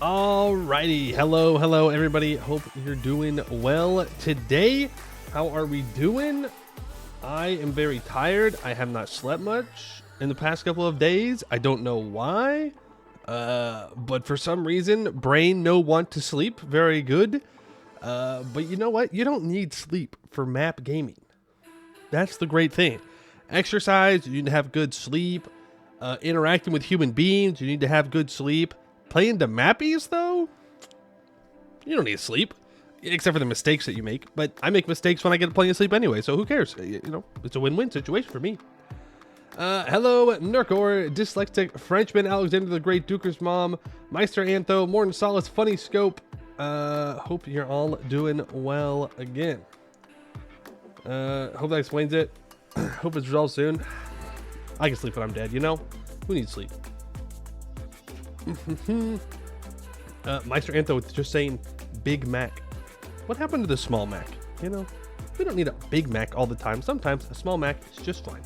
Alrighty, hello everybody. Hope you're doing well today. How are we doing? I am very tired. I have not slept much in the past couple of days. I don't know why, but for some reason, brain no want to sleep. Very good. But you know what? You don't need sleep for map gaming. That's the great thing. Exercise, you need to have good sleep. Interacting with human beings, you need to have good sleep. Playing the mappies, though, you don't need sleep, except for the mistakes that you make. But I make mistakes when I get plenty of sleep anyway, so who cares? You know, it's a win-win situation for me. Hello, Nurkor, Dyslexic, Frenchman, Alexander the Great, Duker's Mom, Meister Antho, Morton Solace, Funny Scope. Hope you're all doing well again. Hope that explains it. Hope it's resolved soon. I can sleep when I'm dead, you know? Who needs sleep? Meister Antho was just saying Big Mac. What happened to the small Mac? You know, we don't need a Big Mac all the time. Sometimes a small Mac is just fine.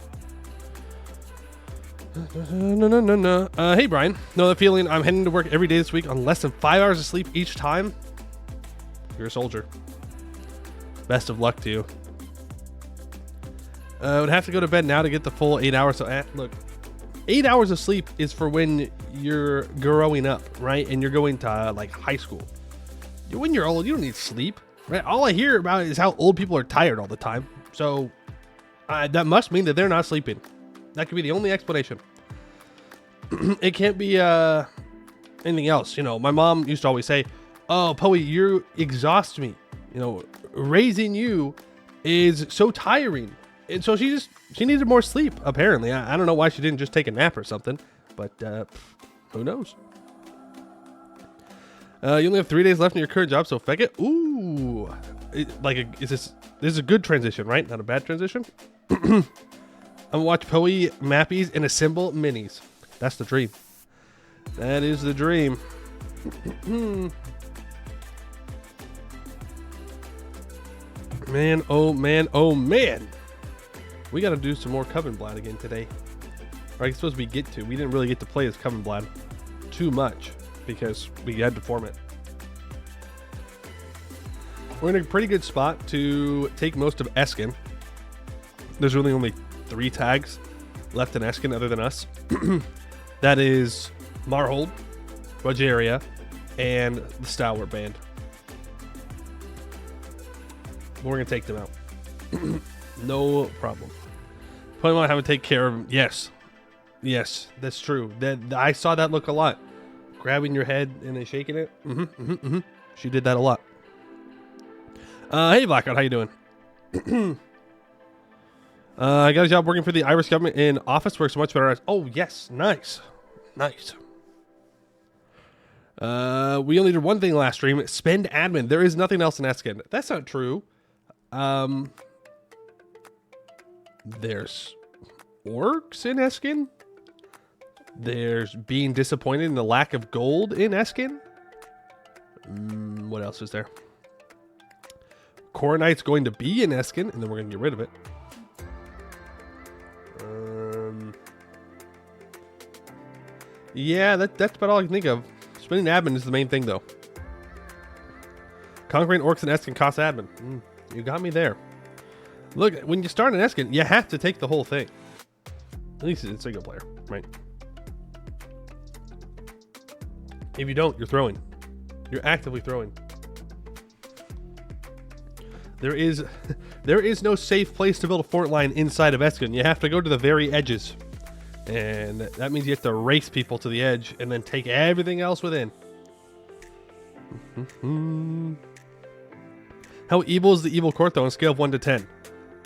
No. Hey Brian, know the feeling? I'm heading to work every day this week on less than 5 hours of sleep each time. You're a soldier. Best of luck to you. I would have to go to bed now to get the full 8 hours. So look, 8 hours of sleep is for when you're growing up, right? And you're going to like high school. When you're old, you don't need sleep, right? All I hear about is how old people are tired all the time. So that must mean that they're not sleeping. That could be the only explanation. It can't be anything else. You know, my mom used to always say, "Oh, Poe, you exhaust me. You know, raising you is so tiring." And so she needed more sleep, apparently. I don't know why she didn't just take a nap or something, but who knows? You only have 3 days left in your current job, so feck it. Ooh, this is a good transition, right? Not a bad transition. I'm gonna watch Poe Mappies and assemble minis. That's the dream. That is the dream. Man, oh man, oh man. We got to do some more Covenblad again today. Or I suppose we get to. We didn't really get to play as Covenblad too much because we had to form it. We're in a pretty good spot to take most of Escann. There's really only 3 tags left in Escann other than us. That is Marhold, Rogeria, and the Stalwart Band. We're going to take them out. No problem. Probably want to have to take care of him. Yes, that's true. That I saw that look a lot. Grabbing your head and then shaking it. She did that a lot. Hey Blackout, how you doing? I got a job working for the Irish government in office. Works much better. Oh yes, nice. We only did one thing last stream. Spend admin. There is nothing else in Escann. That's not true. There's orcs in Escann. There's being disappointed in the lack of gold in Escann. What else is there? Coronite's going to be in Escann, and then we're going to get rid of it. Yeah, that's about all I can think of. Spending admin is the main thing, though. Conquering orcs in Escann costs admin. You got me there. Look, when you start an Escann, you have to take the whole thing. At least it's single player, right? If you don't, you're throwing. You're actively throwing. There is no safe place to build a fort line inside of Escann. You have to go to the very edges. And that means you have to race people to the edge and then take everything else within. How evil is the evil court, though, on a scale of 1 to 10?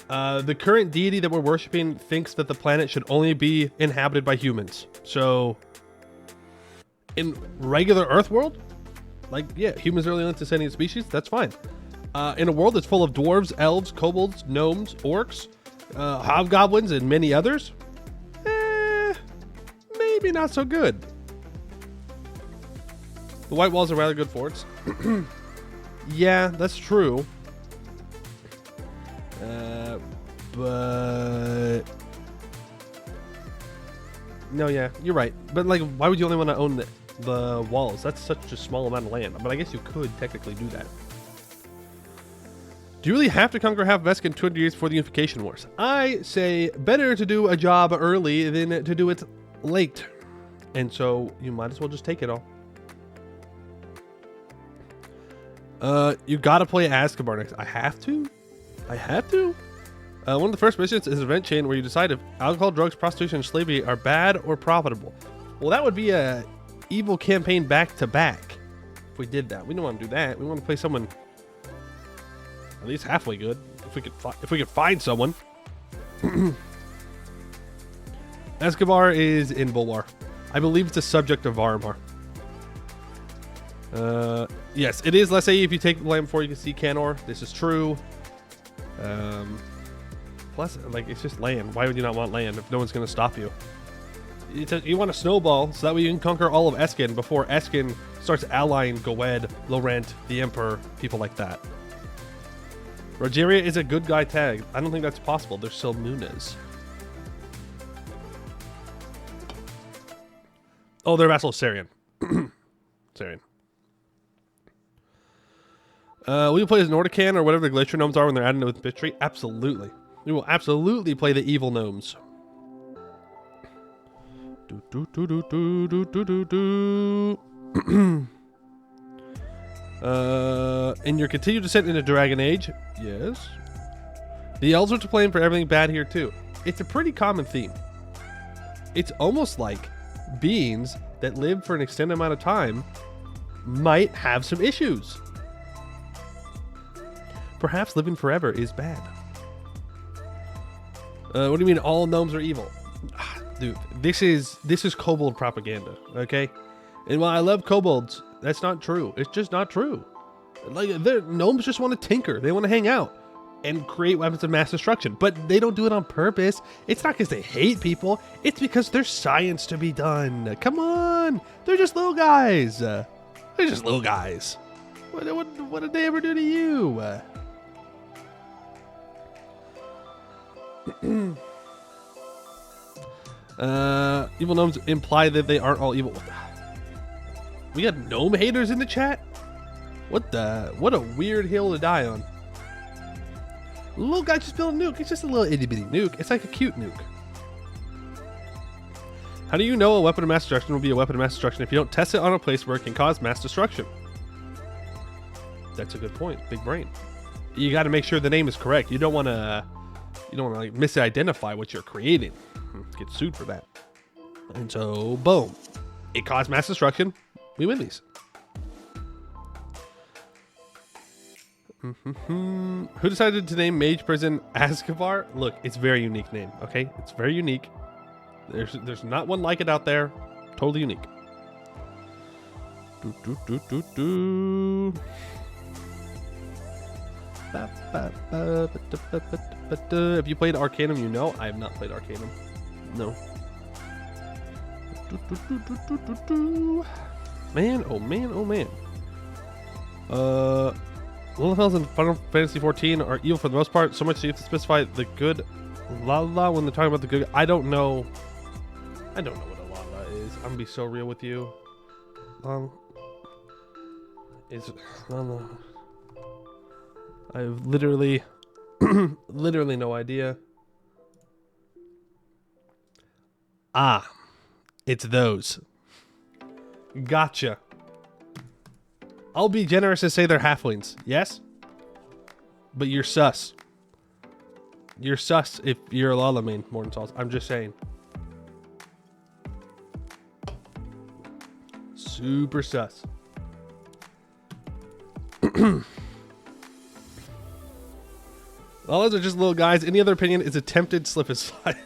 The current deity that we're worshiping thinks that the planet should only be inhabited by humans. So, in regular Earth world, like, yeah, humans are the only sentient species. That's fine. In a world that's full of dwarves, elves, kobolds, gnomes, orcs, hobgoblins, and many others, maybe not so good. The White Walls are rather good forts. Yeah, that's true. But no, yeah, you're right. But like, why would you only want to own the walls. That's such a small amount of land. But I guess you could technically do that. Do you really have to conquer half of Escann 200 years before the Unification Wars? I say better to do a job early than to do it late. And so you might as well just take it all. You gotta play Escann next. I have to? I have to? One of the first missions is an event chain where you decide if alcohol, drugs, prostitution, and slavery are bad or profitable. Well, that would be a evil campaign back to back if we did that. We don't want to do that. We want to play someone at least halfway good. If we could find someone. Escann is in Bulwar. I believe it's a subject of Varmar. Yes, it is. Let's say if you take the land before you can see Canor. This is true. Plus, like, it's just land. Why would you not want land if no one's going to stop you? You want a snowball so that way you can conquer all of Escann before Escann starts allying Goed, Laurent, the Emperor, people like that. Rogeria is a good guy tag. I don't think that's possible. There's still Nunez. Oh, they're vassal Sarian. Sarian. Will you play as Nordican or whatever the glacier gnomes are when they're added with Bittree? Absolutely. We will absolutely play the evil gnomes. In your continued descent into Dragon Age, yes. The elves are to blame for everything bad here too. It's a pretty common theme. It's almost like beings that live for an extended amount of time might have some issues. Perhaps living forever is bad. What do you mean all gnomes are evil? Dude, this is kobold propaganda, okay? And while I love kobolds, that's not true. It's just not true. Like, gnomes just want to tinker. They want to hang out and create weapons of mass destruction. But they don't do it on purpose. It's not because they hate people. It's because there's science to be done. Come on. They're just little guys. They're just little guys. What did they ever do to you? Evil gnomes imply that they aren't all evil. We got gnome haters in the chat? What a weird hill to die on. Little guy just built a nuke. It's just a little itty bitty nuke. It's like a cute nuke. How do you know a weapon of mass destruction will be a weapon of mass destruction if you don't test it on a place where it can cause mass destruction? That's a good point. Big brain. You got to make sure the name is correct. You don't want to like misidentify what you're creating. Get sued for that. And so, boom. It caused mass destruction. We win these. Who decided to name Mage Prison Escann? Look, it's a very unique name, okay? It's very unique. There's not one like it out there. Totally unique. Have you played Arcanum? You know, I have not played Arcanum. No. Man, oh man, oh man. Lilithels in Final Fantasy XIV are evil for the most part, so much so you have to specify the good Lala when they're talking about the good. I don't know what a Lala is. I'm gonna be so real with you. Is Lala? I have literally no idea. Ah, it's those. Gotcha. I'll be generous and say they're halflings. Yes? But you're sus. You're sus if you're a Lala main, Morton Sauce. I'm just saying. Super sus. Lalas are just little guys. Any other opinion is attempted slip and slide.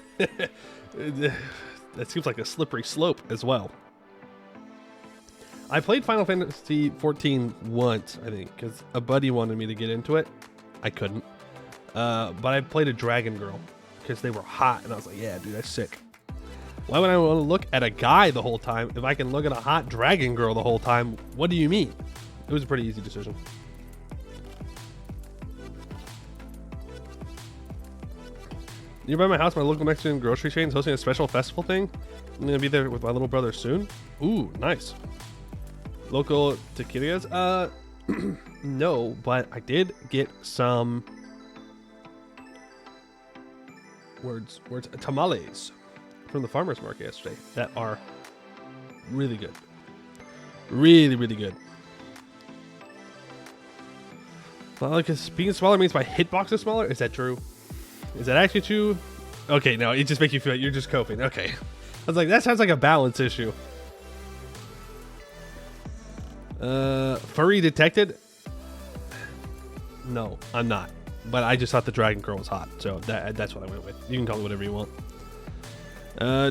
That seems like a slippery slope as well. I played Final Fantasy XIV once, I think, because a buddy wanted me to get into it. I couldn't. But I played a Dragon Girl because they were hot, and I was like, yeah, dude, that's sick. Why would I want to look at a guy the whole time if I can look at a hot Dragon Girl the whole time? What do you mean? It was a pretty easy decision. Nearby my house, my local Mexican grocery chain is hosting a special festival thing. I'm going to be there with my little brother soon. Ooh, nice. Local taquerias? No, but I did get some words tamales from the farmer's market yesterday that are really good. Really, really good. Well, because being smaller means my hitbox is smaller? Is that true? Is that actually true? Okay, no, it just makes you feel like you're just coping. Okay. I was like, that sounds like a balance issue. Furry detected? No, I'm not. But I just thought the dragon girl was hot, so that's what I went with. You can call it whatever you want.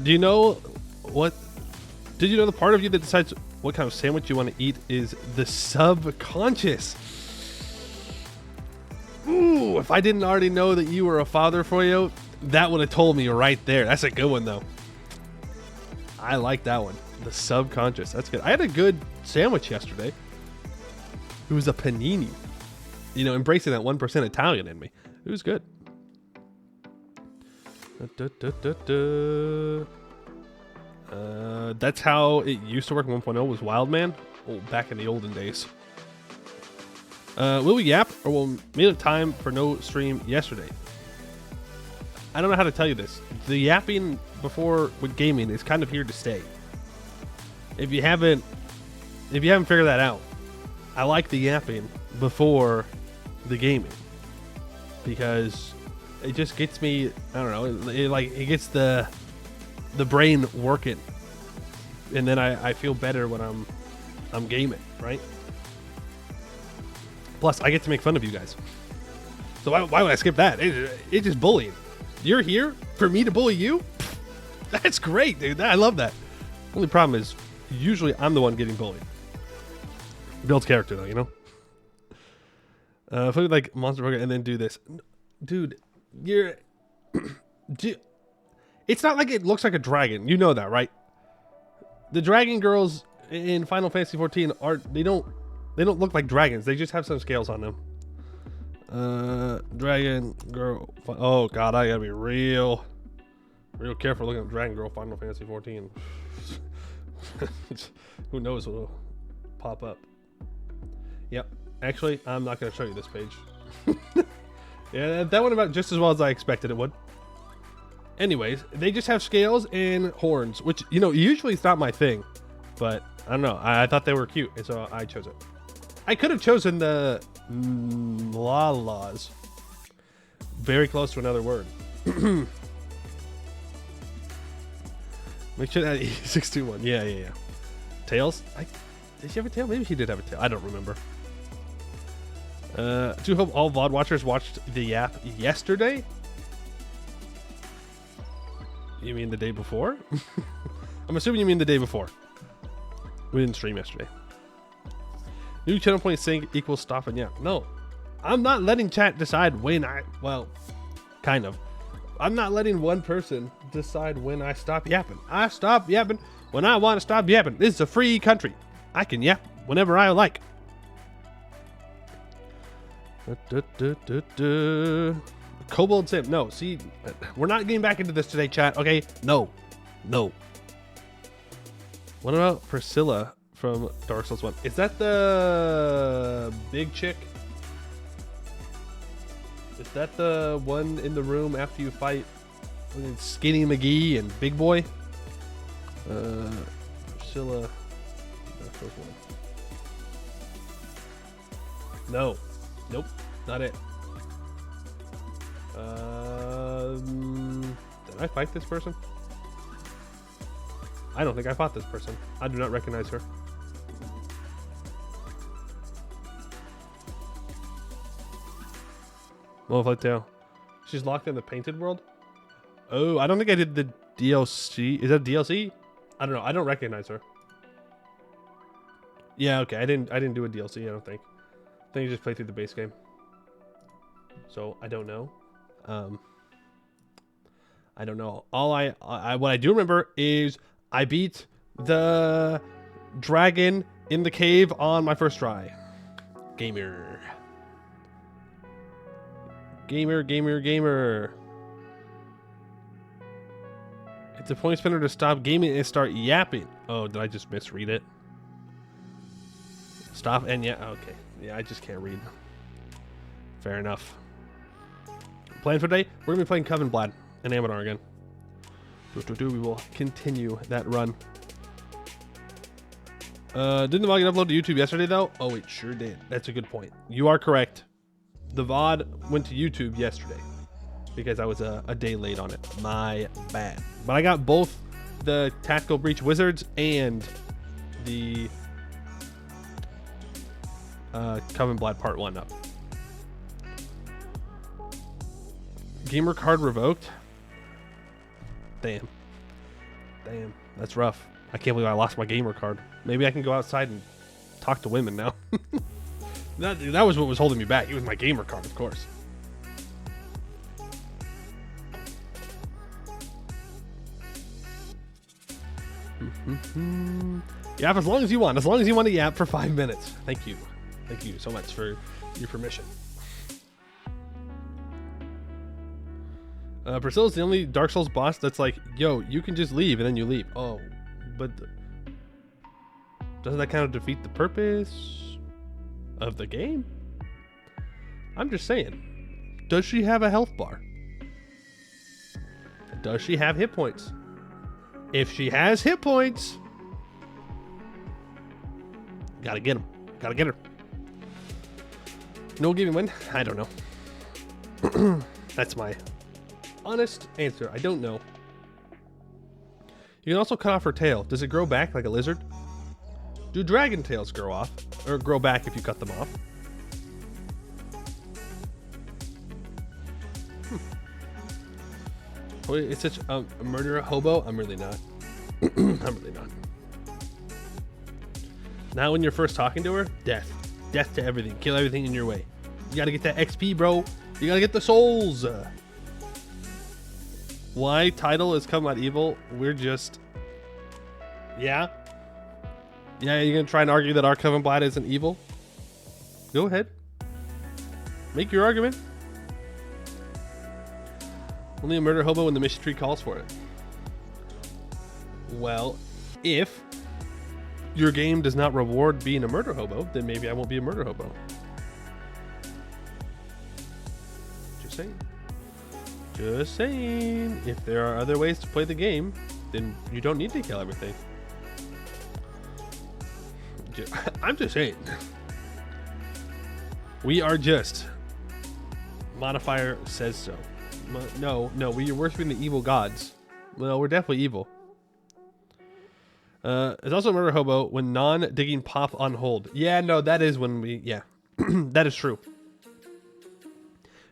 Do you know what? Did you know the part of you that decides what kind of sandwich you want to eat is the subconscious? Ooh, if I didn't already know that you were a father for you, that would have told me right there. That's a good one, though. I like that one. The subconscious. That's good. I had a good sandwich yesterday. It was a panini. You know, embracing that 1% Italian in me. It was good. That's how it used to work. 1.0 was Wildman. Oh, back in the olden days. Will we yap or will made it time for no stream yesterday? I don't know how to tell you this. The yapping before with gaming is kind of here to stay. If you haven't figured that out, I like the yapping before the gaming because it just gets me. I don't know. It gets the brain working, and then I feel better when I'm gaming, right? Plus, I get to make fun of you guys. So why would I skip that? It's just bullying. You're here for me to bully you? That's great, dude. I love that. Only problem is, usually I'm the one getting bullied. Builds character, though, you know? If we like Monster Burger and then do this. Dude, you're... It's not like it looks like a dragon. You know that, right? The dragon girls in Final Fantasy 14 they don't look like dragons. They just have some scales on them. Dragon girl. Oh god, I gotta be real careful looking at Dragon Girl Final Fantasy 14. Who knows what'll pop up. Yep. Actually, I'm not gonna show you this page. Yeah, that went about just as well as I expected it would. Anyways, they just have scales and horns, which, you know, usually it's not my thing, but I don't know. I thought they were cute, and so I chose it. I could have chosen the laws. Very close to another word. Make sure that E621. Yeah. Tails? Did she have a tail? Maybe she did have a tail. I don't remember. Do hope all VOD watchers watched the yap yesterday? You mean the day before? I'm assuming you mean the day before. We didn't stream yesterday. New channel point sync equals stop and yap. No, I'm not letting chat decide when well, kind of. I'm not letting one person decide when I stop yapping. I stop yapping when I want to stop yapping. This is a free country. I can yap whenever I like. Kobold Sim. No, see, we're not getting back into this today, chat. Okay, no. What about Priscilla from Dark Souls 1? Is that the big chick? Is that the one in the room after you fight Skinny McGee and Big Boy? Priscilla. The first one. No. Nope. Not it. Did I fight this person? I don't think I fought this person. I do not recognize her. Motherfucker tail. She's locked in the painted world? Oh, I don't think I did the DLC. Is that DLC? I don't know. I don't recognize her. Yeah, okay. I didn't do a DLC, I don't think. I think you just played through the base game. So I don't know. I don't know. All what I do remember is I beat the dragon in the cave on my first try. Gamer. It's a point spinner to stop gaming and start yapping. Oh, did I just misread it? Stop and yeah, okay. Yeah, I just can't read. Fair enough. Plan for today? We're gonna be playing Covenblad and Anbennar again. We will continue that run. Didn't the VOD get uploaded to YouTube yesterday though? Oh, it sure did. That's a good point. You are correct. The VOD went to YouTube yesterday because I was a day late on it. My bad. But I got both the Tactical Breach Wizards and the Covenblad Part 1 up. Gamer card revoked? Damn. Damn. That's rough. I can't believe I lost my gamer card. Maybe I can go outside and talk to women now. That was what was holding me back. It was my gamer card, of course. Yap as long as you want. As long as you want to yap for 5 minutes. Thank you. Thank you so much for your permission. Priscilla's the only Dark Souls boss that's like, yo, you can just leave and then you leave. Oh, but doesn't that kind of defeat the purpose of the game? I'm just saying. Does she have a health bar? Does she have hit points? If she has hit points, gotta get them. Gotta get her. No giving win? I don't know. That's my honest answer. I don't know. You can also cut off her tail. Does it grow back like a lizard? Do dragon tails grow off? Or grow back if you cut them off? Boy, it's such a murderer hobo. I'm really not. I'm really not. Now when you're first talking to her, death. Death to everything. Kill everything in your way. You gotta get that XP, bro. You gotta get the souls. Why title is Covenblad evil? We're just... Yeah? Yeah, you're gonna try and argue that our Covenblad isn't evil? Go ahead. Make your argument. Only a murder hobo when the mission tree calls for it. Well, if your game does not reward being a murder hobo, then maybe I won't be a murder hobo. Just saying. Just saying. If there are other ways to play the game, then you don't need to kill everything. I'm just saying. We are just. Modifier says so. No, we are worshiping the evil gods. Well, we're definitely evil. It's also a murder hobo when non-digging pop on hold. Yeah, no, that is when we... Yeah, that is true.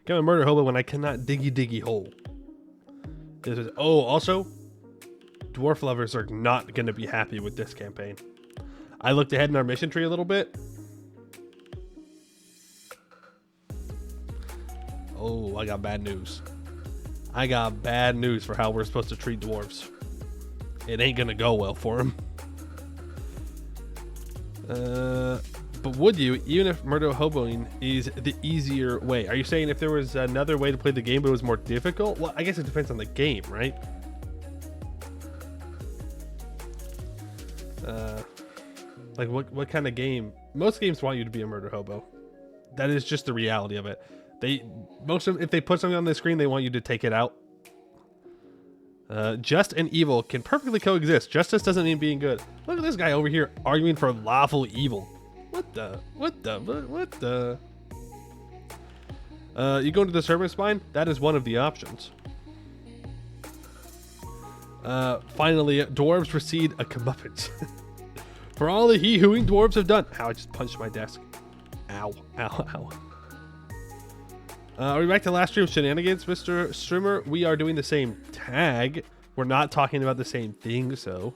I'm a murder hobo when I cannot diggy hole. Oh, also, dwarf lovers are not going to be happy with this campaign. I looked ahead in our mission tree a little bit. Oh, I got bad news. I got bad news for how we're supposed to treat dwarves. It ain't gonna go well for them. But would you, even if murder hoboing is the easier way? Are you saying if there was another way to play the game but it was more difficult? Well, I guess it depends on the game, right? Like what kind of game? Most games want you to be a murder hobo. That is just the reality of it. If they put something on the screen, they want you to take it out. Just and evil can perfectly coexist. Justice doesn't mean being good. Look at this guy over here arguing for lawful evil. What the? You go into the serpent spine? That is one of the options. Finally, dwarves receive a comeuppance. For all the hee-hooing dwarves have done. Ow, I just punched my desk. Ow. Are we back to last stream shenanigans, Mr. Streamer? We are doing the same tag. We're not talking about the same thing, so.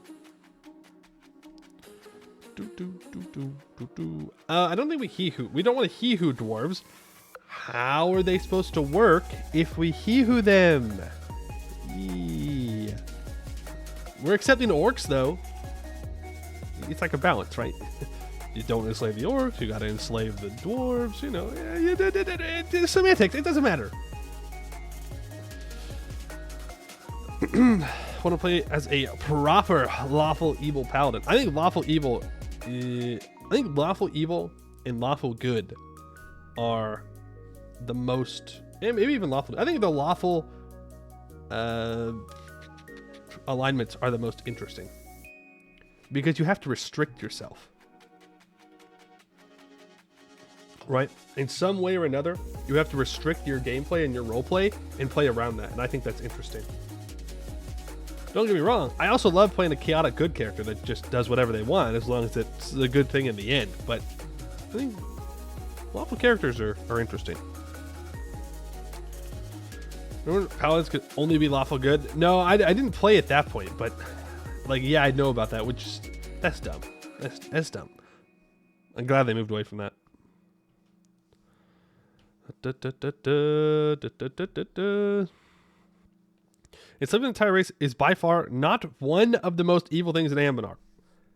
I don't think we hee-hoo. We don't want to hee-hoo dwarves. How are they supposed to work if we hee-hoo them? Yeah. We're accepting orcs, though. It's like a balance, right? You don't enslave the orcs, you gotta enslave the dwarves, you know. It's semantics, it doesn't matter. want to play as a proper lawful evil paladin. I think lawful evil, and lawful good are the most, and maybe even lawful. I think the lawful alignments are the most interesting because you have to restrict yourself, right? In some way or another, you have to restrict your gameplay and your roleplay and play around that. And I think that's interesting. Don't get me wrong. I also love playing a chaotic good character that just does whatever they want as long as it's a good thing in the end. But I think lawful characters are interesting. Remember paladins could only be lawful good? No, I didn't play at that point, but like, yeah, I know about that, which that's dumb. That's dumb. I'm glad they moved away from that. Enslaving the entire race is by far not one of the most evil things in Anbennar.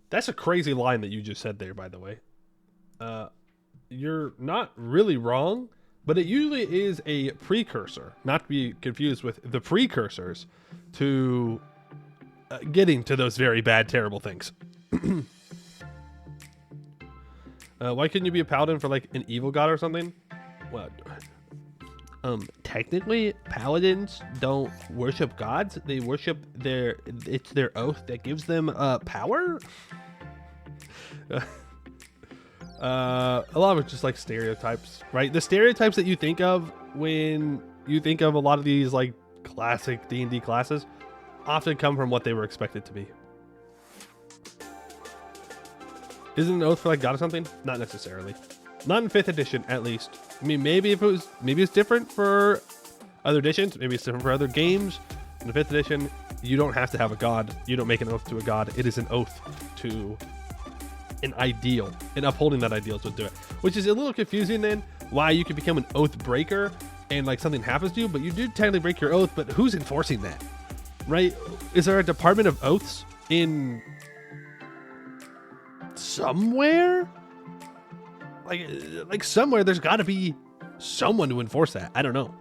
That's a crazy line that you just said there, by the way. You're not really wrong, but it usually is a precursor, not to be confused with the precursors to getting to those very bad, terrible things. Why couldn't you be a paladin for like an evil god or something? What? Technically, paladins don't worship gods. They worship it's their oath that gives them power. A lot of it's just like stereotypes, right? The stereotypes that you think of when you think of a lot of these like classic D&D classes often come from what they were expected to be. Isn't an oath for like god or something? Not necessarily. Not in 5th edition, at least. I mean, maybe it's different for other editions. Maybe it's different for other games. In the 5th edition, you don't have to have a god. You don't make an oath to a god. It is an oath to an ideal, and upholding that ideal is what do it. Which is a little confusing then, why you can become an oath breaker and like something happens to you, but you do technically break your oath, but who's enforcing that? Right? Is there a department of oaths in somewhere? Like somewhere there's got to be someone to enforce that. I don't know.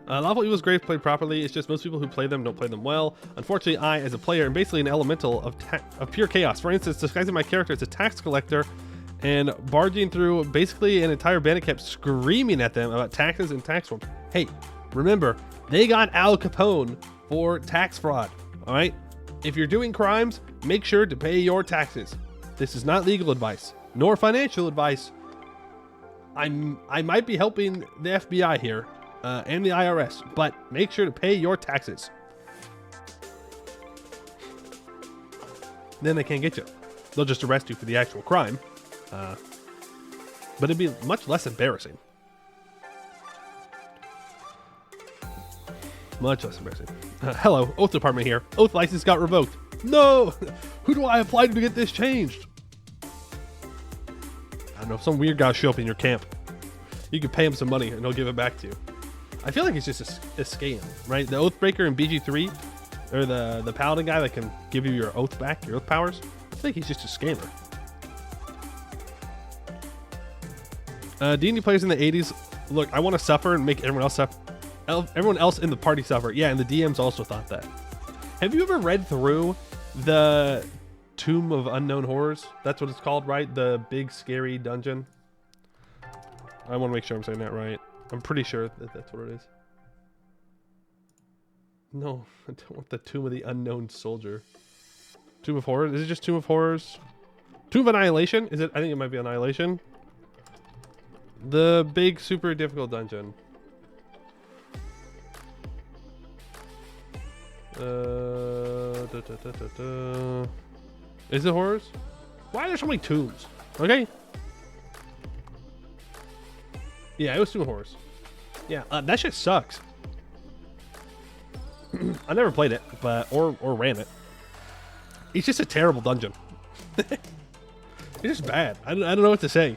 Lawful evil is great if played properly. It's just most people who play them don't play them well. Unfortunately, I, as a player, am basically an elemental of pure chaos. For instance, disguising my character as a tax collector and barging through basically an entire bandit camp screaming at them about taxes and tax forms. Hey, remember, they got Al Capone for tax fraud, all right? If you're doing crimes, make sure to pay your taxes. This is not legal advice, nor financial advice. I might be helping the FBI here and the IRS, but make sure to pay your taxes. Then they can't get you. They'll just arrest you for the actual crime. But it'd be much less embarrassing. Much less embarrassing. Hello, Oath Department here. Oath license got revoked. No! Who do I apply to get this changed? I don't know. Some weird guy show up in your camp. You can pay him some money and he'll give it back to you. I feel like it's just a scam, right? The Oathbreaker in BG3, or the Paladin guy that can give you your oath back, your oath powers. I think he's just a scammer. D&D players in the 80s. Look, I want to suffer and make everyone else suffer. Everyone else in the party suffer. Yeah, and the DMs also thought that. Have you ever read through the Tomb of Unknown Horrors? That's what it's called, right? The big scary dungeon. I want to make sure I'm saying that right. I'm pretty sure that that's what it is. No, I don't want the Tomb of the Unknown Soldier. Tomb of Horrors? Is it just Tomb of Horrors? Tomb of Annihilation? Is it? I think it might be Annihilation. The big super difficult dungeon. Is it Horrors? Why are there so many tombs? Okay. Yeah, it was Tomb of Horrors. Yeah, that shit sucks. I never played it, but or ran it. It's just a terrible dungeon. It's just bad. I don't know what to say.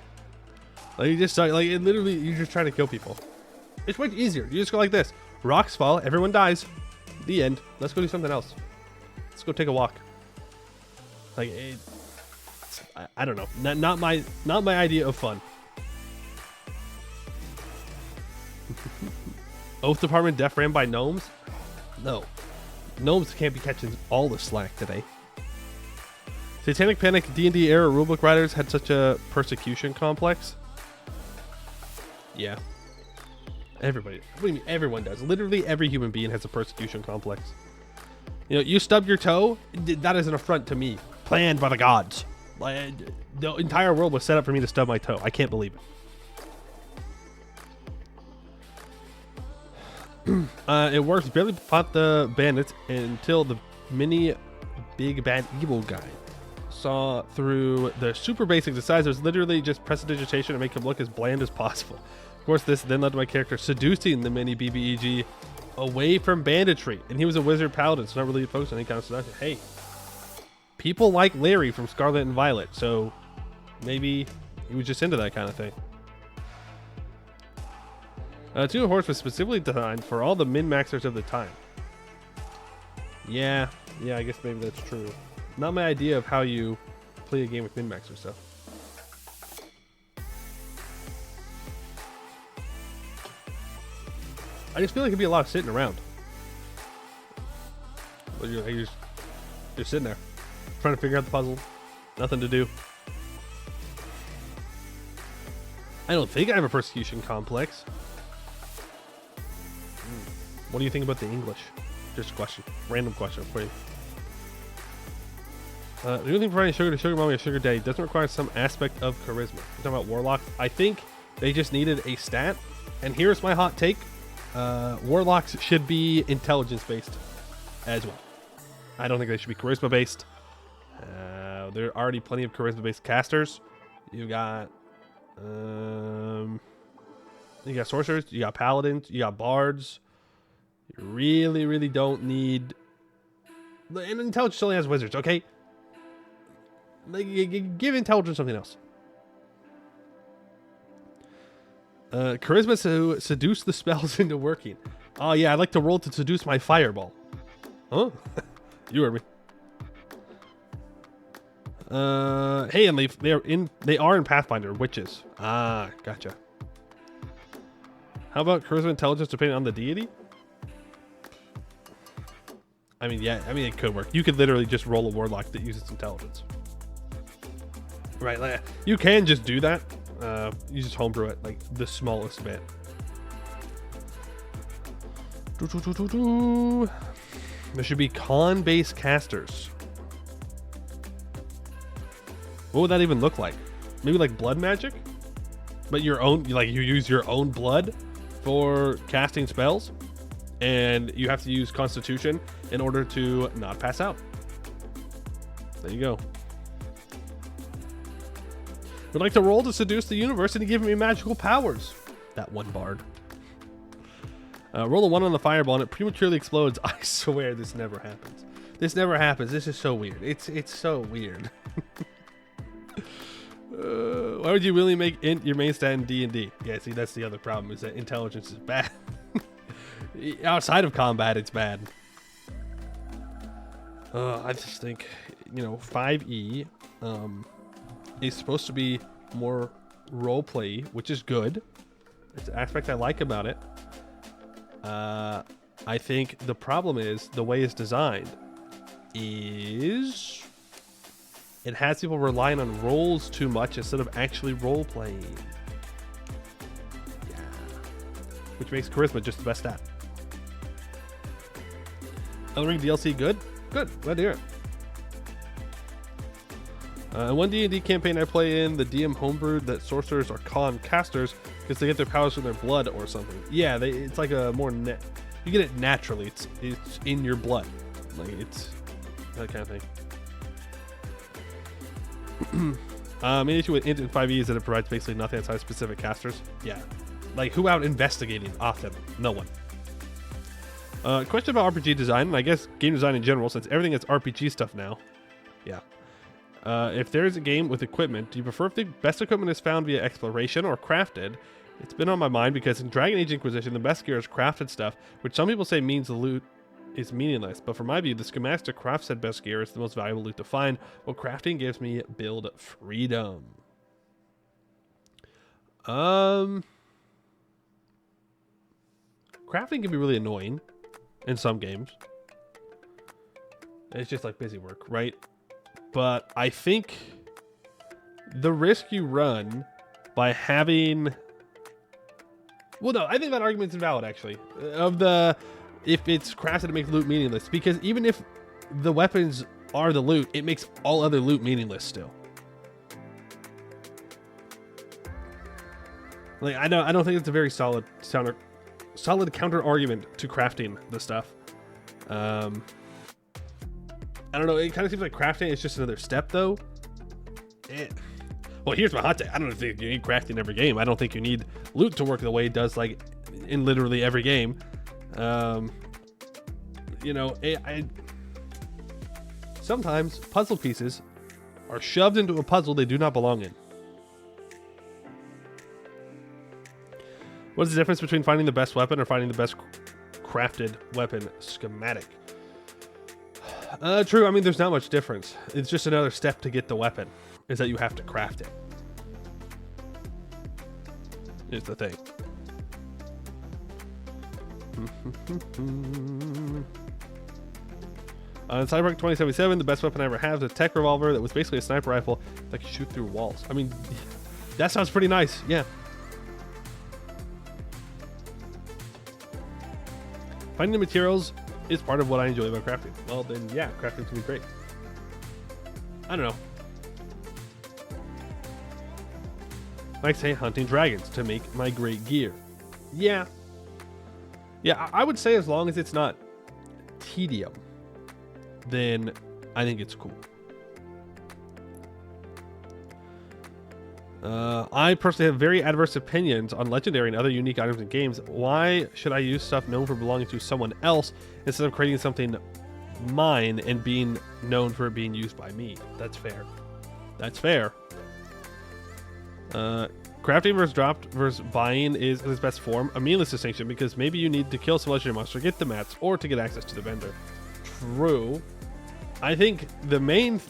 Like you just like it literally, you're just trying to kill people. It's much easier. You just go like this: rocks fall, everyone dies. The end. Let's go do something else. Let's go take a walk. Like I don't know. Not my idea of fun. Oath Department Def ran by gnomes? No. Gnomes can't be catching all the slack today. Satanic Panic D&D era rulebook writers had such a persecution complex. Yeah. Everybody. What do you mean everyone does? Literally every human being has a persecution complex. You know, you stub your toe, that is an affront to me. Planned by the gods. Like, the entire world was set up for me to stub my toe. I can't believe it. It works. Barely fought the bandits until the mini big bad evil guy saw through the super basic decides it was literally just prestidigitation to make him look as bland as possible. Of course, this then led to my character seducing the mini BBEG away from banditry, and he was a wizard paladin, so not really focused on any kind of seduction. Hey, people like Larry from Scarlet and Violet, so maybe he was just into that kind of thing. Two Horse was specifically designed for all the min-maxers of the time. Yeah, I guess maybe that's true. Not my idea of how you play a game with min-maxers, though. I just feel like it'd be a lot of sitting around. But you're sitting there, trying to figure out the puzzle. Nothing to do. I don't think I have a persecution complex. What do you think about the English? Just a question. Random question for you. The only thing providing sugar to sugar mommy or sugar daddy doesn't require some aspect of charisma. You're talking about warlocks. I think they just needed a stat. And here's my hot take. Warlocks should be intelligence based as well. I don't think they should be charisma based. There are already plenty of charisma based casters. You got sorcerers, you got paladins, you got bards. You really don't need. And intelligence only has wizards, okay? Like, give intelligence something else. Charisma to seduce the spells into working. Oh yeah, I like to roll to seduce my fireball. Huh? You heard me. Hey, and they are in Pathfinder witches. Ah, gotcha. How about charisma intelligence depending on the deity? I mean, yeah, it could work. You could literally just roll a warlock that uses intelligence. Right, like, you can just do that. You just homebrew it like the smallest bit. There should be con-based casters. What would that even look like? Maybe like blood magic? But your own, like you use your own blood for casting spells, and you have to use Constitution in order to not pass out. There you go. Would like to roll to seduce the universe and to give me magical powers. That one bard. Roll a 1 on the fireball and it prematurely explodes. I swear this never happens. This never happens. This is so weird. It's so weird. Why would you really make int your main stat in D&D? Yeah, see, that's the other problem, is that intelligence is bad. Outside of combat, it's bad. I just think, 5e is supposed to be more roleplay, which is good. It's an aspect I like about it. I think the problem is the way it's designed is it has people relying on rolls too much instead of actually role playing. Yeah. Which makes charisma just the best stat. Elden Ring DLC good? Good. Glad to hear it. One D&D campaign I play in, the DM homebrewed that sorcerers are con casters because they get their powers from their blood or something. Yeah, it's like a more you get it naturally. It's in your blood, like it's that kind of thing. Main issue with int and 5e is that it provides basically nothing outside of specific casters. Yeah, like who out investigating often? No one. Question about RPG design, and I guess game design in general, since everything is RPG stuff now. Yeah. If there is a game with equipment, do you prefer if the best equipment is found via exploration or crafted? It's been on my mind because in Dragon Age Inquisition, the best gear is crafted stuff, which some people say means the loot is meaningless. But from my view, the schematics to craft said best gear is the most valuable loot to find, while crafting gives me build freedom. crafting can be really annoying in some games. It's just like busy work, right? But I think the risk you run by having... Well, no, I think that argument's invalid, actually. If it's crafted to make loot meaningless. Because even if the weapons are the loot, it makes all other loot meaningless still. Like, I don't think it's a very solid counter argument to crafting the stuff. I don't know. It kind of seems like crafting is just another step, though. Well, here's my hot take. I don't think you need crafting in every game. I don't think you need loot to work the way it does, like, in literally every game. You know, sometimes puzzle pieces are shoved into a puzzle they do not belong in. What is the difference between finding the best weapon or finding the best crafted weapon schematic? True. I mean, there's not much difference. It's just another step to get the weapon, is that you have to craft it. Is the thing. In Cyberpunk 2077, the best weapon I ever have is a tech revolver that was basically a sniper rifle that could shoot through walls. I mean, that sounds pretty nice. Yeah. Finding the materials is part of what I enjoy about crafting. Well, then, yeah, crafting can be great. I don't know. Like, say, hunting dragons to make my great gear. Yeah. Yeah, I would say as long as it's not tedium, then I think it's cool. I personally have very adverse opinions on legendary and other unique items in games. Why should I use stuff known for belonging to someone else instead of creating something mine and being known for being used by me? That's fair. That's fair. Crafting versus dropped versus buying is its best form. A meaningless distinction because maybe you need to kill some legendary monster, get the mats, or to get access to the vendor. True. I think the main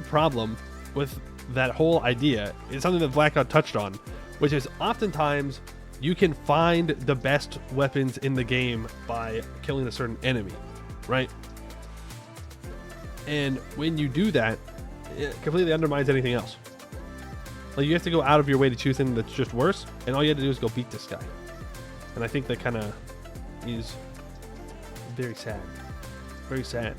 problem with that whole idea is something that Blackout touched on, which is oftentimes you can find the best weapons in the game by killing a certain enemy, right? And when you do that, it completely undermines anything else. Like, you have to go out of your way to choose something that's just worse, and all you have to do is go beat this guy. And I think that kind of is very sad. Very sad.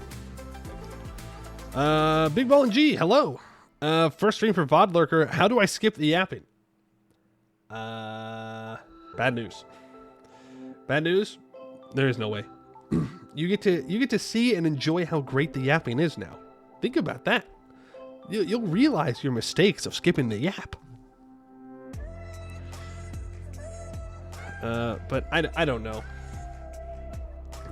Big Ball and G, hello. First stream for VOD Lurker. How do I skip the yapping? Bad news. Bad news? There is no way. You get to see and enjoy how great the yapping is now. Think about that. You'll realize your mistakes of skipping the yap. But I don't know.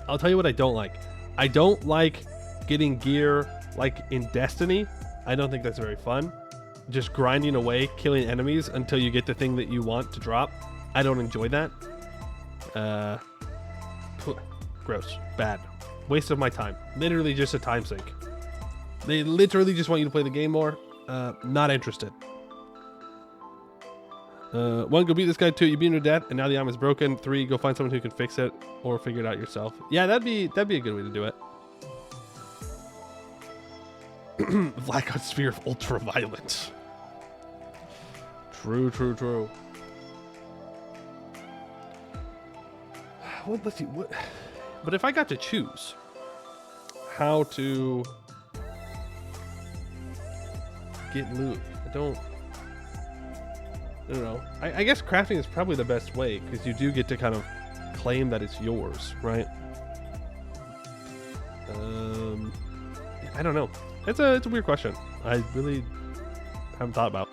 I'll tell you what I don't like. I don't like getting gear like in Destiny. I don't think that's very fun. Just grinding away, killing enemies until you get the thing that you want to drop. I don't enjoy that. Gross. Bad. Waste of my time. Literally just a time sink. They literally just want you to play the game more. Not interested. 1, go beat this guy. 2, you beat him to death, and now the arm is broken. 3, go find someone who can fix it or figure it out yourself. Yeah, that'd be a good way to do it. Blackout Sphere of Ultraviolence. True. Well, let's see. What? But if I got to choose how to get loot, I don't know. I guess crafting is probably the best way because you do get to kind of claim that it's yours, right? I don't know. It's a weird question. I really haven't thought about.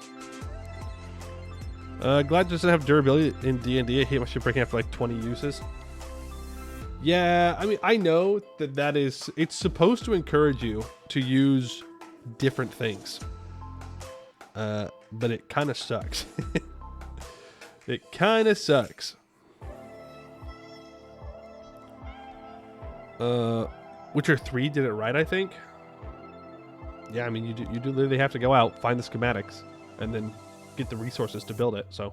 Glad it doesn't have durability in D&D. I hate my shit breaking after like 20 uses. Yeah, I mean, I know that is... It's supposed to encourage you to use different things. But it kind of sucks. It kind of sucks. Witcher 3 did it right, I think. Yeah, I mean, you do literally have to go out, find the schematics, and then get the resources to build it. So,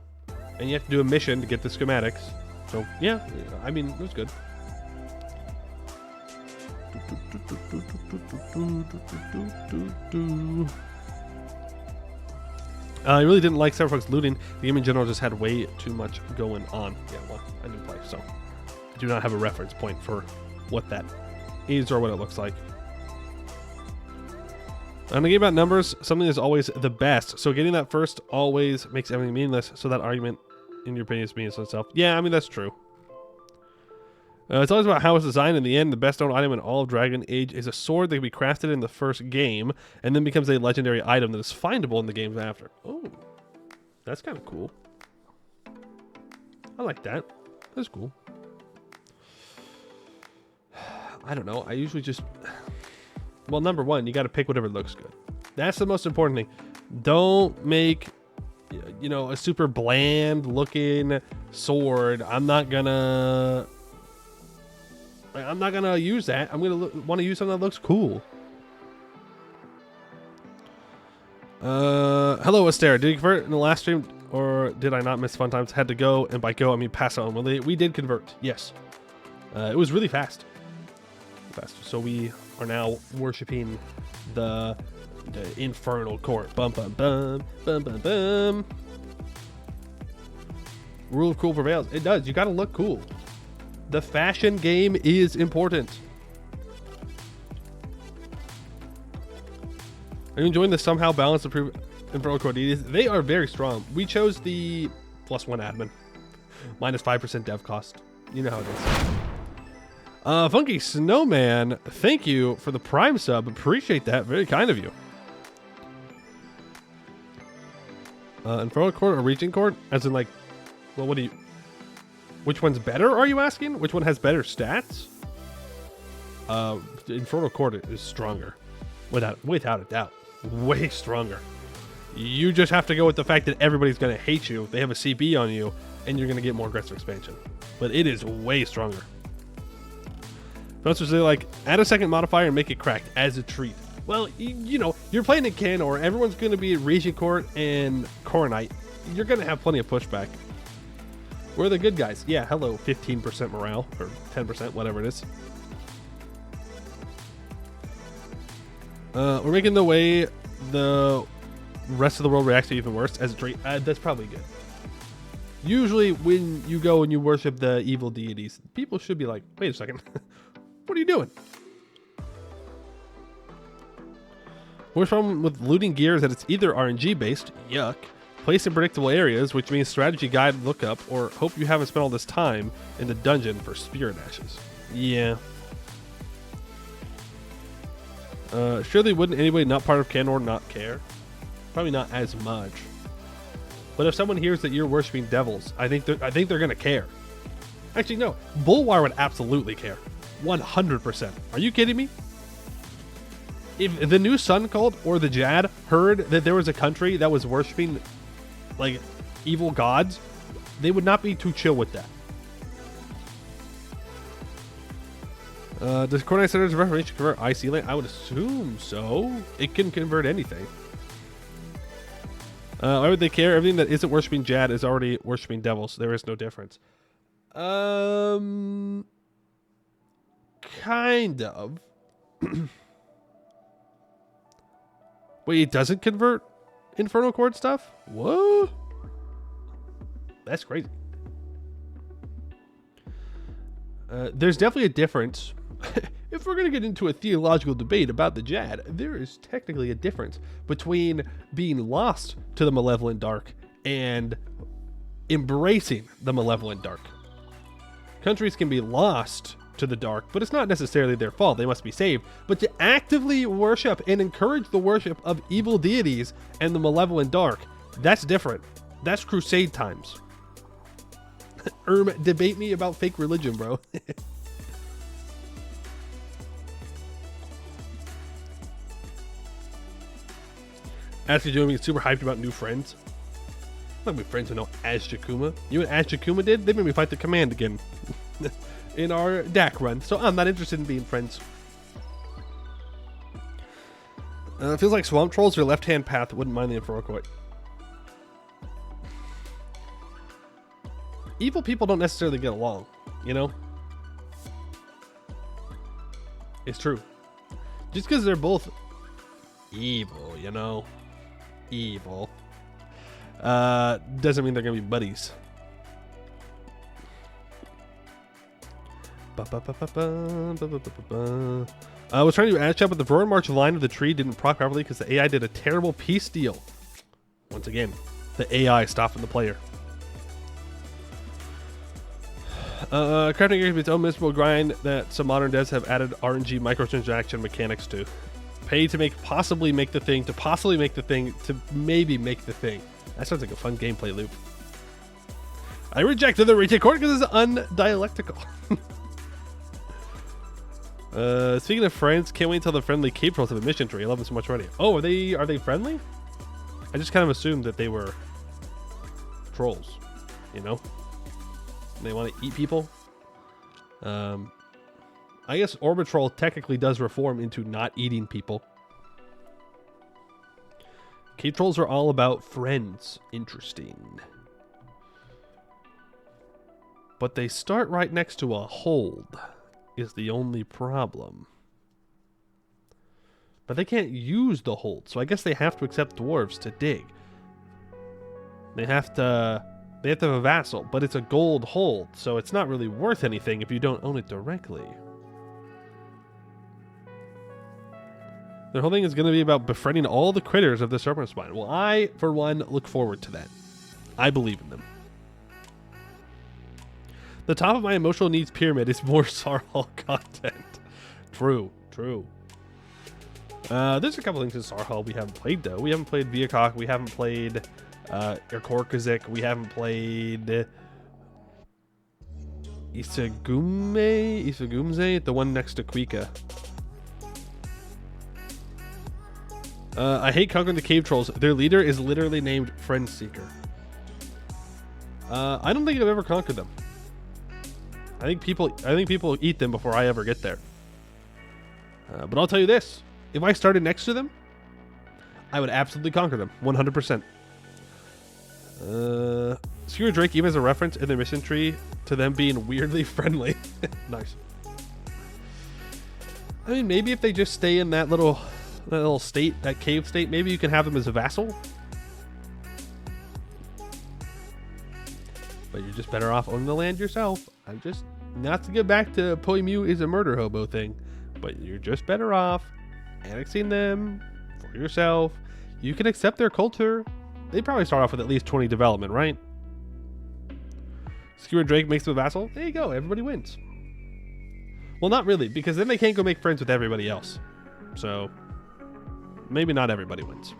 and you have to do a mission to get the schematics, So yeah, I mean, it was good. I really didn't like Cyberpunk's looting. The game in general just had way too much going on. Yeah, well, I didn't play, so I do not have a reference point for what that is or what it looks like. On a game about numbers, something is always the best. So getting that first always makes everything meaningless. So that argument, in your opinion, is meaningless in itself. Yeah, I mean, that's true. It's always about how it's designed. In the end, the best known item in all of Dragon Age is a sword that can be crafted in the first game and then becomes a legendary item that is findable in the games after. Oh, that's kind of cool. I like that. That's cool. I don't know. I usually just... Well, number one, you got to pick whatever looks good. That's the most important thing. Don't make, you know, a super bland looking sword. I'm not gonna use that. I'm gonna want to use something that looks cool. Hello, Astaire. Did you convert in the last stream, or did I not miss fun times? Had to go, and by go I mean pass on. Well, we did convert. Yes, it was really fast. So we are now worshiping the infernal court. Bum bum bum bum bum bum. Rule of cool prevails. It does. You got to look cool. The fashion game is important. Are you enjoying the somehow balanced improved infernal court deities? They are very strong. We chose the +1 admin, -5% dev cost. You know how it is. Funky Snowman, thank you for the Prime sub. Appreciate that. Very kind of you. Infernal Court or Reaching Court? As in, like, well, what do you... Which one's better, are you asking? Which one has better stats? Infernal Court is stronger. Without a doubt. Way stronger. You just have to go with the fact that everybody's going to hate you. They have a CB on you, and you're going to get more aggressive expansion. But it is way stronger. Monsters, they like, add a second modifier and make it cracked as a treat. Well, you know, you're playing in Canor, everyone's going to be at Regent Court and Coronite. You're going to have plenty of pushback. We're the good guys. Yeah, hello, 15% morale, or 10%, whatever it is. We're making the way the rest of the world reacts to even worse as a treat. That's probably good. Usually when you go and you worship the evil deities, people should be like, wait a second. What are you doing? Worst problem with looting gear is that it's either RNG based, yuck, placed in predictable areas, which means strategy guide lookup, or hope you haven't spent all this time in the dungeon for spirit ashes. Yeah. Surely wouldn't anybody not part of Canor not care? Probably not as much. But if someone hears that you're worshiping devils, I think they're gonna care. Actually, no. Bulwire would absolutely care. 100%. Are you kidding me? If the new Sun Cult or the Jad heard that there was a country that was worshiping, like, evil gods, they would not be too chill with that. Does Coronite Center's Reformation convert IC Lane? I would assume so. It can convert anything. Why would they care? Everything that isn't worshiping Jad is already worshiping devils. There is no difference. Kind of. Wait, it doesn't convert Infernal Court stuff? Whoa. That's crazy. There's definitely a difference. If we're going to get into a theological debate about the Jad, there is technically a difference between being lost to the malevolent dark and embracing the malevolent dark. Countries can be lost to the dark, but it's not necessarily their fault. They must be saved. But to actively worship and encourage the worship of evil deities and the malevolent dark, that's different. That's crusade times. Debate me about fake religion, bro. Actually, doing me super hyped about new friends. I'm not gonna be friends with no Azjakuma. You and Azjakuma did? They made me fight the command again in our DAC run, so I'm not interested in being friends. It feels like Swamp Trolls are left-hand path. Wouldn't mind the Infernal Court. evil people don't necessarily get along, you know? It's true. Just because they're both evil, you know? Evil. Doesn't mean they're going to be buddies. I was trying to add chat, but the Roaring March line of the tree didn't proc properly because the AI did a terrible peace deal. Once again, the AI stopping the player. Crafting gear can be its own miserable grind that some modern devs have added RNG microtransaction mechanics to. Pay to possibly make the thing, to maybe make the thing. That sounds like a fun gameplay loop. I rejected the retake court because it's undialectical. Speaking of friends, can't wait until the friendly cave trolls have a mission tree. I love them so much already. Oh, are they friendly? I just kind of assumed that they were trolls, you know? They want to eat people. I guess Orbitrol technically does reform into not eating people. Cave trolls are all about friends. Interesting. But they start right next to a hold is the only problem. But they can't use the hold, so I guess they have to accept dwarves to dig. They have to have a vassal, but it's a gold hold, so it's not really worth anything if you don't own it directly. Their whole thing is going to be about befriending all the critters of the Serpent Spine. Well, I, for one, look forward to that. I believe in them. The top of my emotional needs pyramid is more Sarhal content. True. There's a couple things in Sarhal we haven't played, though. We haven't played Viakok. We haven't played Irkorkazik. We haven't played Isagumze, the one next to Kuika. I hate conquering the cave trolls. Their leader is literally named Friend Seeker. I don't think I've ever conquered them. I think people eat them before I ever get there. But I'll tell you this: if I started next to them, I would absolutely conquer them, 100%. Skewer Drake even as a reference in the mission tree to them being weirdly friendly. Nice. I mean, maybe if they just stay in that little state, that cave state, maybe you can have them as a vassal. But you're just better off owning the land yourself. I'm just, not to get back to Poimu is a murder hobo thing, but you're just better off annexing them for yourself. You can accept their culture. They probably start off with at least 20 development, right? Skewer Drake makes them a vassal. There you go. Everybody wins. Well, not really, because then they can't go make friends with everybody else. So maybe not everybody wins.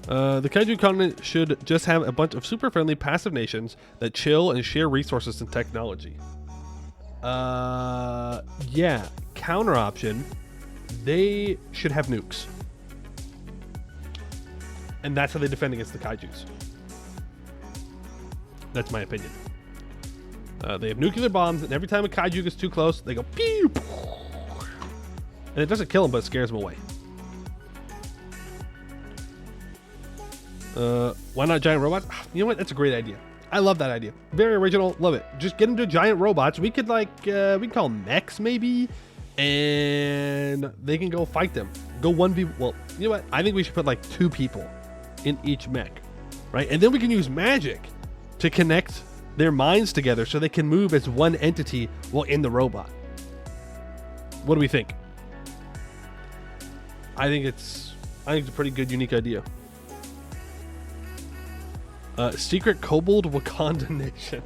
The Kaiju continent should just have a bunch of super friendly passive nations that chill and share resources and technology. Yeah. Counter option, they should have nukes. And that's how they defend against the Kaijus. That's my opinion. They have nuclear bombs, and every time a Kaiju gets too close, they go pew, and it doesn't kill them, but it scares them away. Why not giant robots? You know what? That's a great idea. I love that idea. Very original. Love it. Just get into giant robots. We could we can call them mechs maybe, and they can go fight them. Go 1v. Well, you know what? I think we should put like 2 people in each mech, right? And then we can use magic to connect their minds together so they can move as one entity while in the robot. What do we think? I think it's a pretty good, unique idea. Secret Kobold Wakanda Nation.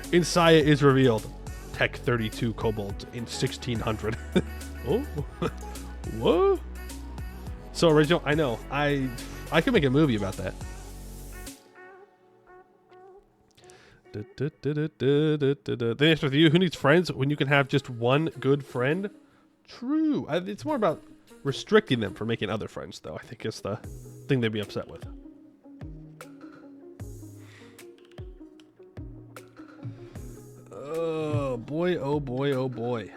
Insaya is revealed. Tech 32 Kobolds in 1600. Oh, whoa. So original. I know. I could make a movie about that. The answer to you: who needs friends when you can have just one good friend? True. It's more about restricting them from making other friends, though. I think is the thing they'd be upset with. Oh boy, oh boy, oh boy.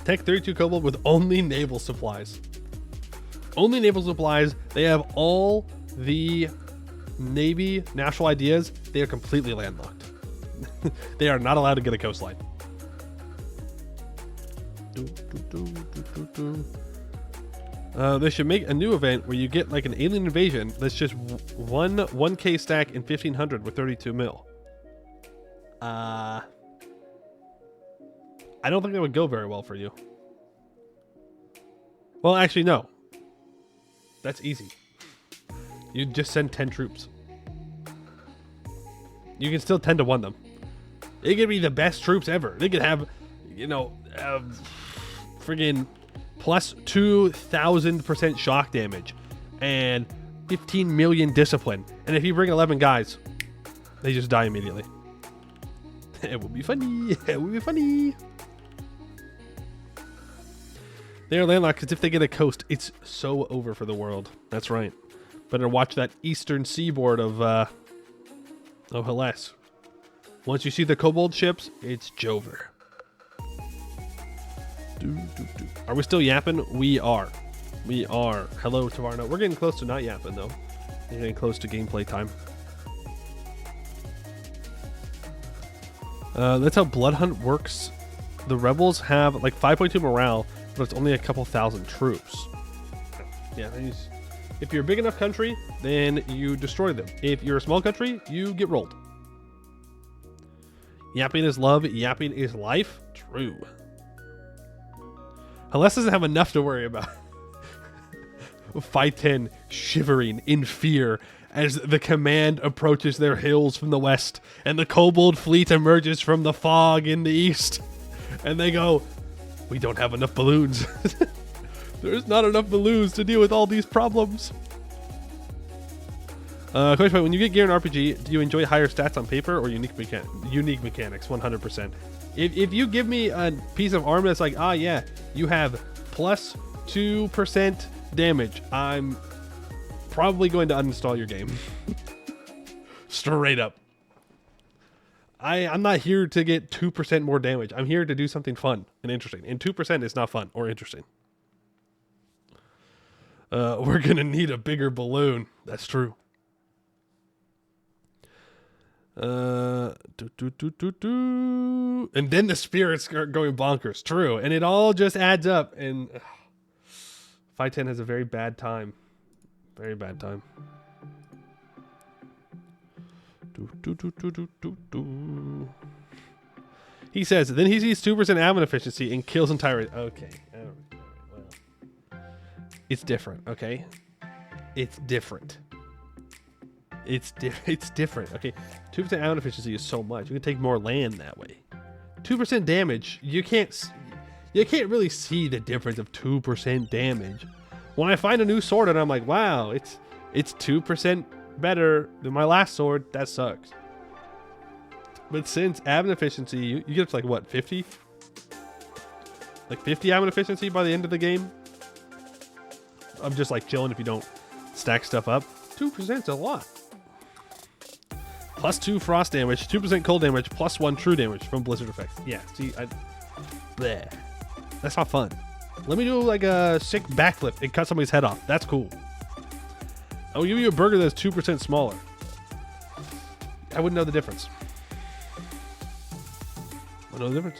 Tech 32 Kobold with only naval supplies. Only naval supplies. They have all the Navy national ideas. They are completely landlocked. They are not allowed to get a coastline. They should make a new event where you get like an alien invasion that's just 1K stack in 1500 with 32 mil. I don't think that would go very well for you. Well, actually, no. That's easy. You just send 10 troops. You can still 10 to 1 them. They could be the best troops ever. They could have, you know, friggin' plus 2,000% shock damage and 15 million discipline. And if you bring 11 guys, they just die immediately. It would be funny. It would be funny. They're landlocked because if they get a coast, it's so over for the world. That's right. Better watch that eastern seaboard of Hellas. Once you see the kobold ships, it's Jover. Are we still yapping? We are. We are. Hello, Tavarno. We're getting close to not yapping, though. We're getting close to gameplay time. That's how Blood Hunt works. The rebels have like 5.2 morale, but it's only a couple thousand troops. Yeah, if you're a big enough country, then you destroy them. If you're a small country, you get rolled. Yapping is love, yapping is life. True. Hellas doesn't have enough to worry about. 510 shivering in fear as the command approaches their hills from the west, and the kobold fleet emerges from the fog in the east. And they go, we don't have enough balloons. There's not enough balloons to deal with all these problems. Question, when you get gear in RPG, do you enjoy higher stats on paper or unique mechanics? 100%. If you give me a piece of armor that's like, yeah, you have plus 2% damage, I'm probably going to uninstall your game. Straight up. I'm not here to get 2% more damage. I'm here to do something fun and interesting. And 2% is not fun or interesting. We're going to need a bigger balloon. That's true. And then the spirits start going bonkers. True. And it all just adds up. And 510 has a very bad time. Very bad time. He says, then he sees 2% admin efficiency and kills entire. Okay. Well, it's different. Okay. It's different. It's different. Okay. 2% admin efficiency is so much. You can take more land that way. 2% damage. You can't really see the difference of 2% damage. When I find a new sword and I'm like, wow, it's 2% better than my last sword, that sucks. But since admin efficiency, you get up to like what, 50? Like 50 admin efficiency by the end of the game? I'm just like chilling if you don't stack stuff up. 2% is a lot. Plus 2 frost damage, 2% cold damage, plus 1 true damage from blizzard effects. Yeah, see, bleh. That's not fun. Let me do like a sick backflip and cut somebody's head off. That's cool. I'll give you a burger that's 2% smaller. I wouldn't know the difference. I know the difference.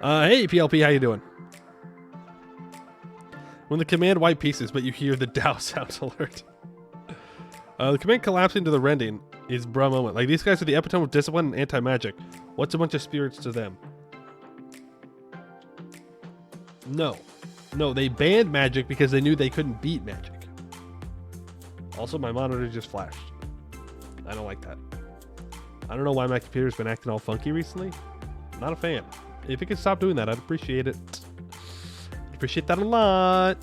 Hey, PLP, how you doing? When the command white pieces, but you hear the Dow sounds alert. The command collapsing to the rending is bruh moment. Like, these guys are the epitome of discipline and anti-magic. What's a bunch of spirits to them? No, they banned magic because they knew they couldn't beat magic. Also, my monitor just flashed. I don't like that. I don't know why my computer's been acting all funky recently. Not a fan. If it could stop doing that, I'd appreciate it. Appreciate that a lot.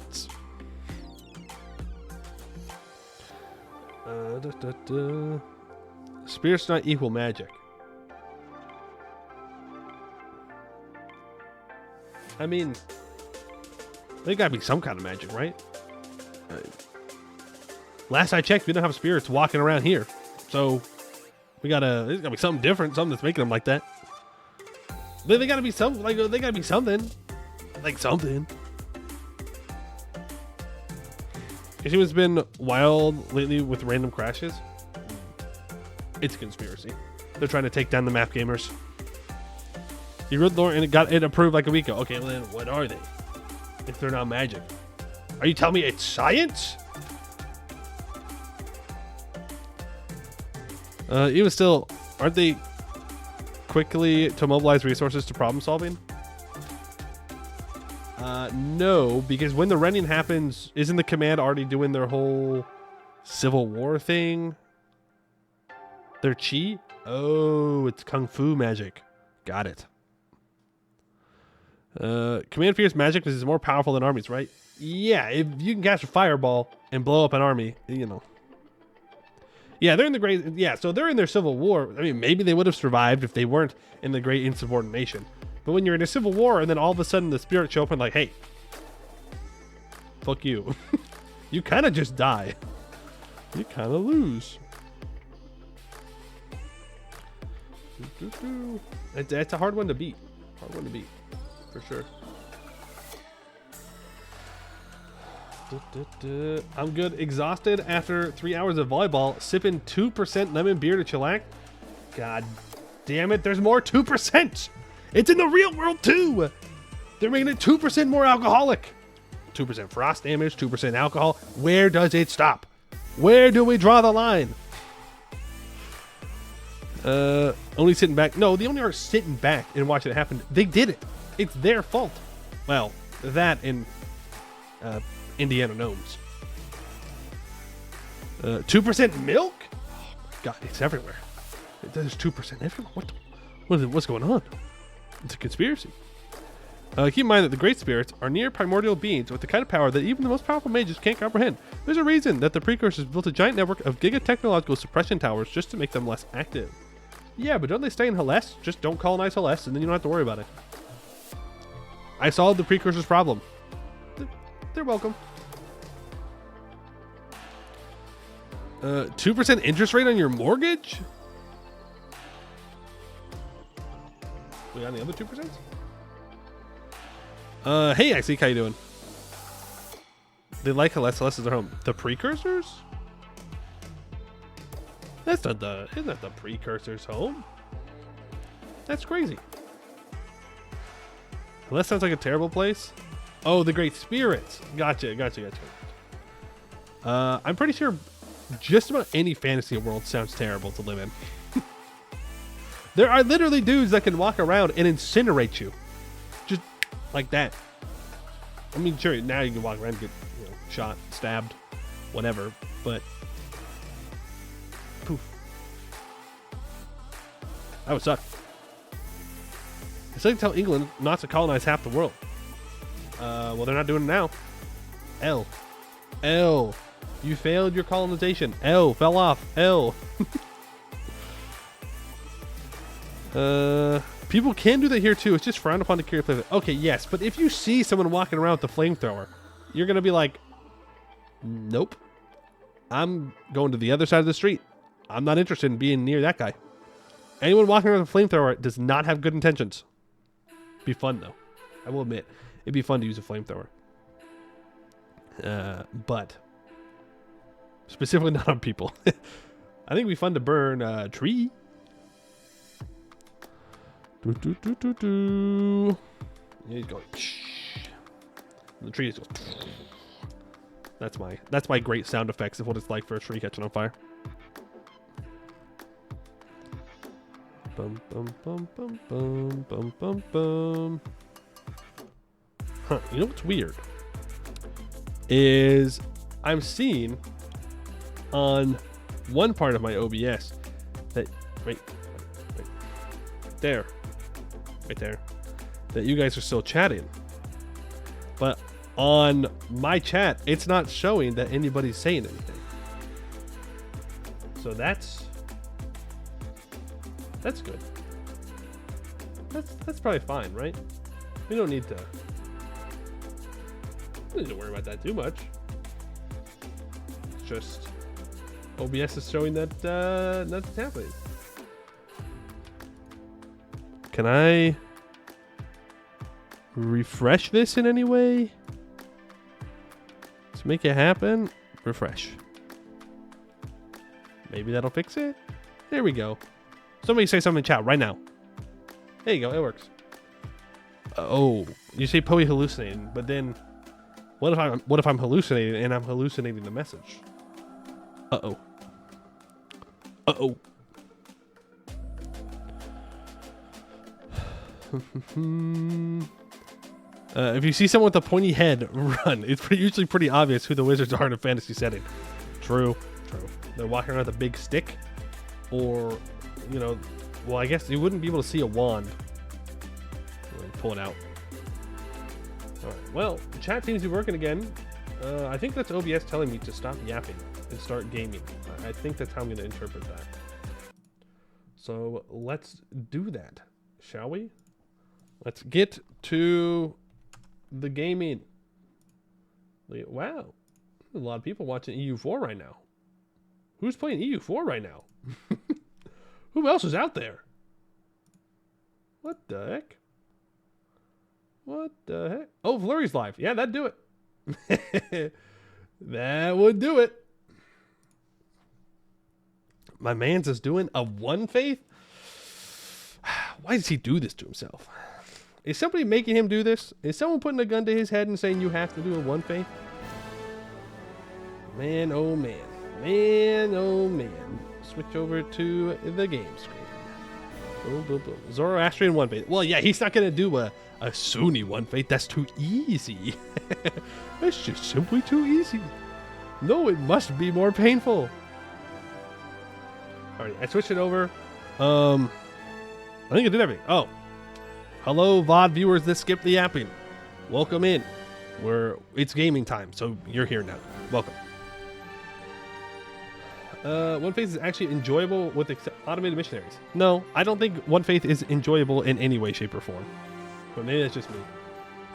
Spirits not equal magic. I mean, there gotta be some kind of magic, right? Last I checked, we don't have spirits walking around here, so there's gotta be something different, something that's making them like that. They gotta be something. like something. You see what's been wild lately with random crashes? It's a conspiracy. They're trying to take down the map gamers. You wrote the lore and it approved like a week ago. Okay, well then what are they? If they're not magic. Are you telling me it's science? Even still, aren't they quickly to mobilize resources to problem solving? No, because when the rending happens, isn't the command already doing their whole civil war thing? Their chi? Oh, it's kung fu magic. Got it. Command fears magic because it's more powerful than armies, right? Yeah, if you can catch a fireball and blow up an army, you know. Yeah, they're in the great... Yeah, so they're in their civil war. I mean, maybe they would have survived if they weren't in the great insubordination. But when you're in a civil war and then all of a sudden the spirits show up and like, hey, fuck you. You kind of just die. You kind of lose. It's a hard one to beat. Hard one to beat. For sure. I'm good. Exhausted after 3 hours of volleyball. Sipping 2% lemon beer to chillax. God damn it. There's more 2%. It's in the real world too. They're making it 2% more alcoholic. 2% frost damage, 2% alcohol. Where does it stop? Where do we draw the line? Only sitting back. No, they only are sitting back and watching it happen. They did it. It's their fault. Well, that and Indiana gnomes. 2% milk? Oh my God, it's everywhere. There's 2% everywhere. What's going on? It's a conspiracy. Keep in mind that the great spirits are near primordial beings with the kind of power that even the most powerful mages can't comprehend. There's a reason that the precursors built a giant network of giga-technological suppression towers just to make them less active. Yeah, but don't they stay in Hellas? Just don't colonize Hellas and then you don't have to worry about it. I solved the precursors problem. They're welcome. 2% interest rate on your mortgage? We got any other 2%? Hey, Ixie, how you doing? They like Hellas. Hellas is their home. The precursors? Isn't that the precursors' home? That's crazy. Hellas sounds like a terrible place. Oh, the great spirits. Gotcha. I'm pretty sure just about any fantasy world sounds terrible to live in. There are literally dudes that can walk around and incinerate you. Just like that. I mean, sure, now you can walk around and get, you know, shot, stabbed, whatever, but poof. That would suck. It's like to tell England not to colonize half the world. Well, they're not doing it now. L. You failed your colonization. L. Fell off. L. People can do that here too. It's just frowned upon to carry a flamethrower. Okay, yes, but if you see someone walking around with a flamethrower, you're gonna be like, nope. I'm going to the other side of the street. I'm not interested in being near that guy. Anyone walking around with a flamethrower does not have good intentions. Be fun though. I will admit, it'd be fun to use a flamethrower. But specifically not on people. I think it'd be fun to burn a tree. Yeah, he's going. The tree is going. That's my great sound effects of what it's like for a tree catching on fire. Bum bum bum bum bum bum bum bum. Huh? You know what's weird is I'm seeing on one part of my OBS that right there. Right there, that you guys are still chatting, but on my chat it's not showing that anybody's saying anything. So that's good. That's probably fine, right? We don't need to worry about that too much. It's just OBS is showing that nothing's happening. Can I refresh this in any way? Let's make it happen. Refresh. Maybe that'll fix it. There we go. Somebody say something in chat right now. There you go. It works. Oh, you say Poe hallucinating, but then what if I'm hallucinating and I'm hallucinating the message? Uh-oh. Uh-oh. If you see someone with a pointy head, run. It's usually pretty obvious who the wizards are in a fantasy setting. True. They're walking around with a big stick, or, you know, well, I guess you wouldn't be able to see a wand. Pull it out. All right. Well, the chat seems to be working again. I think that's OBS telling me to stop yapping and start gaming. I think that's how I'm going to interpret that. So let's do that, shall we? Let's get to the gaming. Wow. A lot of people watching EU4 right now. Who's playing EU4 right now? Who else is out there? What the heck? What the heck? Oh, Flurry's live. Yeah, that'd do it. That would do it. My man's is doing a one faith? Why does he do this to himself? Is somebody making him do this? Is someone putting a gun to his head and saying you have to do a one faith? Man, oh man. Man, oh man. Switch over to the game screen. Boom, boom, boom. Zoroastrian one faith. Well, yeah, he's not going to do a Sunni one faith. That's too easy. That's just simply too easy. No, it must be more painful. Alright, I switched it over. I think I did everything. Oh. Hello, VOD viewers that skipped the yapping. Welcome in. It's gaming time, so you're here now. Welcome. One Faith is actually enjoyable with automated missionaries. No, I don't think One Faith is enjoyable in any way, shape, or form. But maybe that's just me.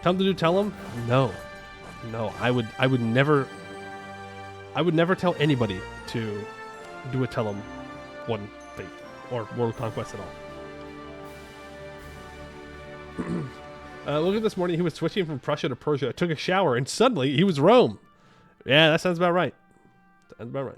Come to do tell them? No. No, I would never tell anybody to do a tell them One Faith or World Conquest at all. Look at this morning, he was switching from Prussia to Persia, took a shower, and suddenly he was Rome. Yeah, that sounds about right. Sounds about right.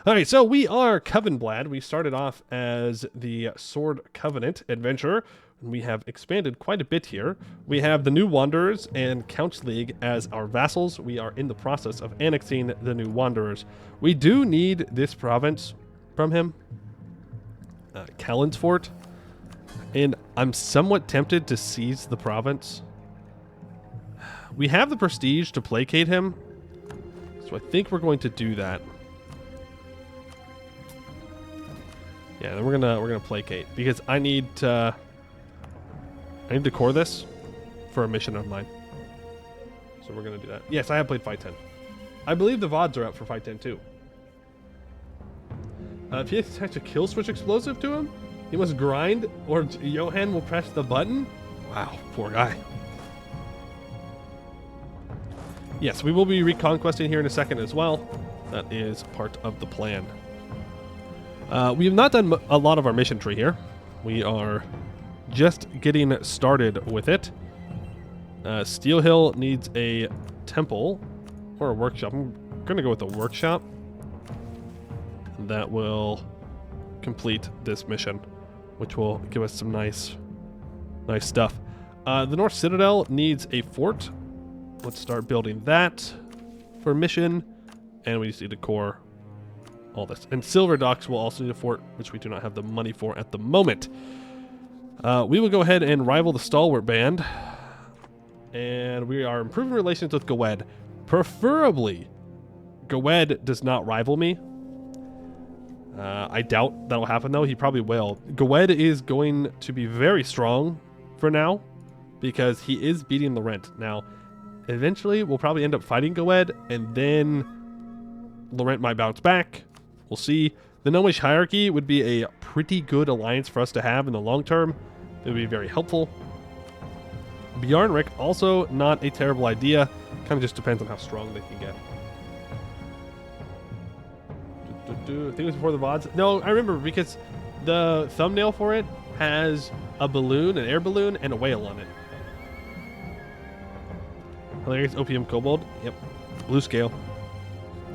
All right, so we are Covenblad. We started off as the Sword Covenant adventurer. We have expanded quite a bit here. We have the New Wanderers and Count's League as our vassals. We are in the process of annexing the New Wanderers. We do need this province from him, Callan's Fort, and I'm somewhat tempted to seize the province. We have the prestige to placate him, so I think we're going to do that. Yeah, then we're gonna placate because I need to core this for a mission of mine. So we're gonna do that. Yes, I have played Fight 10. I believe the VODs are up for Fight 10 too. If he attach a kill switch explosive to him, he must grind or Johan will press the button. Wow, poor guy. Yes, we will be reconquesting here in a second as well. That is part of the plan. We have not done a lot of our mission tree here. We are just getting started with it. Steel Hill needs a temple or a workshop. I'm going to go with the workshop. That will complete this mission, which will give us some nice stuff. The North Citadel needs a fort. Let's start building that for mission. And we just need to core all this. And Silver Docks will also need a fort, which we do not have the money for at the moment. We will go ahead and rival the Stalwart Band. And we are improving relations with Gowed. Preferably, Gowed does not rival me. I doubt that'll happen, though. He probably will. Gowed is going to be very strong for now because he is beating the Laurent. Now, eventually, we'll probably end up fighting Gowed, and then Laurent might bounce back. We'll see. The Gnomish hierarchy would be a pretty good alliance for us to have in the long term. It would be very helpful. Bjarnrik, also not a terrible idea. Kind of just depends on how strong they can get. I think it was before the VODs. No, I remember because the thumbnail for it has a balloon, an air balloon, and a whale on it. Hilarious opium kobold. Yep. Blue scale.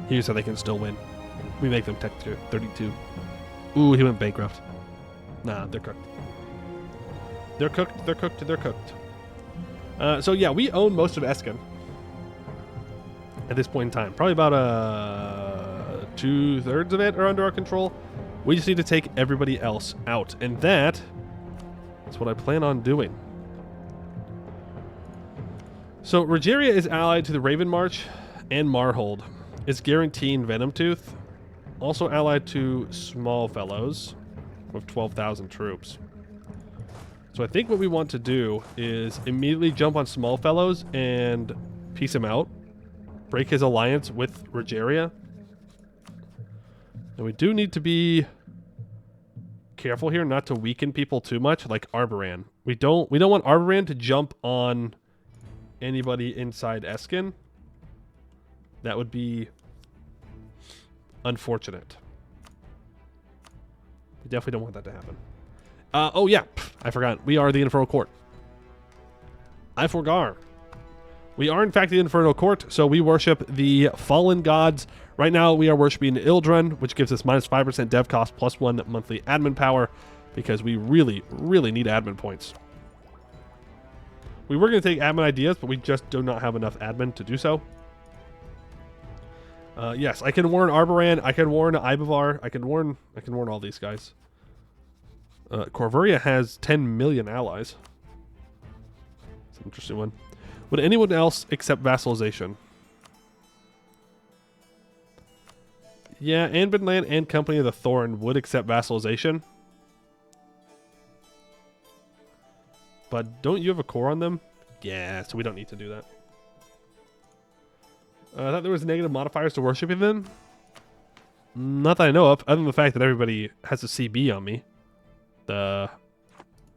Here's how they can still win. We make them tech 32. Ooh, he went bankrupt. Nah, they're cooked. They're cooked, they're cooked, they're cooked. So yeah, we own most of Escann at this point in time. Probably about 2/3 of it are under our control. We just need to take everybody else out. And that's what I plan on doing. So Rogeria is allied to the Raven March and Marhold. It's guaranteeing Venomtooth. Also allied to Small Fellows with 12,000 troops. So I think what we want to do is immediately jump on Small Fellows and piece him out. Break his alliance with Rogeria. And we do need to be careful here not to weaken people too much, like Arboran. We don't want Arboran to jump on anybody inside Escann. That would be unfortunate. We definitely don't want that to happen. Oh yeah, I forgot. We are the Infernal Court. I forgot. We are in fact the Infernal Court, so we worship the fallen gods. Right now we are worshiping Ildren, which gives us minus 5% dev cost, plus 1 monthly admin power, because we really, really need admin points. We were going to take admin ideas, but we just do not have enough admin to do so. Yes, I can warn Arboran, I can warn Ibavar, I can warn all these guys. Corvuria has 10 million allies. It's an interesting one. Would anyone else accept vassalization? Yeah, Anbennar and Company of the Thorn would accept vassalization. But don't you have a core on them? Yeah, so we don't need to do that. I thought there was negative modifiers to worshiping them. Not that I know of, other than the fact that everybody has a CB on me. The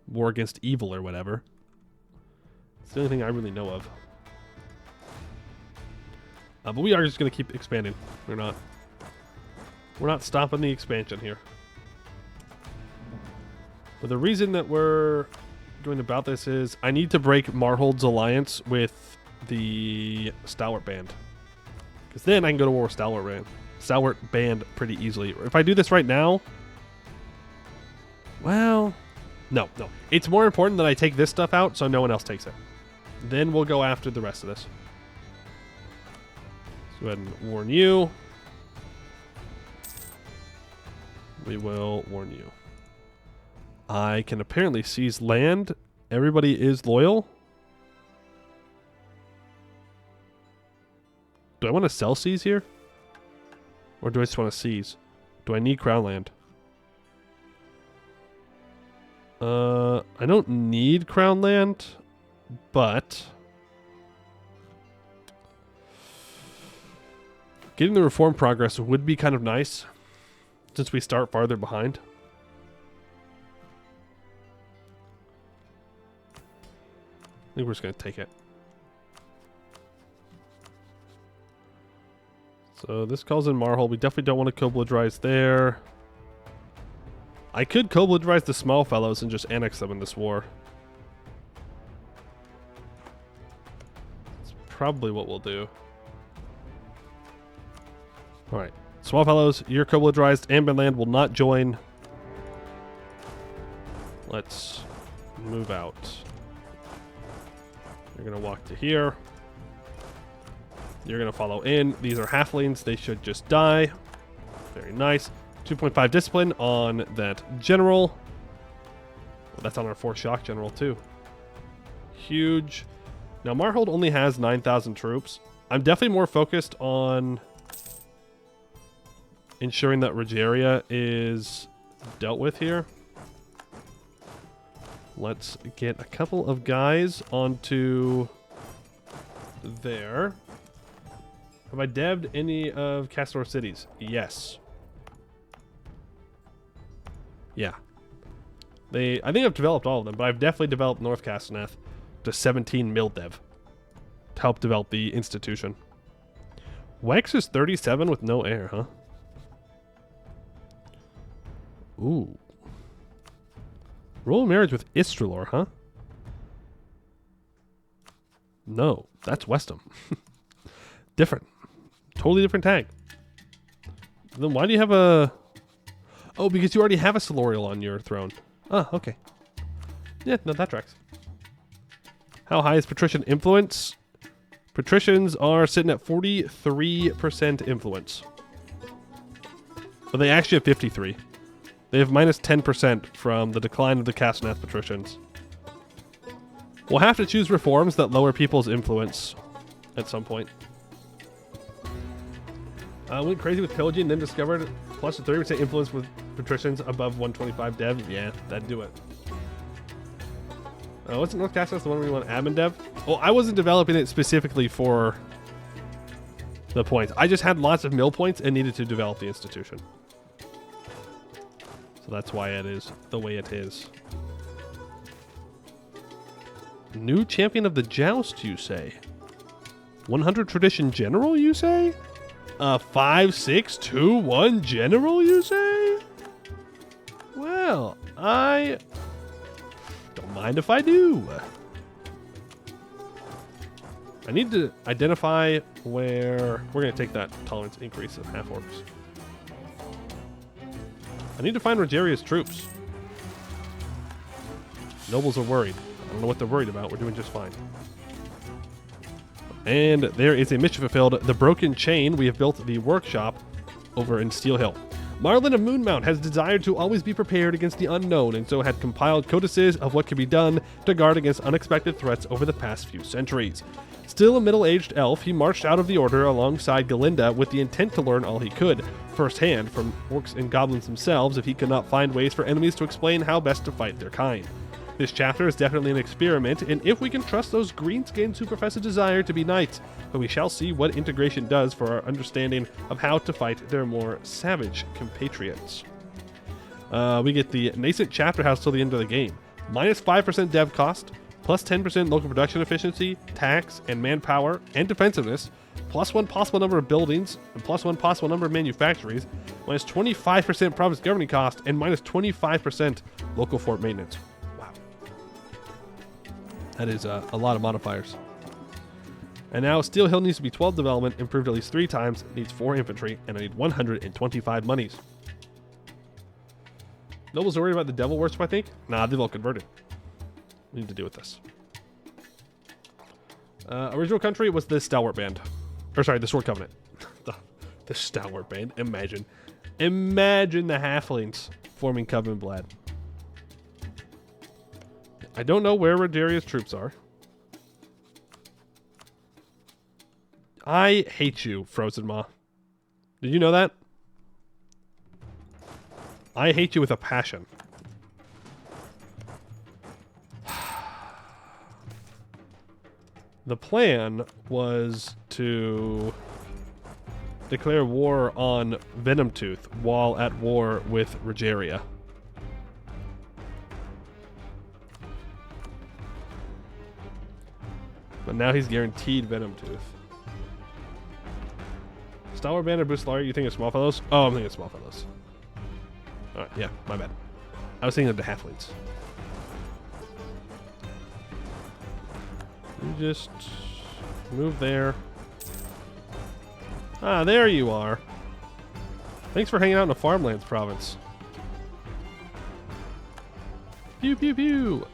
War Against Evil or whatever. It's the only thing I really know of. But we are just going to keep expanding. We're not stopping the expansion here. But the reason that we're going about this is I need to break Marhold's alliance with the Stalwart Band. Because then I can go to war with Stalwart Band pretty easily. If I do this right now... Well... No. It's more important that I take this stuff out so no one else takes it. Then we'll go after the rest of this. Let's go ahead and warn you. We will warn you. I can apparently seize land. Everybody is loyal. Do I want to sell seize here? Or do I just want to seize? Do I need crown land? I don't need crown land, but getting the reform progress would be kind of nice since we start farther behind. I think we're just going to take it. So this calls in Marhold. We definitely don't want to Covenblad there. I could Covenblad the small fellows and just annex them in this war. That's probably what we'll do. Alright. Small fellows, you're Covenblad. Anbennar will not join. Let's move out. You're going to walk to here. You're going to follow in. These are halflings. They should just die. Very nice. 2.5 discipline on that general. Well, that's on our 4 shock general too. Huge. Now Marhold only has 9,000 troops. I'm definitely more focused on ensuring that Rogeria is dealt with here. Let's get a couple of guys onto there. Have I devved any of Castor cities? Yes. Yeah. I think I've developed all of them, but I've definitely developed North Castaneth to 17 mil dev to help develop the institution. Wex is 37 with no air, huh? Ooh. Royal marriage with Istrelor, huh? No. That's Westham. Different. Totally different tag. Then why do you have a... Oh, because you already have a Solorial on your throne. Ah, okay. Yeah, no, that tracks. How high is patrician influence? Patricians are sitting at 43% influence. But they actually have 53. They have minus 10% from the decline of the Castanet patricians. We'll have to choose reforms that lower people's influence at some point. Went crazy with pillaging, then discovered plus a 30% influence with patricians above 125 dev. Yeah, that'd do it. What's North Castanet? The one where you want admin dev? Well, I wasn't developing it specifically for the points. I just had lots of mill points and needed to develop the institution. So that's why it is the way it is. New champion of the joust, you say? 100 tradition general, you say? 5, 6, 2, 1 general, you say? Well, I don't mind if I do. I need to identify where... We're going to take that tolerance increase of half orcs. I need to find Rogeria's troops. Nobles are worried. I don't know what they're worried about. We're doing just fine. And there is a mission fulfilled. The Broken Chain. We have built the workshop over in Steel Hill. Marlin of Moonmount has desired to always be prepared against the unknown, and so had compiled codices of what could be done to guard against unexpected threats over the past few centuries. Still a middle-aged elf, he marched out of the Order alongside Galinda with the intent to learn all he could, firsthand from orcs and goblins themselves if he could not find ways for enemies to explain how best to fight their kind. This chapter is definitely an experiment, and if we can trust those greenskins who profess a desire to be knights, but we shall see what integration does for our understanding of how to fight their more savage compatriots. We get the nascent chapter house till the end of the game. Minus 5% dev cost, plus 10% local production efficiency, tax, and manpower, and defensiveness, plus 1 possible number of buildings, and plus 1 possible number of manufactories, minus 25% province governing cost, and minus 25% local fort maintenance. That is a lot of modifiers. And now Steel Hill needs to be 12 development, improved at least 3 times, needs 4 infantry, and I need 125 monies. Nobles are worried about the Devil Worship, I think? Nah, they've all converted. We need to deal with this. Original country was the Stalwart Band. Or sorry, the Sword Covenant. the Stalwart Band. Imagine. Imagine the halflings forming Covenblad. I don't know where Rogeria's troops are. I hate you, Frozen Maw. Did you know that? I hate you with a passion. The plan was to declare war on Venomtooth while at war with Rogeria. But now he's guaranteed Venomtooth. Stalwart Band or Boostlar, you think of Smallfellows? Oh, I'm thinking of Smallfellows. Alright, yeah, my bad. I was thinking of the Halflings. You just move there. Ah, there you are. Thanks for hanging out in the Farmlands province. Pew, pew, pew.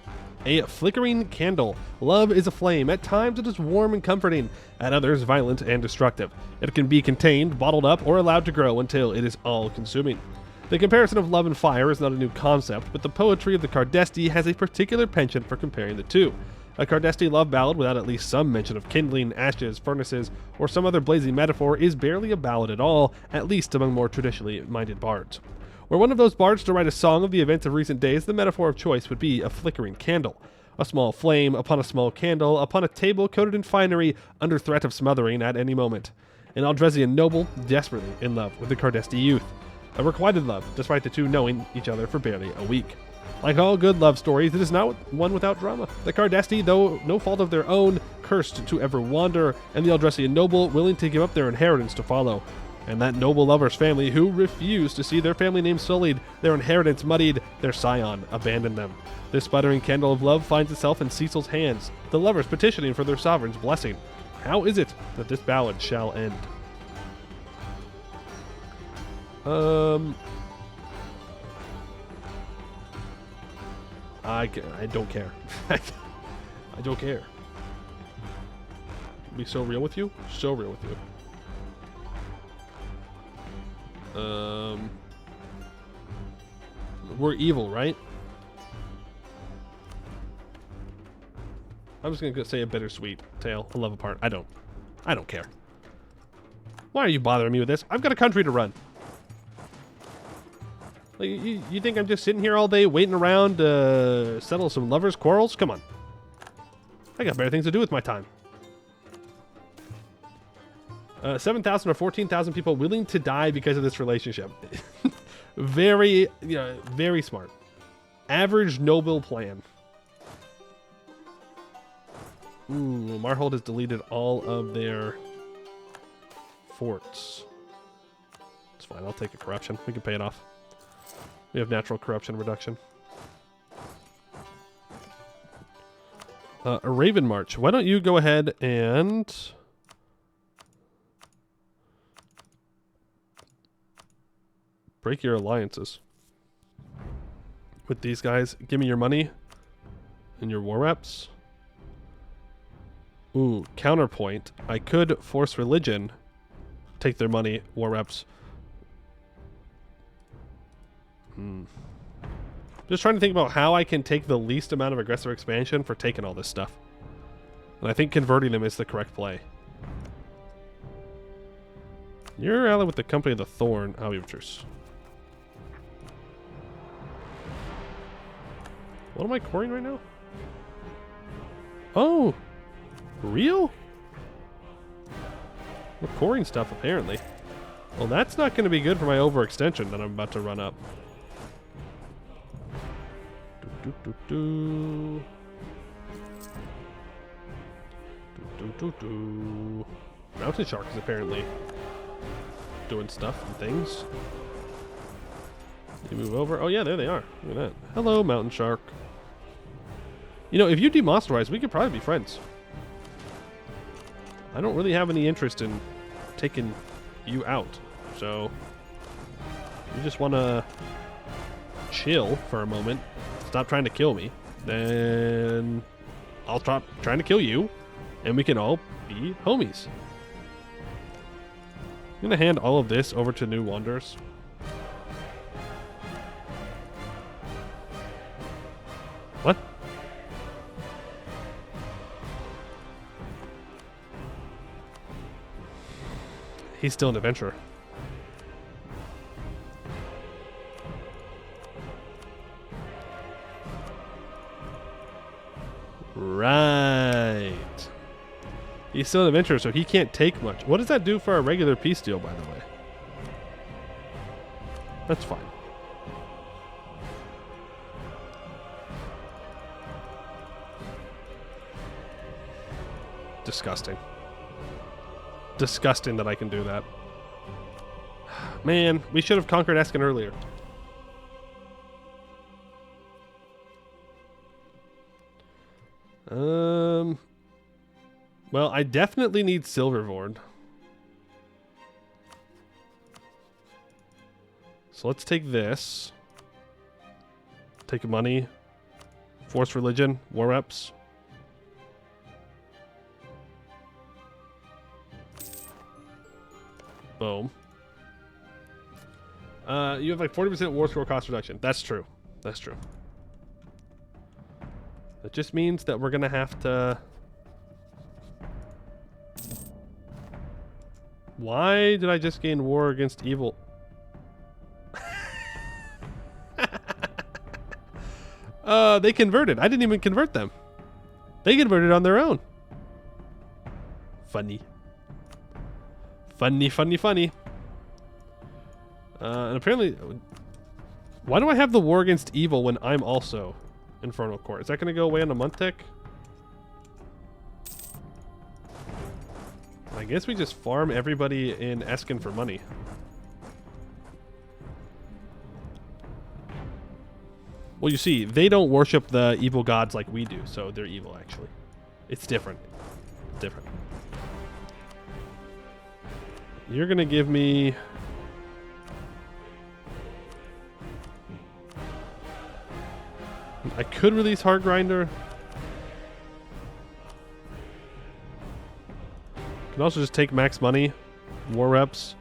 A flickering candle. Love is a flame. At times it is warm and comforting, at others violent and destructive. It can be contained, bottled up, or allowed to grow until it is all-consuming. The comparison of love and fire is not a new concept, but the poetry of the Cardesti has a particular penchant for comparing the two. A Cardesti love ballad without at least some mention of kindling, ashes, furnaces, or some other blazing metaphor is barely a ballad at all, at least among more traditionally minded bards. Were one of those bards to write a song of the events of recent days, the metaphor of choice would be a flickering candle. A small flame upon a small candle upon a table coated in finery under threat of smothering at any moment. An Aldresian noble desperately in love with the Cardesti youth. A requited love, despite the two knowing each other for barely a week. Like all good love stories, it is not one without drama. The Cardesti, though no fault of their own, cursed to ever wander, and the Aldresian noble willing to give up their inheritance to follow. And that noble lover's family who refused to see their family name sullied, their inheritance muddied, their scion abandoned them. This sputtering candle of love finds itself in Cecil's hands, the lovers petitioning for their sovereign's blessing. How is it that this ballad shall end? I don't care. I don't care. Be so real with you? So real with you. We're evil, right? I'm just gonna say a bittersweet tale, a love apart. I don't care. Why are you bothering me with this? I've got a country to run. Like, you think I'm just sitting here all day waiting around to settle some lovers' quarrels? Come on. I got better things to do with my time. 7,000 or 14,000 people willing to die because of this relationship. Very, very smart. Average noble plan. Ooh, Marhold has deleted all of their forts. It's fine. I'll take a corruption. We can pay it off. We have natural corruption reduction. A Raven March. Why don't you go ahead and break your alliances with these guys? Give me your money and your war reps. Ooh, counterpoint. I could force religion, take their money, war reps. Just trying to think about how I can take the least amount of aggressive expansion for taking all this stuff. And I think converting them is the correct play. You're allied with the Company of the Thorn. Oh, we have truce. What am I coring right now? Oh! Real? We're coring stuff, apparently. Well, that's not going to be good for my overextension that I'm about to run up. Mountain Shark is apparently doing stuff and things. You move over. Oh, yeah, there they are. Look at that. Hello, Mountain Shark. You know, if you demonstralize, we could probably be friends. I don't really have any interest in taking you out. So, you just want to chill for a moment, stop trying to kill me, then I'll stop trying to kill you, and we can all be homies. I'm going to hand all of this over to New Wanderers. What? He's still an adventurer. Right. He's still an adventurer, so he can't take much. What does that do for a regular peace deal, by the way? That's fine. Disgusting. Disgusting that I can do that. Man, we should have conquered Escann earlier. Well, I definitely need Silvervorn. So let's take this. Take money. Force religion. War reps. Boom. You have like 40% war score cost reduction. That's true. That's true. That just means that we're gonna have to... Why did I just gain war against evil? They converted. I didn't even convert them. They converted on their own. Funny. Funny, funny, funny. And apparently... Why do I have the war against evil when I'm also Infernal Court? Is that going to go away on a month tick? I guess we just farm everybody in Escann for money. Well, you see, they don't worship the evil gods like we do, so they're evil, actually. It's different. It's different. You're going to give me... I could release Heart Grinder. Can also just take max money, war reps,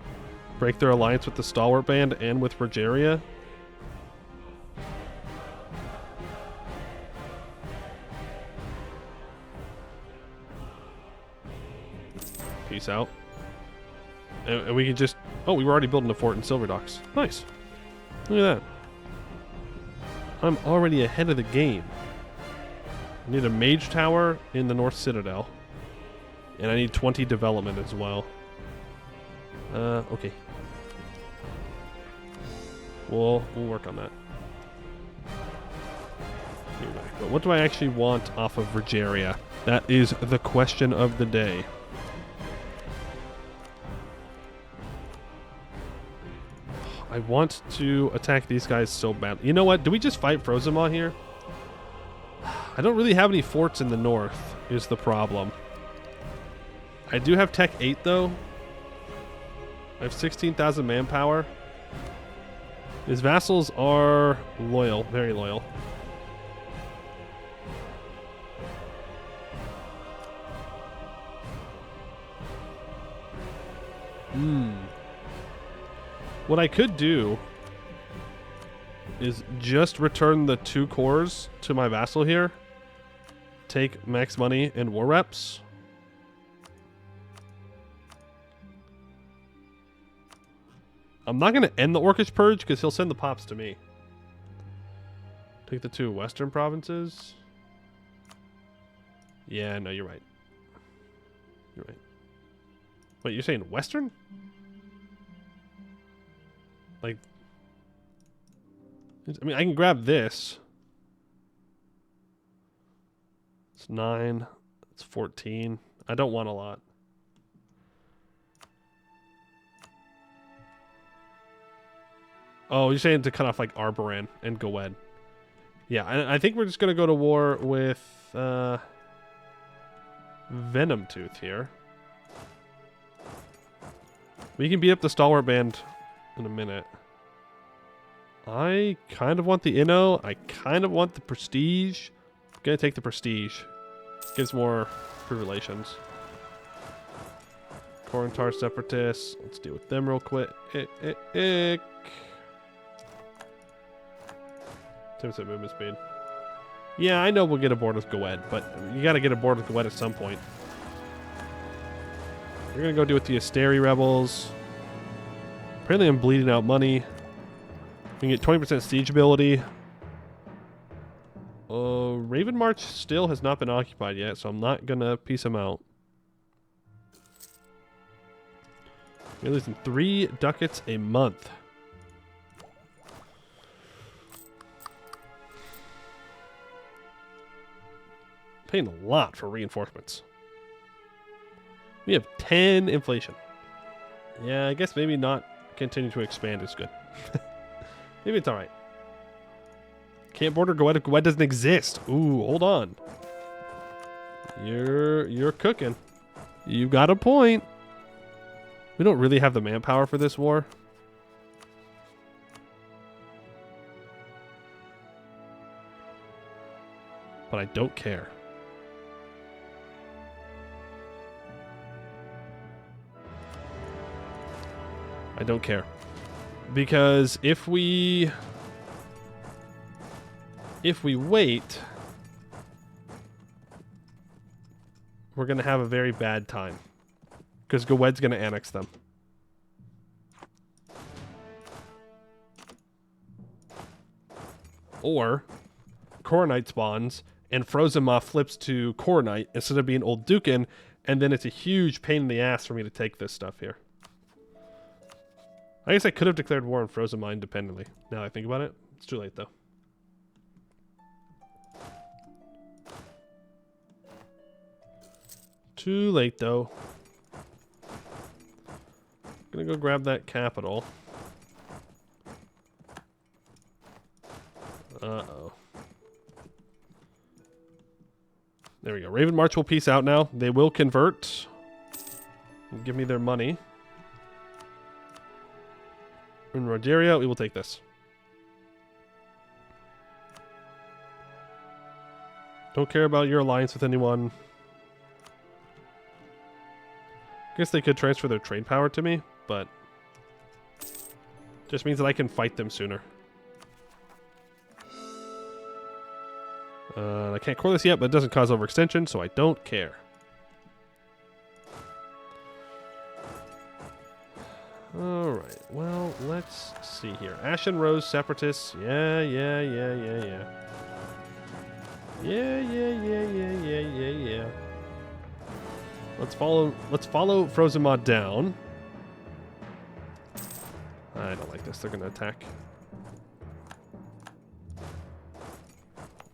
break their alliance with the Stalwart Band and with Rogeria. Peace out. And we can just... Oh, we were already building a fort in Silver Docks. Nice. Look at that. I'm already ahead of the game. I need a mage tower in the North Citadel. And I need 20 development as well. Okay. We'll work on that. But what do I actually want off of Rogeria? That is the question of the day. I want to attack these guys so bad. You know what? Do we just fight Frozema here? I don't really have any forts in the north, is the problem. I do have Tech 8, though. I have 16,000 manpower. His vassals are loyal, very loyal. What I could do is just return the 2 cores to my vassal here. Take max money and war reps. I'm not going to end the Orcish Purge because he'll send the pops to me. Take the 2 western provinces. Yeah, no, you're right. You're right. Wait, you're saying western? Like, I mean, I can grab this. It's 9. It's 14. I don't want a lot. Oh, you're saying to cut off like Arboran and Goed. Yeah, I think we're just going to go to war with Venom Tooth here. We can beat up the Stalwart Band in a minute. I kind of want the Inno. I kind of want the Prestige. I'm going to take the Prestige. Gives more relations. Corentar Separatists. Let's deal with them real quick. 10% movement speed. Yeah, I know we'll get aboard with Goed, but you got to get aboard with Goed at some point. We're going to go deal with the Asteri Rebels. Apparently I'm bleeding out money. We can get 20% siege ability. Raven March still has not been occupied yet, so I'm not going to piece him out. We're losing 3 ducats a month. Paying a lot for reinforcements. We have 10 inflation. Yeah, I guess maybe not continue to expand is good. Maybe it's alright. Can't border Goed if Goed doesn't exist. Ooh, hold on. You're cooking. You got a point. We don't really have the manpower for this war. But I don't care. I don't care. Because if we wait, we're going to have a very bad time. Because Goet's going to annex them. Or Coronite spawns and Frozema flips to Coronite instead of being Old Dukin, and then it's a huge pain in the ass for me to take this stuff here. I guess I could have declared war on Frozema independently. Now that I think about it, it's too late though. Too late though. Gonna go grab that capital. Uh-oh. There we go. Raven March will peace out now. They will convert. Give me their money. In Rogeria, we will take this. Don't care about your alliance with anyone. I guess they could transfer their trade power to me, but just means that I can fight them sooner. I can't core this yet, but it doesn't cause overextension, so I don't care. Alright, well, let's see here. Ashen Rose Separatists. Yeah. Yeah. Let's follow Frozen Mod down. I don't like this. They're gonna attack.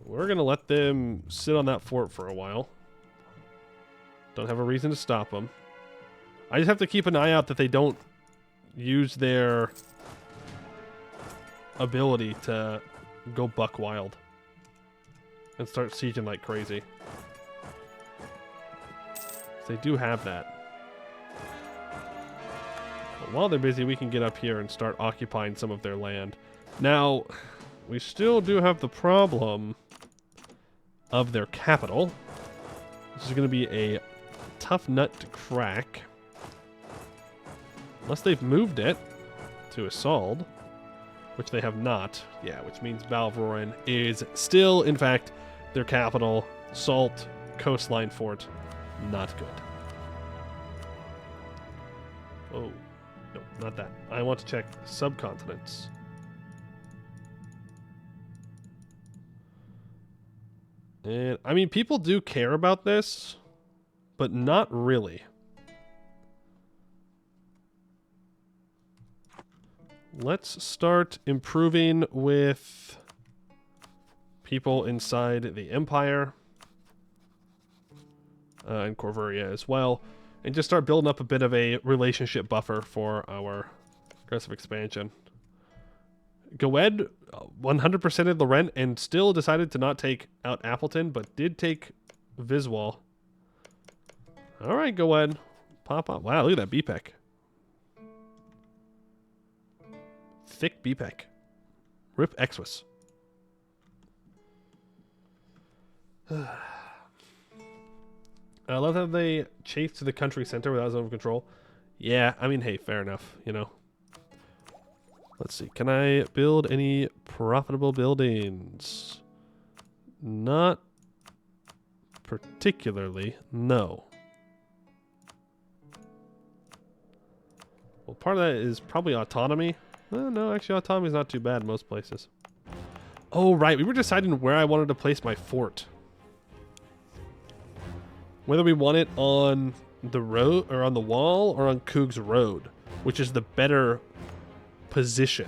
We're gonna let them sit on that fort for a while. Don't have a reason to stop them. I just have to keep an eye out that they don't use their ability to go buck wild and start sieging like crazy. They do have that. But while they're busy, we can get up here and start occupying some of their land. Now, we still do have the problem of their capital. This is going to be a tough nut to crack. Unless they've moved it to Assault, which they have not. Yeah, which means Balvrorin is still, in fact, their capital. Salt, coastline fort, not good. Oh, no, not that. I want to check subcontinents. And, I mean, people do care about this, but not really. Let's start improving with people inside the Empire. And Corvuria as well. And just start building up a bit of a relationship buffer for our aggressive expansion. Goed 100%ed Lorent and still decided to not take out Appleton, but did take Viswal. Alright, Goed. Pop up. Wow, look at that BPEC. Thick BPEC. Rip Exwis. I love how they chase to the country center without zone of control. Yeah, I mean, hey, fair enough, you know. Let's see. Can I build any profitable buildings? Not particularly. No. Well, part of that is probably autonomy. No, actually, autonomy is not too bad in most places. Oh, right. We were deciding where I wanted to place my fort. Whether we want it on the road or on the wall or on Coog's Road, which is the better position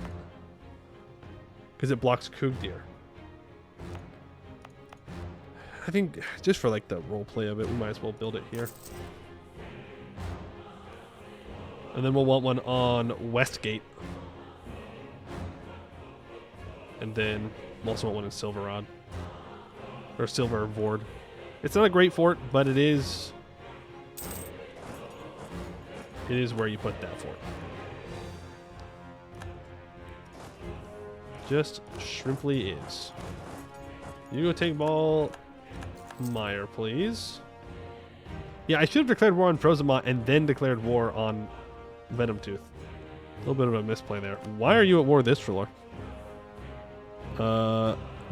because it blocks Coog Deer. I think just for like the role play of it, we might as well build it here. And then we'll want one on Westgate. And then we'll also want one in Silverrod. Or Silver Vord. It's not a great fort, but it is where you put that fort. Just shrimply is. You go take ball Meyer, please. Yeah, I should have declared war on Frozemont and then declared war on Venomtooth. A little bit of a misplay there. Why are you at war with Istralor?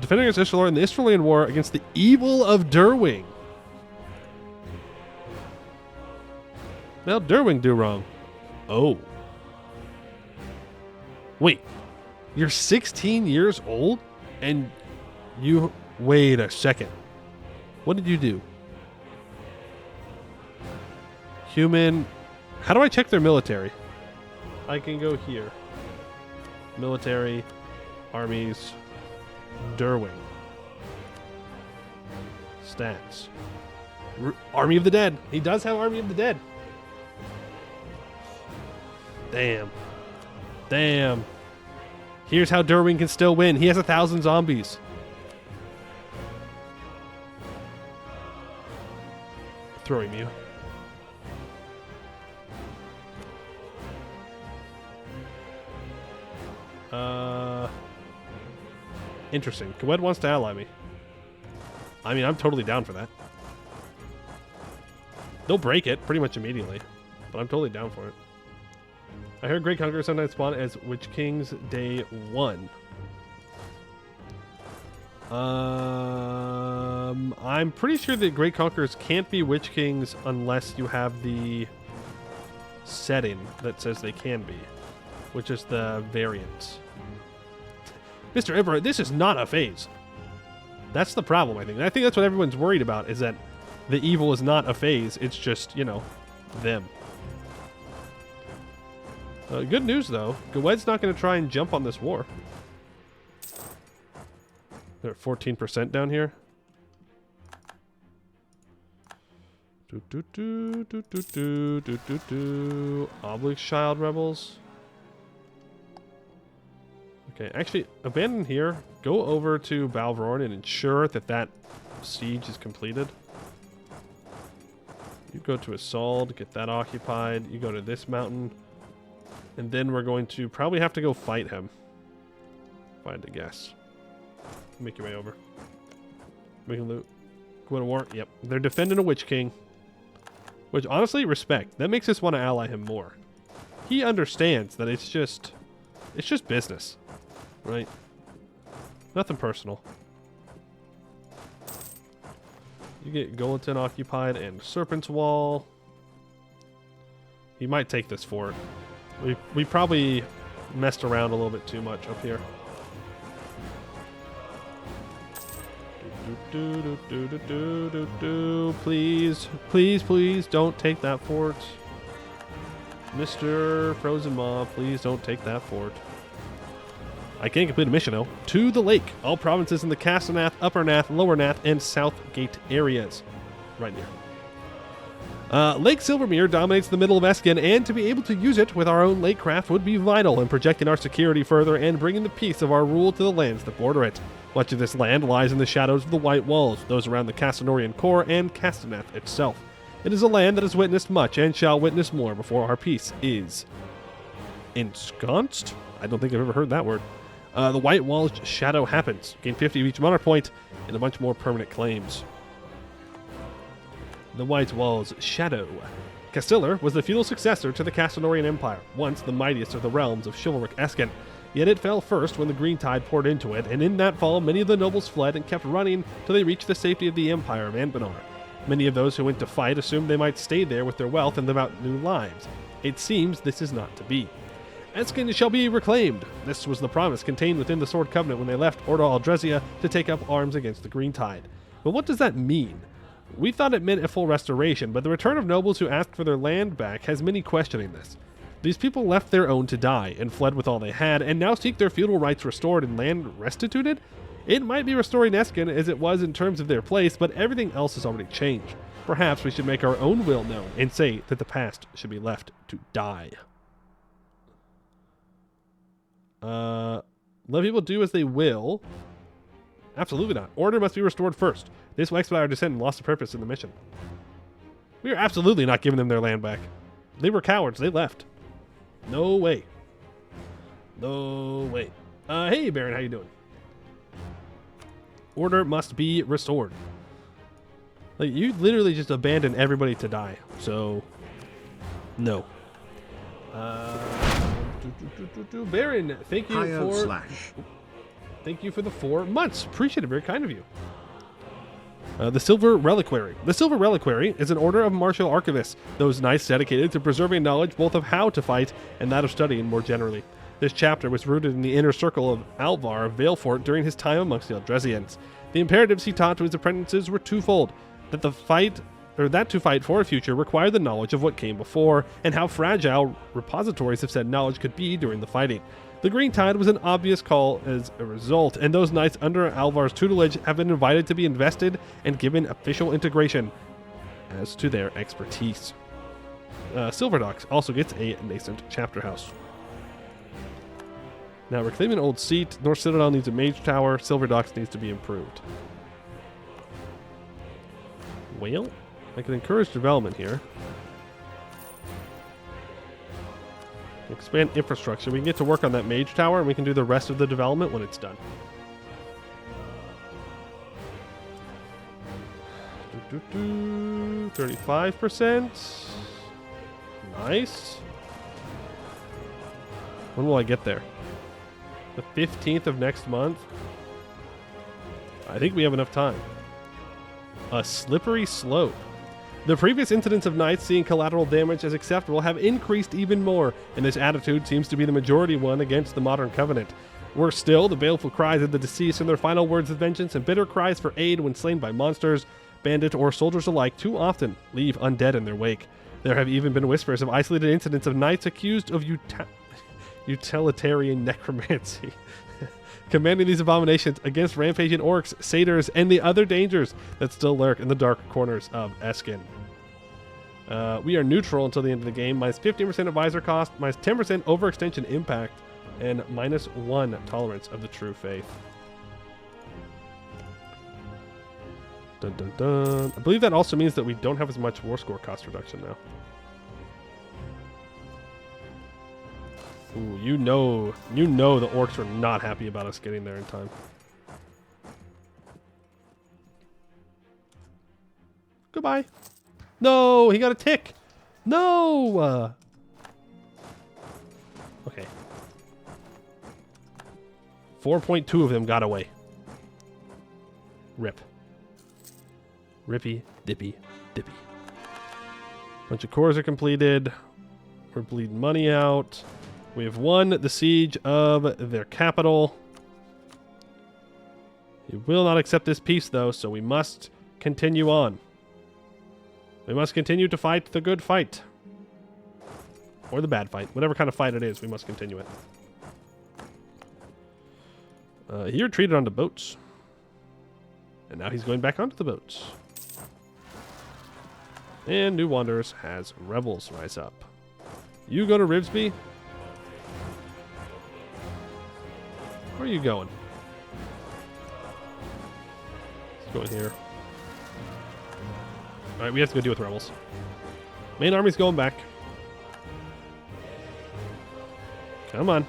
Defending against Istralor in the Istralian War against the evil of Derwing. Now Derwing do wrong. Oh. Wait. You're 16 years old? And you... Wait a second. What did you do? Human... How do I check their military? I can go here. Military. Armies. Derwing. Stats. Army of the Dead. He does have Army of the Dead. Damn. Damn. Here's how Derwing can still win. He has 1,000 zombies. Throwing you. Interesting. Gwed wants to ally me. I mean, I'm totally down for that. They'll break it pretty much immediately, but I'm totally down for it. I heard Great Conquerors sometimes spawn as Witch Kings Day 1. I'm pretty sure that Great Conquerors can't be Witch Kings unless you have the setting that says they can be, which is the variant. Mr. Emperor, this is not a phase. That's the problem, I think. I think that's what everyone's worried about, is that the evil is not a phase. It's just, you know, them. Good news, though. Gwed's not going to try and jump on this war. They're at 14% down here. Obelisk Child Rebels. Okay, actually, abandon here. Go over to Balvrorn and ensure that that siege is completed. You go to Assault, get that occupied. You go to this mountain. And then we're going to probably have to go fight him. If I had to guess. Make your way over. Make a loot. Go to war. Yep. They're defending a Witch King. Which, honestly, respect. That makes us want to ally him more. He understands that it's just business. Right? Nothing personal. You get Gulatin occupied and Serpent's Wall. He might take this fort. We probably messed around a little bit too much up here. Please, please, please don't take that fort. Mr. Frozen Maw, please don't take that fort. I can't complete a mission, though. To the lake. All provinces in the Casternath, Upper Nath, Lower Nath, and South Gate areas. Right near. Lake Silvermere dominates the middle of Escann, and to be able to use it with our own lakecraft would be vital in projecting our security further and bringing the peace of our rule to the lands that border it. Much of this land lies in the shadows of the White Walls, those around the Castanorian core and Casternath itself. It is a land that has witnessed much and shall witness more before our peace is ensconced? I don't think I've ever heard that word. The White Wall's shadow happens. Gain 50 of each monarch point and a bunch more permanent claims. The White Wall's shadow. Castillar was the feudal successor to the Castanorian Empire, once the mightiest of the realms of chivalric Escann. Yet it fell first when the green tide poured into it, and in that fall many of the nobles fled and kept running till they reached the safety of the Empire of Anbennar. Many of those who went to fight assumed they might stay there with their wealth and live out new lives. It seems this is not to be. Escann shall be reclaimed. This was the promise contained within the Sword Covenant when they left Orda Aldresia to take up arms against the green tide. But what does that mean? We thought it meant a full restoration, but the return of nobles who asked for their land back has many questioning this. These people left their own to die and fled with all they had, and now seek their feudal rights restored and land restituted? It might be restoring Escann as it was in terms of their place, but everything else has already changed. Perhaps we should make our own will known and say that the past should be left to die. Let people do as they will. Absolutely not. Order must be restored first. This will expedite our descent and lost the purpose in the mission. We are absolutely not giving them their land back. They were cowards. They left. No way. No way. Hey, Baron, how you doing? Order must be restored. Like, you literally just abandoned everybody to die. So, no. Baron, thank you Thank you for the 4 months. Appreciate it. Very kind of you. The Silver Reliquary. The Silver Reliquary is an order of martial archivists, those knights dedicated to preserving knowledge both of how to fight and that of studying more generally. This chapter was rooted in the inner circle of Alvar of Valefort during his time amongst the Aldresians. The imperatives he taught to his apprentices were twofold: that to fight for a future required the knowledge of what came before, and how fragile repositories of said knowledge could be during the fighting. The Green Tide was an obvious call as a result, and those knights under Alvar's tutelage have been invited to be invested and given official integration as to their expertise. Silver Docks also gets a nascent chapter house. Now, reclaiming an old seat. North Citadel needs a mage tower. Silver Docks needs to be improved. Well, I can encourage development here. Expand infrastructure. We can get to work on that mage tower, and we can do the rest of the development when it's done. 35%. Nice. When will I get there? The 15th of next month? I think we have enough time. A slippery slope. The previous incidents of knights seeing collateral damage as acceptable have increased even more, and this attitude seems to be the majority one against the modern covenant. Worse still, the baleful cries of the deceased and their final words of vengeance and bitter cries for aid when slain by monsters, bandit, or soldiers alike too often leave undead in their wake. There have even been whispers of isolated incidents of knights accused of utilitarian necromancy, commanding these abominations against rampaging orcs, satyrs, and the other dangers that still lurk in the dark corners of Escann. We are neutral until the end of the game, minus 15% advisor cost, minus 10% overextension impact, and minus 1 tolerance of the true faith. Dun, dun, dun. I believe that also means that we don't have as much war score cost reduction now. Ooh, you know the orcs were not happy about us getting there in time. Goodbye. No, he got a tick. No. Okay. 4.2 of them got away. Rip. Rippy, dippy, dippy. Bunch of cores are completed. We're bleeding money out. We have won the siege of their capital. He will not accept this peace, though, so we must continue on. We must continue to fight the good fight. Or the bad fight. Whatever kind of fight it is, we must continue it. He retreated onto boats. And now he's going back onto the boats. And New Wanderers has rebels rise up. You go to Ribsby. Where are you going? Let's go in here. Alright, we have to go deal with rebels. Main army's going back. Come on.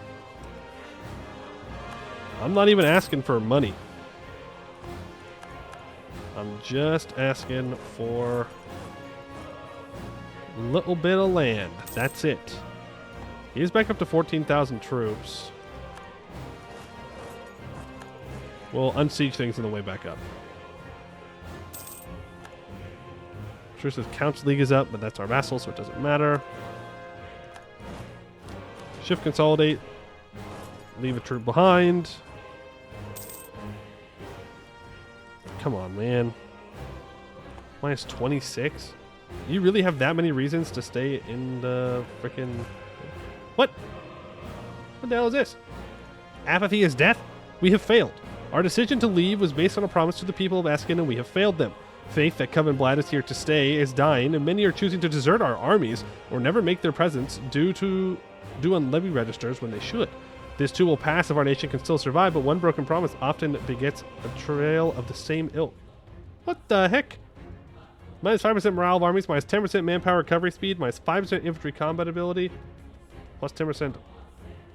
I'm not even asking for money. I'm just asking for a little bit of land. That's it. He is back up to 14,000 troops. We'll unsiege things on the way back up. Sure says Council League is up, but that's our vassal, so it doesn't matter. Shift consolidate. Leave a troop behind. Come on, man. Minus 26? You really have that many reasons to stay in the frickin'... What? What the hell is this? Apathy is death? We have failed. Our decision to leave was based on a promise to the people of Escann, and we have failed them. Faith that Covenblad is here to stay is dying, and many are choosing to desert our armies or never make their presence due on levy registers when they should. This too will pass if our nation can still survive, but one broken promise often begets a trail of the same ilk. What the heck? Minus 5% morale of armies, minus 10% manpower recovery speed, minus 5% infantry combat ability, plus 10%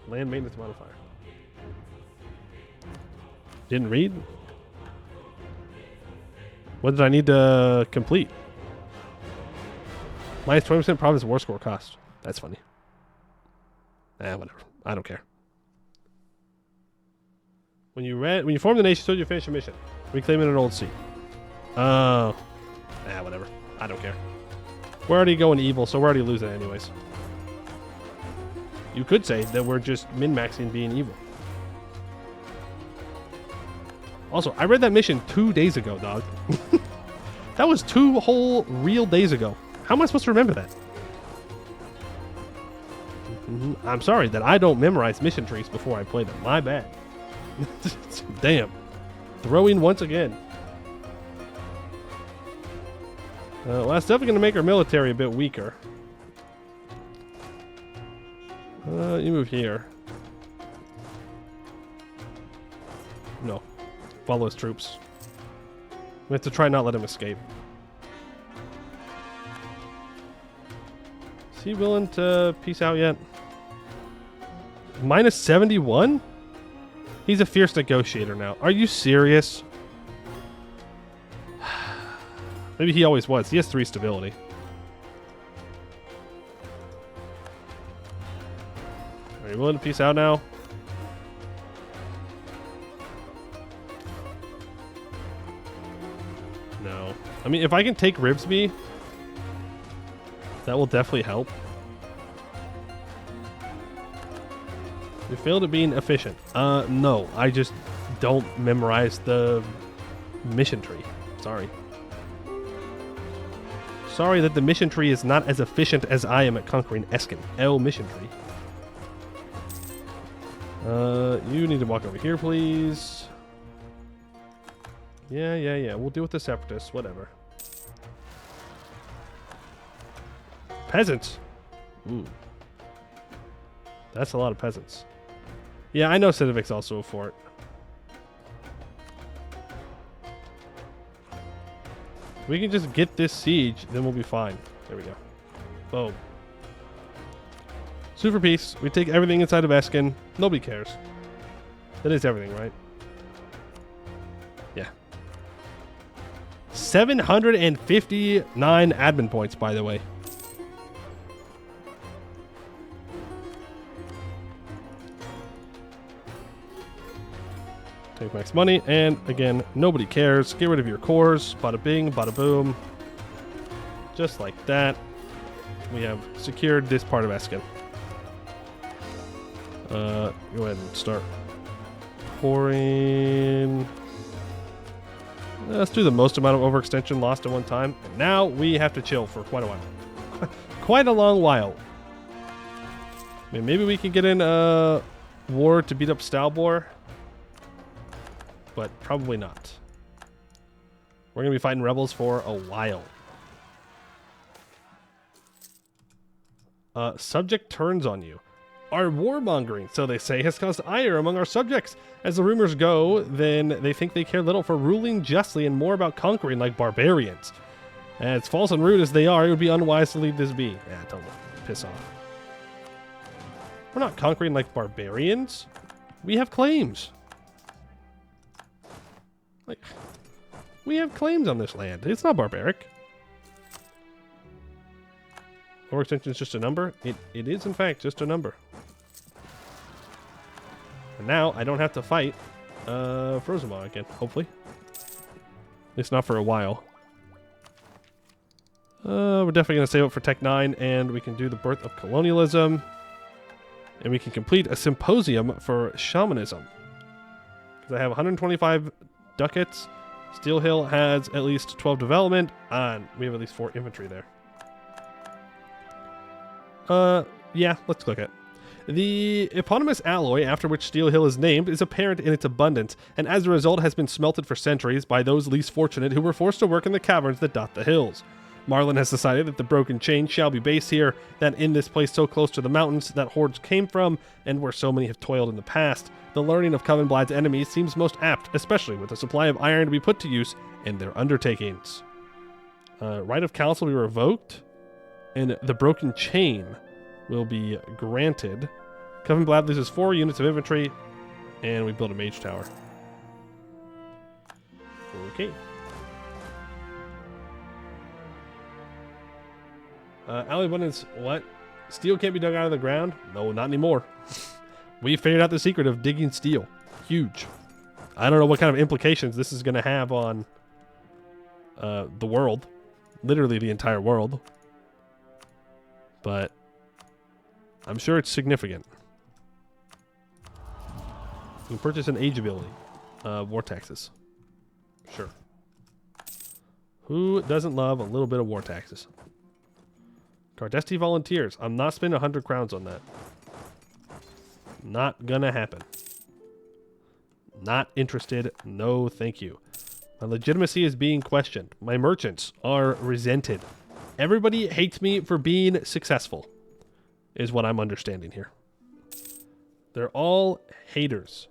land maintenance modifier. Didn't read? What did I need to complete? Minus 20% province war score cost. That's funny. Whatever. I don't care. When you form the nation, so you finish a mission. Reclaiming an old seat. Oh. Whatever. I don't care. We're already going evil, so we're already losing anyways. You could say that we're just min-maxing being evil. Also, I read that mission 2 days ago, dog. That was 2 whole real days ago. How am I supposed to remember that? I'm sorry that I don't memorize mission trees before I play them. My bad. Damn. Throwing once again. Well, that's definitely going to make our military a bit weaker. You move here. No. Follow his troops. We have to try not let him escape. Is he willing to peace out yet? Minus 71? He's a fierce negotiator now. Are you serious? Maybe he always was. He has 3 stability. Are you willing to peace out now? No. I mean, if I can take Ribsby, that will definitely help. We failed at being efficient. No. I just don't memorize the mission tree. Sorry. Sorry that the mission tree is not as efficient as I am at conquering Escann. Mission tree. You need to walk over here, please. Yeah. We'll deal with the separatists. Whatever. Peasants. Ooh. That's a lot of peasants. Yeah, I know Sidovic's also a fort. We can just get this siege, then we'll be fine. There we go. Boom. Super peace. We take everything inside of Escann. Nobody cares. That is everything, right? Yeah. 759 admin points, by the way. Take max money, and again, nobody cares. Get rid of your cores. Bada bing, bada boom. Just like that. We have secured this part of Escann. Go ahead and start pouring. Let's do the most amount of overextension lost at one time. And now we have to chill for quite a while. Quite a long while. I mean, maybe we can get in a war to beat up Stalbor. But probably not. We're going to be fighting rebels for a while. Subject turns on you. Our warmongering, so they say, has caused ire among our subjects. As the rumors go, then they think they care little for ruling justly and more about conquering like barbarians. As false and rude as they are, it would be unwise to leave this be. Yeah, tell them. Piss off. We're not conquering like barbarians. We have claims. Like, we have claims on this land. It's not barbaric. Overextension is just a number? It is, in fact, just a number. And now I don't have to fight Frozenmaw again, hopefully. At least not for a while. We're definitely going to save up for Tech 9, and we can do the Birth of Colonialism. And we can complete a symposium for shamanism. Because I have 125 ducats. Steel Hill has at least 12 development, and we have at least 4 infantry there. Yeah, let's click it. The eponymous alloy after which Steel Hill is named is apparent in its abundance, and as a result has been smelted for centuries by those least fortunate who were forced to work in the caverns that dot the hills. Marlin has decided that the broken chain shall be based here, that in this place so close to the mountains that hordes came from, and where so many have toiled in the past, the learning of Covenblad's enemies seems most apt, especially with the supply of iron to be put to use in their undertakings. Right of council will be revoked, and the broken chain will be granted. Covenblad loses 4 units of infantry, and we build a mage tower. Okay. Alley Abundance, what? Steel can't be dug out of the ground? No, not anymore. We figured out the secret of digging steel. Huge. I don't know what kind of implications this is going to have on the world. Literally the entire world. But I'm sure it's significant. You can purchase an age ability. War taxes. Sure. Who doesn't love a little bit of war taxes? Cardesti volunteers. I'm not spending 100 crowns on that. Not gonna happen. Not interested. No, thank you. My legitimacy is being questioned. My merchants are resented. Everybody hates me for being successful, is what I'm understanding here. They're all haters.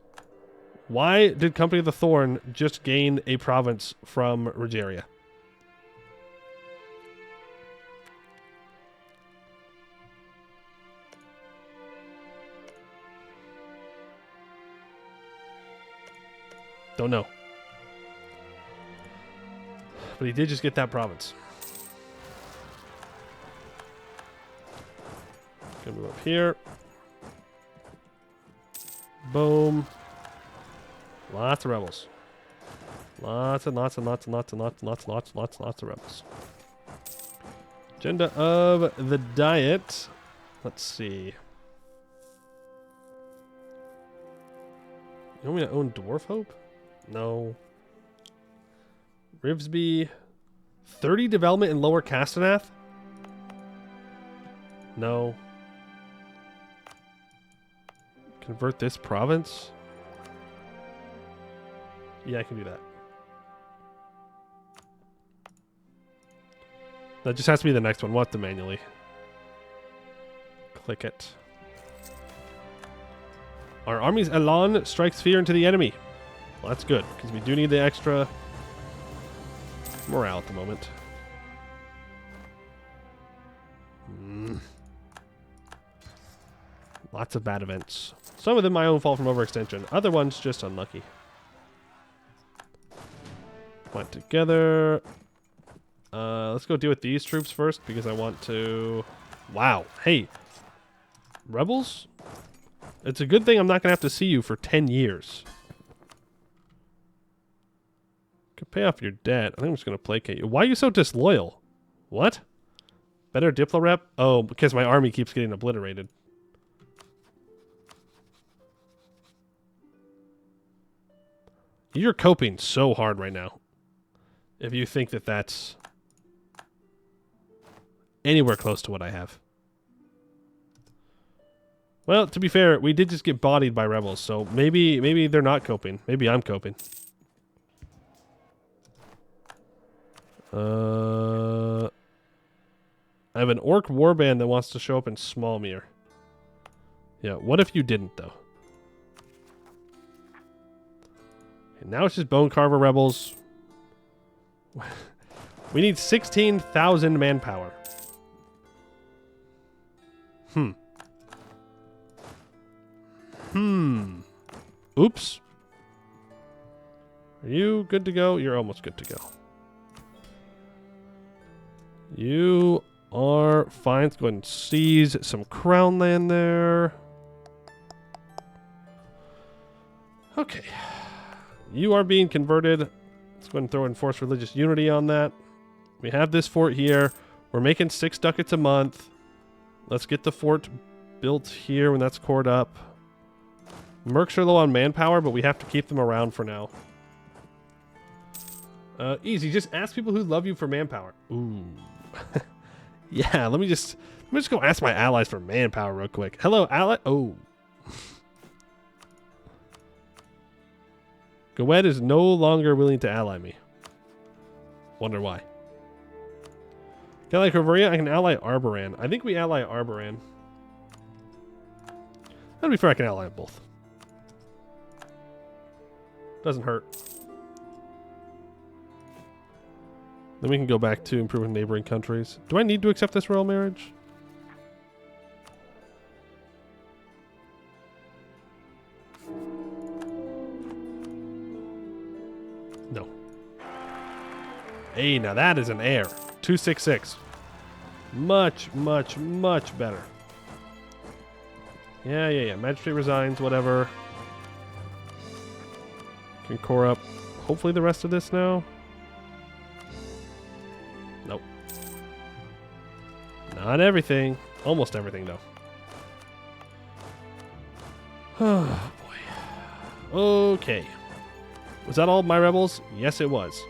Why did Company of the Thorn just gain a province from Rogeria? Don't know. But he did just get that province. Gonna move up here. Boom. Lots of rebels. Lots of rebels. Agenda of the diet. Let's see. You want me to own Dwarf Hope? No. Rivsby. 30 development in Lower Castenath? No. Convert this province? Yeah, I can do that. That just has to be the next one. We'll have to manually click it. Our army's Elan strikes fear into the enemy. Well, that's good, because we do need the extra morale at the moment. Lots of bad events. Some of them my own fault from overextension. Other ones just unlucky. Put together. Let's go deal with these troops first because I want to... Wow. Hey. Rebels? It's a good thing I'm not going to have to see you for 10 years. Could pay off your debt. I think I'm just going to placate you. Why are you so disloyal? What? Better Diplo rep? Oh, because my army keeps getting obliterated. You're coping so hard right now. If you think that that's anywhere close to what I have. Well, to be fair, we did just get bodied by rebels, so maybe they're not coping. Maybe I'm coping. I have an orc warband that wants to show up in Smallmere. Yeah, what if you didn't, though? Okay, now it's just Bone Carver rebels. We need 16,000 manpower. Oops. Are you good to go? You're almost good to go. You are fine. Let's go ahead and seize some crown land there. Okay. You are being converted. Let's go ahead and throw in forced religious unity on that. We have this fort here. We're making 6 ducats a month. Let's get the fort built here when that's cored up. Mercs are low on manpower, but we have to keep them around for now. Easy. Just ask people who love you for manpower. Ooh. Yeah, let me just go ask my allies for manpower real quick. Hello, ally. Oh. Goed is no longer willing to ally me. Wonder why. Can I ally Corvaria? I can ally Arboran. I think we ally Arboran. That'd be fair, I can ally both. Doesn't hurt. Then we can go back to improving neighboring countries. Do I need to accept this royal marriage? No. Hey, now that is an heir. 266. Much, much, much better. Yeah. Magistrate resigns, whatever. Can core up hopefully the rest of this now. Nope. Not everything. Almost everything, though. Oh, boy. Okay. Was that all my rebels? Yes, it was.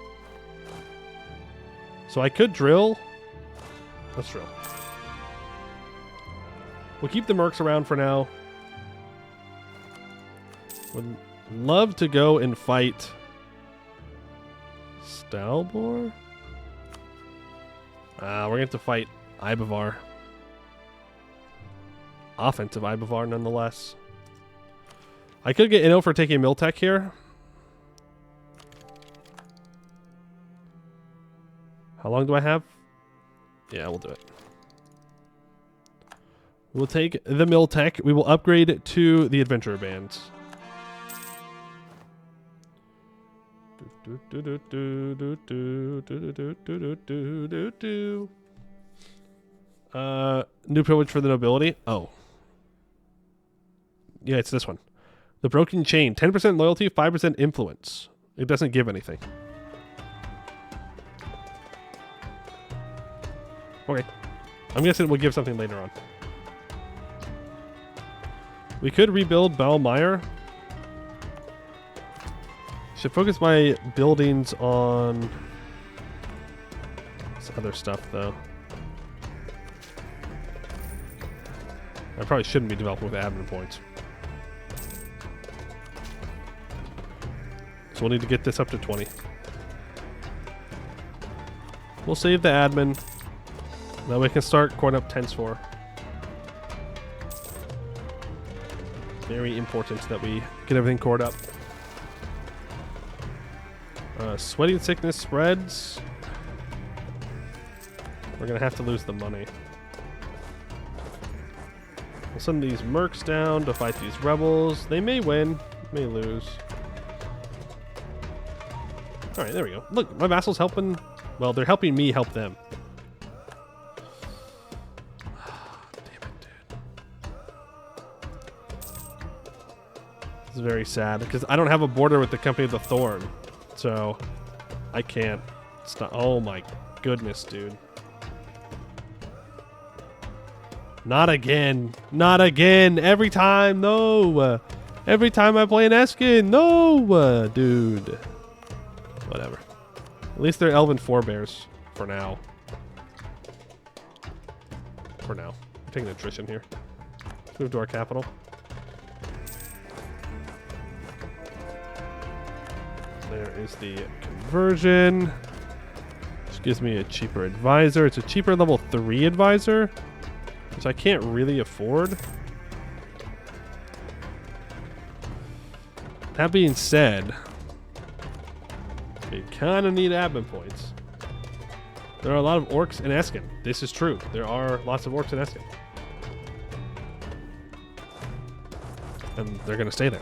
So I could drill. Let's drill. We'll keep the mercs around for now. Would love to go and fight Stalbor. We're going to have to fight Ibavar. Offensive Ibavar, nonetheless. I could get Inno for taking Miltech here. How long do I have? Yeah, we'll do it. We'll take the Miltech. We will upgrade to the Adventurer Bands. New privilege for the nobility. Oh. Yeah, it's this one. The broken chain. 10% loyalty, 5% influence. It doesn't give anything. Okay. I'm guessing it will give something later on. We could rebuild Balmeyer. Should focus my buildings on this other stuff, though. I probably shouldn't be developing with admin points. So we'll need to get this up to 20. We'll save the admin. Now we can start coring up tents for. Very important that we get everything cored up. Sweating sickness spreads. We're going to have to lose the money. We'll send these mercs down to fight these rebels. They may win, may lose. Alright, there we go. Look, my vassal's helping. Well, they're helping me help them. Damn it, dude. This is very sad because I don't have a border with the Company of the Thorn. So, I can't stop. Oh my goodness, dude. Not again. Not again. Every time, no. Every time I play an Escann, no, dude. Whatever. At least they're elven forebears for now. For now. I'm taking attrition here. Let's move to our capital. There is the conversion. Which gives me a cheaper advisor. It's a cheaper level 3 advisor, which I can't really afford. That being said, we kind of need admin points. There are a lot of orcs in Escann. This is true. There are lots of orcs in Escann. And they're going to stay there.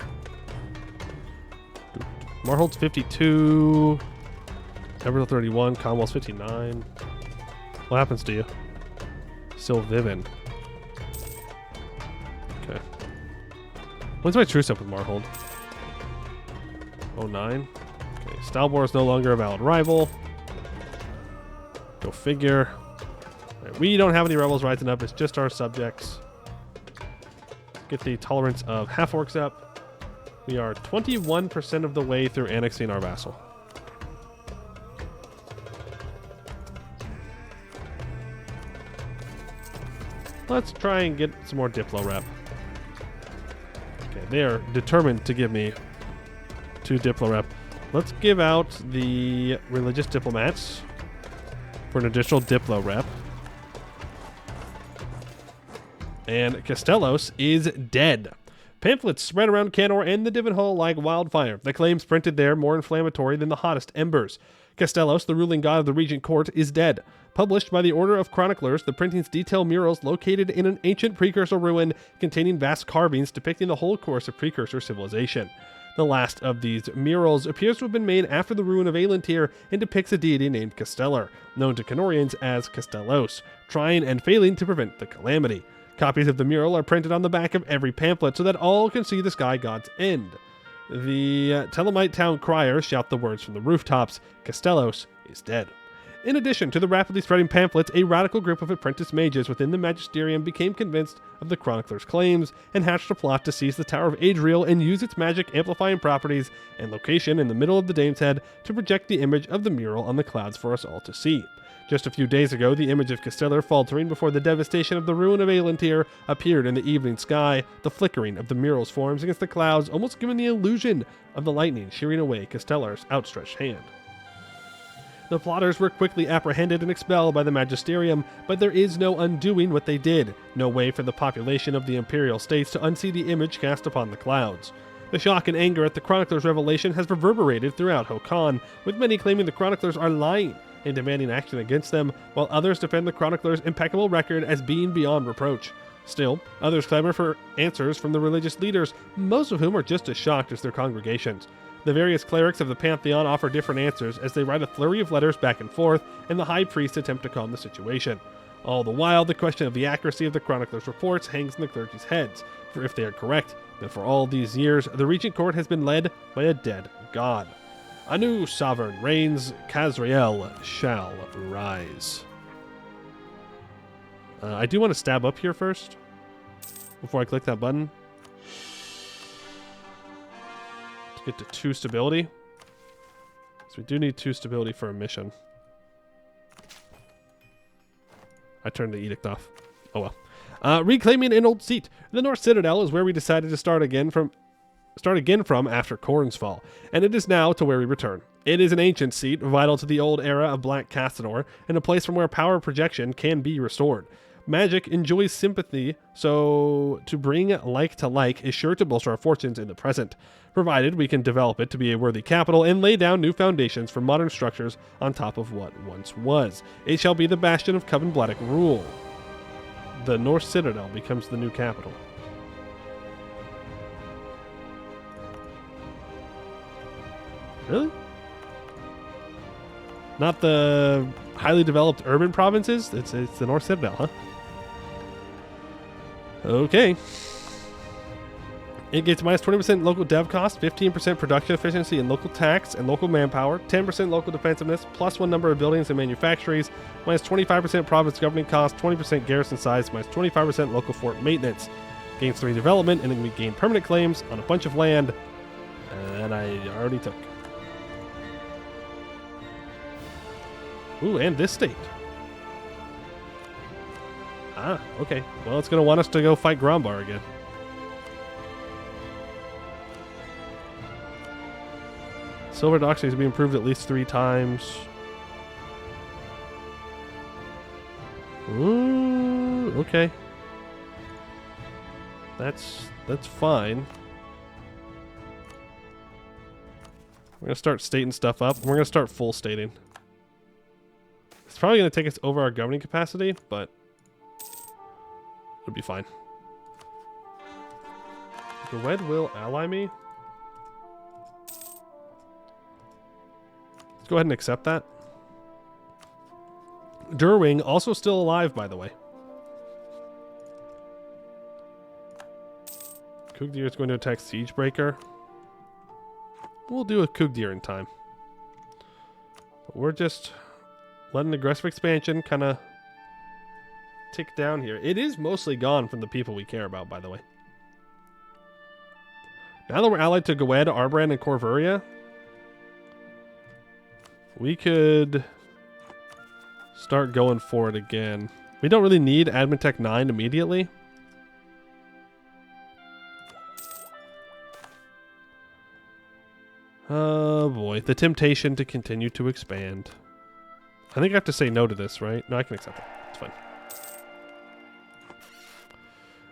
Marhold's 52. Eberl 31. Commonwealth's 59. What happens to you? Still Vivin. Okay. When's my truce up with Marhold? 09. Okay. Stalbor is no longer a valid rival. Go figure. Right, we don't have any rebels rising up. It's just our subjects. Get the tolerance of half-orcs up. We are 21% of the way through annexing our vassal. Let's try and get some more Diplo rep. Okay, they are determined to give me 2 Diplo rep. Let's give out the religious diplomats for an additional Diplo rep. And Castellos is dead. Pamphlets spread around Canor and the Divin Hall like wildfire. The claims printed there more inflammatory than the hottest embers. Castellos, the ruling god of the Regent Court, is dead. Published by the Order of Chroniclers, the printings detail murals located in an ancient precursor ruin containing vast carvings depicting the whole course of precursor civilization. The last of these murals appears to have been made after the ruin of Aelentir and depicts a deity named Castellar, known to Canorians as Castellos, trying and failing to prevent the calamity. Copies of the mural are printed on the back of every pamphlet so that all can see the sky god's end. The Telemite town criers shout the words from the rooftops, Castellos is dead. In addition to the rapidly spreading pamphlets, a radical group of apprentice mages within the Magisterium became convinced of the chronicler's claims and hatched a plot to seize the Tower of Adriel and use its magic amplifying properties and location in the middle of the Dame's Head to project the image of the mural on the clouds for us all to see. Just a few days ago, the image of Castellar faltering before the devastation of the ruin of Aelentir appeared in the evening sky, the flickering of the mural's forms against the clouds almost giving the illusion of the lightning shearing away Castellar's outstretched hand. The plotters were quickly apprehended and expelled by the Magisterium, but there is no undoing what they did, no way for the population of the Imperial States to unsee the image cast upon the clouds. The shock and anger at the chronicler's revelation has reverberated throughout Hokan, with many claiming the chroniclers are lying and demanding action against them, while others defend the chronicler's impeccable record as being beyond reproach. Still, others clamor for answers from the religious leaders, most of whom are just as shocked as their congregations. The various clerics of the Pantheon offer different answers as they write a flurry of letters back and forth, and the High Priest attempt to calm the situation. All the while, the question of the accuracy of the chronicler's reports hangs in the clergy's heads, for if they are correct, then for all these years, the Regent Court has been led by a dead god. A new sovereign reigns, Kazrael shall rise. I do want to stab up here first, before I click that button. To get to 2 stability. So we do need 2 stability for a mission. I turned the edict off. Oh well. Reclaiming an old seat. The North Citadel is where we decided to start again from after Khorne's fall, and it is now to where we return. It is an ancient seat, vital to the old era of Black Cassador, and a place from where power projection can be restored. Magic enjoys sympathy, so to bring like to like is sure to bolster our fortunes in the present, provided we can develop it to be a worthy capital and lay down new foundations for modern structures on top of what once was. It shall be the bastion of Covenbladic rule. The North Citadel becomes the new capital. Really? Not the highly developed urban provinces? It's the North Citadel, huh? Okay. It gets minus 20% local dev cost, 15% production efficiency and local tax and local manpower, 10% local defensiveness, plus 1 number of buildings and manufactories, minus 25% province governing cost, 20% garrison size, minus 25% local fort maintenance. Gains 3 development, and then we gain permanent claims on a bunch of land that I already took. Ooh, and this state. Ah, okay. Well, it's going to want us to go fight Grombar again. Silver Docks needs to be improved at least 3 times. Ooh, okay. That's fine. We're going to start stating stuff up. We're going to start full stating. It's probably going to take us over our governing capacity, but it'll be fine. Gwed will ally me. Let's go ahead and accept that. Durwing, also still alive, by the way. Kugdir is going to attack Siegebreaker. We'll do a Kugdir in time. But we're just letting aggressive expansion kind of tick down here. It is mostly gone from the people we care about, by the way. Now that we're allied to Gwed, Arbrand, and Corvuria, we could start going for it again. We don't really need Admin Tech 9 immediately. Oh boy, the temptation to continue to expand. I think I have to say no to this, right? No, I can accept it. It's fine.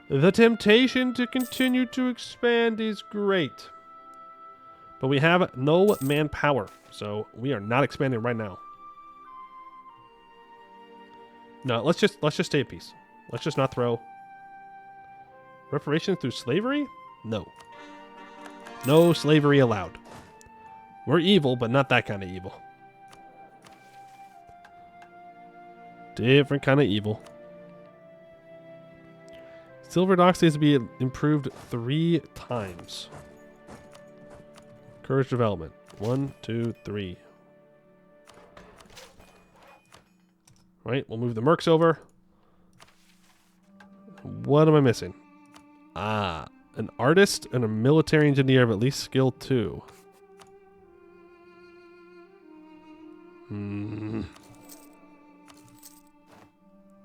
The temptation to continue to expand is great. But we have no manpower, so we are not expanding right now. No, let's just stay at peace. Let's just not throw reparations through slavery? No. No slavery allowed. We're evil, but not that kind of evil. Different kind of evil. Silver Docks needs to be improved 3 times. Courage development. 1, 2, 3. Right, we'll move the mercs over. What am I missing? Ah, an artist and a military engineer of at least skill 2.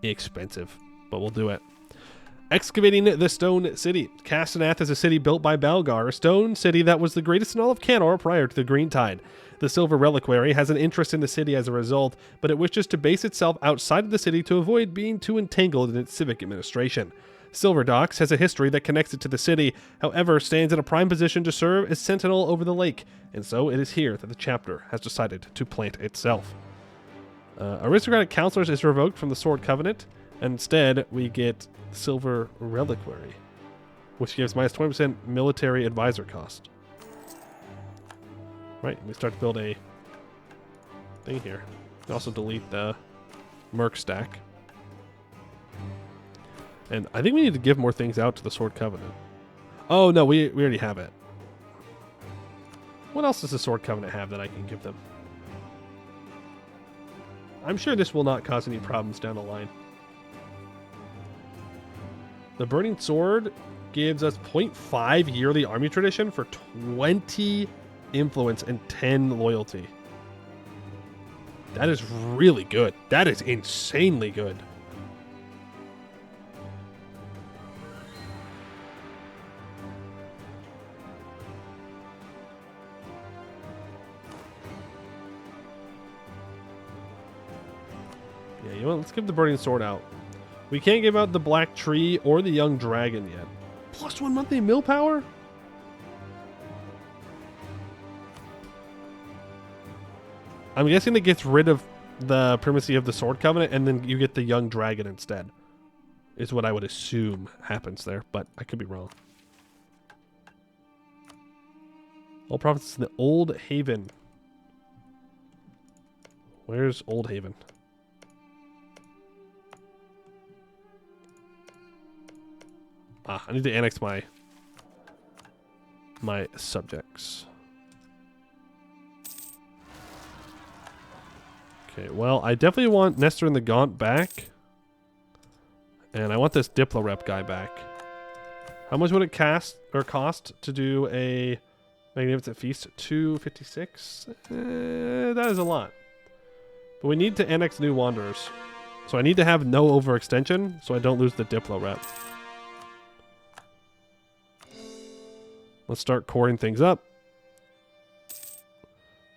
Expensive, but we'll do it. Excavating the Stone City. Castenath is a city built by Balgar, a stone city that was the greatest in all of Canor prior to the Green Tide. The Silver Reliquary has an interest in the city as a result, but it wishes to base itself outside of the city to avoid being too entangled in its civic administration. Silver Docks has a history that connects it to the city, however, stands in a prime position to serve as sentinel over the lake, and so it is here that the chapter has decided to plant itself. Aristocratic Counselors is revoked from the Sword Covenant, and instead we get Silver Reliquary, which gives minus 20% military advisor cost. Right, we start to build a thing here. Also delete the Merc stack. And I think we need to give more things out to the Sword Covenant. Oh, no, we already have it. What else does the Sword Covenant have that I can give them? I'm sure this will not cause any problems down the line. The Burning Sword gives us 0.5 yearly army tradition for 20 influence and 10 loyalty. That is really good. That is insanely good. Yeah, you know what? Let's give the Burning Sword out. We can't give out the Black Tree or the Young Dragon yet. +1 monthly mill power? I'm guessing it gets rid of the primacy of the Sword Covenant and then you get the Young Dragon instead. Is what I would assume happens there, but I could be wrong. All provinces in the Old Haven. Where's Old Haven? Ah, I need to annex my subjects. Okay, well, I definitely want Nestor and the Gaunt back. And I want this Diplo rep guy back. How much would it cost to do a Magnificent Feast? 256? That is a lot. But we need to annex new Wanderers. So I need to have no overextension so I don't lose the Diplo rep. Let's start coring things up.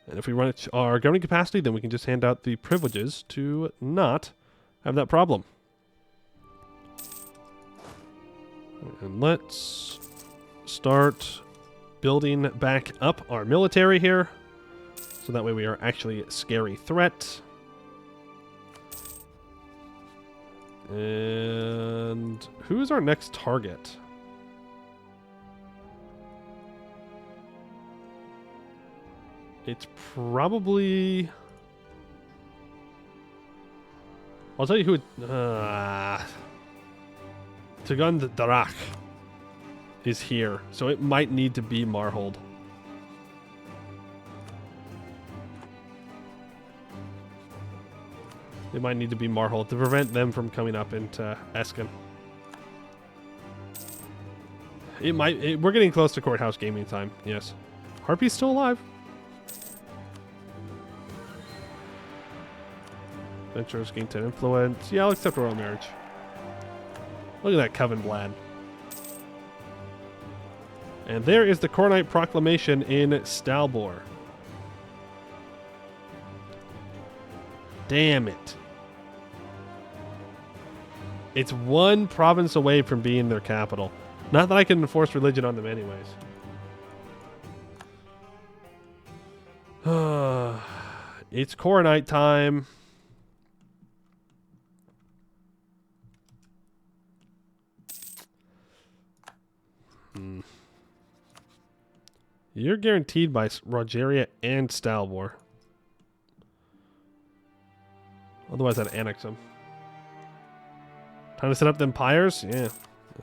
And if we run our governing capacity, then we can just hand out the privileges to not have that problem. And let's start building back up our military here. So that way we are actually a scary threat. And who is our next target? It's probably... I'll tell you who it... Tagun the Darak is here, so it might need to be Marhold. It might need to be Marhold to prevent them from coming up into Escann. It might... we're getting close to courthouse gaming time, yes. Harpy's still alive. Ventures gain 10 influence. Yeah, I'll accept royal marriage. Look at that Covenblad. And there is the Coronite Proclamation in Stalbor. Damn it. It's one province away from being their capital. Not that I can enforce religion on them anyways. It's Coronite time. You're guaranteed by Rogeria and Stalbor. Otherwise, I'd annex them. Time to set up them pyres? Yeah,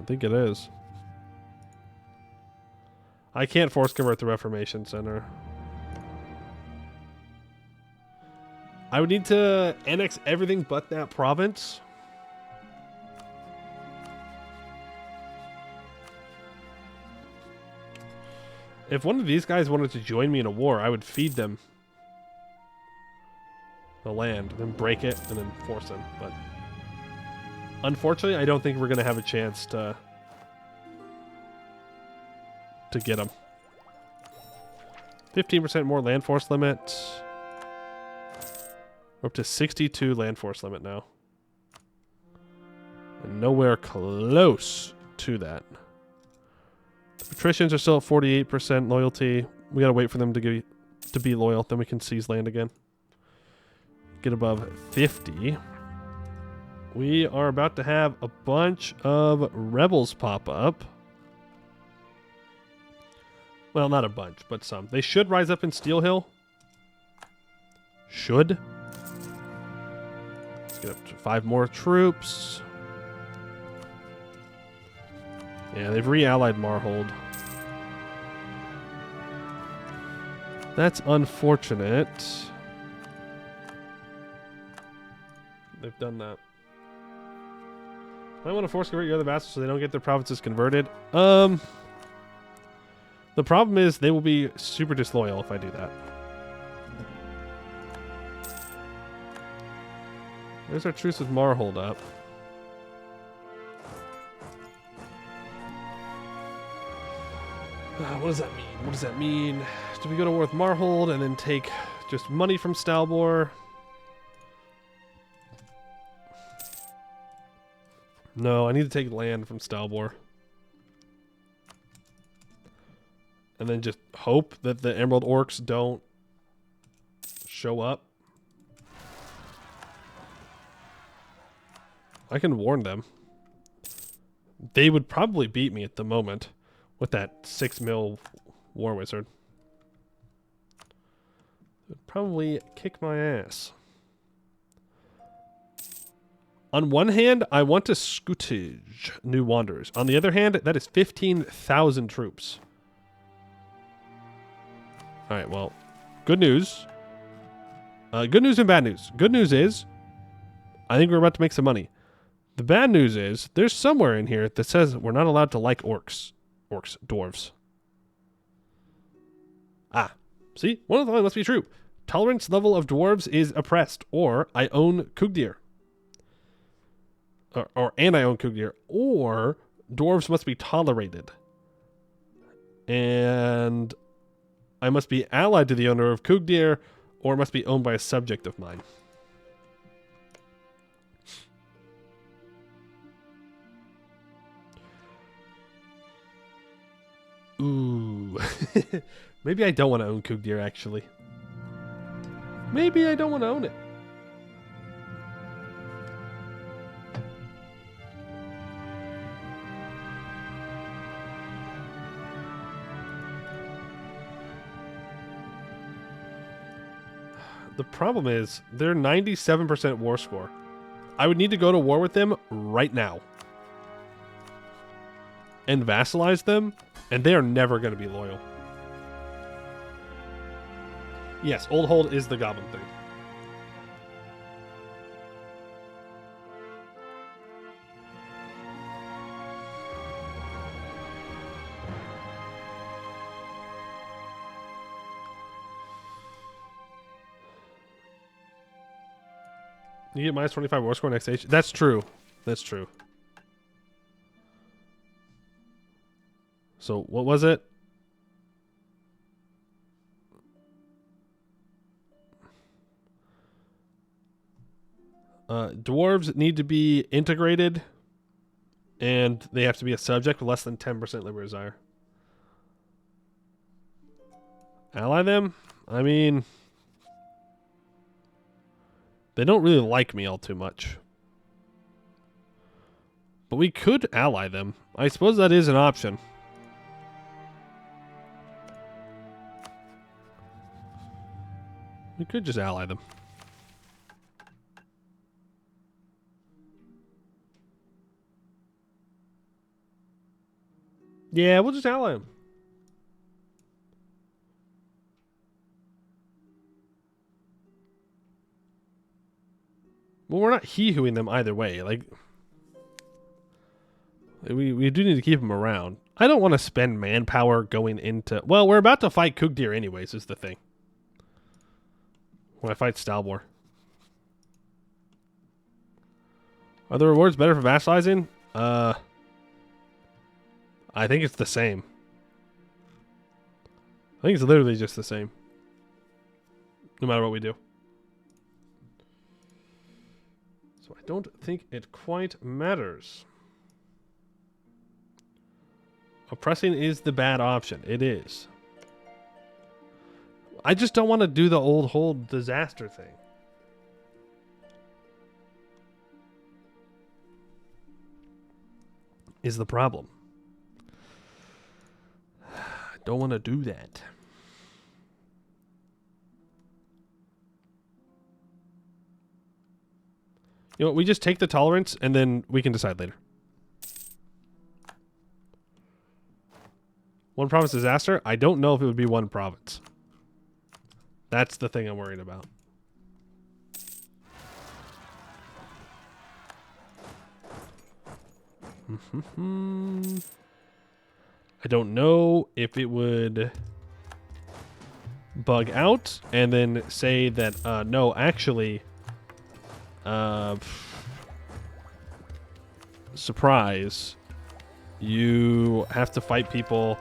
I think it is. I can't force convert the Reformation Center. I would need to annex everything but that province. If one of these guys wanted to join me in a war, I would feed them the land, then break it, and then force them. But unfortunately, I don't think we're going to have a chance to get them. 15% more land force limit. We're up to 62 land force limit now. And nowhere close to that. Patricians are still at 48% loyalty. We gotta wait for them to be loyal, then we can seize land again. Get above 50. We are about to have a bunch of rebels pop up. Well, not a bunch, but some. They should rise up in Steel Hill. Should. Let's get up to 5 more troops. Yeah, they've re-allied Marhold. That's unfortunate. They've done that. I want to force convert your other vassals so they don't get their provinces converted. The problem is they will be super disloyal if I do that. There's our truce with Marhold up. What does that mean? What does that mean? Do we go to war with Marhold and then take just money from Stalbor? No, I need to take land from Stalbor. And then just hope that the Emerald Orcs don't show up. I can warn them. They would probably beat me at the moment with that 6 mil War Wizard. They'd probably kick my ass. On one hand, I want to scootage New Wanderers. On the other hand, that is 15,000 troops. Alright, well, good news. Good news and bad news. Good news is, I think we're about to make some money. The bad news is, there's somewhere in here that says we're not allowed to like orcs. Dwarves. Ah, see? One of the lines must be true. Tolerance level of dwarves is oppressed, or I own Kugdir. And I own Kugdir, or dwarves must be tolerated. And I must be allied to the owner of Kugdir, or must be owned by a subject of mine. Ooh. Maybe I don't want to own Kugdir, actually. Maybe I don't want to own it. The problem is, they're 97% war score. I would need to go to war with them right now. And vassalize them, and they are never going to be loyal. Yes, Old Hold is the goblin thing. You get minus 25 war score next stage. That's true. That's true. So, what was it? Dwarves need to be integrated, and they have to be a subject with less than 10% liberal desire. Ally them? I mean, they don't really like me all too much. But we could ally them. I suppose that is an option. We could just ally them. Yeah, we'll just ally them. Well, we're not hee-hooing them either way. Like, we do need to keep them around. I don't want to spend manpower going into... Well, we're about to fight Kugdir anyways, is the thing. When I fight Stalbor. Are the rewards better for vassalizing? I think it's the same. I think it's literally just the same. No matter what we do. So I don't think it quite matters. Oppressing is the bad option. It is. I just don't want to do the Old Hold disaster thing. Is the problem. Don't want to do that. You know what? We just take the tolerance and then we can decide later. One province disaster? I don't know if it would be one province. That's the thing I'm worried about. I don't know if it would bug out and then say that, no, actually, surprise, you have to fight people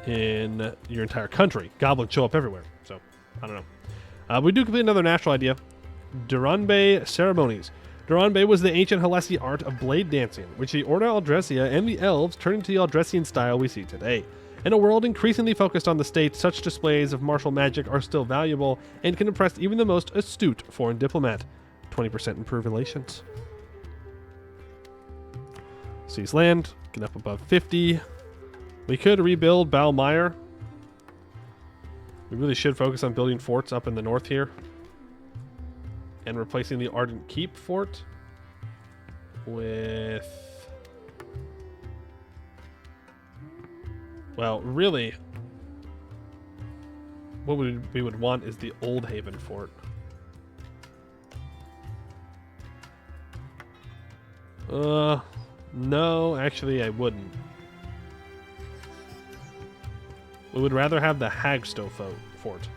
in your entire country. Goblins show up everywhere, so I don't know. We do complete another national idea. Duranbe ceremonies. Duranbe was the ancient Halessi art of blade dancing, which the Order Aldressia and the elves turned into the Aldressian style we see today. In a world increasingly focused on the state, such displays of martial magic are still valuable and can impress even the most astute foreign diplomat. 20% improve relations. Seize land, get up above 50. We could rebuild Balmire. We really should focus on building forts up in the north here. And replacing the Ardent Keep fort with... Well, really, what we would want is the Old Haven fort. No, actually I wouldn't. We would rather have the Hagstow fort.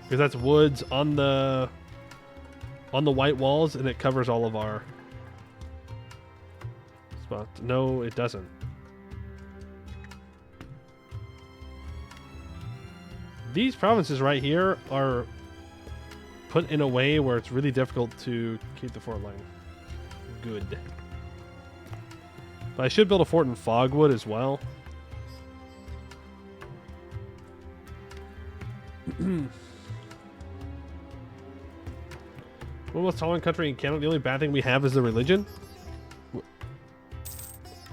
Because that's woods on the white walls and it covers all of our spots. No, it doesn't. These provinces right here are put in a way where it's really difficult to keep the fort line good. But I should build a fort in Fogwood as well. One most tolerant country in Canada. The only bad thing we have is the religion.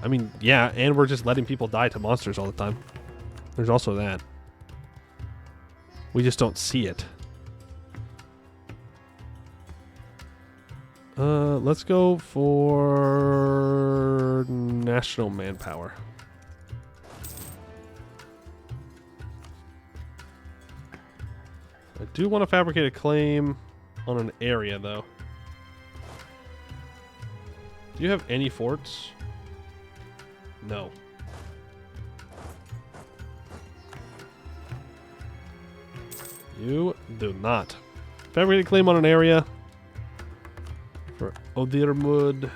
I mean, yeah, and we're just letting people die to monsters all the time. There's also that. We just don't see it. Let's go for national manpower. I do want to fabricate a claim on an area, though. Do you have any forts? No. You do not. Fabricate a claim on an area for Odirwood.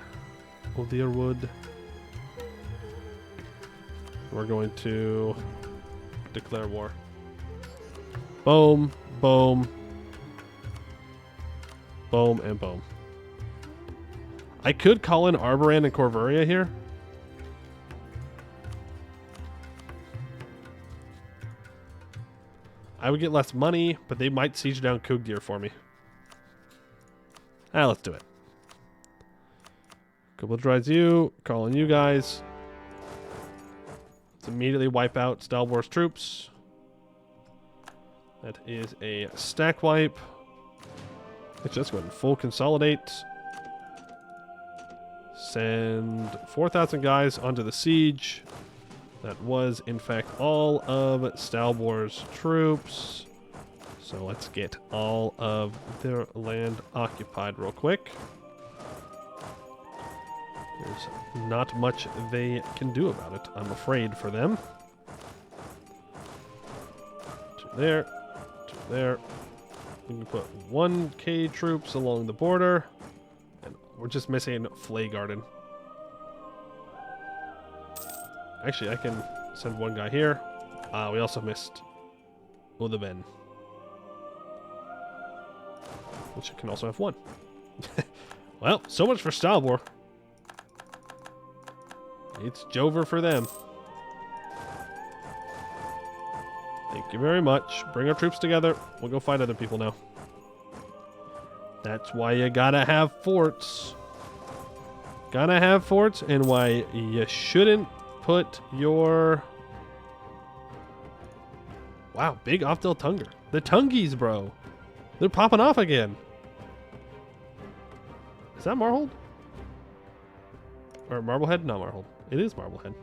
We're going to declare war. Boom, boom, boom, and boom. I could call in Arboran and Corvuria here. I would get less money, but they might siege down Kugdir for me. Let's do it. Couple drives you, calling you guys. Let's immediately wipe out Stalwar's troops. That is a stack wipe. Let's just go ahead and full consolidate. Send 4,000 guys onto the siege. That was, in fact, all of Stalwar's troops. So let's get all of their land occupied real quick. There's not much they can do about it, I'm afraid, for them. To there. To there. We can put 1K troops along the border. And we're just missing Flaygarden. Actually, I can send one guy here. We also missed Udaben, which can also have one. Well, so much for Stalwar. It's Jover for them. Thank you very much. Bring our troops together. We'll go fight other people now. That's why you gotta have forts. Gotta have forts, and why you shouldn't put your Wow, big off del Tunger. The Tungies, bro. They're popping off again. Is that Marhold? Or Marblehead? No, Marhold. It is Marblehead.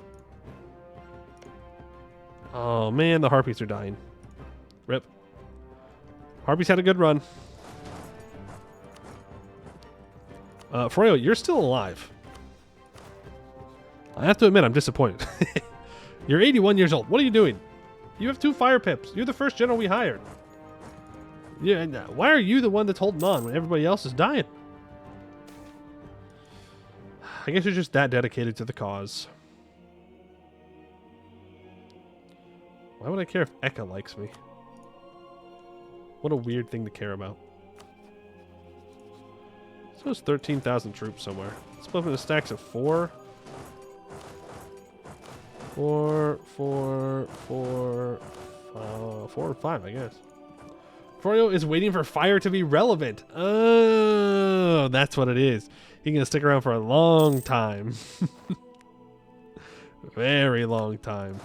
Oh, man, the Harpies are dying. Rip. Harpies had a good run. Froyo, you're still alive. I have to admit, I'm disappointed. You're 81 years old. What are you doing? You have 2 fire pips. You're the first general we hired. Yeah, and why are you the one that's holding on when everybody else is dying? I guess you're just that dedicated to the cause. Why would I care if Eka likes me? What a weird thing to care about. So it's 13,000 troops somewhere. Split up into stacks of 4. 4, 4, 4, 4 and 5, I guess. Froyo is waiting for fire to be relevant. Oh, that's what it is. He's going to stick around for a long time. Very long time.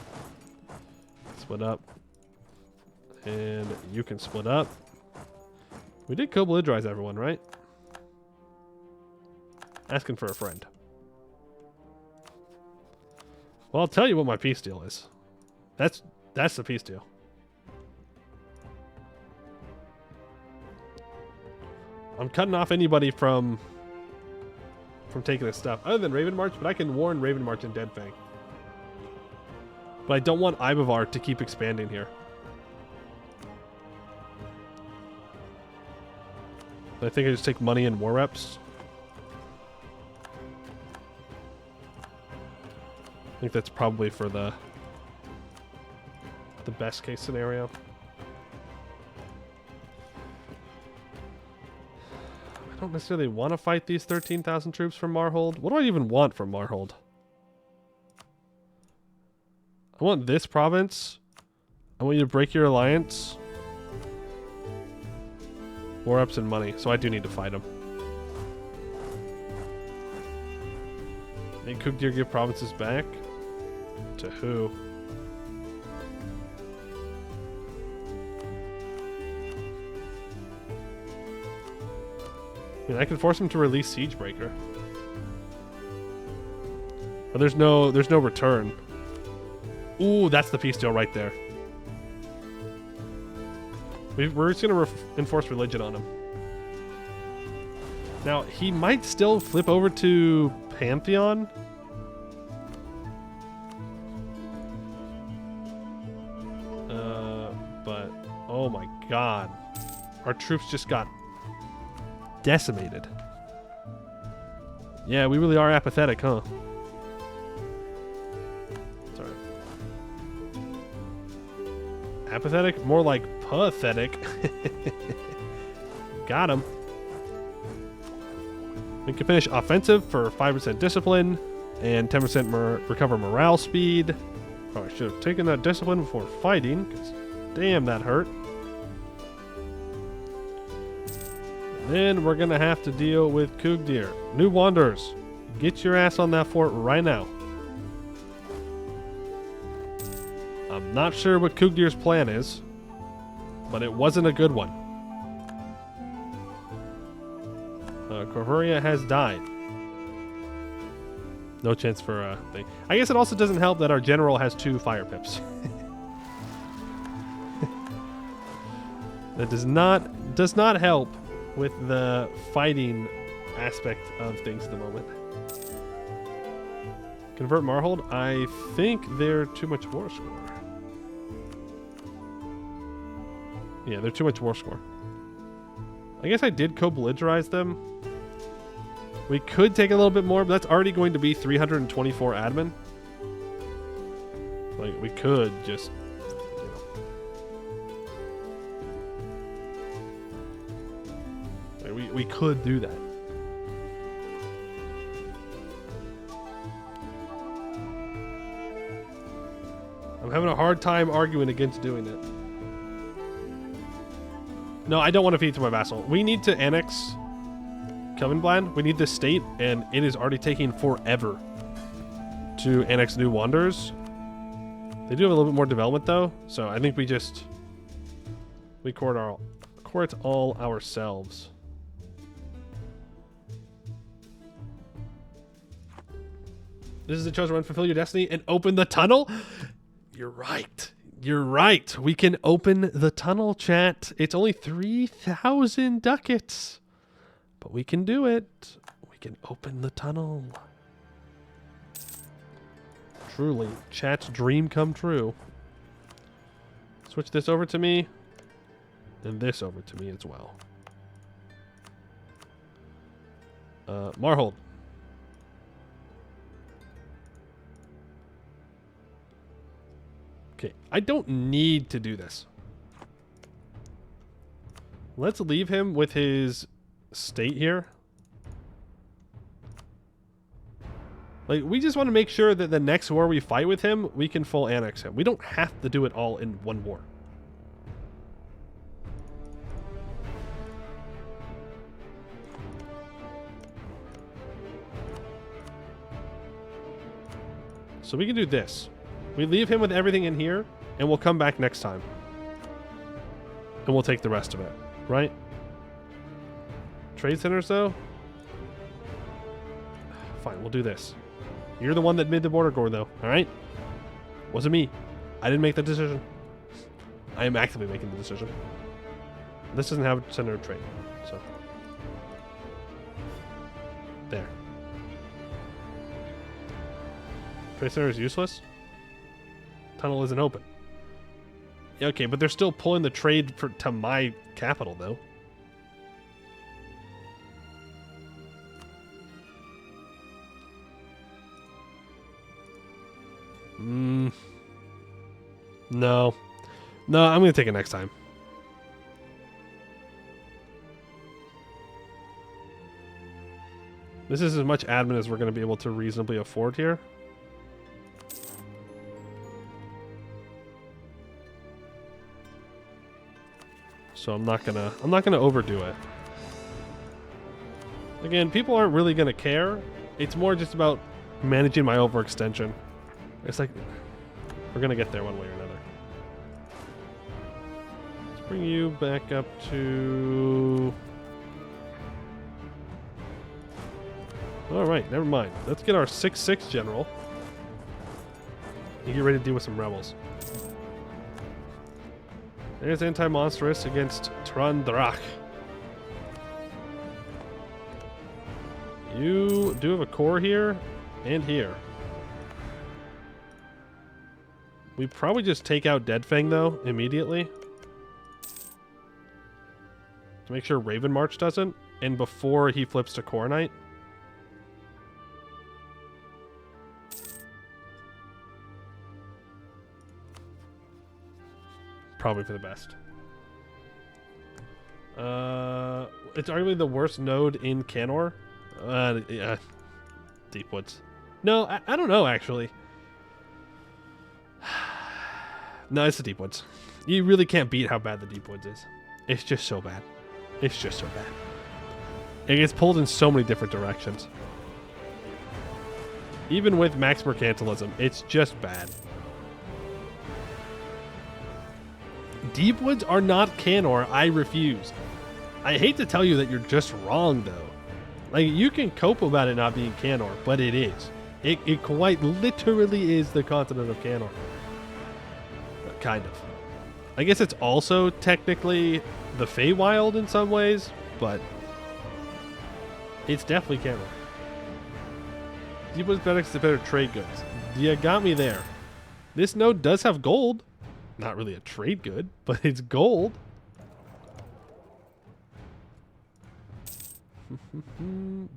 Split up. And you can split up. We did co-belligerize everyone, right? Asking for a friend. Well, I'll tell you what my peace deal is. That's the peace deal. I'm cutting off anybody from taking this stuff, other than Raven March, but I can warn Raven March and Deadfang. But I don't want Ibavar to keep expanding here. I think I just take money and war reps. I think that's probably for the best case scenario. I don't necessarily want to fight these 13,000 troops from Marhold. What do I even want from Marhold? I want this province. I want you to break your alliance. War ups and money, so I do need to fight them. Make Kugdir give provinces back? To who? I mean, I can force him to release Siegebreaker. But there's no return. Ooh, that's the peace deal right there. We're just gonna enforce religion on him. Now, he might still flip over to Pantheon. But, oh my god. Our troops just got decimated. Yeah, we really are apathetic, huh? Sorry. Apathetic? More like pathetic. Got him. We can finish offensive for 5% discipline and 10% recover morale speed. Oh, I should have taken that discipline before fighting, because damn, that hurt. Then we're going to have to deal with Kugdir. New Wanderers, get your ass on that fort right now. I'm not sure what Kugdir's plan is, but it wasn't a good one. Corhuria has died. No chance for a thing. I guess it also doesn't help that our general has 2 fire pips. That does not help with the fighting aspect of things at the moment. Convert Marhold? I think they're too much war score. Yeah, they're too much war score. I guess I did co-belligerize them. We could take a little bit more, but that's already going to be 324 admin. Like, we could just... We could do that. I'm having a hard time arguing against doing it. No, I don't want to feed to my vassal. We need to annex Covenblad. We need this state, and it is already taking forever to annex New Wanderers. They do have a little bit more development, though, so I think we just We court all ourselves. This is the chosen one. Fulfill your destiny and open the tunnel. You're right. You're right. We can open the tunnel, chat. It's only 3,000 ducats. But we can do it. We can open the tunnel. Truly, chat's dream come true. Switch this over to me. And this over to me as well. Marhold. Okay, I don't need to do this. Let's leave him with his state here. Like, we just want to make sure that the next war we fight with him, we can full annex him. We don't have to do it all in one war. So we can do this. We leave him with everything in here, and we'll come back next time. And we'll take the rest of it, right? Trade centers, though? Fine, we'll do this. You're the one that made the border gore, though, alright? Wasn't me. I didn't make the decision. I am actively making the decision. This doesn't have a center of trade, so. There. Trade center is useless? Tunnel isn't open. Yeah, okay, but they're still pulling the trade to my capital, though. No. No, I'm going to take it next time. This is as much admin as we're going to be able to reasonably afford here. So I'm not gonna overdo it. Again, people aren't really gonna care. It's more just about managing my overextension. It's like we're gonna get there one way or another. Let's bring you back up to. All right, never mind. Let's get our 6/6 general. And get ready to deal with some rebels. There's anti-monstrous against Trandrak. You do have a core here and here. We probably just take out Deadfang, though, immediately. To make sure Raven March doesn't. And before he flips to Core Knight. Probably for the best. It's arguably the worst node in Canor. Yeah. Deep Woods. No, I don't know, actually. No, it's the Deep Woods. You really can't beat how bad the Deep Woods is. It's just so bad. It's just so bad. It gets pulled in so many different directions. Even with max mercantilism, it's just bad. Deep Woods are not Canor. I refuse. I hate to tell you that you're just wrong, though. Like, you can cope about it not being Canor, but it is. It quite literally is the continent of Canor. Kind of. I guess it's also technically the Feywild in some ways, but it's definitely Canor. Deep Woods better because it's better trade goods. You got me there. This node does have gold. Not really a trade good, but it's gold.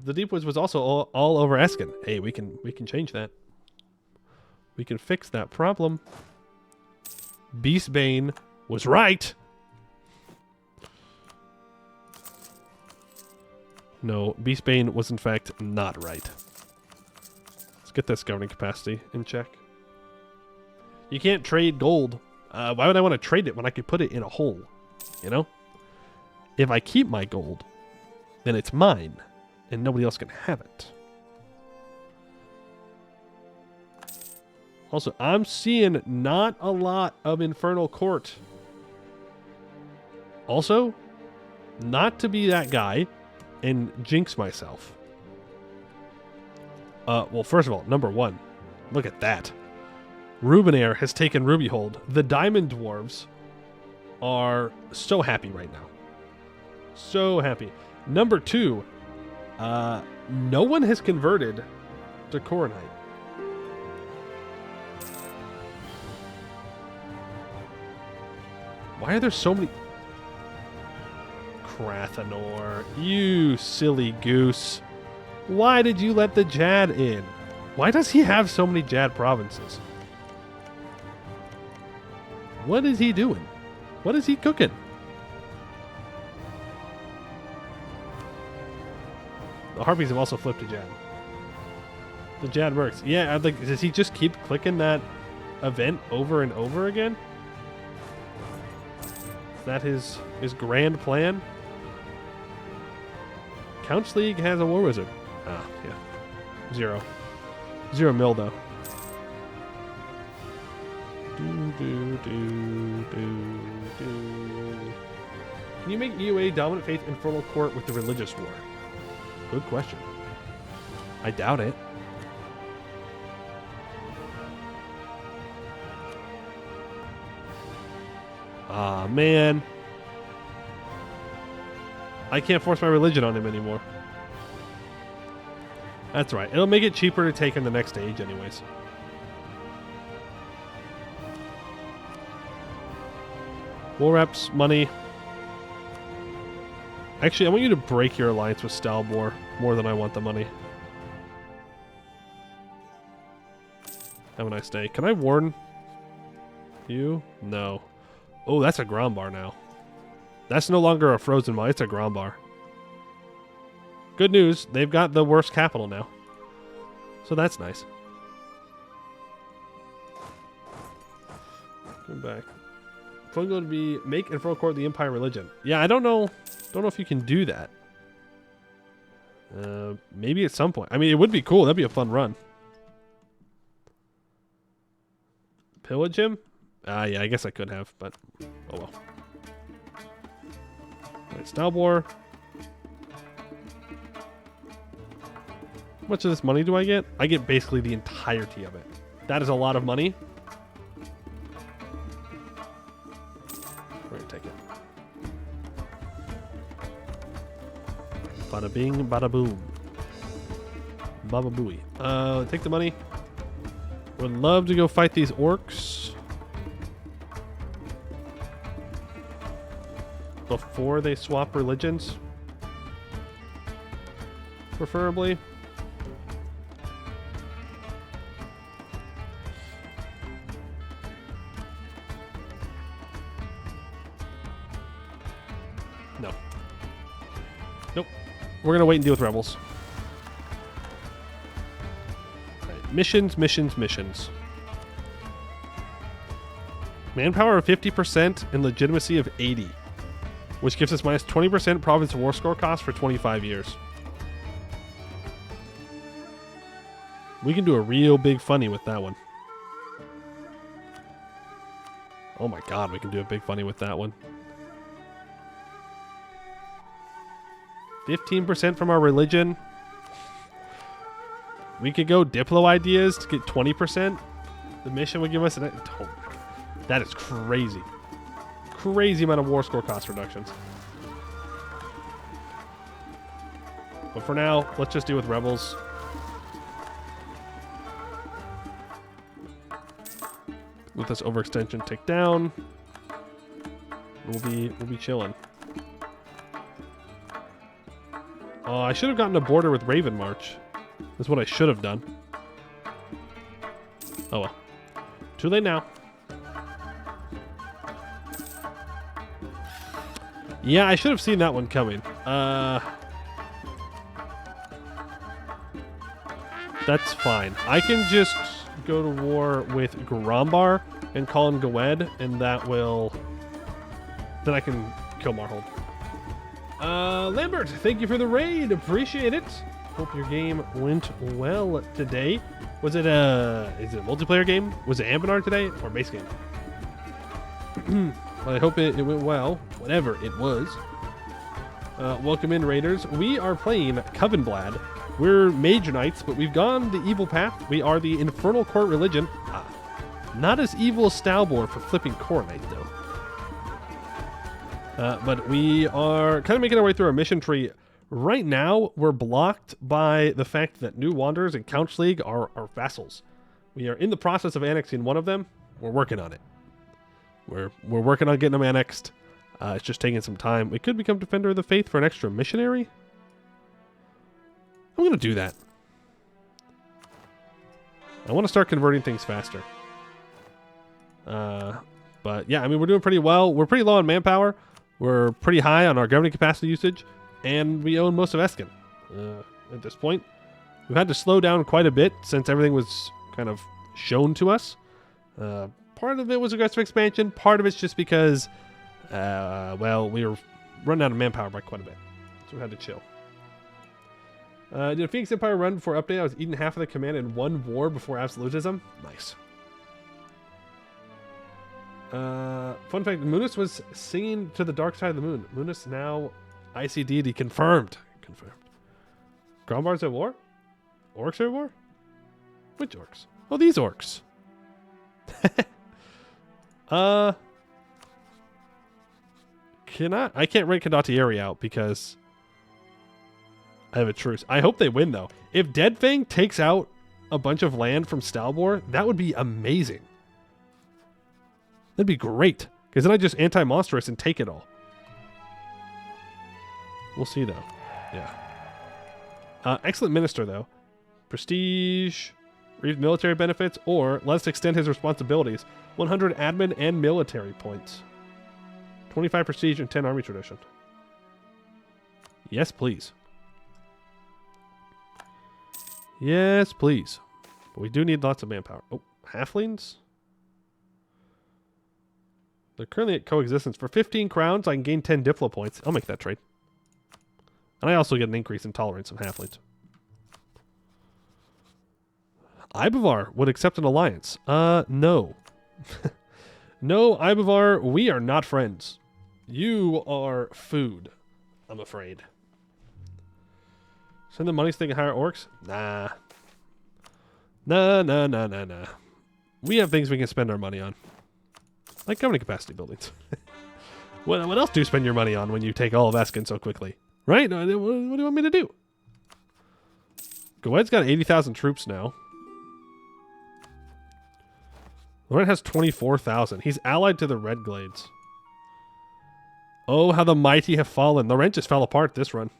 The Deep Woods was also all over Escann. Hey, we can change that. We can fix that problem. Beastbane was right. No, Beastbane was in fact not right. Let's get this governing capacity in check. You can't trade gold. Why would I want to trade it when I could put it in a hole? You know? If I keep my gold, then it's mine, and nobody else can have it. Also, I'm seeing not a lot of Infernal Court. Also, not to be that guy and jinx myself. Well, first of all, number 1, look at that. Rubenair has taken Rubyhold. The Diamond Dwarves are so happy right now. So happy. Number 2, no one has converted to Coronite. Why are there so many... Krathanor, you silly goose. Why did you let the Jad in? Why does he have so many Jad provinces? What is he doing? What is he cooking? The Harpies have also flipped to Jad. The Jad works. Yeah, I'd like, does he just keep clicking that event over and over again? Is that his grand plan? Couch League has a War Wizard. Ah, yeah. 0 mil, though. Can you make EUA Dominant Faith Infernal Court with the Religious War? Good question. I doubt it. Ah, man. I can't force my religion on him anymore. That's right. It'll make it cheaper to take him the next stage anyways. War reps, money. Actually, I want you to break your alliance with Stalbor more than I want the money. Have a nice day. Can I warn you? No. Oh, that's a Grombar now. That's no longer a frozen mine. It's a Grombar. Good news. They've got the worst capital now. So that's nice. Come back. Phone going to be make Infernal Court the Empire religion. Yeah, I don't know. Don't know if you can do that. Maybe at some point. I mean, it would be cool. That'd be a fun run. Pillage him? Yeah, I guess I could have, but oh well. Alright, Stalbor. How much of this money do I get? I get basically the entirety of it. That is a lot of money. We're gonna take it. Bada bing, bada boom. Baba booey. Take the money. Would love to go fight these orcs before they swap religions. Preferably. No. Nope. We're gonna wait and deal with rebels. Missions, missions, missions. Manpower of 50% and legitimacy of 80, which gives us minus 20% province war score cost for 25 years. We can do a real big funny with that one. Oh my god, we can do a big funny with that one. 15% from our religion. We could go Diplo ideas to get 20%. The mission would give us an... Oh, that is crazy. Crazy amount of war score cost reductions. But for now, let's just deal with rebels. With this overextension tick down, we'll be chilling. Oh, I should have gotten a border with Raven March. That's what I should have done. Oh well. Too late now. Yeah, I should have seen that one coming. That's fine. I can just go to war with Grombar and call in Gwed, and that will... Then I can kill Marhold. Lambert, thank you for the raid. Appreciate it. Hope your game went well today. Was it is it a multiplayer game? Was it Anbennar today or base game? I hope it went well, whatever it was. Welcome in, Raiders. We are playing Covenblad. We're Mage Knights, but we've gone the evil path. We are the Infernal Court religion. Not as evil as Stalbor for flipping Core Knight, though. But we are kind of making our way through our mission tree. Right now, we're blocked by the fact that New Wanderers and Couch League are our vassals. We are in the process of annexing one of them. We're working on it. We're working on getting them annexed. It's just taking some time. We could become Defender of the Faith for an extra missionary. I'm going to do that. I want to start converting things faster. But yeah, I mean, we're doing pretty well. We're pretty low on manpower. We're pretty high on our governing capacity usage. And we own most of Escann at this point. We've had to slow down quite a bit since everything was kind of shown to us. Part of it was aggressive expansion. Part of it's just because, well, we were running out of manpower by quite a bit. So we had to chill. Did Phoenix Empire run before update? I was eating half of the command in one war before absolutism. Nice. Fun fact, Munis was singing to the dark side of the moon. Munis now IC deity confirmed. Confirmed. Grombards at war? Orcs are at war? Which orcs? Oh, these orcs. I can't rent Condottieri out because I have a truce. I hope they win, though. If Deadfang takes out a bunch of land from Stalbor, that would be amazing. That'd be great. Because then I just anti-monstrous and take it all. We'll see, though. Yeah. Excellent minister, though. Prestige, read military benefits, or let's extend his responsibilities. 100 admin and military points. 25 prestige and 10 army tradition. Yes, please. Yes, please. But we do need lots of manpower. Oh, halflings? They're currently at coexistence. For 15 crowns, I can gain 10 Diplo points. I'll make that trade. And I also get an increase in tolerance of halflings. Ibavar would accept an alliance. No. No, Ibavar, we are not friends. You are food, I'm afraid. Send the money so they can hire orcs? Nah. Nah. We have things we can spend our money on. Like governing capacity buildings. What else do you spend your money on when you take all of Escann so quickly? Right? What do you want me to do? Goed's got 80,000 troops now. Lorraine has 24,000. He's allied to the Red Glades. Oh, how the mighty have fallen. Lorraine just fell apart this run.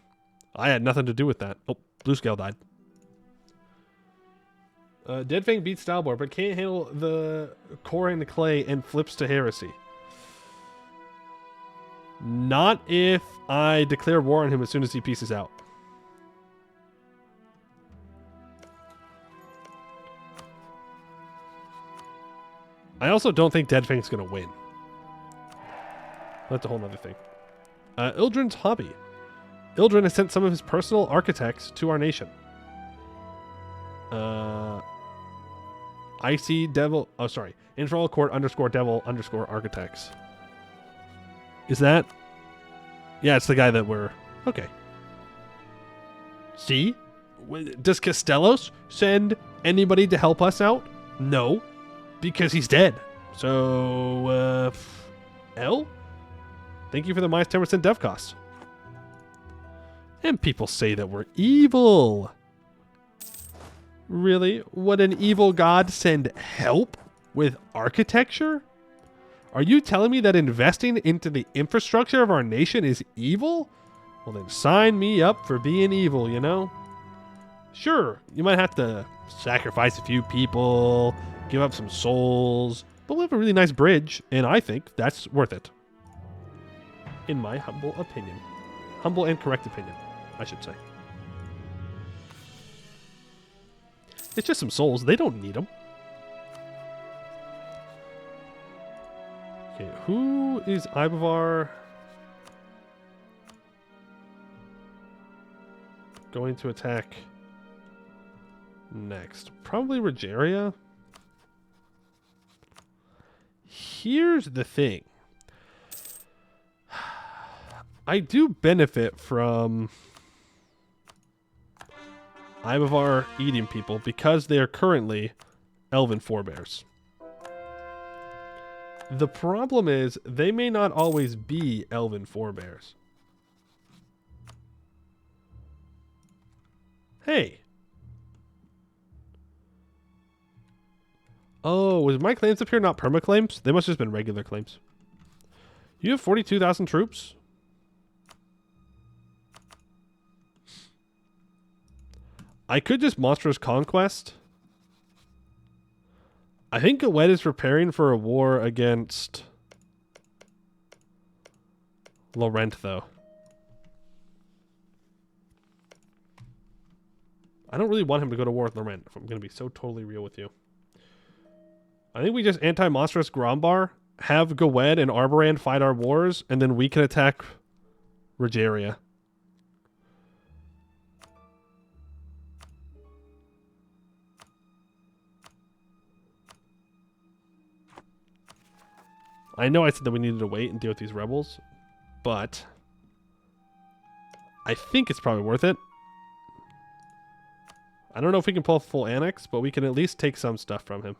I had nothing to do with that. Oh, Blue Scale died. Deadfang beats Stalbor, but can't handle the core and the clay and flips to heresy. Not if I declare war on him as soon as he pieces out. I also don't think Deadfang's going to win. That's a whole other thing. Ildren's hobby. Ildren has sent some of his personal architects to our nation. IC Devil... Oh, sorry. Infernal Court _ Devil _ Architects. Is that... Yeah, it's the guy that we're... Okay. See? Does Castellos send anybody to help us out? No. Because he's dead. So, L? Thank you for the minus 10% dev costs. And people say that we're evil. Really? Would an evil god send help with architecture? Are you telling me that investing into the infrastructure of our nation is evil? Well, then sign me up for being evil, you know? Sure, you might have to sacrifice a few people, give up some souls, but we have a really nice bridge, and I think that's worth it. In my humble opinion. Humble and correct opinion, I should say. It's just some souls. They don't need them. Okay, who is Ibavar going to attack next? Probably Rogeria. Here's the thing. I do benefit from Ibavar eating people because they are currently elven forebears. The problem is they may not always be elven forebears. Hey. Oh, was my claims up here not perma claims? They must have just been regular claims. You have 42,000 troops? I could just Monstrous Conquest. I think Gawed is preparing for a war against Laurent, though. I don't really want him to go to war with Laurent, if I'm going to be so totally real with you. I think we just anti-Monstrous Grombar, have Gawed and Arborand fight our wars, and then we can attack Rogeria. I know I said that we needed to wait and deal with these rebels, but I think it's probably worth it. I don't know if we can pull a full annex, but we can at least take some stuff from him.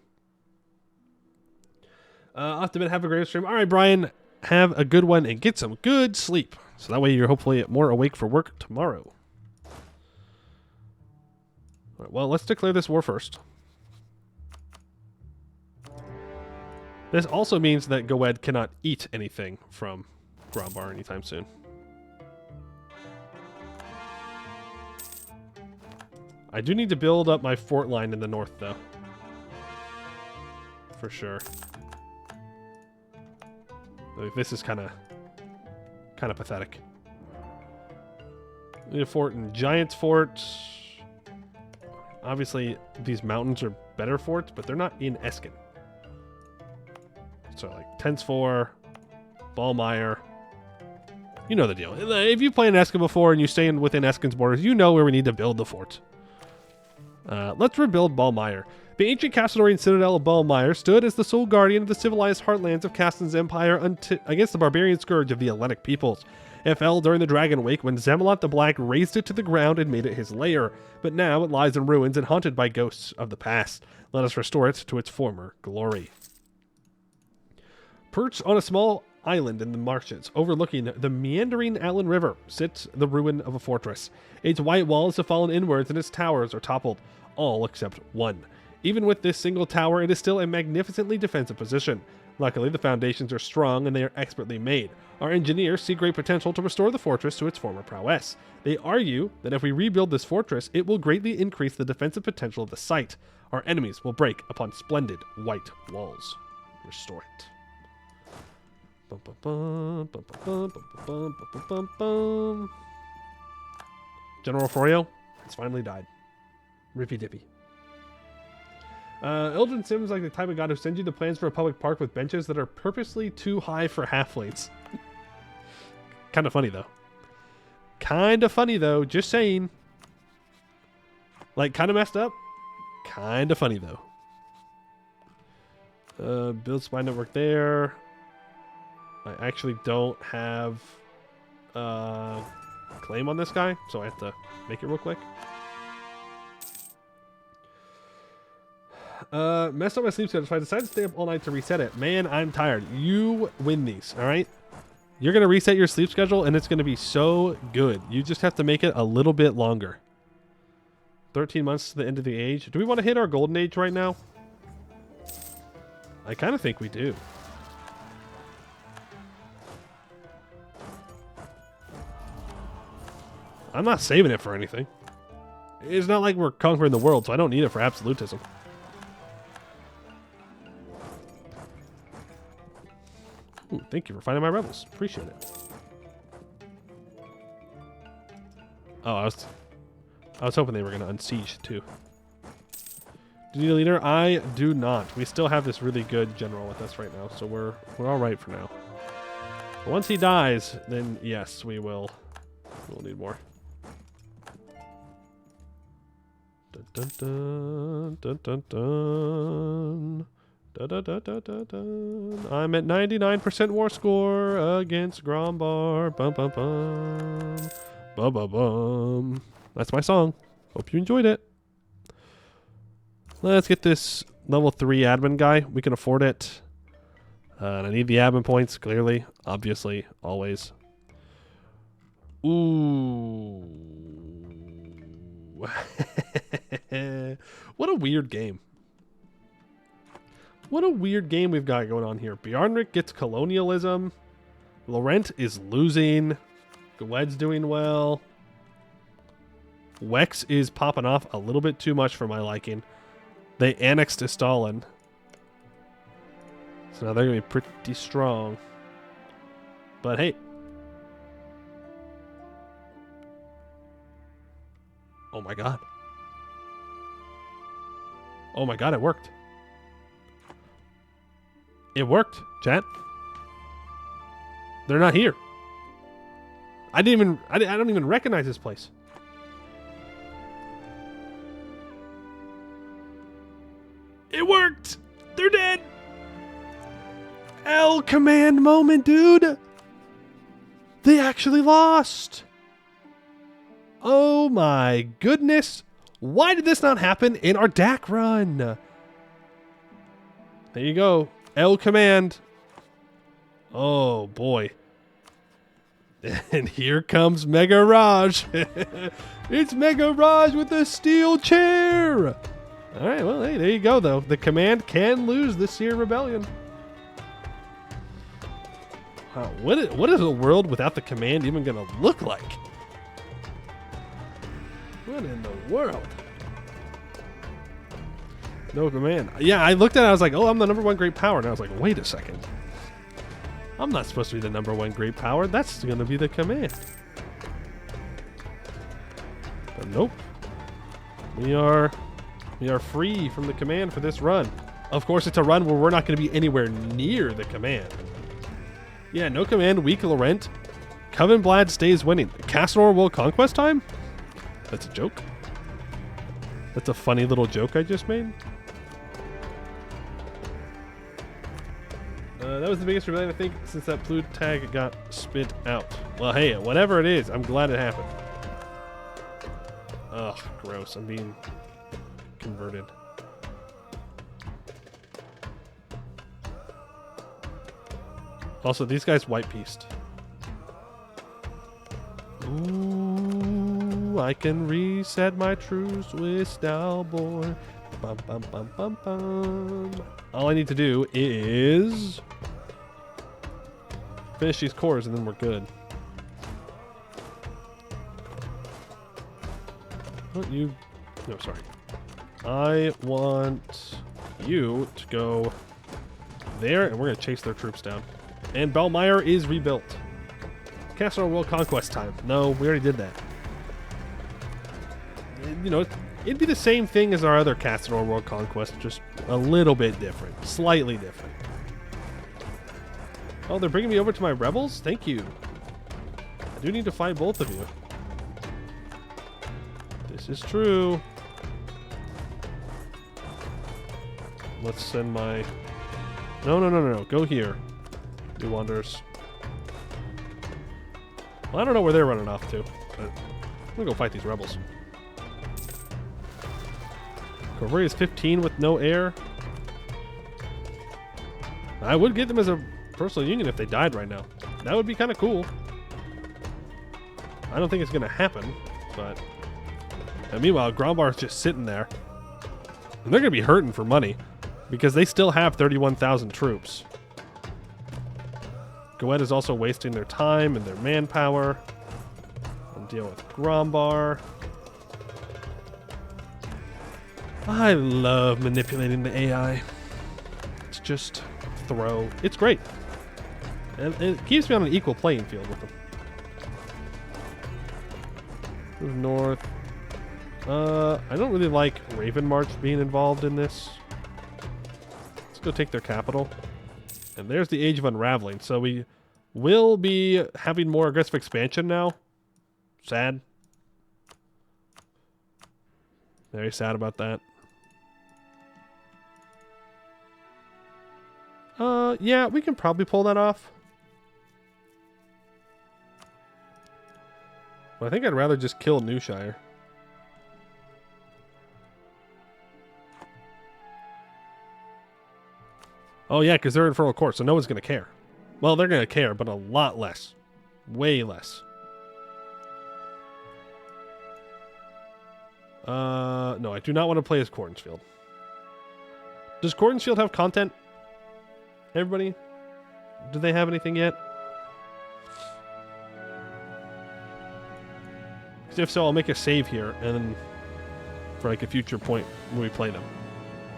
Optimate, have a great stream. All right, Brian, have a good one and get some good sleep. So that way you're hopefully more awake for work tomorrow. All right, well, let's declare this war first. This also means that Gawed cannot eat anything from Grombar anytime soon. I do need to build up my fort line in the north, though. For sure. Like, this is kind of pathetic. We need a fort in Giant's Fort. Obviously, these mountains are better forts, but they're not in Escann. So, like, Tens 4, Ballmeyer. You know the deal. If you play in Escann before and you stay within Escann's borders, you know where we need to build the fort. Let's rebuild Ballmeyer. The ancient Castledorian citadel of Ballmeyer stood as the sole guardian of the civilized heartlands of Castan's empire against the barbarian scourge of the Hellenic peoples. It fell during the Dragon Wake when Zemalot the Black razed it to the ground and made it his lair, but now it lies in ruins and haunted by ghosts of the past. Let us restore it to its former glory. Perched on a small island in the marshes, overlooking the meandering Allen River, sits the ruin of a fortress. Its white walls have fallen inwards and its towers are toppled, all except one. Even with this single tower, it is still a magnificently defensive position. Luckily, the foundations are strong and they are expertly made. Our engineers see great potential to restore the fortress to its former prowess. They argue that if we rebuild this fortress, it will greatly increase the defensive potential of the site. Our enemies will break upon splendid white walls. Restore it. General Froyo has finally died. Rippy dippy. Eldrin Sims like the type of god who sends you the plans for a public park with benches that are purposely too high for halflings. Kind of funny though. Just saying. Like, kind of messed up. Kind of funny though. Build spy network there. I actually don't have claim on this guy, so I have to make it real quick. Messed up my sleep schedule, so I decided to stay up all night to reset it. Man, I'm tired. You win these, all right? You're going to reset your sleep schedule, and it's going to be so good. You just have to make it a little bit longer. 13 months to the end of the age. Do we want to hit our golden age right now? I kind of think we do. I'm not saving it for anything. It's not like we're conquering the world, so I don't need it for absolutism. Ooh, thank you for finding my rebels. Appreciate it. Oh, I was hoping they were going to unsiege too. Do you need a leader? I do not. We still have this really good general with us right now, so we're all right for now. But once he dies, then yes, we'll need more. Dun, dun, dun, dun, dun, dun. Da, da, da, da, da, da. I'm at 99% war score against Grombar. Bum, bum, bum. Bum, bum, bum. That's my song. Hope you enjoyed it. Let's get this level 3 admin guy. We can afford it. And I need the admin points, clearly. Obviously. Always. Ooh. What a weird game. What a weird game we've got going on here. Bjarnrik gets colonialism. Laurent is losing. Gwed's doing well. Wex is popping off a little bit too much for my liking. They annexed to Stalin. So now they're going to be pretty strong. But hey. Oh my god. Oh my god, it worked. It worked, chat. They're not here. I don't even recognize this place. It worked. They're dead. L command moment, dude. They actually lost. Oh my goodness. Why did this not happen in our DAC run? There you go. L command. Oh boy. And here comes Mega Raj. It's Mega Raj with the steel chair. All right, well, hey, there you go, though. The command can lose this year rebellion. Wow, what is a world without the command even going to look like? What in the world? No command. Yeah, I looked at it, I was like, oh, I'm the #1 great power. And I was like, wait a second. I'm not supposed to be the #1 great power. That's going to be the command. But nope. We are free from the command for this run. Of course, it's a run where we're not going to be anywhere near the command. Yeah, no command, weak Laurent. Covenblad stays winning. Castor World Conquest time? That's a joke. That's a funny little joke I just made. That was the biggest rebellion, I think, since that blue tag got spit out. Well, hey, whatever it is, I'm glad it happened. Ugh, gross. I'm being converted. Also, these guys white-pieced. Ooh, I can reset my truce with Stalboy. Bum, bum, bum, bum, bum. All I need to do is finish these cores and then we're good. What you... No, sorry. I want you to go there and we're going to chase their troops down. And Belmeyer is rebuilt. Castle World Conquest time. No, we already did that. You know, it'd be the same thing as our other Castle World Conquest, just a little bit different. Slightly different. Oh, they're bringing me over to my rebels? Thank you. I do need to fight both of you. This is true. Let's send my... No. Go here. Do wonders. Well, I don't know where they're running off to, but I'm gonna go fight these rebels. Corvary is 15 with no air. I would get them as a personal union if they died right now. That would be kind of cool. I don't think it's gonna happen, but... And meanwhile, Grombar's just sitting there. And they're gonna be hurting for money, because they still have 31,000 troops. Gwed is also wasting their time and their manpower. And deal with Grombar. I love manipulating the AI. It's just throw. It's great. And it keeps me on an equal playing field with them. Move north. I don't really like Raven March being involved in this. Let's go take their capital. And there's the Age of Unraveling. So we will be having more aggressive expansion now. Sad. Very sad about that. Yeah, we can probably pull that off. But I think I'd rather just kill Newshire. Oh yeah, because they're in Infernal Court, so no one's going to care. Well, they're going to care, but a lot less. Way less. No, I do not want to play as Courtensfield. Does Courtensfield have content? Everybody? Do they have anything yet? If so, I'll make a save here, and then for like a future point when we play them.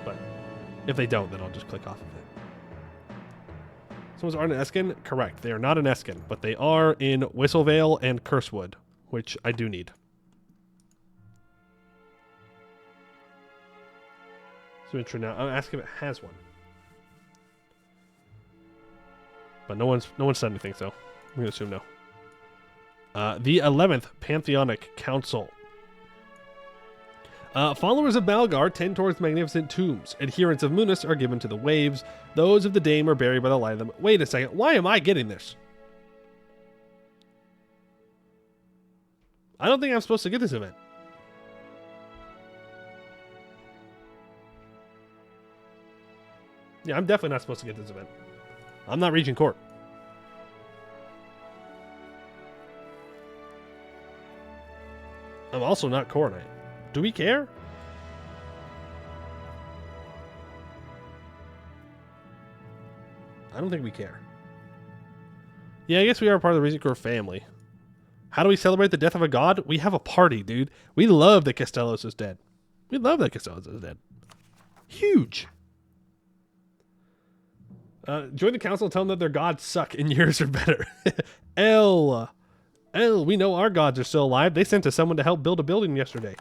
But if they don't, then I'll just click off of it. Someone's aren't an Escann? Correct. They are not an Escann, but they are in Whistlevale and Cursewood, which I do need. So intro now. I'll ask if it has one. But no one's said anything, so I'm gonna assume no. The 11th Pantheonic Council. Followers of Balgar tend towards magnificent tombs. Adherents of Munis are given to the waves. Those of the Dame are buried by the light of them. Wait a second. Why am I getting this? I don't think I'm supposed to get this event. Yeah, I'm definitely not supposed to get this event. I'm not reaching court. I'm also not Core Knight. Do we care? I don't think we care. Yeah, I guess we are part of the Reason Core family. How do we celebrate the death of a god? We have a party, dude. We love that Castellos is dead. We love that Castellos is dead. Huge. Join the council and tell them that their gods suck and yours are better. L, we know our gods are still alive. They sent us someone to help build a building yesterday.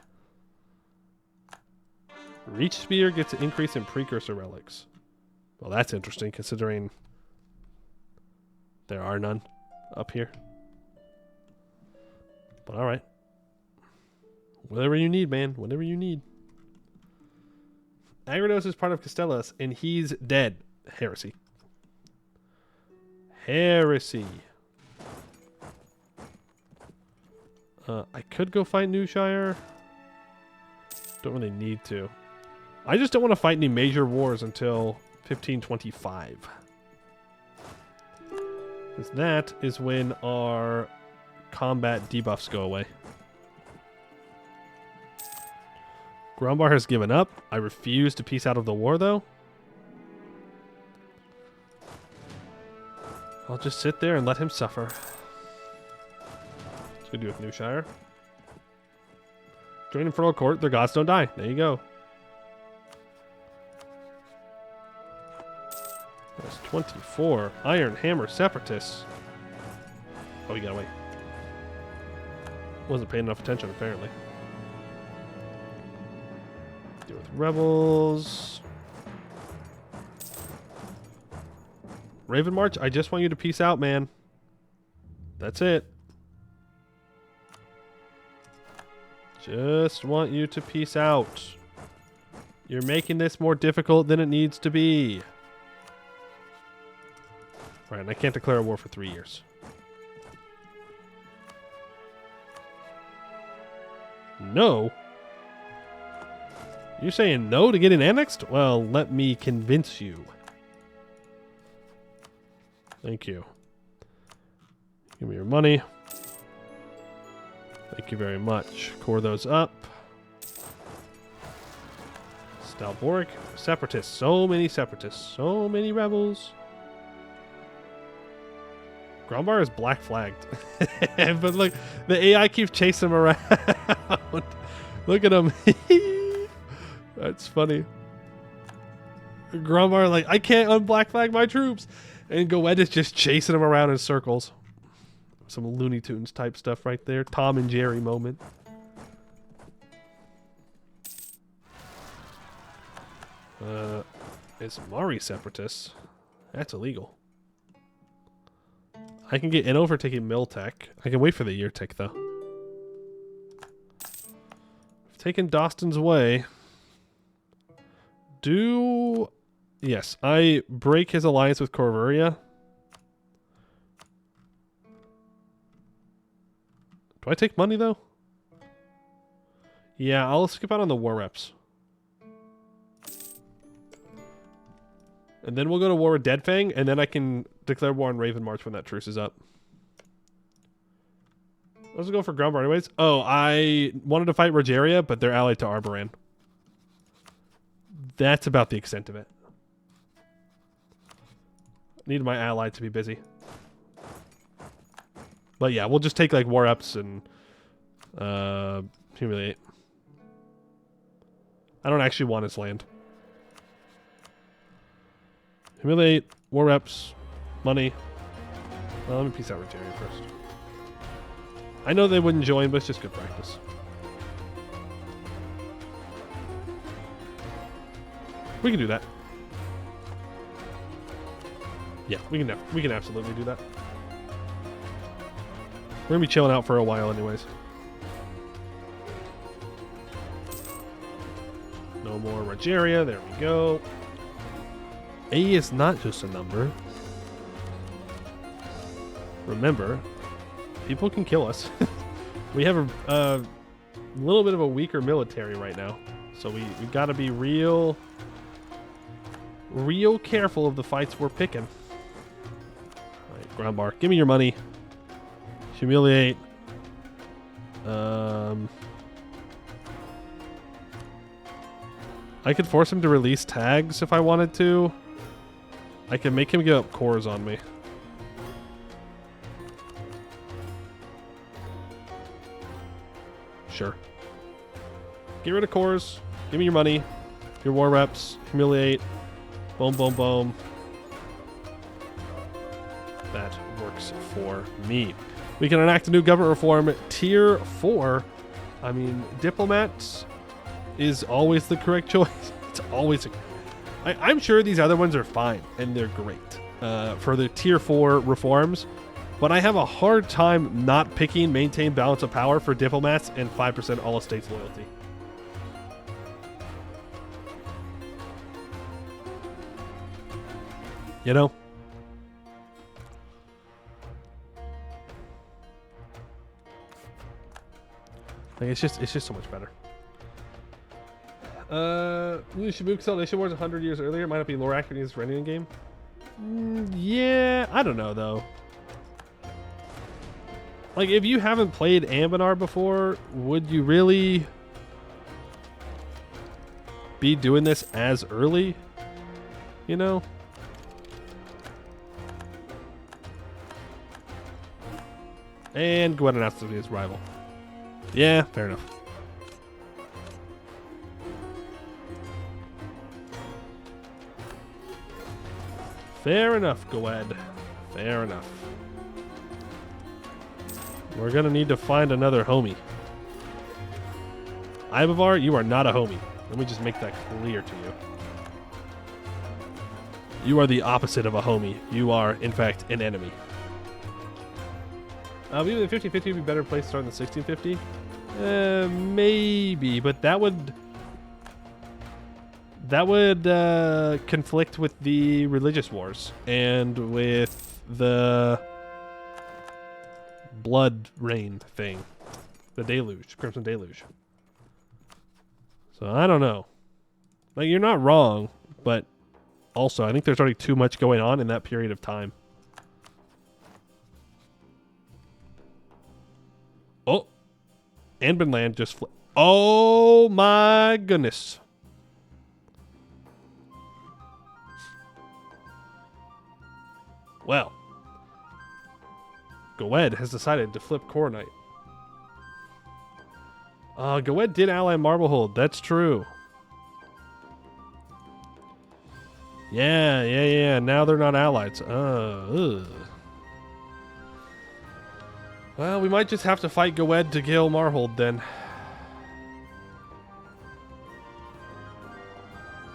Reach Spear gets an increase in precursor relics. Well, that's interesting considering there are none up here. But alright. Whatever you need, man. Whatever you need. Agrados is part of Castellos, and he's dead. Heresy. Heresy. I could go fight Newshire. Don't really need to. I just don't want to fight any major wars until 1525. Because that is when our combat debuffs go away. Grombar has given up. I refuse to peace out of the war, though. I'll just sit there and let him suffer. What's going to do with Newshire? Join Infernal Court. Their gods don't die. There you go. That's 24. Iron Hammer Separatists. Oh, you gotta wait. Wasn't paying enough attention, apparently. Deal with rebels. Raven March, I just want you to peace out, man. That's it. Just want you to peace out. You're making this more difficult than it needs to be. Alright, and I can't declare a war for 3 years. No? You're saying no to getting annexed? Well, let me convince you. Thank you. Give me your money. Thank you very much. Core those up. Stalboric. Separatists. So many separatists. So many rebels. Grombar is black flagged. But look, the AI keeps chasing him around. Look at him. That's funny. Grombar like, I can't unblack flag my troops. And Goed is just chasing him around in circles. Some Looney Tunes type stuff right there. Tom and Jerry moment. It's Mari separatists. That's illegal. I can get Inno for taking Mill Tech. I can wait for the Year Tech though. I've taken Doston's Way. Do Yes, I break his alliance with Corvuria. Do I take money, though? Yeah, I'll skip out on the war reps. And then we'll go to war with Deadfang, and then I can declare war on Raven March when that truce is up. Let's go for ground bar anyways. Oh, I wanted to fight Rogeria, but they're allied to Arboran. That's about the extent of it. Need my ally to be busy. But yeah, we'll just take like war ups and humiliate. I don't actually want his land. Humiliate, war reps, money. Well, let me peace out Rogeria first. I know they wouldn't join, but it's just good practice. We can do that. Yeah, we can absolutely do that. We're gonna be chilling out for a while anyways. No more Rogeria, there we go. A is not just a number. Remember, people can kill us. We have a little bit of a weaker military right now. So we gotta be real careful of the fights we're picking. Alright, ground bar. Give me your money. Humiliate. I could force him to release tags if I wanted to. I can make him give up cores on me. Sure. Get rid of cores. Give me your money. Your war reps. Humiliate. Boom, boom, boom. That works for me. We can enact a new government reform. Tier 4. I mean, diplomats is always the correct choice. It's always... I'm sure these other ones are fine, and they're great for the Tier 4 reforms. But I have a hard time not picking maintain balance of power for diplomats and 5% all estates loyalty. You know? Like it's just so much better. We should move Consolidation Wars 100 years earlier. It might not be lore accurate as for any game. Yeah, I don't know though. Like, if you haven't played Anbennar before, would you really be doing this as early? You know? And go ahead and ask to be his rival. Yeah, fair enough. Fair enough, Goed. Fair enough. We're gonna need to find another homie. Ibavar, you are not a homie. Let me just make that clear to you. You are the opposite of a homie. You are, in fact, an enemy. Maybe the 1550 would be better place starting the 1650. Maybe, but that would conflict with the religious wars and with the blood rain thing, the deluge, crimson deluge. So I don't know. Like, you're not wrong, but also I think there's already too much going on in that period of time. Oh, Anbennar just oh my goodness. Well, Goed has decided to flip Coronite. Goed did ally Marblehold. That's true. Yeah. Now they're not allies. Ugh. Well, we might just have to fight Goed to kill Marhold then.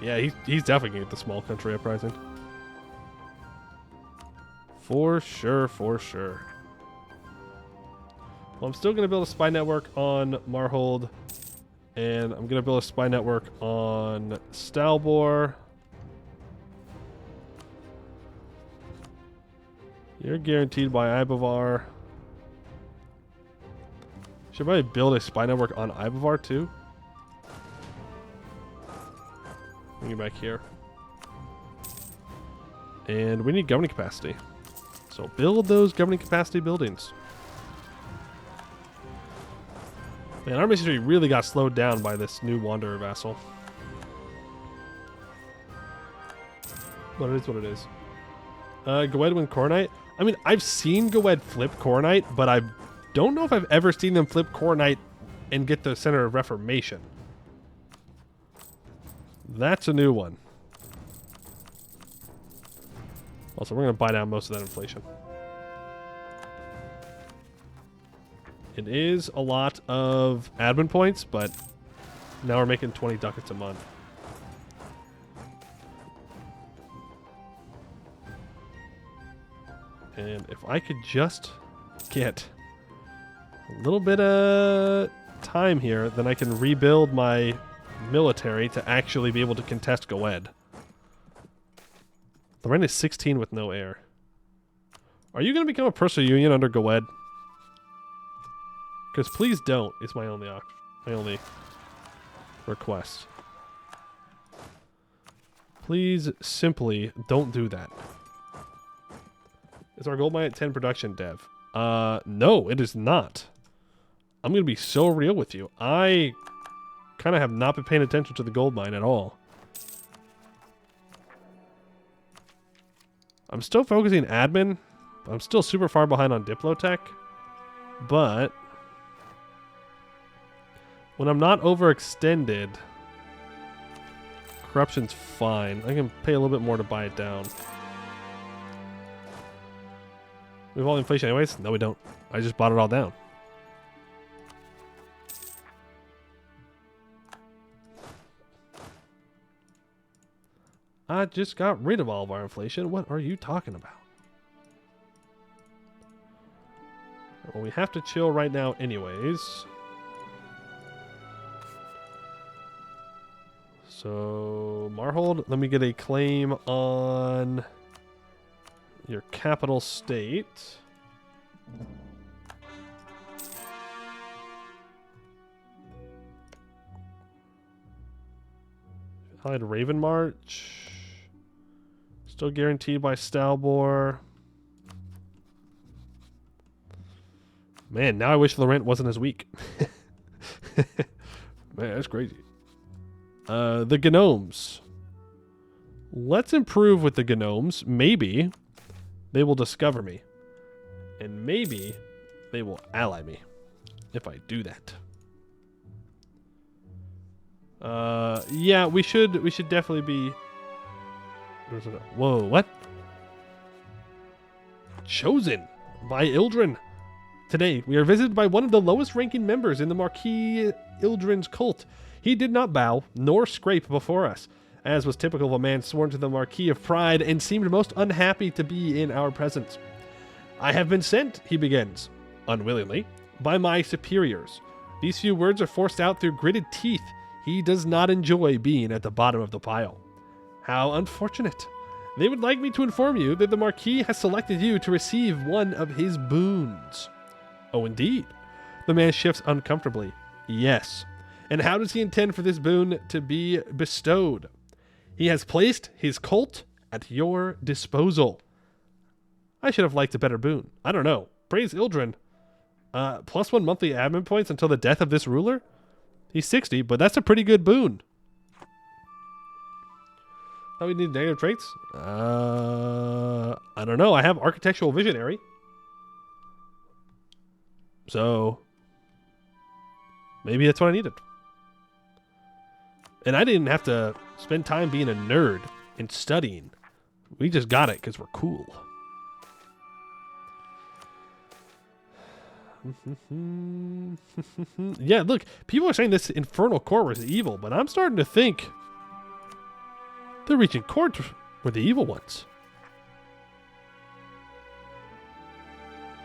Yeah, he's definitely gonna get the small country uprising. For sure. Well, I'm still going to build a spy network on Marhold, and I'm going to build a spy network on Stalbor. You're guaranteed by Ibovar. Should probably build a spy network on Ibovar too. Bring you back here. And we need governing capacity. So build those governing capacity buildings. Man, our missionary really got slowed down by this new Wanderer vassal. But it is what it is. Goed win Coronite. I mean, I've seen Goed flip Coronite, but I don't know if I've ever seen them flip Coronite and get the Center of Reformation. That's a new one. Also, we're going to buy down most of that inflation. It is a lot of admin points, but now we're making 20 ducats a month. And if I could just get a little bit of time here, then I can rebuild my military to actually be able to contest Goed. Lorraine is 16 with no heir. Are you going to become a personal union under Goed? Because please don't, is my only request. Please simply don't do that. Is our gold mine at 10 production, Dev? No, it is not. I'm going to be so real with you. I kind of have not been paying attention to the gold mine at all. I'm still focusing admin. I'm still super far behind on Diplotech. But when I'm not overextended, corruption's fine. I can pay a little bit more to buy it down. We have all inflation anyways? No, we don't. I just bought it all down. I just got rid of all of our inflation. What are you talking about? Well, we have to chill right now anyways. So, Marhold, let me get a claim on your capital state. Allied Raven March. Still guaranteed by Stalbor. Man, now I wish Laurent wasn't as weak. Man, that's crazy. The Gnomes. Let's improve with the Gnomes. Maybe they will discover me. And maybe they will ally me if I do that. Yeah, we should definitely be... Whoa, what? Chosen by Ildren. Today, we are visited by one of the lowest ranking members in the Marquis Ildren's cult. He did not bow, nor scrape before us, as was typical of a man sworn to the Marquis of Pride, and seemed most unhappy to be in our presence. I have been sent, he begins, unwillingly, by my superiors. These few words are forced out through gritted teeth. He does not enjoy being at the bottom of the pile. How unfortunate. They would like me to inform you that the Marquis has selected you to receive one of his boons. Oh, indeed. The man shifts uncomfortably. Yes. And how does he intend for this boon to be bestowed? He has placed his cult at your disposal. I should have liked a better boon. I don't know. Praise Ildren. +1 monthly admin points until the death of this ruler? He's 60, but that's a pretty good boon. Oh, we need negative traits? I don't know. I have Architectural Visionary. So, maybe that's what I needed. And I didn't have to spend time being a nerd and studying. We just got it because we're cool. Yeah, look, people are saying this Infernal Core was evil, but I'm starting to think the Regent Court were the evil ones.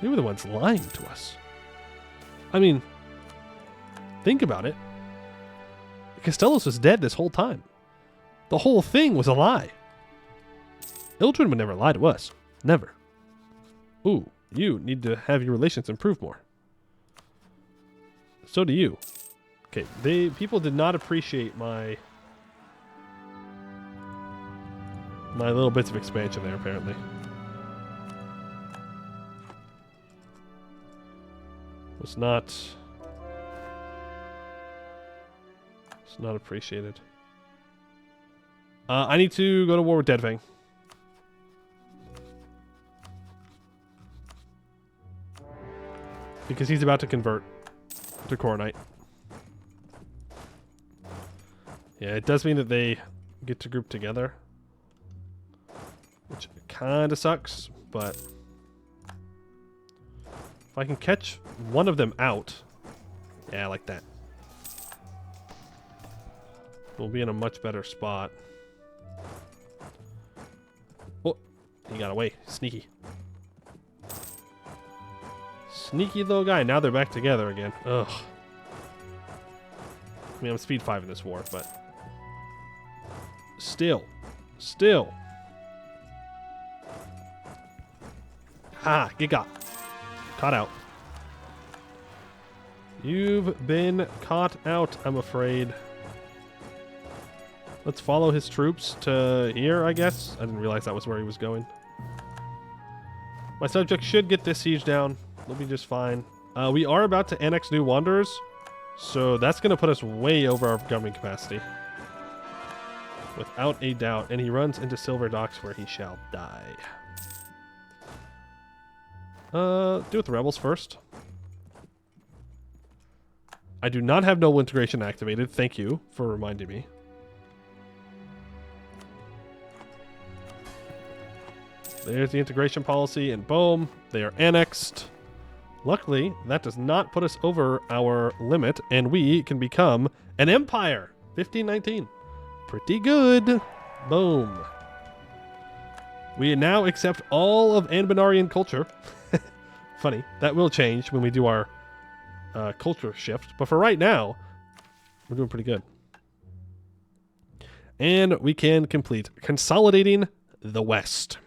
They were the ones lying to us. I mean, think about it. Castellos was dead this whole time. The whole thing was a lie. Ildren would never lie to us. Never. Ooh, you need to have your relations improve more. So do you. Okay, people did not appreciate my little bits of expansion there, apparently. Was not appreciated. I need to go to war with Deadfang. Because he's about to convert to Coronite. Yeah, it does mean that they get to group together. Which kind of sucks, but if I can catch one of them out, yeah, like that, we'll be in a much better spot. Oh, he got away. Sneaky. Sneaky little guy. Now they're back together again. Ugh. I mean, I'm speed 5 in this war, but still. Ah, get got. Caught out. You've been caught out, I'm afraid. Let's follow his troops to here, I guess. I didn't realize that was where he was going. My subject should get this siege down. They'll be just fine. We are about to annex New Wanderers, so that's going to put us way over our government capacity. Without a doubt. And he runs into Silver Docks where he shall die. Do with the rebels first. I do not have noble integration activated. Thank you for reminding me. There's the integration policy, and boom, they are annexed. Luckily, that does not put us over our limit, and we can become an empire. 1519. Pretty good. Boom. We now accept all of Anbennarian culture. Funny. That will change when we do our culture shift. But for right now, we're doing pretty good. And we can complete consolidating the West.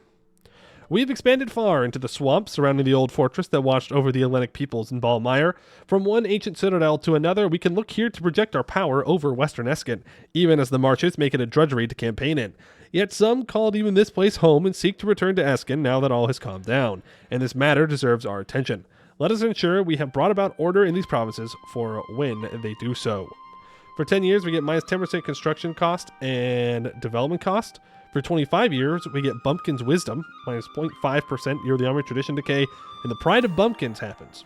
We've expanded far into the swamps surrounding the old fortress that watched over the Hellenic peoples in Balmire. From one ancient citadel to another, we can look here to project our power over western Escann, even as the marshes make it a drudgery to campaign in. Yet some called even this place home and seek to return to Escann now that all has calmed down, and this matter deserves our attention. Let us ensure we have brought about order in these provinces for when they do so. For 10 years, we get minus 10% construction cost and development cost. For 25 years, we get Bumpkin's Wisdom, minus 0.5% yearly army tradition decay, and the Pride of Bumpkins happens.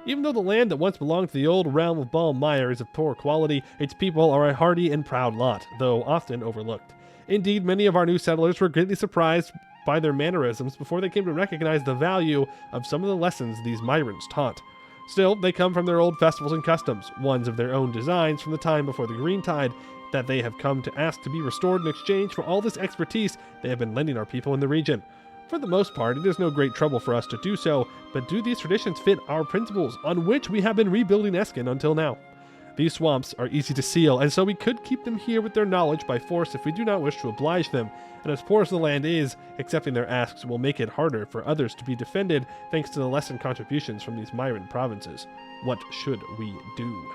Even though the land that once belonged to the old realm of Balmire is of poor quality, its people are a hardy and proud lot, though often overlooked. Indeed, many of our new settlers were greatly surprised by their mannerisms before they came to recognize the value of some of the lessons these Myrans taught. Still, they come from their old festivals and customs, ones of their own designs from the time before the Green Tide, that they have come to ask to be restored in exchange for all this expertise they have been lending our people in the region. For the most part, it is no great trouble for us to do so, but do these traditions fit our principles on which we have been rebuilding Escann until now? These swamps are easy to seal, and so we could keep them here with their knowledge by force if we do not wish to oblige them, and as poor as the land is, accepting their asks will make it harder for others to be defended thanks to the lessened contributions from these Myran provinces. What should we do?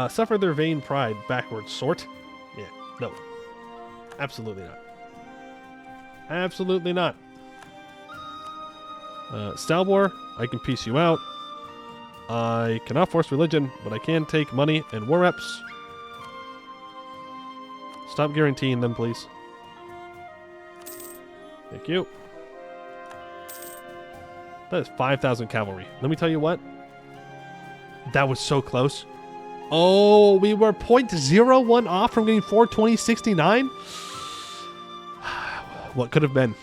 Suffer their vain pride, backward sort. Yeah, no. Absolutely not. Absolutely not. Stalbor, I can piece you out. I cannot force religion, but I can take money and war reps. Stop guaranteeing them, please. Thank you. That is 5,000 cavalry. Let me tell you what. That was so close. Oh, we were 0.01 off from getting 420.69? What could have been?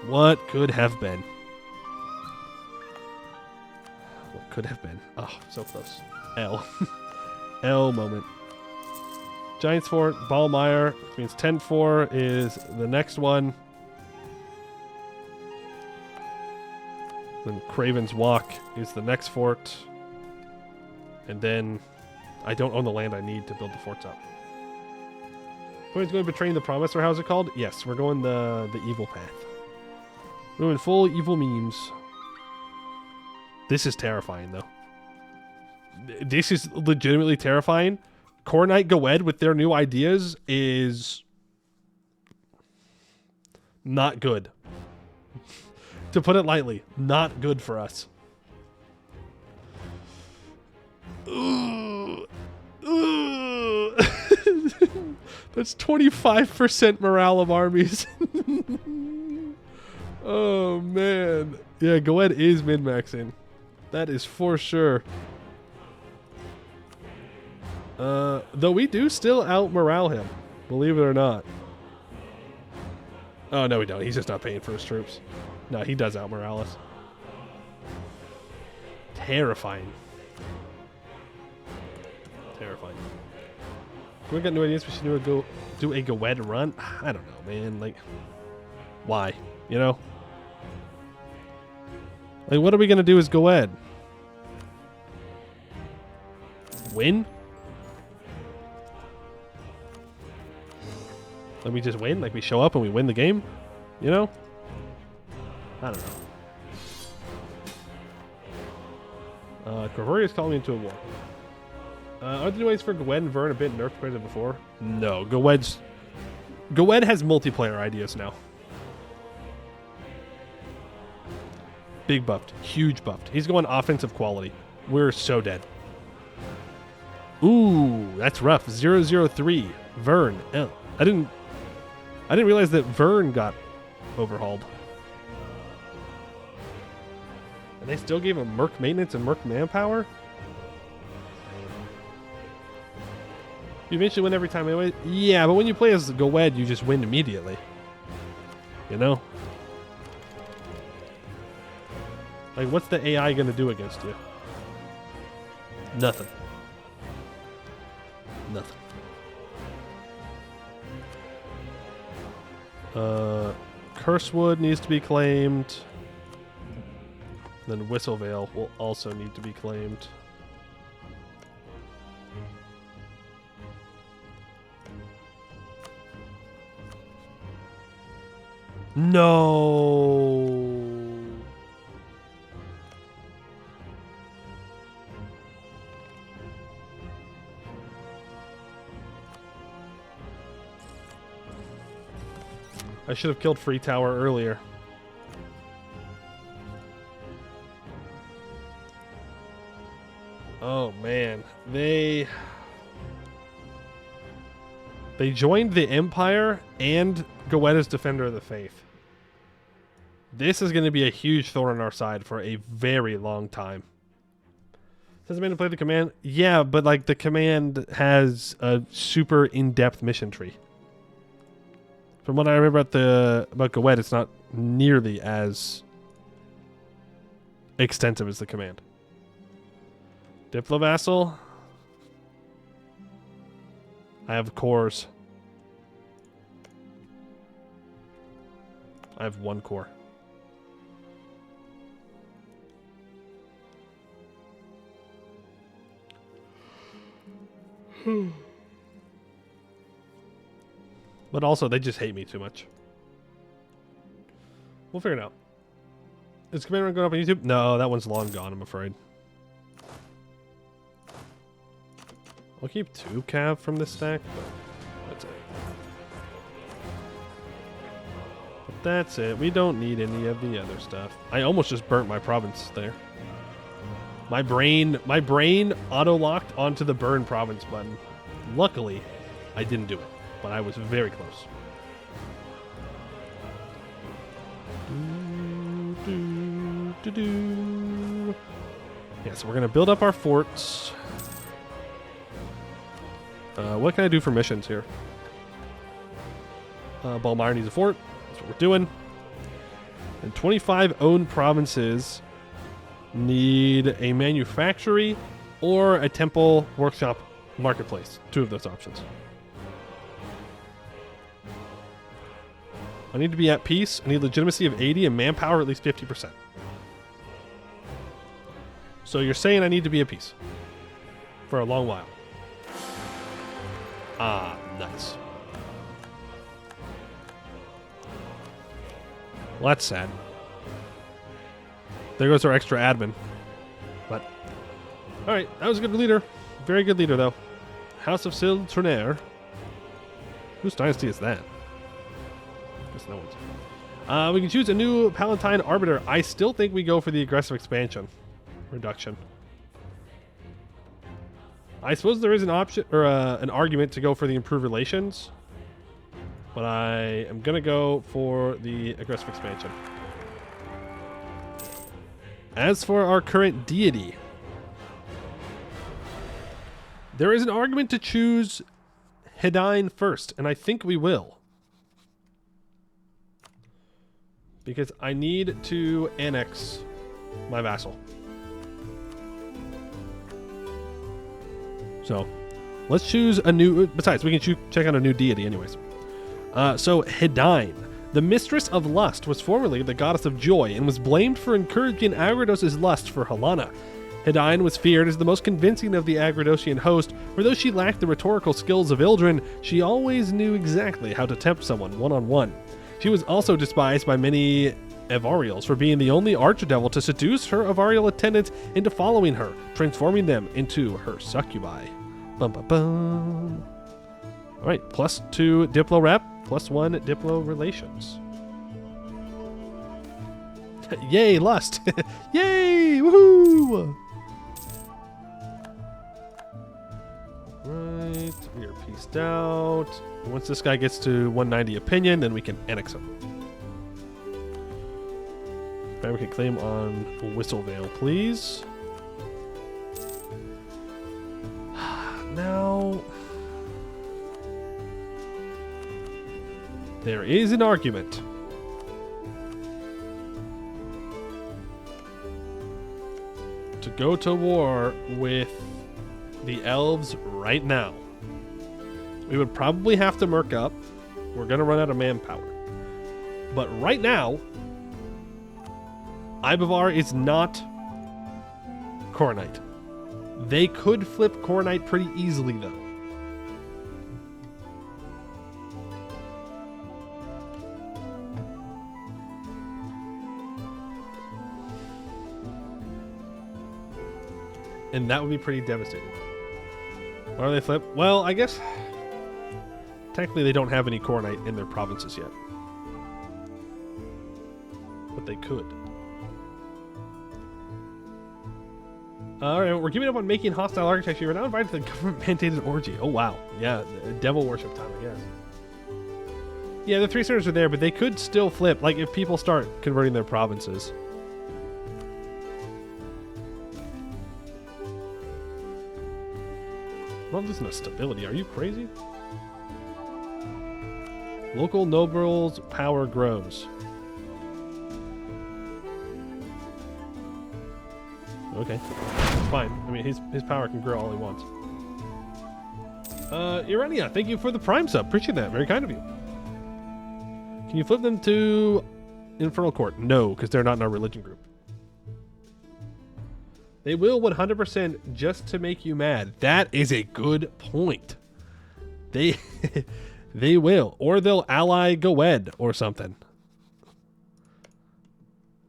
What could have been? What could have been? Oh, so close. L. L moment. Giants Fort, Balmire, which means 10-4 is the next one. Then Craven's Walk is the next fort. And then I don't own the land I need to build the forts up. We're going betraying the promise, or how's it called? Yes, we're going the evil path. We're in full evil memes. This is terrifying, though. This is legitimately terrifying. Core Knight Goed with their new ideas is not good. To put it lightly, not good for us. Ooh. Ooh. That's 25% morale of armies. Oh, man. Yeah, Goed is min-maxing. That is for sure. Though we do still out-morale him, believe it or not. Oh, no, we don't. He's just not paying for his troops. No, he does out-morale us. Terrifying. Terrifying. We got new ideas. We should do a Goed run. I don't know, man. Like, why? You know? Like, what are we gonna do as Goed? Win? Like, we just win? Like, we show up and we win the game? You know? I don't know. Corvoria's calling me into a war. Are there ways for Goed and Vern a bit nerfed compared to before? No. Goed has multiplayer ideas now. Big buffed. Huge buffed. He's going offensive quality. We're so dead. Ooh, that's rough. 003. Vern. Oh, I didn't realize that Vern got overhauled. And they still gave him Merc maintenance and Merc manpower? You eventually win every time anyway. Yeah, but when you play as Goed, you just win immediately. You know? Like, what's the AI going to do against you? Nothing. Nothing. Cursewood needs to be claimed. Then Whistlevale will also need to be claimed. No. I should have killed Free Tower earlier. Oh man, they joined the Empire and Goed as Defender of the Faith. This is going to be a huge thorn in our side for a very long time. Doesn't mean to play the command. Yeah, but like the command has a super in-depth mission tree. From what I remember about Goed, it's not nearly as extensive as the command. Diplovassal. I have cores. I have one core. But also, they just hate me too much. We'll figure it out. Is Command Run going up on YouTube? No, that one's long gone, I'm afraid. I'll keep 2 cav from this stack, but that's it. But that's it. We don't need any of the other stuff. I almost just burnt my province there. My brain auto-locked onto the burn province button. Luckily, I didn't do it, but I was very close. Yeah, so we're going to build up our forts. What can I do for missions here? Balmar needs a fort. That's what we're doing. And 25 owned provinces need a manufactory or a temple, workshop, marketplace. 2 of those options. I need to be at peace. I need legitimacy of 80 and manpower at least 50%. So you're saying I need to be at peace for a long while. Ah, nice. Well, that's sad. There goes our extra admin. But, alright, that was a good leader. Very good leader, though. House of Siltronaire. Whose dynasty is that? Guess no one's. We can choose a new Palatine Arbiter. I still think we go for the aggressive expansion. Reduction. I suppose there is an option, or an argument to go for the improved relations. But I am going to go for the aggressive expansion. As for our current deity, there is an argument to choose Hedine first, and I think we will. Because I need to annex my vassal. So, let's choose a new... Besides, we can check out a new deity anyways. So, Hedine. The mistress of lust was formerly the goddess of joy and was blamed for encouraging Agridos' lust for Helena. Hedine was feared as the most convincing of the Agridosian host, for though she lacked the rhetorical skills of Ildren, she always knew exactly how to tempt someone one-on-one. She was also despised by many Avarials for being the only archdevil to seduce her Avarial attendants into following her, transforming them into her succubi. Bum, bum, bum. Alright, +2 Diplo rep, +1 Diplo relations. Yay, lust! Yay! Woohoo! Right, we are pieced out. Once this guy gets to 190 opinion, then we can annex him. Fabricate claim on Whistlevale, please. Now, there is an argument to go to war with the elves right now. We would probably have to merc up. We're going to run out of manpower. But right now, Ibavar is not Coronite. They could flip Coronite pretty easily, though. And that would be pretty devastating. Why do they flip? Well, I guess technically they don't have any Coronite in their provinces yet. But they could. Alright, we're giving up on making hostile architecture. We're now invited to the government-mandated orgy. Oh, wow. Yeah, devil worship time, I guess. Yeah, the 3 centers are there, but they could still flip, like, if people start converting their provinces. I'm not losing a stability. Are you crazy? Local nobles' power grows. Okay. Fine. I mean, his power can grow all he wants. Irenia, thank you for the Prime sub. Appreciate that. Very kind of you. Can you flip them to Infernal Court? No, because they're not in our religion group. They will 100% just to make you mad. That is a good point. They they will. Or they'll ally Goed or something.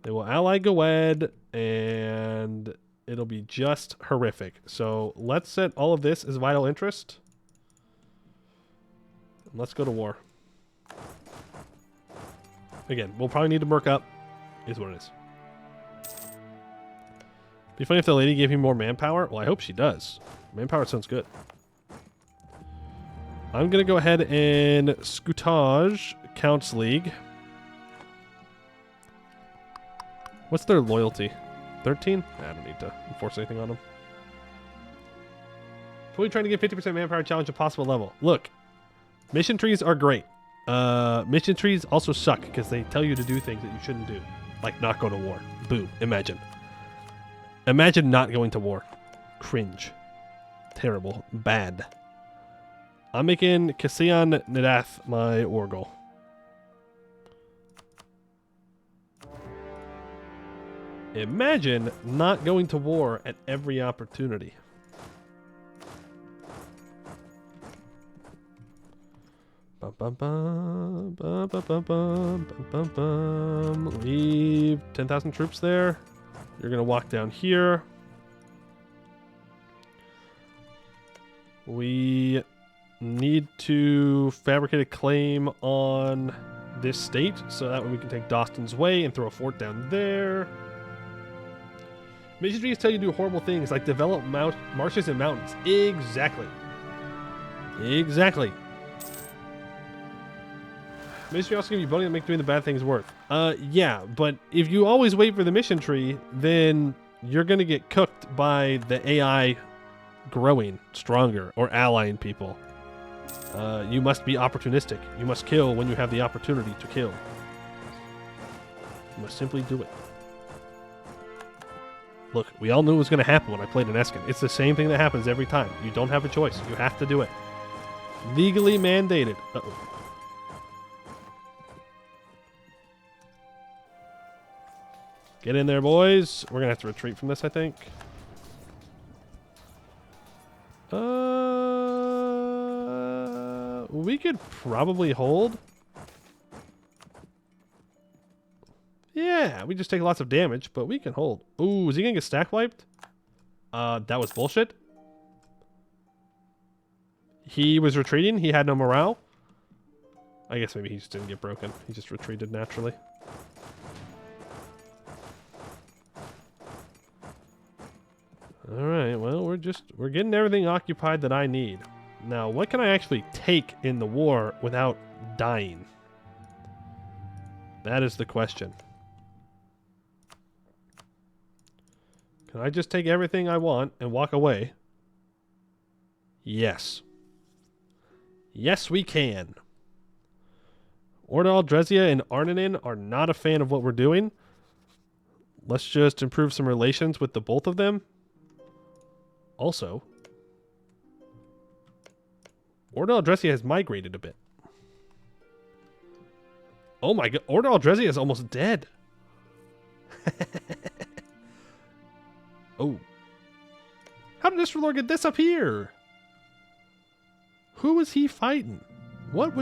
They will ally Goed and it'll be just horrific. So let's set all of this as vital interest. Let's go to war. Again, we'll probably need to merc up. Is what it is. Be funny if the lady gave me more manpower. Well, I hope she does. Manpower sounds good. I'm going to go ahead and Scoutage Counts League. What's their loyalty? 13? I don't need to enforce anything on them. Fully trying to get 50% manpower challenge a possible level. Look, mission trees are great. Mission trees also suck because they tell you to do things that you shouldn't do. Like not go to war. Boo. Imagine. Imagine not going to war. Cringe. Terrible. Bad. I'm making Cassian Nadath my Orgel. Imagine not going to war at every opportunity. Bum, bum, bum, bum, bum, bum, bum, bum, bum. Leave 10,000 troops there. You're going to walk down here. We need to fabricate a claim on this state, so that way we can take Doston's Way and throw a fort down there. Mission trees tell you to do horrible things like develop marshes and mountains. Exactly. Exactly. Mission tree also give you bonus to make doing the bad things worth. Yeah, but if you always wait for the mission tree, then you're going to get cooked by the AI growing stronger or allying people. You must be opportunistic. You must kill when you have the opportunity to kill. You must simply do it. Look, we all knew it was going to happen when I played in Escann. It's the same thing that happens every time. You don't have a choice. You have to do it. Legally mandated. Uh-oh. Get in there, boys. We're going to have to retreat from this, I think. We could probably hold. Yeah, we just take lots of damage, but we can hold. Ooh, is he gonna get stack wiped? That was bullshit. He was retreating. He had no morale. I guess maybe he just didn't get broken. He just retreated naturally. Alright, well, we're getting everything occupied that I need. Now, what can I actually take in the war without dying? That is the question. Can I just take everything I want and walk away? Yes. Yes, we can. Ordal, Drezia, and Arnanin are not a fan of what we're doing. Let's just improve some relations with the both of them. Also, Ordal Drezia has migrated a bit. Oh my god, Ordal Drezia is almost dead. Oh. How did this Lord get this up here? Who was he fighting? What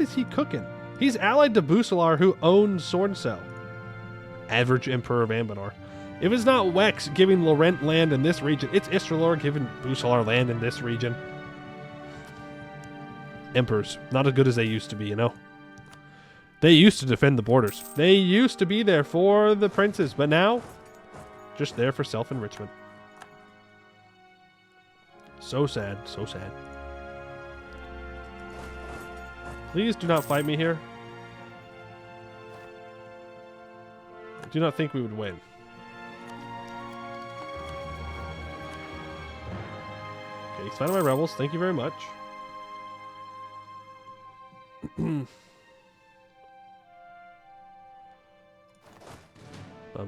is he cooking? He's allied to Busalar, who owns Swordcell. Average Emperor of Anbennar. If it's not Wex giving Laurent land in this region, it's Istralor giving Busalar land in this region. Emperors, not as good as they used to be, you know? They used to defend the borders. They used to be there for the princes, but now, just there for self-enrichment. So sad, so sad. Please do not fight me here. I do not think we would win. Okay, he's fighting my rebels. Thank you very much. Bum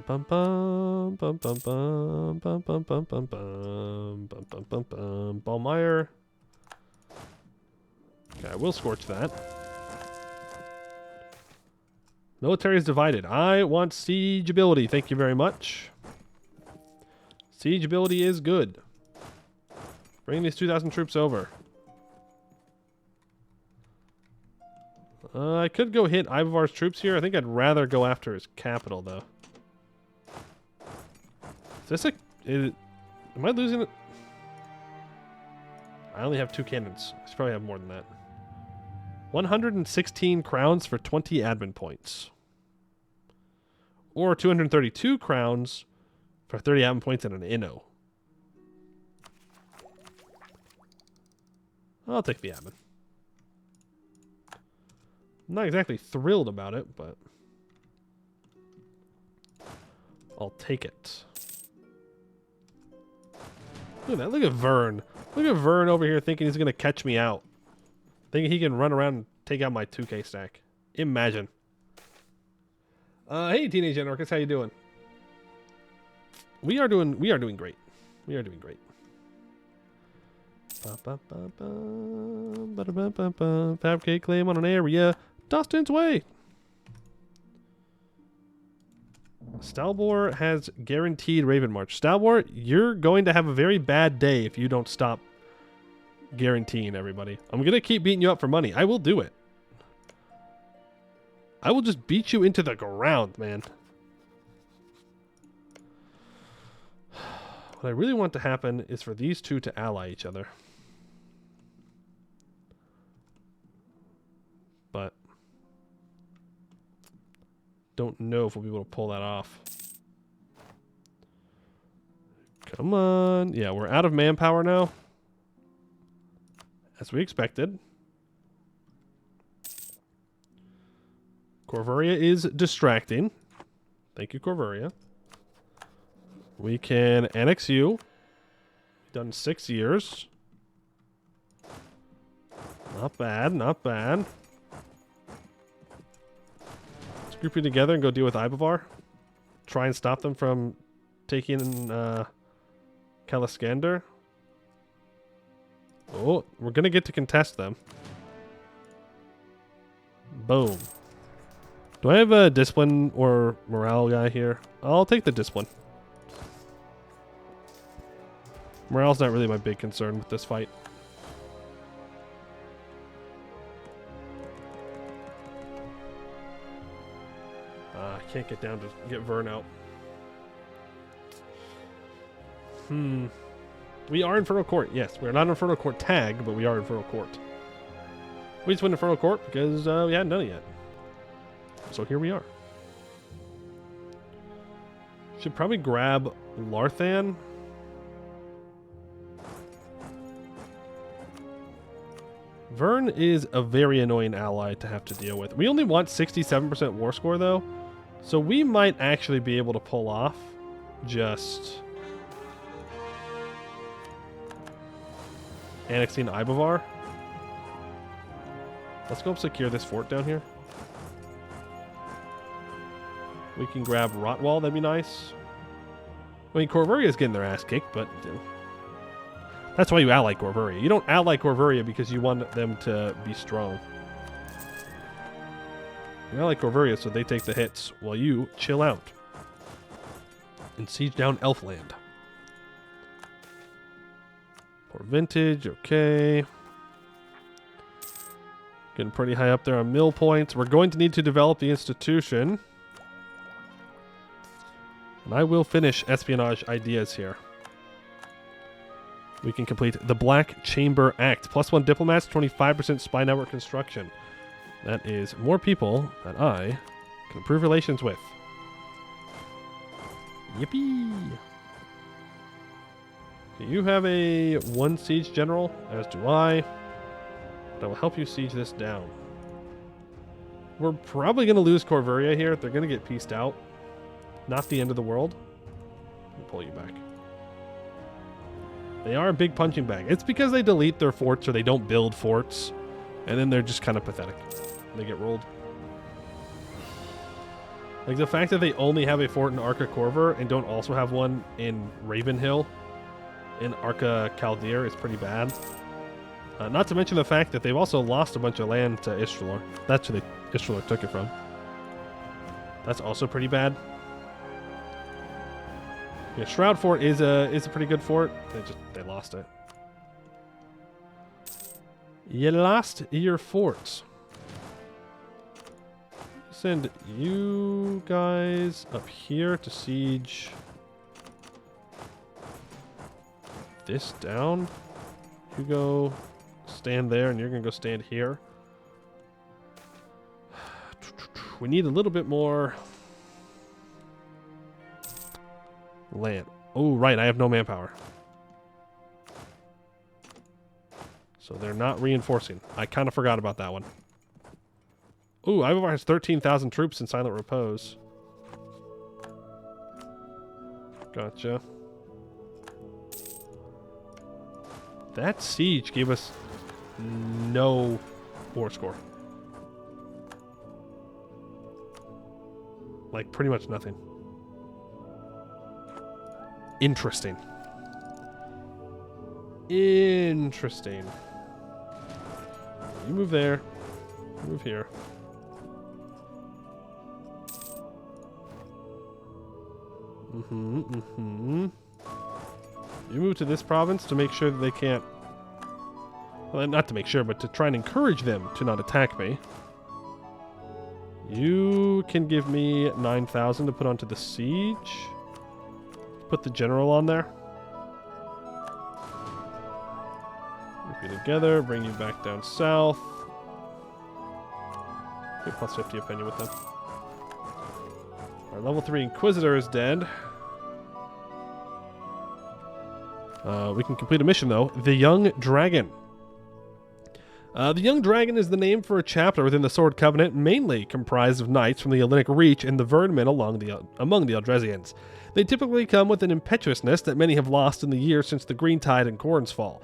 bum bum bum bum bum bum bum bum bum bum bum bum bum bum. Ballmeyer. Okay, I will scorch that. Military is divided. I want siege ability. Thank you very much. Siege ability is good. Bring these 2,000 troops over. I could go hit Ivar's troops here. I think I'd rather go after his capital, though. Is this a... am I losing it? I only have 2 cannons. I should probably have more than that. 116 crowns for 20 admin points. Or 232 crowns for 30 admin points and an inno. I'll take the admin. I'm not exactly thrilled about it, but I'll take it. Look at that. Look at Vern. Look at Vern over here thinking he's going to catch me out. Thinking he can run around and take out my 2K stack. Imagine. Hey, Teenage Anarchist, how you doing? We are doing great. We are doing great. Fabricate claim on an area. Doston's Way. Stalbor has guaranteed Raven March. Stalbor, you're going to have a very bad day if you don't stop guaranteeing everybody. I'm going to keep beating you up for money. I will do it. I will just beat you into the ground, man. What I really want to happen is for these two to ally each other. But don't know if we'll be able to pull that off. Come on. Yeah, we're out of manpower now. As we expected. Corvuria is distracting. Thank you, Corvuria. We can annex you. Done 6 years. Not bad, not bad. Let's group you together and go deal with Ibavar. Try and stop them from taking Kaliskander. Oh, we're going to get to contest them. Boom. Do I have a discipline or morale guy here? I'll take the discipline. Morale's not really my big concern with this fight. I can't get down to get Vern out. We are Infernal Court. Yes, we're not Infernal Court tag, but we are Infernal Court. We just went Infernal Court because we hadn't done it yet. So here we are. Should probably grab Larthan. Vern is a very annoying ally to have to deal with. We only want 67% war score though. So we might actually be able to pull off just annexing Ibavar. Let's go secure this fort down here. We can grab Rotwall, that'd be nice. I mean, Corvuria's getting their ass kicked, but that's why you ally Corvuria. You don't ally Corvuria because you want them to be strong. You ally Corvuria so they take the hits while you chill out and siege down Elfland. Poor vintage, okay. Getting pretty high up there on mill points. We're going to need to develop the institution. And I will finish espionage ideas here. We can complete the Black Chamber Act. +1 diplomats, 25% spy network construction. That is more people that I can improve relations with. Yippee! You have a 1 siege general, as do I. That will help you siege this down. We're probably going to lose Corvuria here. They're going to get pieced out. Not the end of the world. I'll pull you back. They are a big punching bag. It's because they delete their forts or they don't build forts. And then they're just kind of pathetic. They get rolled. Like the fact that they only have a fort in Arca Corver and don't also have one in Ravenhill in Arca Caldeir is pretty bad. Not to mention the fact that they've also lost a bunch of land to Istrilor. That's who Istrilor took it from. That's also pretty bad. Yeah, Shroud Fort is a pretty good fort. They lost it. You lost your forts. Send you guys up here to siege this down. You go stand there, and you're gonna go stand here. We need a little bit more land. Oh, right, I have no manpower. So they're not reinforcing. I kind of forgot about that one. Ooh, Ibavar has 13,000 troops in Silent Repose. Gotcha. That siege gave us no war score. Like, pretty much nothing. Interesting. Interesting. You move there. Move here. You move to this province to make sure that they can't... Well, not to make sure, but to try and encourage them to not attack me. You can give me 9,000 to put onto the siege. Put the general on there. you together, bring you back down south. Okay, plus 50 opinion with them. Our level 3 Inquisitor is dead. We can complete a mission, though. The Young Dragon. The Young Dragon is the name for a chapter within the Sword Covenant, mainly comprised of knights from the Hellenic Reach and the Verdmen among the Eldresians. They typically come with an impetuousness that many have lost in the years since the Green Tide and Corn's fall.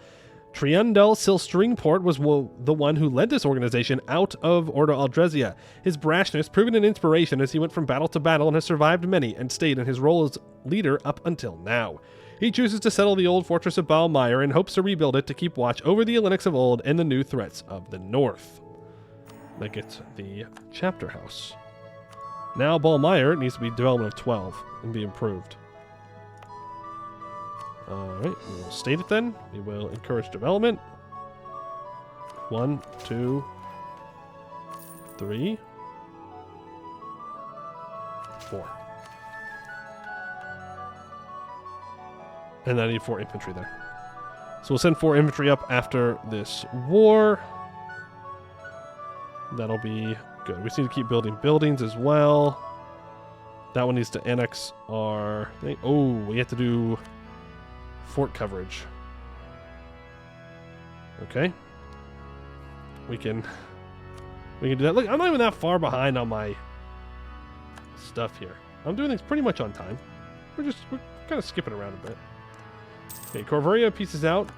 Triundel Silstringport was the one who led this organization out of Ordo Aldresia. His brashness proven an inspiration as he went from battle to battle and has survived many and stayed in his role as leader up until now. He chooses to settle the old fortress of Balmire and hopes to rebuild it to keep watch over the Hellenics of old and the new threats of the north. That gets the chapter house. Now Balmire needs to be development of 12 and be improved. Alright, we will state it then. We will encourage development. 1, 2, 3, 4. And I need 4 infantry there. So we'll send 4 infantry up after this war. That'll be good. We just need to keep building buildings as well. That one needs to annex our thing. Oh, we have to do fort coverage. Okay. We can do that. Look, I'm not even that far behind on my stuff here. I'm doing things pretty much on time. We're kind of skipping around a bit. Okay, Corvaria pieces out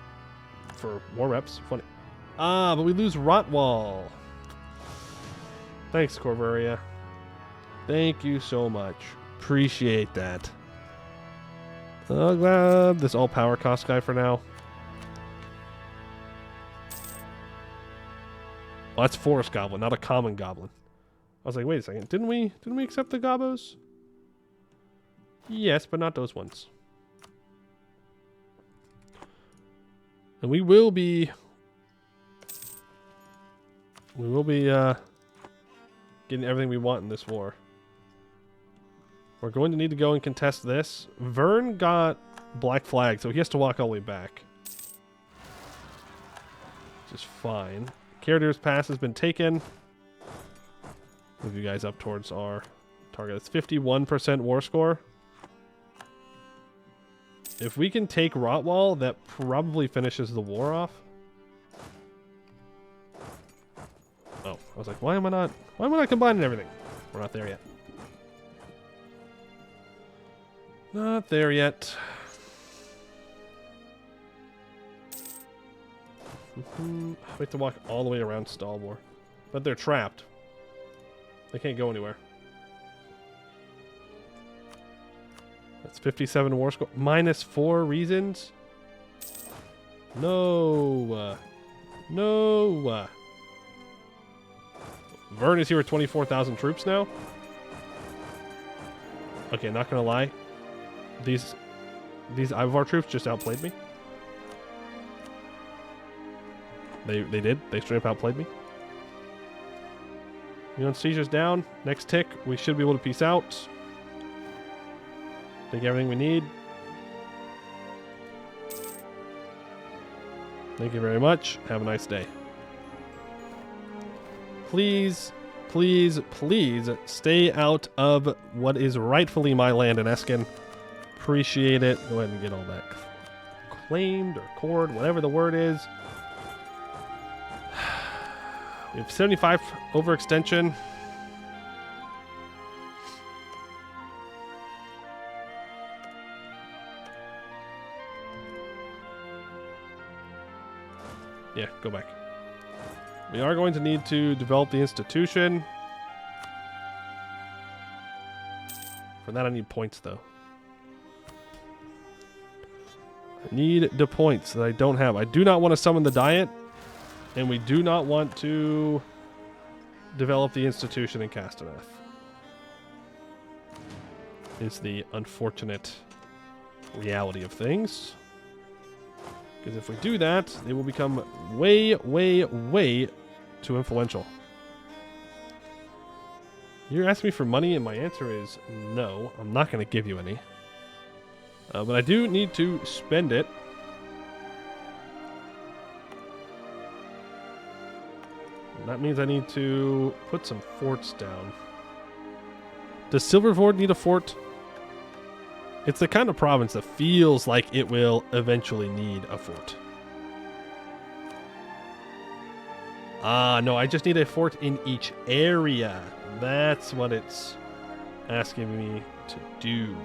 for more reps. Funny. Ah, but we lose Rotwall. Thanks, Corvaria. Thank you so much. Appreciate that. I'll grab this all-power cost guy for now. Well, that's Forest Goblin, not a common goblin. I was like, wait a second. Didn't we accept the gobos? Yes, but not those ones. And we will be getting everything we want in this war. We're going to need to go and contest this. Vern got Black Flag, so he has to walk all the way back. Which is fine. Caradir's Pass has been taken. Move you guys up towards our target. It's 51% war score. If we can take Rotwall, that probably finishes the war off. Oh, I was like, why am I not combining everything? We're not there yet. Not there yet. We have to walk all the way around Stalwar. But they're trapped. They can't go anywhere. That's 57 war score. Minus 4 reasons? No. No. Vern is here with 24,000 troops now. Okay, not gonna lie. These Ivar troops just outplayed me. They did. They straight up outplayed me. Siege's down. Next tick, we should be able to peace out. Take everything we need. Thank you very much. Have a nice day. Please, please, please stay out of what is rightfully my land in Escann. Appreciate it. Go ahead and get all that claimed or cored, whatever the word is. We have 75 overextension. Yeah, go back. We are going to need to develop the institution. For that I need points though. I need the points that I don't have. I do not want to summon the Diet. And we do not want to develop the institution in Castaneth. Is the unfortunate reality of things. Because if we do that, they will become way, way, way too influential. You're asking me for money, and my answer is no. I'm not going to give you any. But I do need to spend it. that means I need to put some forts down. Does Silverford need a fort? It's the kind of province that feels like it will eventually need a fort. No, I just need a fort in each area. That's what it's asking me to do.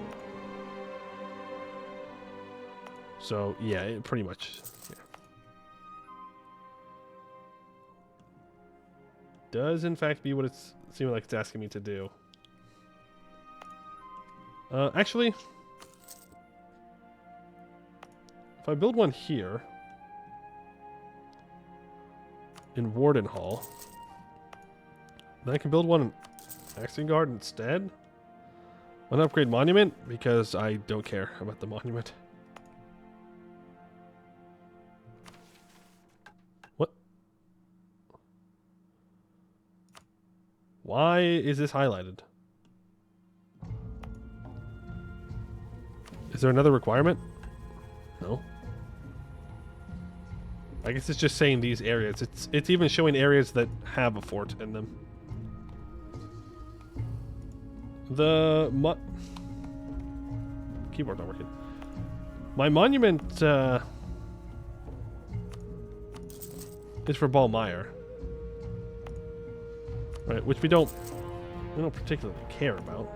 So, yeah, pretty much. Yeah. Does, in fact, be what it's seeming like it's asking me to do. Actually, if I build one here in Warden Hall, then I can build one in Exingard instead. An upgrade monument because I don't care about the monument. What? Why is this highlighted? Is there another requirement? No. I guess it's just saying these areas. It's even showing areas that have a fort in them. The keyboard's not working. My monument is for Ballmeyer, right? Which we don't particularly care about.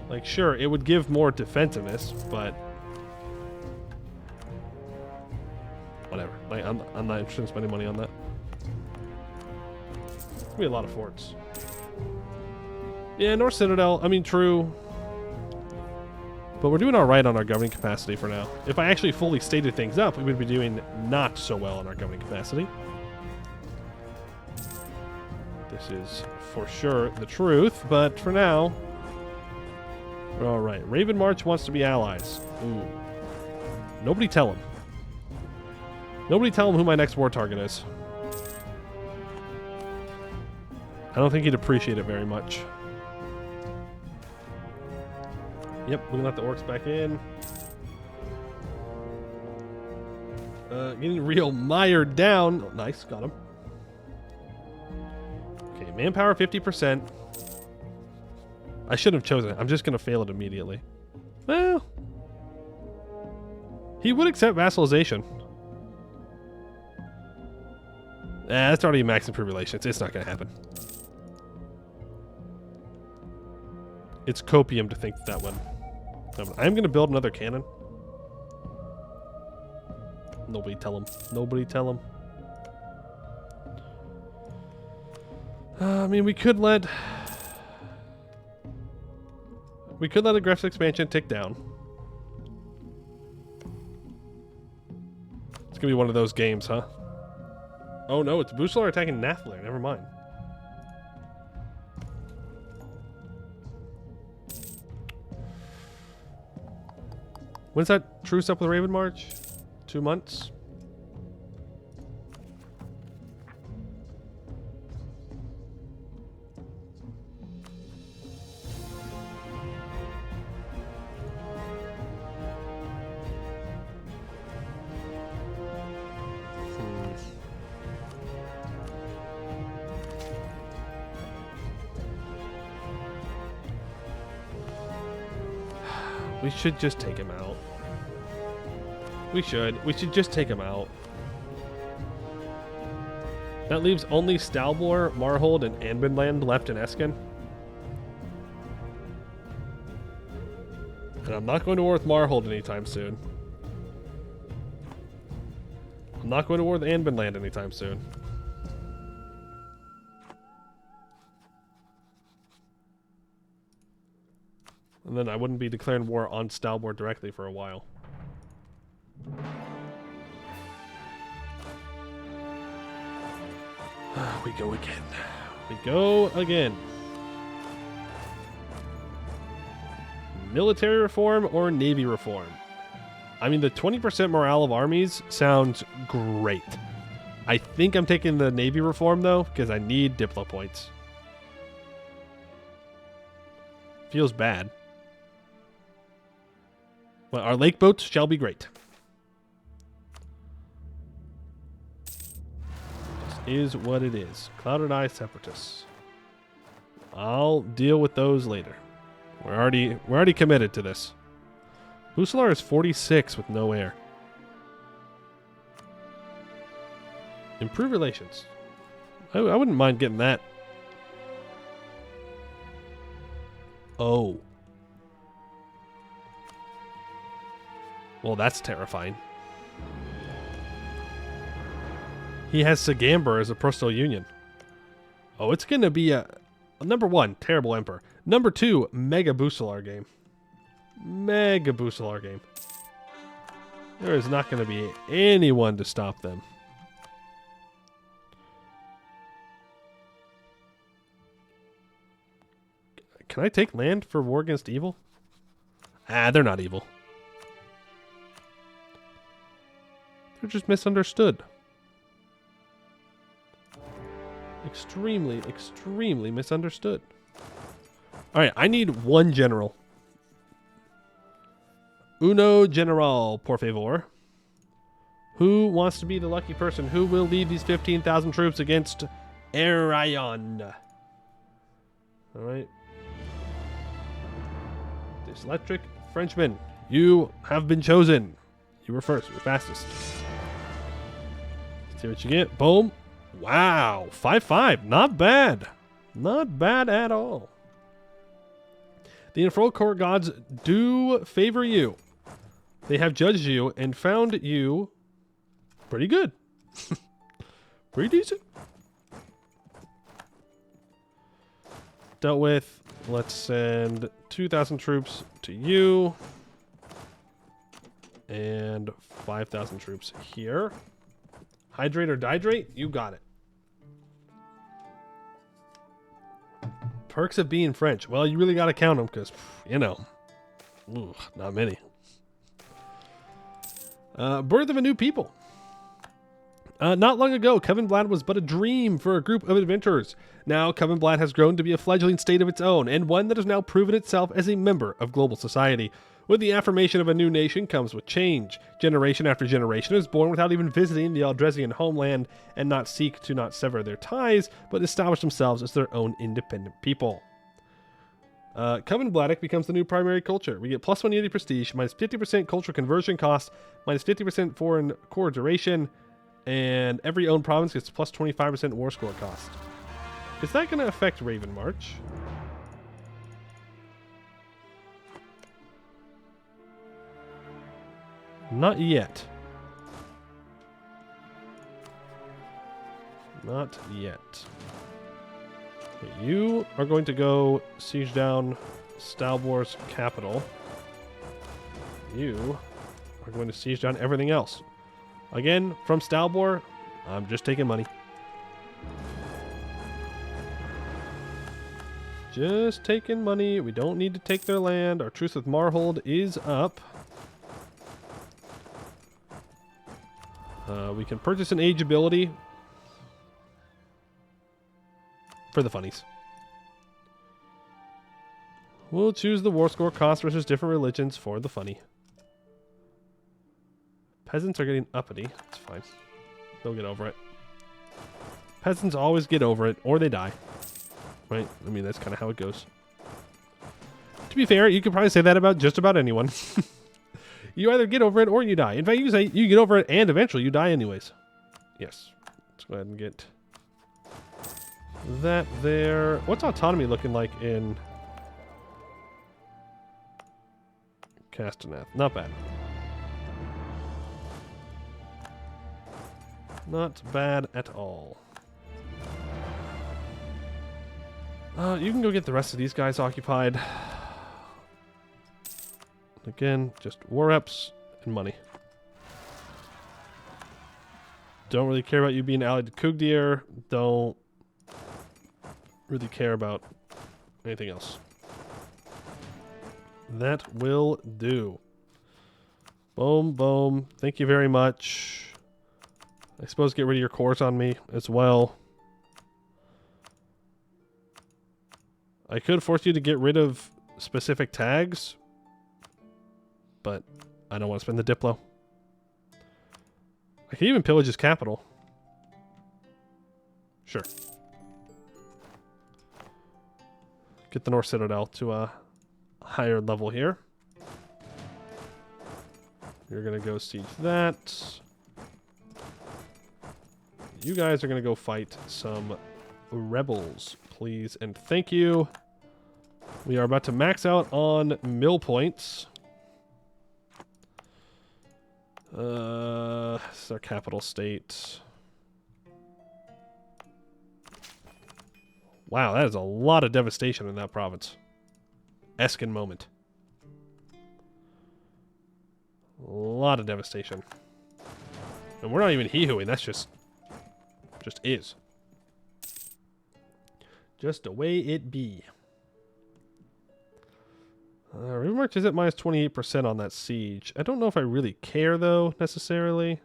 Like, sure, it would give more defensiveness, but whatever. Like, I'm not interested in spending money on that. It's gonna be a lot of forts. Yeah, North Citadel, I mean, true. But we're doing alright on our governing capacity for now. If I actually fully stated things up, we would be doing not so well on our governing capacity. This is for sure the truth, but for now, we're alright. Raven March wants to be allies. Ooh. Nobody tell him. Nobody tell him who my next war target is. I don't think he'd appreciate it very much. Yep, we can let the orcs back in. Getting real mired down. Oh, nice, got him. Okay, manpower 50%. I shouldn't have chosen it. I'm just going to fail it immediately. Well, he would accept vassalization. That's already max improved relations. It's not going to happen. It's copium to think that one. I'm going to build another cannon. Nobody tell him. Nobody tell him. I mean, we could let aggressive expansion tick down. It's going to be one of those games, huh? Oh no, it's Buslar attacking Nathler. Never mind. When's that truce up with Raven March? 2 months? We should just take him out. We should just take him out. That leaves only Stalbor, Marhold, and Anbennar left in Escann. And I'm not going to war with Marhold anytime soon. I'm not going to war with Anbennar anytime soon. And then I wouldn't be declaring war on Stalbor directly for a while. We go again. We go again. Military reform or Navy reform? I mean, the 20% morale of armies sounds great. I think I'm taking the Navy reform, though, because I need Diplo points. Feels bad. Well, our lake boats shall be great. Just is what it is. Clouded Eye Separatists. I'll deal with those later. We're already committed to this. Busalar is 46 with no air. Improve relations. I wouldn't mind getting that. Oh. Well, that's terrifying. He has Sagamber as a personal union. Oh, it's going to be a number 1, terrible Emperor. Number 2, Mega Busalar game. Mega Busalar game. There is not going to be anyone to stop them. Can I take land for war against evil? Ah, they're not evil. They're just misunderstood. Extremely, extremely misunderstood. Alright, I need 1 general. Uno general, por favor. Who wants to be the lucky person? Who will lead these 15,000 troops against Arion? Alright. Electric Frenchman, you have been chosen. You were first. You were fastest. Let's see what you get. Boom. Wow. 5-5. Not bad. Not bad at all. The Infernal Court gods do favor you. They have judged you and found you pretty good. Pretty decent. Dealt with. Let's send 2,000 troops to you. And 5,000 troops here. Hydrate or dihydrate? You got it. Perks of being French. Well, you really got to count them because, you know, not many. Birth of a new people. Not long ago, Covenblad was but a dream for a group of adventurers. Now, Covenblad has grown to be a fledgling state of its own, and one that has now proven itself as a member of global society. With the affirmation of a new nation comes with change. Generation after generation is born without even visiting the Aldresian homeland, and not sever their ties, but establish themselves as their own independent people. Covenbladic becomes the new primary culture. We get plus 180 prestige, minus 50% cultural conversion cost, minus 50% foreign core duration, and every owned province gets plus 25% war score cost. Is that going to affect Raven March? Not yet. Not yet. Okay, you are going to go siege down Stalbor's capital. You are going to siege down everything else. Again, from Stalbor, I'm just taking money. Just taking money. We don't need to take their land. Our truce with Marhold is up. We can purchase an age ability for the funnies. We'll choose the war score cost versus different religions for the funny. Peasants are getting uppity. It's fine. They'll get over it. Peasants always get over it, or they die. Right? I mean, that's kind of how it goes. To be fair, you could probably say that about just about anyone. You either get over it or you die. In fact, you can say you get over it and eventually you die anyways. Yes. Let's go ahead and get that there. What's autonomy looking like in Castanet? Not bad. Not bad at all. You can go get the rest of these guys occupied. Again, just war reps and money. Don't really care about you being allied to Kugdir. Don't really care about anything else. That will do. Boom, boom. Thank you very much. I suppose get rid of your cores on me as well. I could force you to get rid of specific tags, but I don't want to spend the Diplo. I can even pillage his capital. Sure. Get the North Citadel to a higher level here. You're going to go siege that. You guys are going to go fight some rebels, please. And thank you. We are about to max out on mill points. This is our capital state. Wow, that is a lot of devastation in that province. Escann moment. A lot of devastation. And we're not even hee-hooing, that's just is. Just the way it be. River March is at minus 28% on that siege. I don't know if I really care, though, necessarily.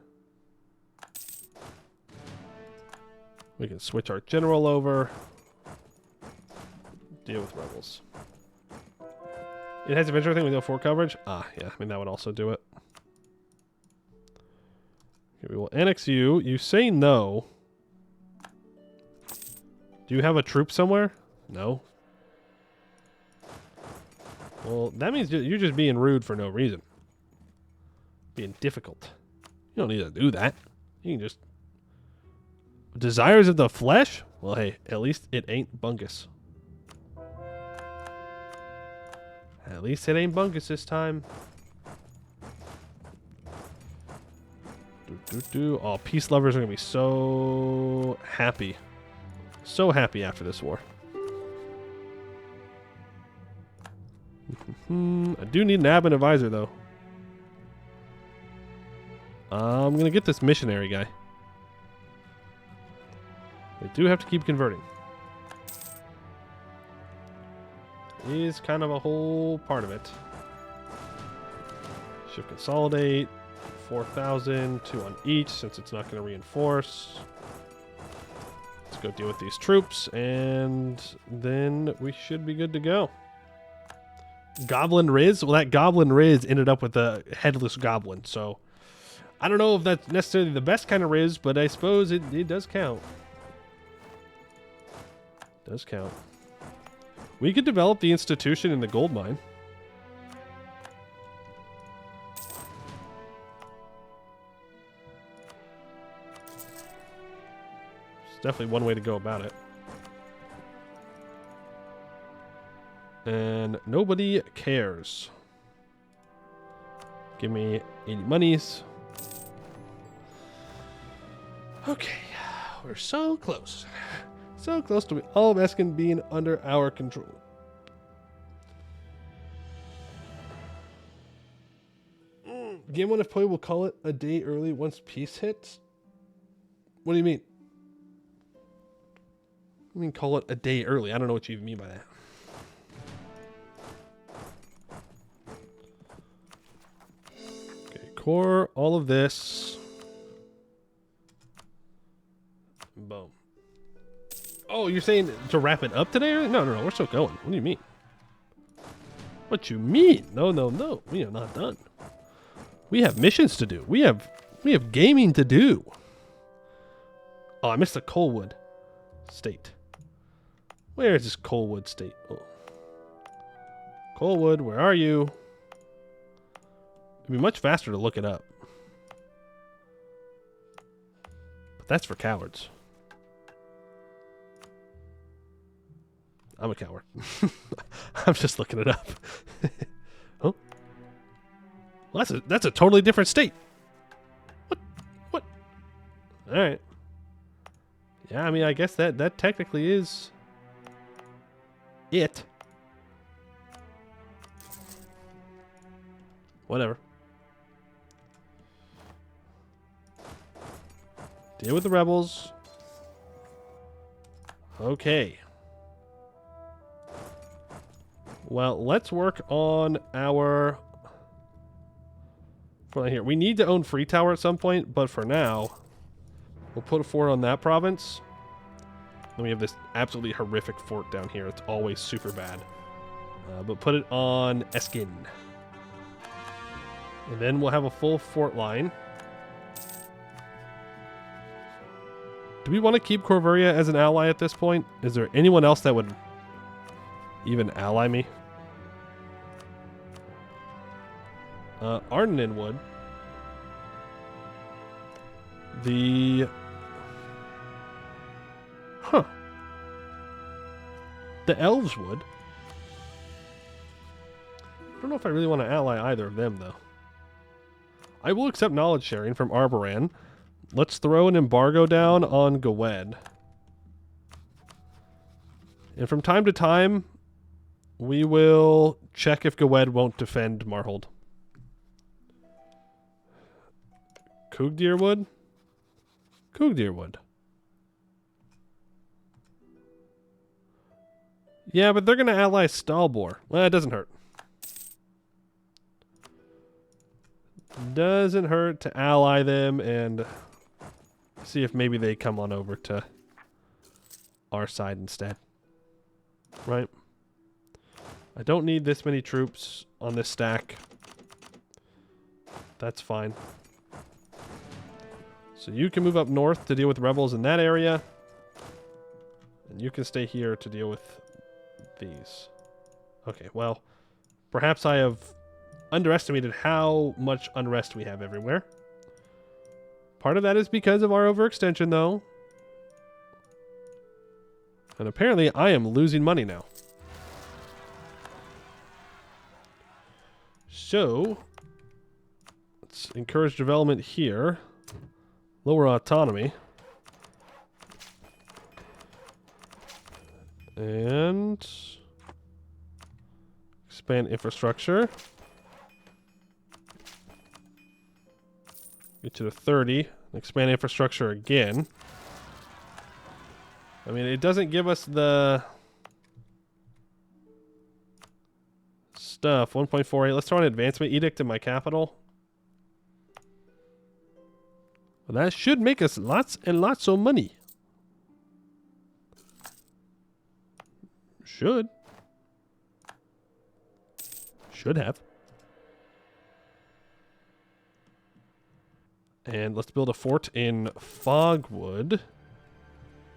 We can switch our general over. Deal with rebels. It has adventure thing with no fort coverage? Ah, yeah, I mean, that would also do it. Okay, we will annex you. You say no. Do you have a troop somewhere? No. Well, that means you're just being rude for no reason. Being difficult. You don't need to do that. You can just... Desires of the flesh? Well, hey, at least it ain't bungus. At least it ain't bungus this time. Oh, peace lovers are going to be so happy. So happy after this war. I do need an admin advisor, though. I'm going to get this missionary guy. I do have to keep converting. It is kind of a whole part of it. Shift consolidate. 4,000. 2 on each, since it's not going to reinforce. Let's go deal with these troops, and then we should be good to go. Goblin Riz? Well, that Goblin Riz ended up with a headless goblin, so I don't know if that's necessarily the best kind of Riz, but I suppose it does count. Does count. We could develop the institution in the gold mine. It's definitely one way to go about it. And nobody cares. Give me 80 monies. Okay. We're so close. So close to all of Escann being under our control. Game 1 if play will call it a day early once peace hits. What do you mean? I mean call it a day early. I don't know what you even mean by that. Core all of this. Boom. Oh, you're saying to wrap it up today? No, we're still going. What do you mean? What you mean? No. We are not done. We have missions to do. We have gaming to do. Oh, I missed the Coalwood state. Where is this Coalwood state? Oh. Coalwood, where are you? It'd be much faster to look it up. But that's for cowards. I'm a coward. I'm just looking it up. Oh. Well, that's a totally different state. What? All right. Yeah, I mean, I guess that technically is it. Whatever. Deal with the rebels. Okay. Well, let's work on our... here. We need to own Free Tower at some point, but for now, we'll put a fort on that province. Then we have this absolutely horrific fort down here. It's always super bad. But put it on Escann. And then we'll have a full fort line. Do we want to keep Corvuria as an ally at this point? Is there anyone else that would even ally me? Ardennen would. The... Huh. The elves would. I don't know if I really want to ally either of them, though. I will accept knowledge sharing from Arboran. Let's throw an embargo down on Gwed. And from time to time, we will check if Gwed won't defend Marhold. Coogdir would? Coogdir would. Yeah, but they're going to ally Stalbor. Well, it doesn't hurt. Doesn't hurt to ally them and see if maybe they come on over to our side instead. Right? I don't need this many troops on this stack. That's fine. So you can move up north to deal with rebels in that area. And you can stay here to deal with these. Okay, well, perhaps I have underestimated how much unrest we have everywhere. Part of that is because of our overextension, though. And apparently I am losing money now. So, let's encourage development here. Lower autonomy. And expand infrastructure. Get to the 30. Expand infrastructure again. I mean, it doesn't give us the stuff. 1.48. Let's throw an advancement edict in my capital. Well, that should make us lots and lots of money. Should have. And let's build a fort in Fogwood.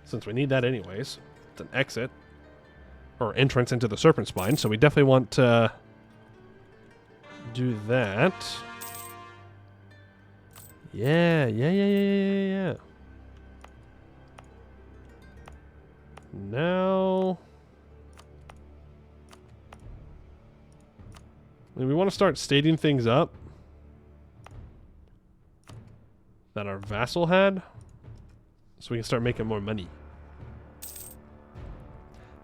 Since we need that anyways. It's an exit. Or entrance into the Serpent Spine. So we definitely want to do that. Yeah. Now... I mean, we want to start stating things up that our vassal had, so we can start making more money.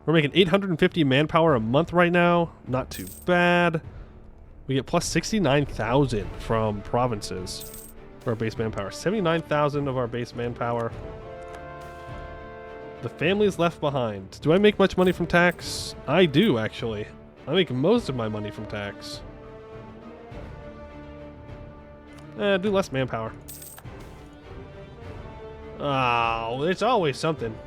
We're making 850 manpower a month right now. Not too bad. We get plus 69,000 from provinces for our base manpower. 79,000 of our base manpower. The family is left behind. Do I make much money from tax? I do, actually. I make most of my money from tax. Do less manpower. Oh, it's always something.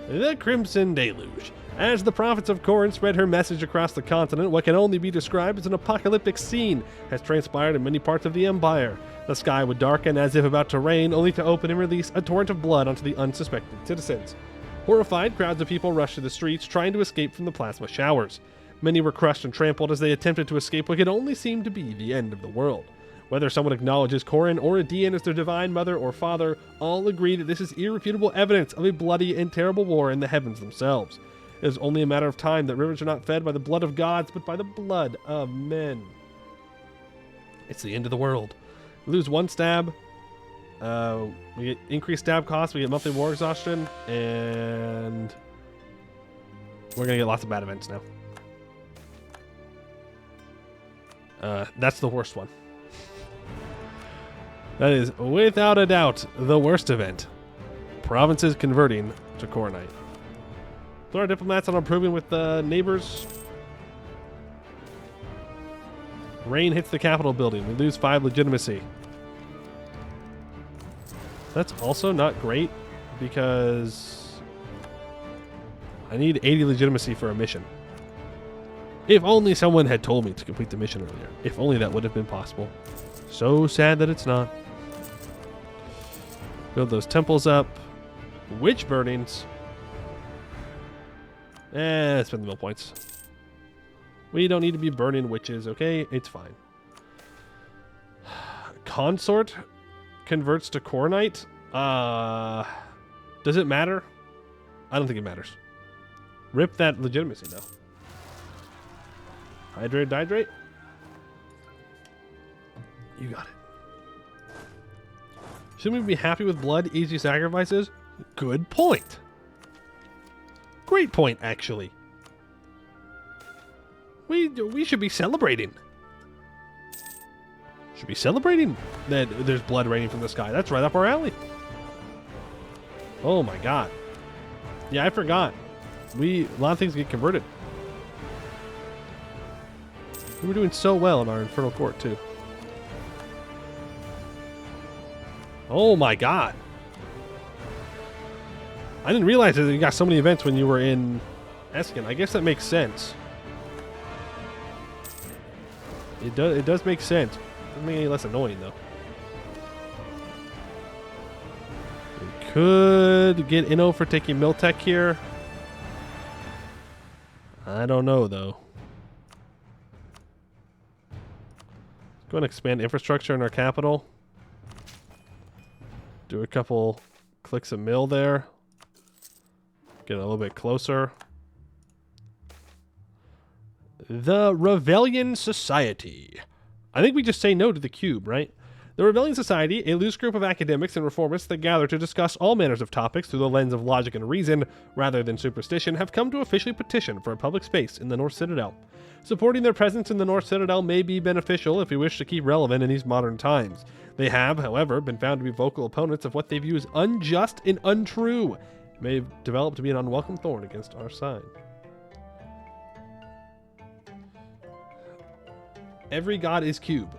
The Crimson Deluge. As the prophets of Corinth spread her message across the continent, what can only be described as an apocalyptic scene has transpired in many parts of the Empire. The sky would darken as if about to rain, only to open and release a torrent of blood onto the unsuspecting citizens. Horrified, crowds of people rushed to the streets, trying to escape from the plasma showers. Many were crushed and trampled as they attempted to escape what could only seem to be the end of the world. Whether someone acknowledges Corin or Adean as their divine mother or father, all agree that this is irrefutable evidence of a bloody and terrible war in the heavens themselves. It is only a matter of time that rivers are not fed by the blood of gods, but by the blood of men. It's the end of the world. We lose one stab. We get increased stab costs. We get monthly war exhaustion. And we're going to get lots of bad events now. That's the worst one. That is, without a doubt, the worst event. Provinces converting to Coronite. Throw our diplomats on improving with neighbors. Rain hits the Capitol building. We lose 5 legitimacy. That's also not great because I need 80 legitimacy for a mission. If only someone had told me to complete the mission earlier. If only that would have been possible. So sad that it's not. Build those temples up. Witch burnings. Spend the mill points. We don't need to be burning witches, okay? It's fine. Consort converts to Cornite. Does it matter? I don't think it matters. Rip that legitimacy, though. Hydrate, dihydrate. You got it. Shouldn't we be happy with blood, easy sacrifices? Good point. Great point, actually. We should be celebrating. Should be celebrating that there's blood raining from the sky. That's right up our alley. Oh my god. Yeah, I forgot. A lot of things get converted. We were doing so well in our Infernal Court, too. Oh my god. I didn't realize that you got so many events when you were in Escann. I guess that makes sense. It does make sense. Doesn't make it any less annoying, though. We could get Inno for taking Miltech here. I don't know, though. Go and expand infrastructure in our capital. Do a couple clicks of mill there. Get a little bit closer. The Rebellion Society. I think we just say no to the cube, right? The Rebellion Society, a loose group of academics and reformists that gather to discuss all manners of topics through the lens of logic and reason, rather than superstition, have come to officially petition for a public space in the North Citadel. Supporting their presence in the North Citadel may be beneficial if we wish to keep relevant in these modern times. They have, however, been found to be vocal opponents of what they view as unjust and untrue. It may have developed to be an unwelcome thorn against our side. Every god is cube.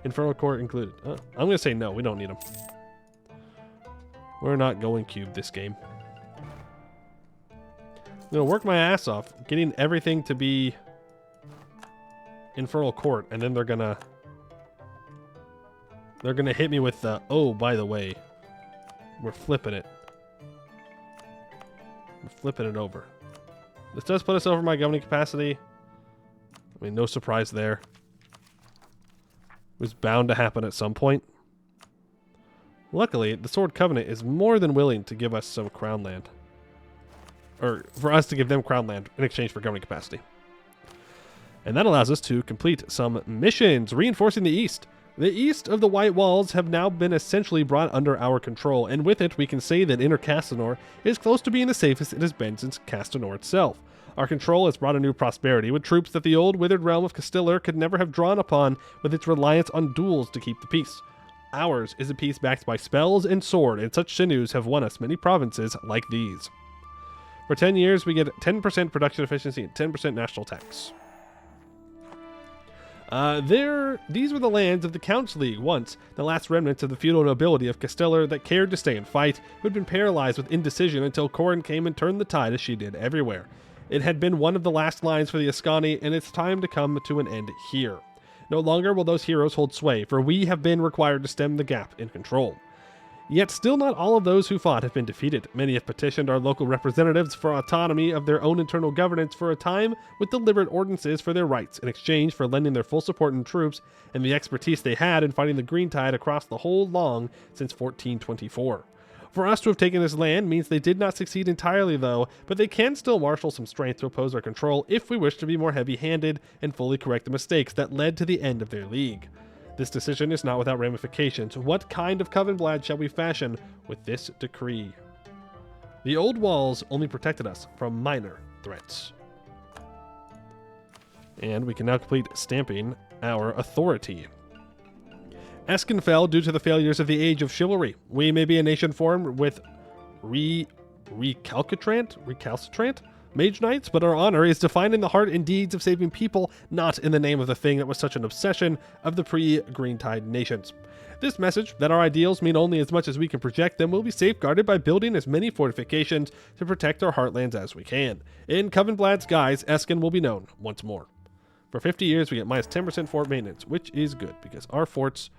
Infernal Court included. I'm going to say no. We don't need them. We're not going cube this game. I'm going to work my ass off getting everything to be Infernal Court, and then they're going to hit me with the, oh, by the way, we're flipping it. We're flipping it over. This does put us over my governing capacity. I mean, no surprise there. It was bound to happen at some point. Luckily, the Sword Covenant is more than willing to give us some crown land. Or for us to give them crown land in exchange for governing capacity. And that allows us to complete some missions, reinforcing the East. The east of the White Walls have now been essentially brought under our control, and with it we can say that Inner Castanor is close to being the safest it has been since Castanor itself. Our control has brought a new prosperity, with troops that the old withered realm of Castiller could never have drawn upon with its reliance on duels to keep the peace. Ours is a peace backed by spells and sword, and such sinews have won us many provinces like these. For 10 years, we get 10% production efficiency and 10% national tax. These were the lands of the Counts League once, the last remnants of the feudal nobility of Castiller that cared to stay and fight, who had been paralyzed with indecision until Corrin came and turned the tide as she did everywhere. It had been one of the last lines for the Escann, and it's time to come to an end here. No longer will those heroes hold sway, for we have been required to stem the gap in control. Yet still not all of those who fought have been defeated. Many have petitioned our local representatives for autonomy of their own internal governance for a time with deliberate ordinances for their rights in exchange for lending their full support and troops and the expertise they had in fighting the Green Tide across the whole long since 1424. For us to have taken this land means they did not succeed entirely though, but they can still marshal some strength to oppose our control if we wish to be more heavy-handed and fully correct the mistakes that led to the end of their league. This decision is not without ramifications. What kind of Covenblad shall we fashion with this decree? The old walls only protected us from minor threats. And we can now complete stamping our authority. Escann fell due to the failures of the Age of Chivalry. We may be a nation formed with recalcitrant mage knights, but our honor is defined in the heart and deeds of saving people, not in the name of the thing that was such an obsession of the pre-Green Tide nations. This message, that our ideals mean only as much as we can project them, will be safeguarded by building as many fortifications to protect our heartlands as we can. In Covenblad's guise, Escann will be known once more. For 50 years, we get minus 10% fort maintenance, which is good, because our forts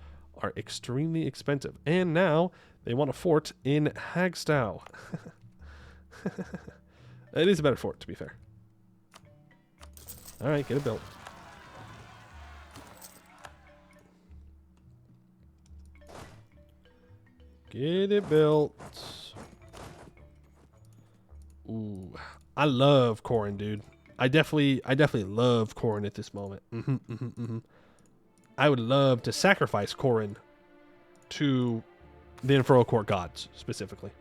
are extremely expensive. And now, They want a fort in Hagstow. It is a better fort, to be fair. All right, get it built. Get it built. Ooh, I love Corin, dude. I definitely love Corin at this moment. I would love to sacrifice Corin to the Infernal Court gods, specifically.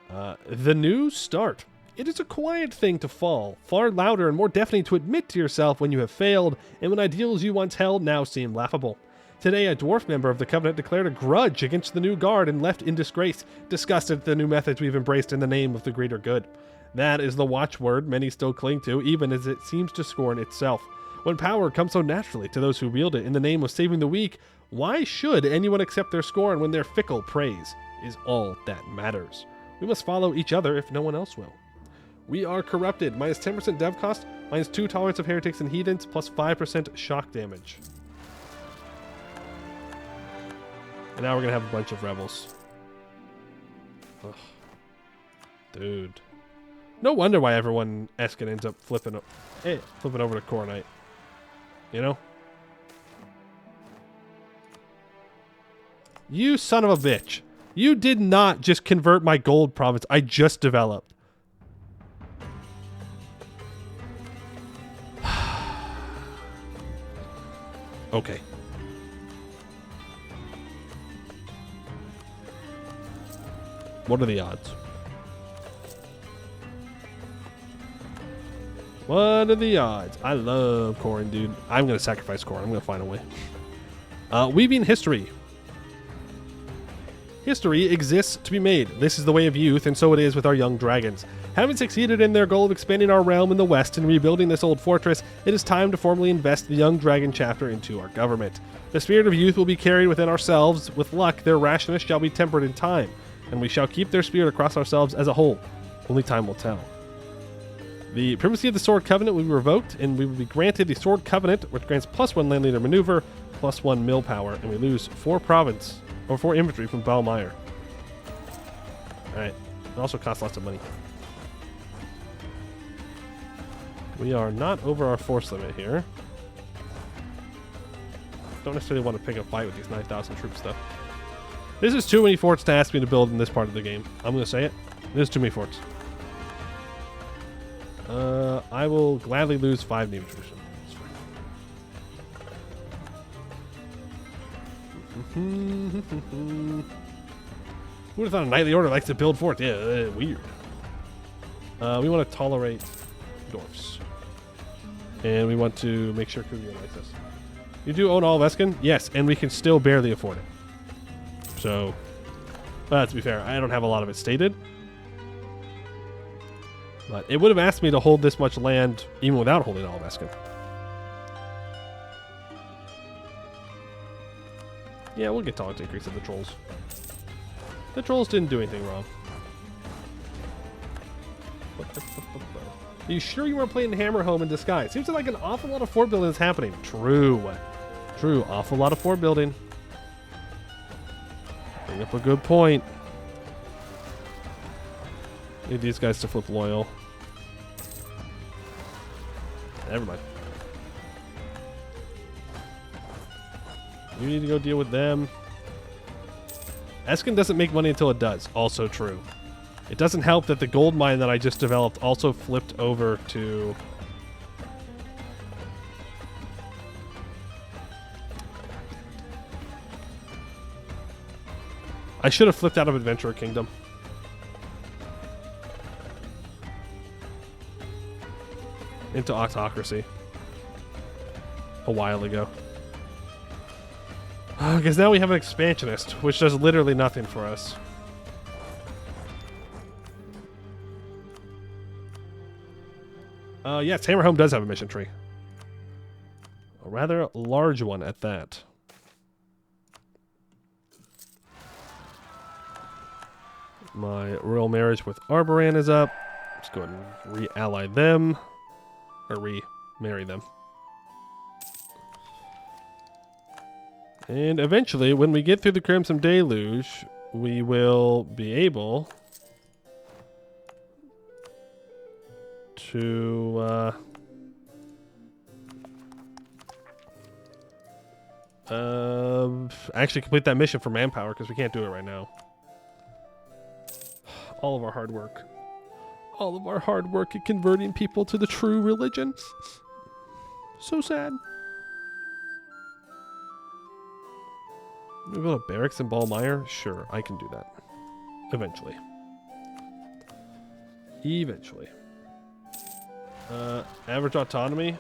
The new start. It is a quiet thing to fall, far louder and more deafening to admit to yourself when you have failed, and when ideals you once held now seem laughable. Today, a dwarf member of the Covenant declared a grudge against the new guard and left in disgrace, disgusted at the new methods we've embraced in the name of the greater good. That is the watchword many still cling to, even as it seems to scorn itself. When power comes so naturally to those who wield it in the name of saving the weak, why should anyone accept their scorn when their fickle praise is all that matters? We must follow each other if no one else will. We are corrupted. Minus 10% dev cost, minus 2 tolerance of heretics and heathens, plus 5% shock damage. And now we're going to have a bunch of rebels. Ugh. Dude. No wonder why everyone Escann ends up flipping over to Coronite. You know? You son of a bitch. You did not just convert my gold province I just developed. Okay. What are the odds? What are the odds? I love Corin, dude. I'm going to sacrifice Corin. I'm going to find a way. Weaving history. History exists to be made. This is the way of youth, and so it is with our young dragons. Having succeeded in their goal of expanding our realm in the west and rebuilding this old fortress, it is time to formally invest the young dragon chapter into our government. The spirit of youth will be carried within ourselves. With luck, their rashness shall be tempered in time, and we shall keep their spirit across ourselves as a whole. Only time will tell. The primacy of the Sword Covenant will be revoked, and we will be granted the Sword Covenant, which grants +1 land leader maneuver, +1 mill power, and we lose 4 province, or 4 infantry from Balmire. Alright. It also costs lots of money. We are not over our force limit here. Don't necessarily want to pick a fight with these 9,000 troops, though. This is too many forts to ask me to build in this part of the game. I'm going to say it. There's too many forts. I will gladly lose 5 name tradition. Who would have thought a knightly order likes to build forts? Yeah, weird. We want to tolerate dwarfs. And we want to make sure Kuvion likes us. You do own all of Escann? Yes, and we can still barely afford it. So, to be fair, I don't have a lot of it stated. But it would have asked me to hold this much land even without holding all of Escann. Yeah, we'll get tolerance increase of the trolls. The trolls didn't do anything wrong. Are you sure you weren't playing Hammerhome in disguise? Seems like an awful lot of fort building is happening. True. True, awful lot of fort building. Bring up a good point. Need these guys to flip loyal. Never mind. You need to go deal with them. Escann doesn't make money until it does. Also true. It doesn't help that the gold mine that I just developed also flipped over to... I should have flipped out of Adventurer Kingdom. Into Autocracy. A while ago. Because now we have an expansionist, which does literally nothing for us. Yes, Hammerhome does have a mission tree. A rather large one at that. My royal marriage with Arboran is up. Let's go ahead and re-ally them. Or re-marry them. And eventually, when we get through the Crimson Deluge, we will be able to actually complete that mission for manpower, because we can't do it right now. All of our hard work. All of our hard work at converting people to the true religion. So sad. We build a barracks in Ballmeyer? Sure, I can do that. Eventually. Eventually. Average autonomy.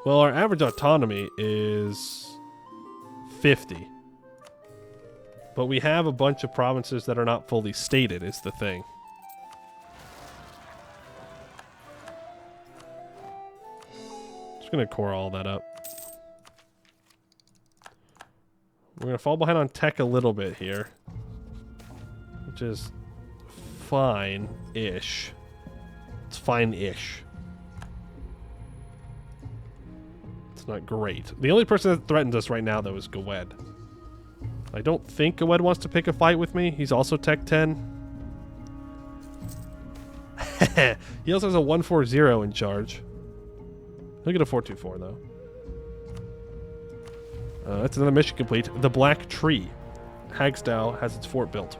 Well, our average autonomy is 50. But we have a bunch of provinces that are not fully stated, is the thing. Just gonna core all that up. We're gonna fall behind on tech a little bit here, which is fine-ish. It's fine-ish. It's not great. The only person that threatens us right now, though, is Gawed. I don't think Gawed wants to pick a fight with me. He's also Tech 10. He also has a 140 in charge. He'll get a 424, though. That's another mission complete. The Black Tree. Hagstow has its fort built.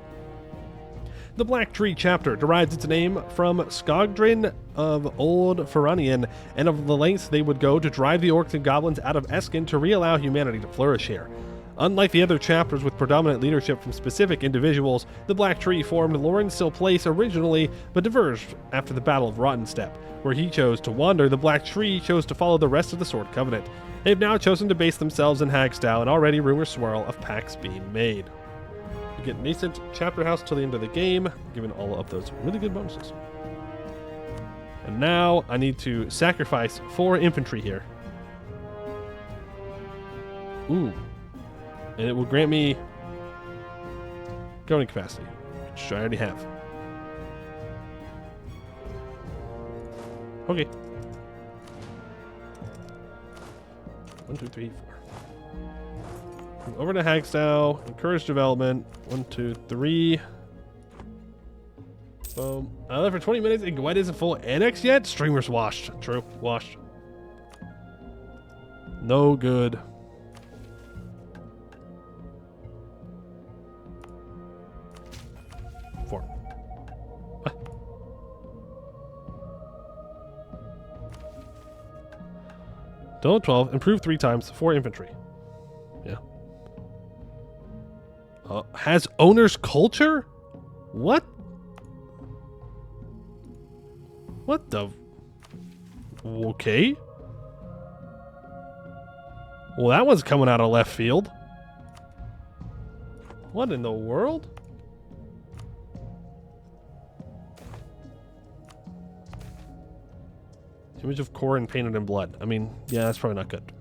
The Black Tree chapter derives its name from Skogdrin of Old Feranian and of the lengths they would go to drive the orcs and goblins out of Escann to reallow humanity to flourish here. Unlike the other chapters with predominant leadership from specific individuals, the Black Tree formed Lawrenceville Place originally, but diverged after the Battle of Rottenstep. Where he chose to wander, the Black Tree chose to follow the rest of the Sword Covenant. They've now chosen to base themselves in Hagstow, and already rumors swirl of pacts being made. You get Nascent Chapter House till the end of the game, given all of those really good bonuses. And now I need to sacrifice 4 infantry here. Ooh. And it will grant me governing capacity, which I already have. Okay. 1, 2, 3, 4. Over to Hagstow. Encourage development. 1, 2, 3. Boom. I left for 20 minutes and Gawed isn't full annex yet? Streamer's washed. True. Washed. No good. Donald 12, improved 3 times, 4 infantry. Yeah. Has owner's culture? What? What the? Okay. Well, that one's coming out of left field. What in the world? Image of Corin painted in blood. I mean, yeah, that's probably not good.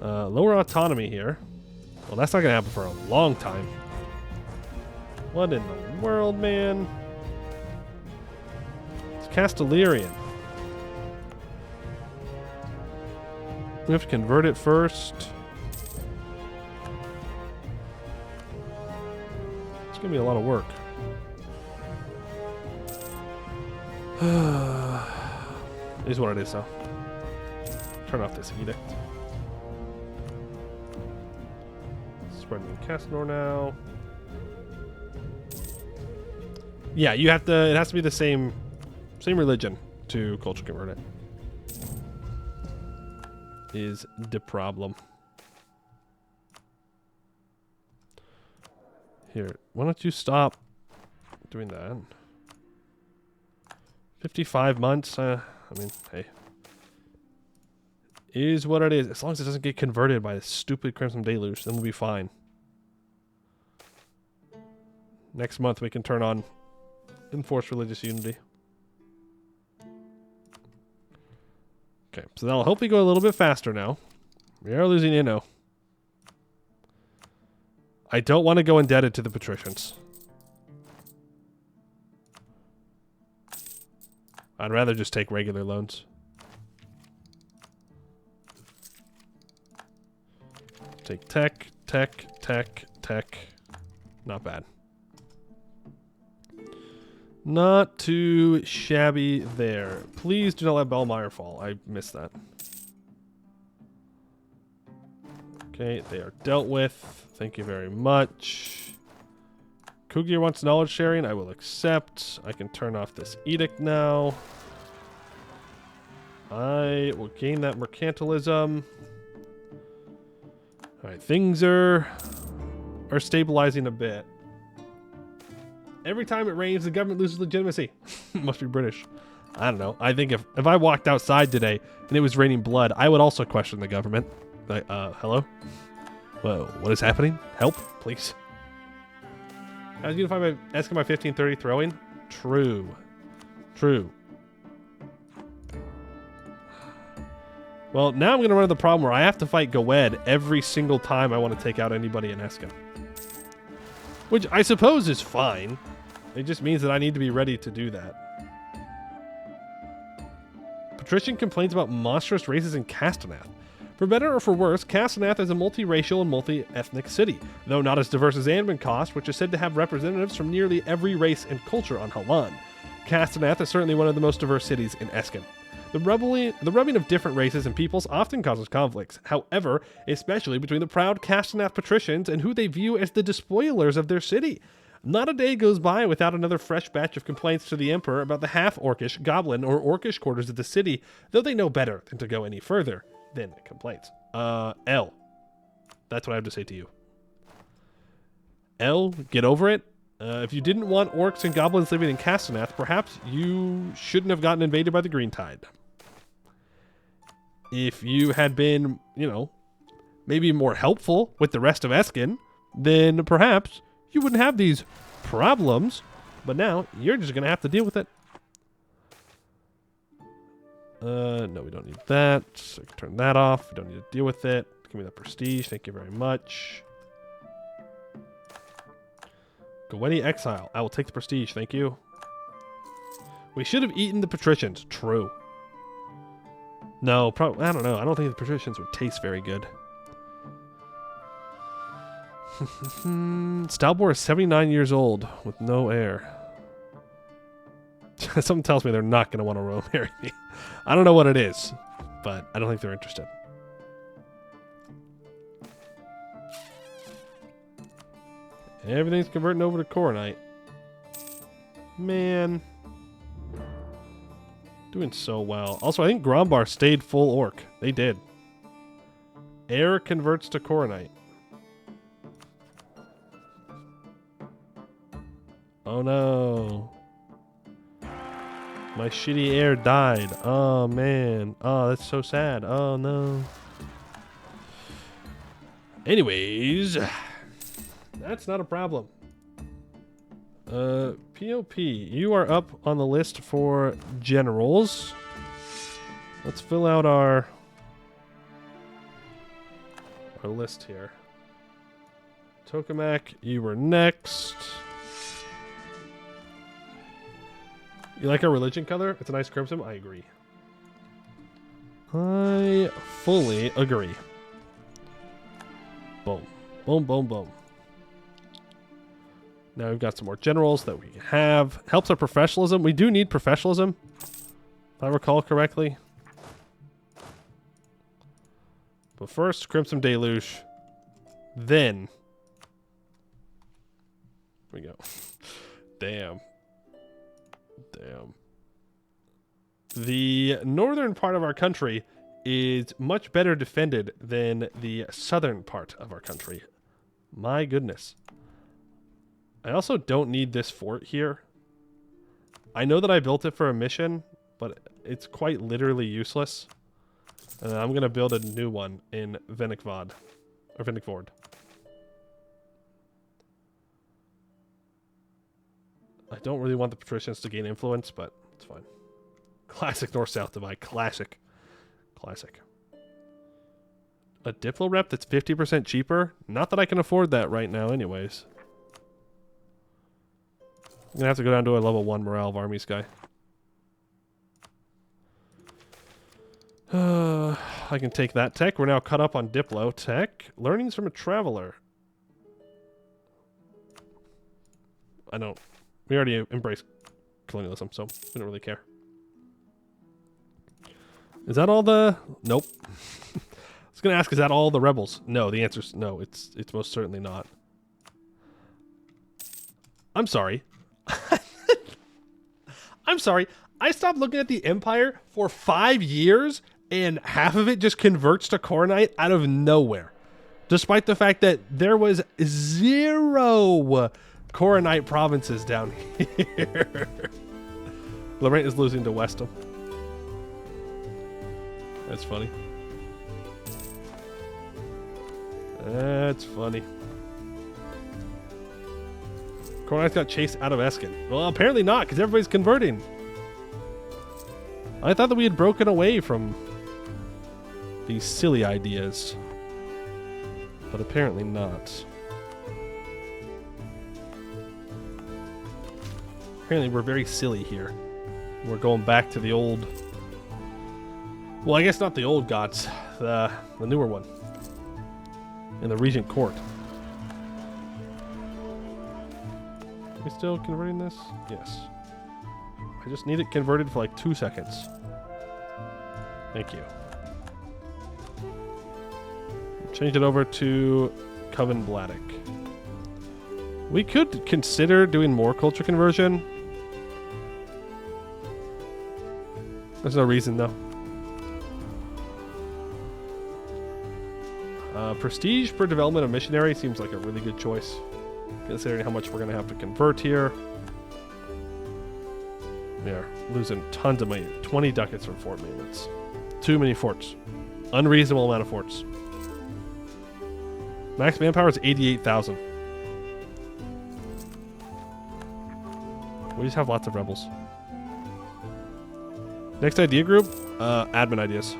Lower autonomy here. Well, that's not going to happen for a long time. What in the world, man? It's Castellarian. We have to convert it first. It's going to be a lot of work. Is what it is, though. Turn off this edict. Spreading in Castor now. Yeah, you have to. It has to be the same religion to culture convert it. Is the problem. Here, why don't you stop doing that? 55 months, I mean, hey. Is what it is. As long as it doesn't get converted by the stupid Crimson Deluge, then we'll be fine. Next month we can turn on Enforced Religious Unity. Okay, so that'll hopefully go a little bit faster now. We are losing Inno. I don't want to go indebted to the patricians. I'd rather just take regular loans. Take tech, tech, tech, tech. Not bad. Not too shabby there. Please do not let Belmeyer fall. I missed that. Okay, they are dealt with. Thank you very much. Kugir wants knowledge sharing. I will accept. I can turn off this edict now. I will gain that mercantilism. Alright, things are stabilizing a bit. Every time it rains, the government loses legitimacy. Must be British. I don't know. I think if I walked outside today and it was raining blood, I would also question the government. Like, hello? Whoa, what is happening? Help, please. I was unified by Escann by 1530 throwing. True. True. Well, now I'm going to run into the problem where I have to fight Goed every single time I want to take out anybody in Escann. Which I suppose is fine. It just means that I need to be ready to do that. Patrician complains about monstrous races in Castaneath. For better or for worse, Castaneath is a multiracial and multi-ethnic city, though not as diverse as Anbennar, which is said to have representatives from nearly every race and culture on Halan. Castaneath is certainly one of the most diverse cities in Escann. The rubbing of different races and peoples often causes conflicts, however, especially between the proud Castaneath patricians and who they view as the despoilers of their city. Not a day goes by without another fresh batch of complaints to the Emperor about the half-orcish, goblin, or orcish quarters of the city, though they know better than to go any further than complaints. L. That's what I have to say to you. L, get over it. If you didn't want orcs and goblins living in Castaneath, perhaps you shouldn't have gotten invaded by the Green Tide. If you had been, you know, maybe more helpful with the rest of Escann, then perhaps you wouldn't have these problems. But now, you're just going to have to deal with it. No, we don't need that. So I can turn that off. We don't need to deal with it. Give me that prestige. Thank you very much. Goetti Exile. I will take the prestige. Thank you. We should have eaten the patricians. True. No, probably. I don't know. I don't think the patricians would taste very good. Stalbor is 79 years old with no heir. Something tells me they're not going to want to marry me. I don't know what it is, but I don't think they're interested. Everything's converting over to Coronite. Man. Doing so well. Also, I think Grombar stayed full orc. They did. Heir converts to Coronite. Oh no. My shitty heir died. Oh man. Oh, that's so sad. Oh no. Anyways, that's not a problem. POP, you are up on the list for generals. Let's fill out our list here. Tokamak, you were next. You like our religion color? It's a nice crimson. I agree. I fully agree. Boom. Boom, boom, boom. Now we've got some more generals that we have. Helps our professionalism. We do need professionalism, if I recall correctly. But first, Crimson Deluge. Then. Here we go. Damn. Damn. The northern part of our country is much better defended than the southern part of our country. My goodness. I also don't need this fort here. I know that I built it for a mission, but it's quite literally useless. And I'm going to build a new one in Vennikvod. Or Vennikvord. I don't really want the patricians to gain influence, but it's fine. Classic North-South divide. Classic. Classic. A Diplo rep that's 50% cheaper? Not that I can afford that right now anyways. I'm going to have to go down to a level 1 morale of armies guy. I I can take that tech. We're now caught up on Diplo tech. Learnings from a traveler. We already embraced colonialism, so we don't really care. Is that all the... Nope. I was going to ask, is that all the rebels? No, the answer's no. It's most certainly not. I'm sorry. I'm sorry. I stopped looking at the Empire for 5 years, and half of it just converts to Coronite out of nowhere. Despite the fact that there was 0 Coronite provinces down here. Lorraine is losing to Westham. That's funny. That's funny. Coronite got chased out of Escann. Well, apparently not, because everybody's converting. I thought that we had broken away from these silly ideas. But apparently not. Apparently we're very silly here. We're going back to the old... Well, I guess not the old gods. The newer one. In the Regent Court. Are we still converting this? Yes. I just need it converted for like 2 seconds. Thank you. Change it over to Covenblad. We could consider doing more culture conversion. There's no reason though. Prestige for development of missionary seems like a really good choice, considering how much we're going to have to convert here. We are losing tons of money. 20 ducats from fort maintenance. Too many forts. Unreasonable amount of forts. Max manpower is 88,000. We just have lots of rebels. Next idea group, admin ideas.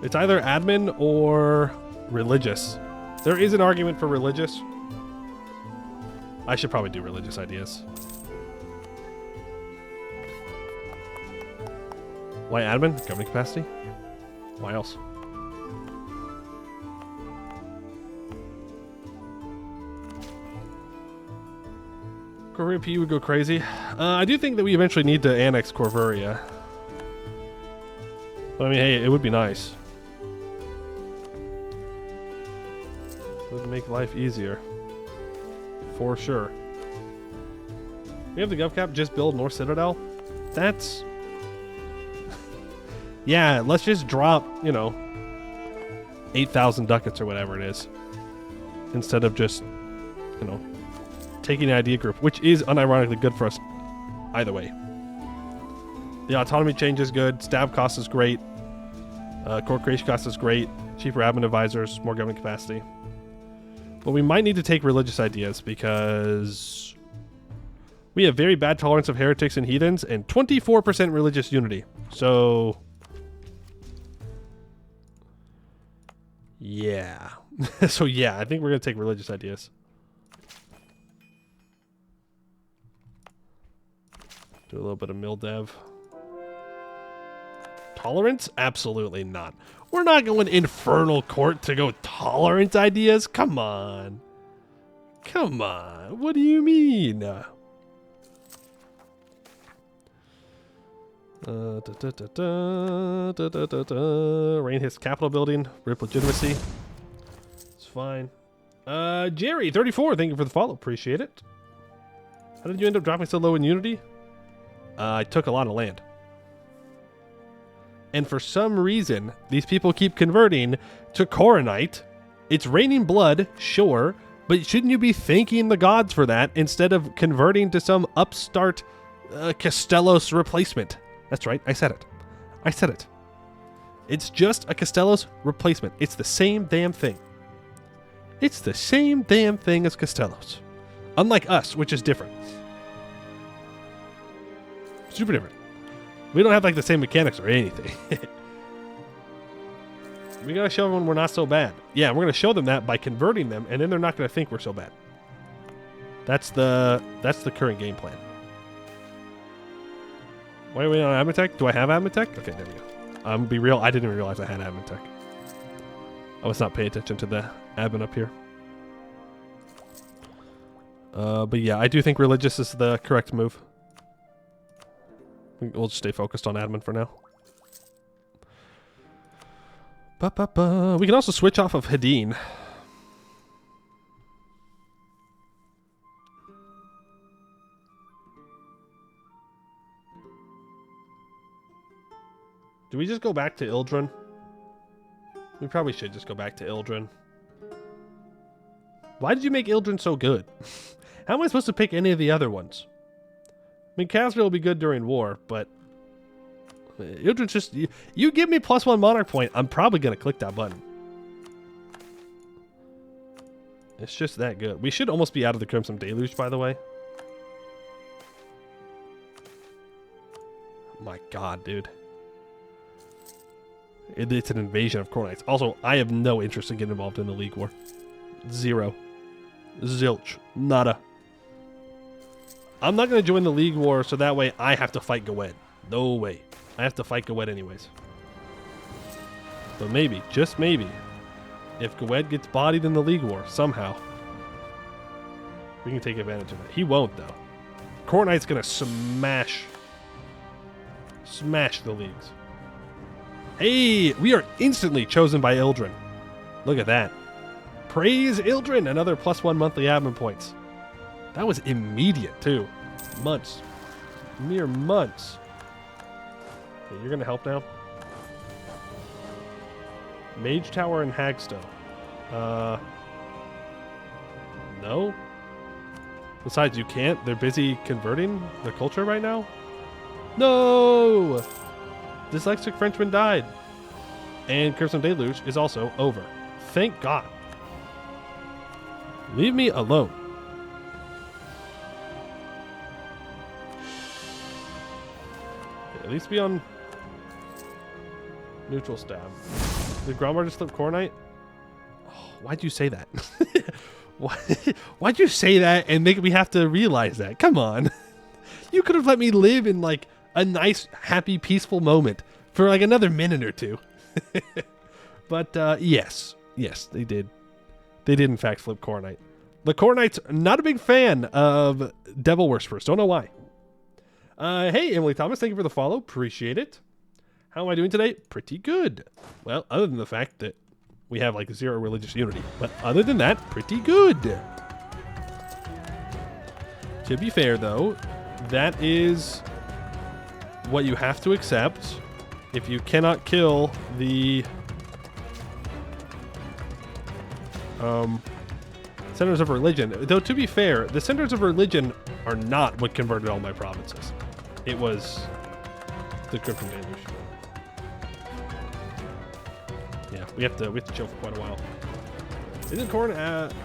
It's either admin or religious. There is an argument for religious. I should probably do religious ideas. Why admin? Governing capacity? Why else? Corvuria P would go crazy. I do think that we eventually need to annex Corvuria. But I mean, hey, it would be nice. It would make life easier. For sure. We have the GovCap, just build North Citadel. That's... yeah, let's just drop, 8,000 ducats or whatever it is. Instead of just, taking the idea group, which is unironically good for us either way. The autonomy change is good. Stab cost is great. Core creation cost is great. Cheaper admin advisors, more government capacity. But we might need to take religious ideas because we have very bad tolerance of heretics and heathens and 24% religious unity. So, yeah. So, yeah, I think we're going to take religious ideas. Do a little bit of mill dev. Tolerance? Absolutely not. We're not going infernal court to go tolerance ideas. Come on. Come on. What do you mean? Rain hits capital building. Rip legitimacy. It's fine. Jerry, 34. Thank you for the follow. Appreciate it. How did you end up dropping so low in unity? I took a lot of land. And for some reason, these people keep converting to Coronite. It's raining blood, sure, but shouldn't you be thanking the gods for that instead of converting to some upstart Castellos replacement? That's right, I said it. I said it. It's just a Castellos replacement. It's the same damn thing. It's the same damn thing as Castellos. Unlike us, which is different. Super different. We don't have like the same mechanics or anything. We gotta show everyone we're not so bad. Yeah, we're gonna show them that by converting them, and then they're not gonna think we're so bad. That's the current game plan. Wait, on admin tech? Do I have admin tech? Okay, there we go. Be real, I didn't even realize I had admin tech. I was not paying attention to the admin up here. But yeah, I do think religious is the correct move. We'll just stay focused on admin for now. We can also switch off of Hadeen. Do we just go back to Ildren? We probably should just go back to Ildren. Why did you make Ildren so good? How am I supposed to pick any of the other ones? I mean, Casper will be good during war, but Ildren's just... You give me +1 Monarch point, I'm probably going to click that button. It's just that good. We should almost be out of the Crimson Deluge, by the way. My god, dude. It's an invasion of Khornites. Also, I have no interest in getting involved in the League War. Zero. Zilch. Nada. I'm not going to join the League War, so that way I have to fight Gawed. No way. I have to fight Gawed anyways. But maybe, just maybe, if Gawed gets bodied in the League War, somehow, we can take advantage of that. He won't, though. Khornite's going to smash the leagues. Hey, we are instantly chosen by Ildren. Look at that. Praise Ildren, another +1 monthly admin points. That was immediate, too. Months. Mere months. Okay, you're going to help now? Mage Tower and Hagstow. No? Besides, you can't. They're busy converting the culture right now? No! Dyslexic Frenchman died. And Crimson Deluge is also over. Thank God. Leave me alone. Okay, at least be on neutral stab. Did Gromar just flip Khornite? Oh, why'd you say that? Why'd you say that and make me have to realize that? Come on. You could have let me live in like a nice, happy, peaceful moment for like another minute or two. But yes, they did. They did in fact flip Khornite. The Khornite's not a big fan of Devil Worshippers. Don't know why. Hey, Emily Thomas, thank you for the follow. Appreciate it. How am I doing today? Pretty good. Well, other than the fact that we have like 0 religious unity. But other than that, pretty good. To be fair, though, that is what you have to accept if you cannot kill the centers of religion. Though, to be fair, the centers of religion are not what converted all my provinces. It was the Crimson Deluge. Yeah, we have to chill for quite a while. Isn't Khorne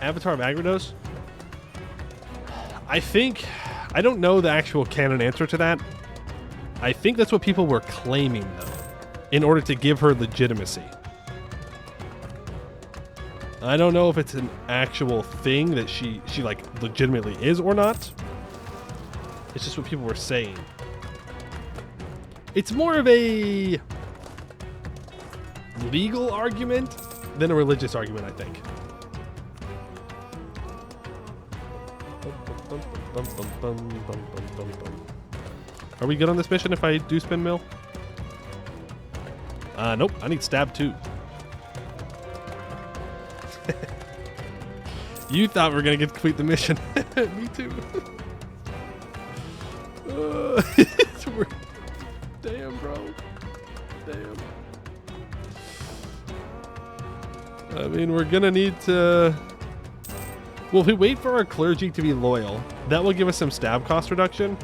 Avatar of Agrados? I don't know the actual canon answer to that. I think that's what people were claiming, though, in order to give her legitimacy. I don't know if it's an actual thing that she like legitimately is or not. It's just what people were saying. It's more of a legal argument than a religious argument, I think. Are we good on this mission if I do spin mill? Nope. I need stab too. You thought we were gonna get to complete the mission. Me too. Damn, bro. Damn. I mean, we're gonna need to... Well, if we wait for our clergy to be loyal, that will give us some stab cost reduction.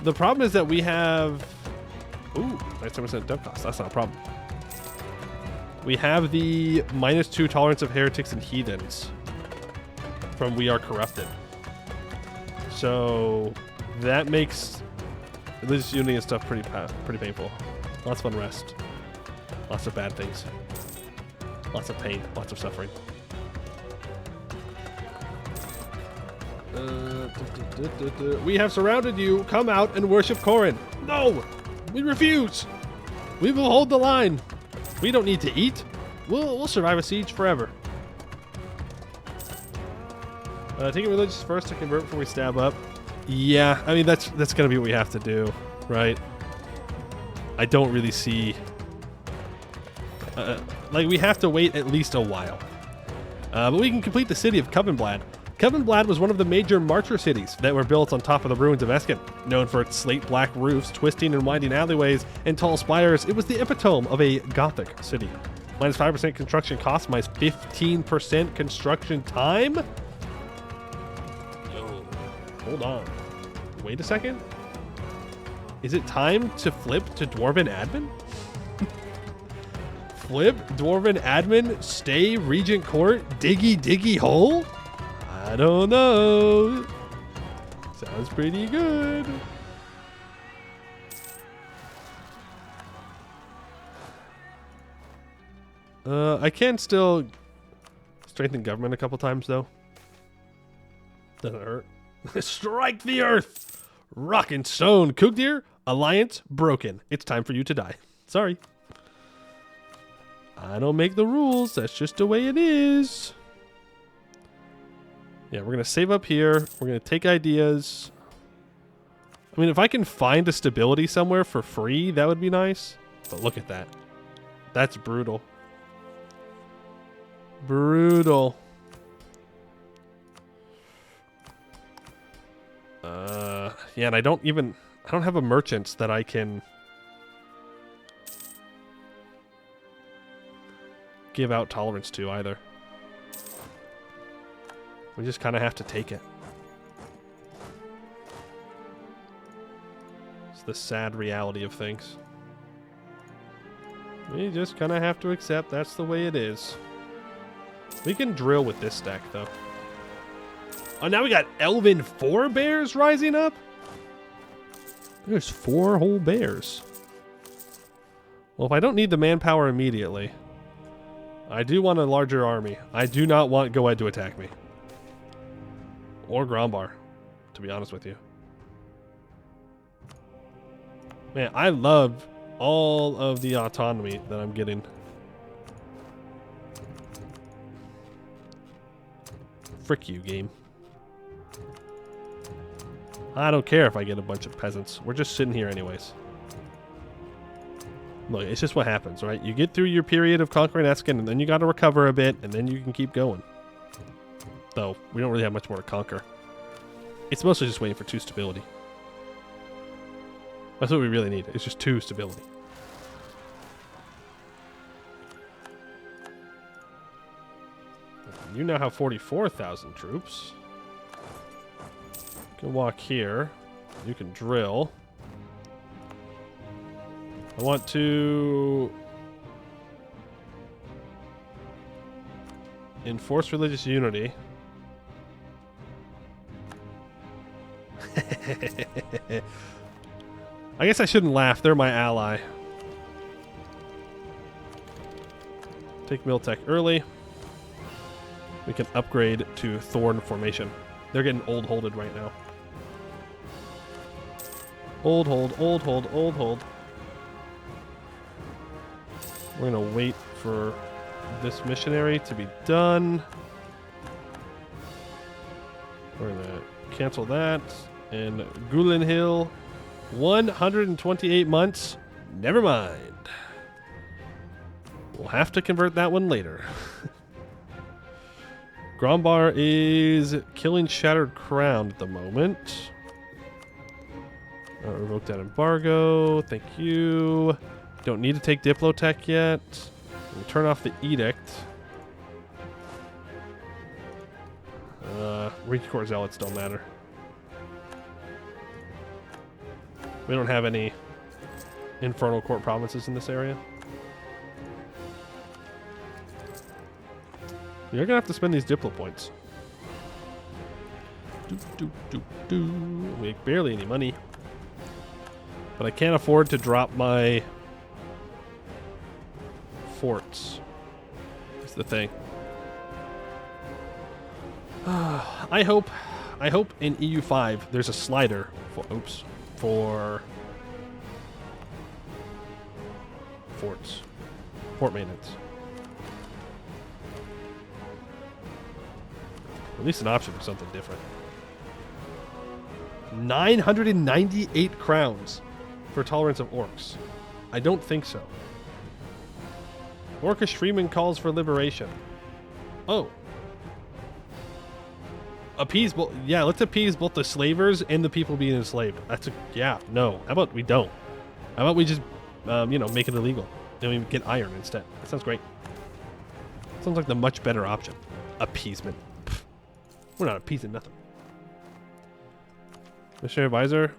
The problem is that we have... Ooh, 97% dev cost. That's not a problem. We have the -2 tolerance of heretics and heathens from We Are Corrupted. So that makes religious unity and stuff pretty painful. Lots of unrest. Lots of bad things. Lots of pain. Lots of suffering. We have surrounded you. Come out and worship Corin. No, we refuse. We will hold the line. We don't need to eat. We'll survive a siege forever. Taking religious first to convert before we stab up. Yeah, I mean that's gonna be what we have to do, right? I don't really see. Like we have to wait at least a while. But we can complete the city of Covenblad. Covenblad was one of the major marcher cities that were built on top of the ruins of Escann. Known for its slate black roofs, twisting and winding alleyways, and tall spires, it was the epitome of a Gothic city. Minus 5% construction cost, minus 15% construction time? Yo, hold on. Wait a second. Is it time to flip to Dwarven Admin? Flip Dwarven Admin, stay Regent Court, diggy hole? I don't know. Sounds pretty good. I can still strengthen government a couple times though. Doesn't hurt. Strike the earth! Rock and stone. Kugdir, alliance broken. It's time for you to die. Sorry. I don't make the rules. That's just the way it is. Yeah, we're going to save up here. We're going to take ideas. I mean, if I can find a stability somewhere for free, that would be nice. But look at that. That's brutal. Brutal. Yeah, and I don't have a merchant that I can give out tolerance to either. We just kind of have to take it. It's the sad reality of things. We just kind of have to accept that's the way it is. We can drill with this stack, though. Oh, now we got Elven forebears rising up? There's 4 whole bears. Well, if I don't need the manpower immediately, I do want a larger army. I do not want Goed to attack me. Or Grombar, to be honest with you. Man, I love all of the autonomy that I'm getting. Frick you, game. I don't care if I get a bunch of peasants. We're just sitting here anyways. Look, it's just what happens, right? You get through your period of conquering Escann, and then you got to recover a bit, and then you can keep going. Though, we don't really have much more to conquer. It's mostly just waiting for 2 stability. That's what we really need. It's just 2 stability. You now have 44,000 troops. You can walk here. You can drill. I want to enforce religious unity. I guess I shouldn't laugh. They're my ally. Take Miltech early. We can upgrade to Thorn Formation. They're getting old holded right now. Old hold, old hold, old hold. We're going to wait for this missionary to be done. We're going to cancel that. And Gulen Hill, 128 months. Never mind. We'll have to convert that one later. Grombar is killing Shattered Crown at the moment. Revoke that embargo. Thank you. Don't need to take Diplotech yet. We'll turn off the edict. Regent Court Zealots don't matter. We don't have any Infernal Court provinces in this area. You're gonna have to spend these Diplo points. We make barely any money. But I can't afford to drop my forts. That's the thing. I hope I hope in EU5 there's a slider for for forts, fort maintenance. At least an option for something different. 998 crowns for tolerance of orcs. I don't think so. Orcish freeman calls for liberation. Oh. Appease both. Yeah, let's appease both the slavers and the people being enslaved. Yeah, no. How about we don't? How about we just, make it illegal? Then we get iron instead. That sounds great. Sounds like the much better option. Appeasement. Pfft. We're not appeasing nothing. Missionary advisor.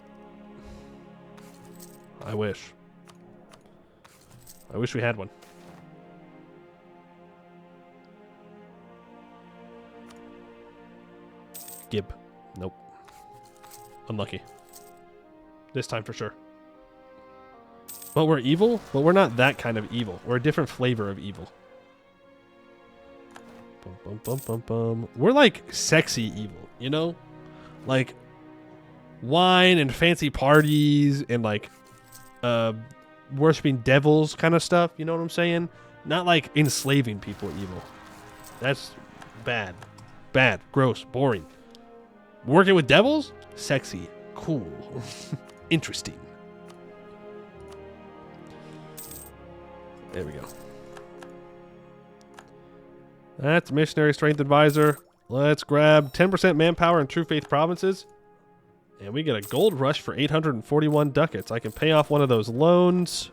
I wish. I wish we had one. Gib. Nope. Unlucky. This time for sure. But we're evil? But we're not that kind of evil. We're a different flavor of evil. Bum, bum, bum, bum, bum. We're like sexy evil, you know? Like wine and fancy parties and like worshipping devils kind of stuff, you know what I'm saying? Not like enslaving people evil. That's bad. Bad. Gross. Boring. Working with devils? Sexy. Cool. Interesting. There we go. That's missionary strength advisor. Let's grab 10% manpower in True Faith provinces. And we get a gold rush for 841 ducats. I can pay off one of those loans.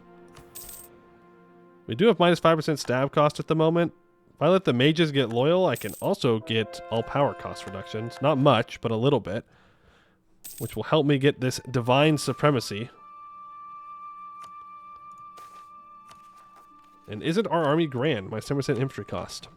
We do have minus 5% stab cost at the moment. If I let the mages get loyal, I can also get all power cost reductions. Not much, but a little bit. Which will help me get this divine supremacy. And isn't our army grand? My 10% infantry cost.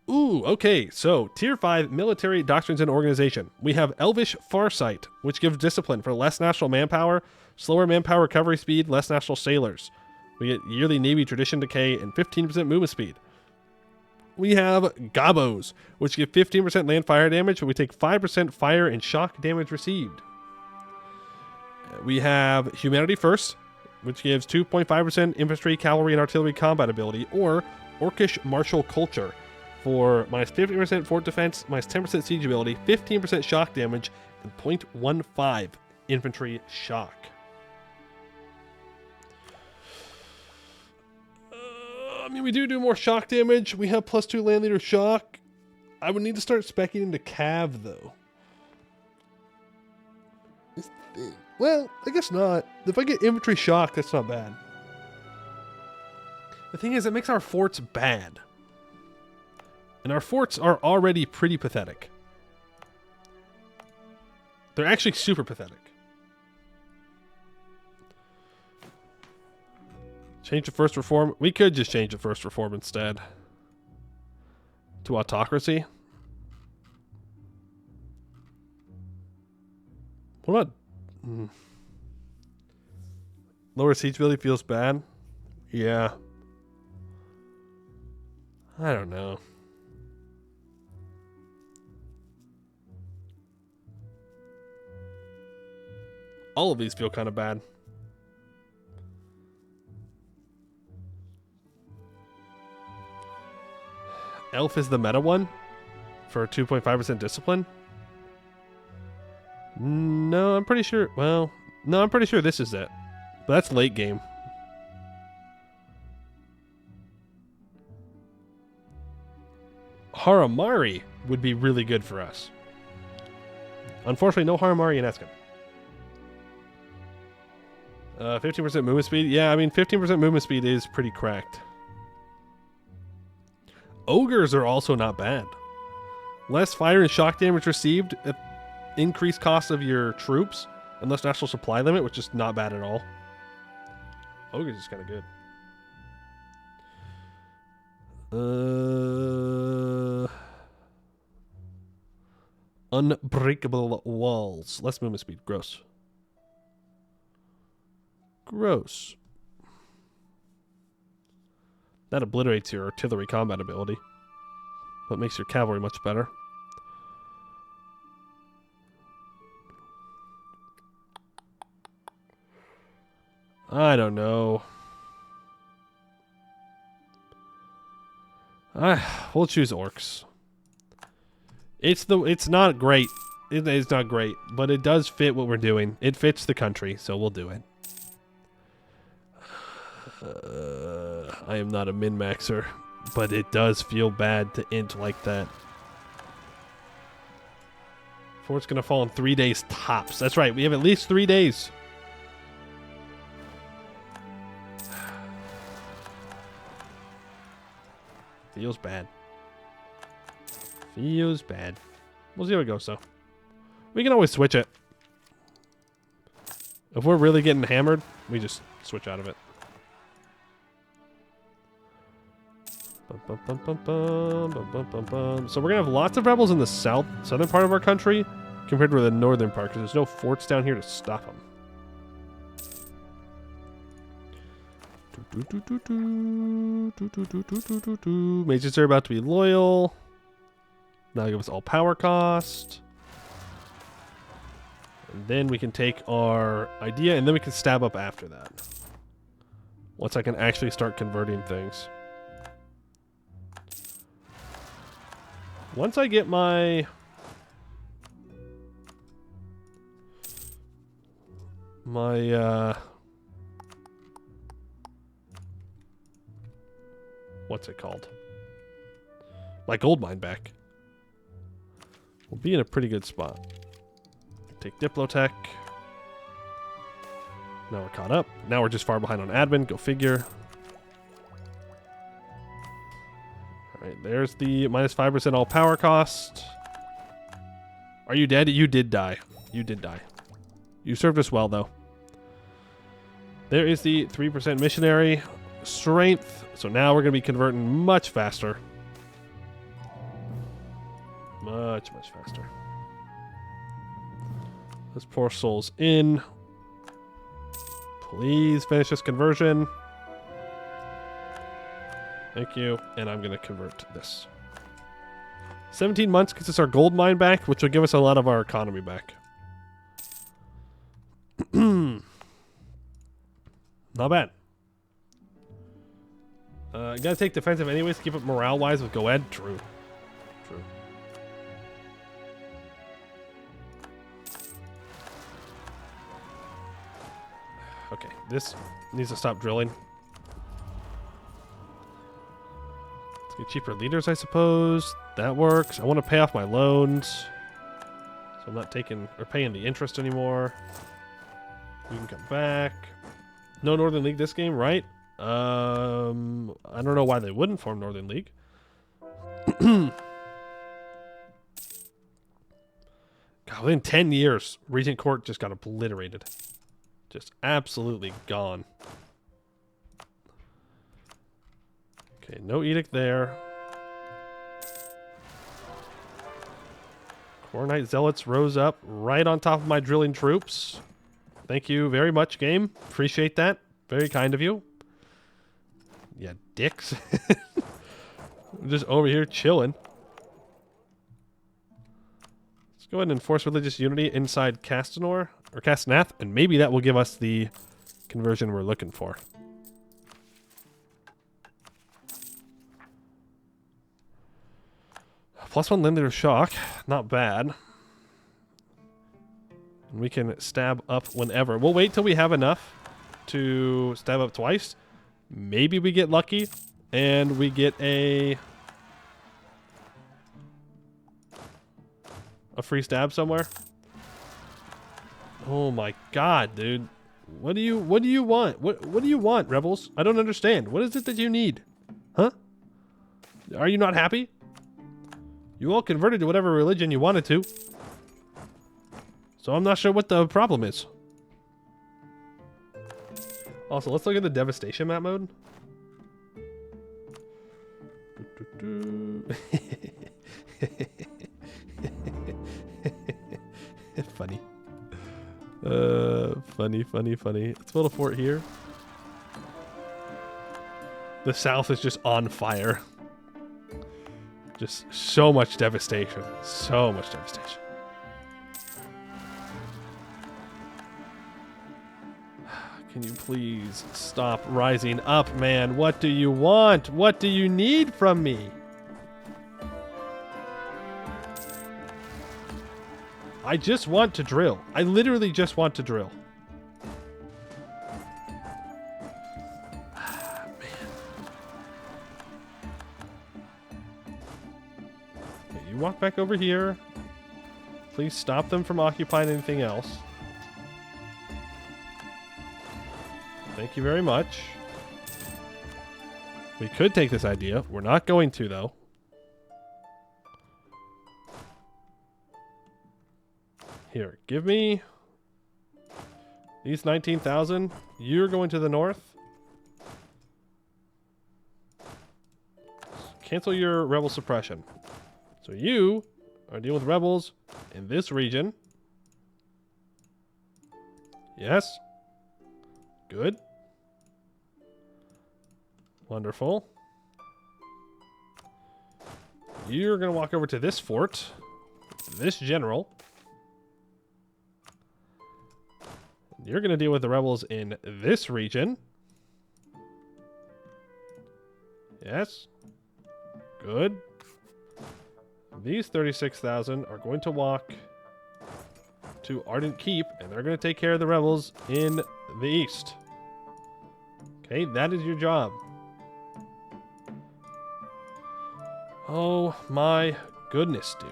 Ooh, okay. So, Tier 5 military doctrines and organization. We have Elvish Farsight, which gives discipline for less national manpower, slower manpower recovery speed, less national sailors. We get yearly Navy tradition decay and 15% movement speed. We have Gobos, which give 15% land fire damage, but we take 5% fire and shock damage received. We have Humanity First, which gives 2.5% infantry, cavalry, and artillery combat ability, or Orcish Martial Culture for minus 50% fort defense, minus 10% siege ability, 15% shock damage, and 0.15 infantry shock. We do more shock damage. We have +2 land leader shock. I would need to start speccing into Cav, though. Well, I guess not. If I get infantry shock, that's not bad. The thing is, it makes our forts bad. And our forts are already pretty pathetic. They're actually super pathetic. Change the first reform. We could just change the first reform instead. To autocracy. What about... Lower siege ability feels bad? Yeah. I don't know. All of these feel kind of bad. Elf is the meta one for 2.5% discipline. No, I'm pretty sure. Well, no, I'm pretty sure this is it. But that's late game. Haramari would be really good for us. Unfortunately, no Haramari in Escann. 15% movement speed. Yeah, 15% movement speed is pretty cracked. Ogres are also not bad. Less fire and shock damage received, increased cost of your troops, and less national supply limit, which is not bad at all. Ogres is kind of good. Unbreakable walls. Less movement speed. Gross. Gross. That obliterates your artillery combat ability, but makes your cavalry much better. I don't know. We'll choose orcs. It's not great. It's not great, but it does fit what we're doing. It fits the country, so we'll do it. I am not a min-maxer, but it does feel bad to int like that. Fort's gonna fall in 3 days tops. That's right, we have at least 3 days. Feels bad. Feels bad. We'll see how it goes, though. We can always switch it. If we're really getting hammered, we just switch out of it. So we're going to have lots of rebels in the southern part of our country compared to the northern part, because there's no forts down here to stop them. Mages are about to be loyal. Now give us all power cost. And then we can take our idea, and then we can stab up after that. Once I can actually start converting things. Once I get my... what's it called? My gold mine back. We'll be in a pretty good spot. Take Diplotech. Now we're caught up. Now we're just far behind on admin. Go figure. Alright, there's the minus 5% all power cost. Are you dead? You did die. You did die. You served us well, though. There is the 3% missionary strength. So now we're going to be converting much faster. Much, much faster. Let's pour souls in. Please finish this conversion. Thank you. And I'm going to convert this. 17 months gets us our gold mine back, which will give us a lot of our economy back. Not bad. Gotta take defensive anyways to keep up morale-wise with Goed. True. True. Okay, this needs to stop drilling. Let's get cheaper leaders, I suppose. That works. I want to pay off my loans. So I'm not taking or paying the interest anymore. We can come back. No Northern League this game, right? I don't know why they wouldn't form Northern League. God, within 10 years, Regent Court just got obliterated. Just absolutely gone. Okay, no edict there. Coronite Zealots rose up right on top of my drilling troops. Thank you very much, game. Appreciate that. Very kind of you. Yeah, dicks. I'm just over here chilling. Let's go ahead and enforce religious unity inside Castanor, or Castanath, and maybe that will give us the conversion we're looking for. +1 Lindner Shock. Not bad. And we can stab up whenever. We'll wait till we have enough to stab up twice. Maybe we get lucky and we get a free stab somewhere. Oh my god, dude. What do you want? What do you want, rebels? I don't understand. What is it that you need? Huh? Are you not happy? You all converted to whatever religion you wanted to. So I'm not sure what the problem is. Also, let's look at the devastation map mode. Funny. Funny. Let's build a fort here. The south is just on fire. Just so much devastation. So much devastation. Can you please stop rising up, man? What do you want? What do you need from me? I just want to drill. I literally just want to drill. Okay, you walk back over here. Please stop them from occupying anything else. Thank you very much. We could take this idea. We're not going to, though. Here, give me these 19,000. You're going to the north. Cancel your rebel suppression. So you are dealing with rebels in this region. Yes. Good. Wonderful. You're going to walk over to this fort. This general. You're going to deal with the rebels in this region. Yes. Good. These 36,000 are going to walk to Ardent Keep, and they're going to take care of the rebels in the east. Okay, that is your job. Oh my goodness, dude.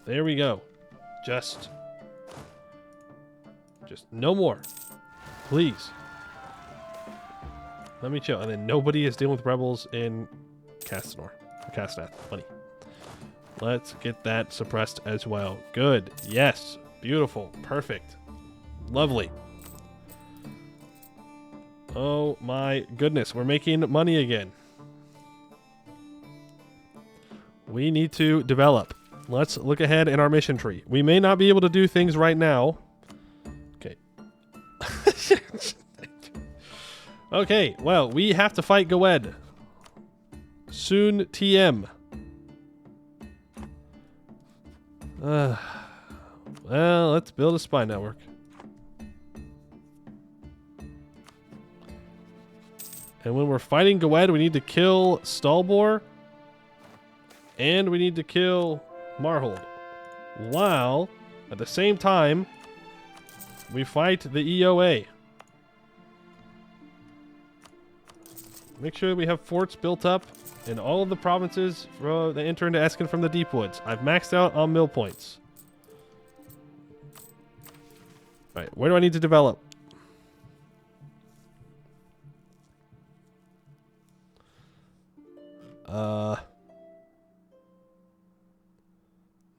There we go. Just no more. Please. Let me chill. And then nobody is dealing with rebels in Castath. Funny. Let's get that suppressed as well. Good. Yes. Beautiful. Perfect. Lovely. Oh my goodness. We're making money again. We need to develop. Let's look ahead in our mission tree. We may not be able to do things right now. Okay. Okay, well, we have to fight Goed. Soon TM. Well, let's build a spy network. And when we're fighting Goed, we need to kill Stalbor. And we need to kill Marhold. While, at the same time, we fight the EOA. Make sure we have forts built up in all of the provinces that enter into Escann from the Deep Woods. I've maxed out on mill points. Alright, where do I need to develop?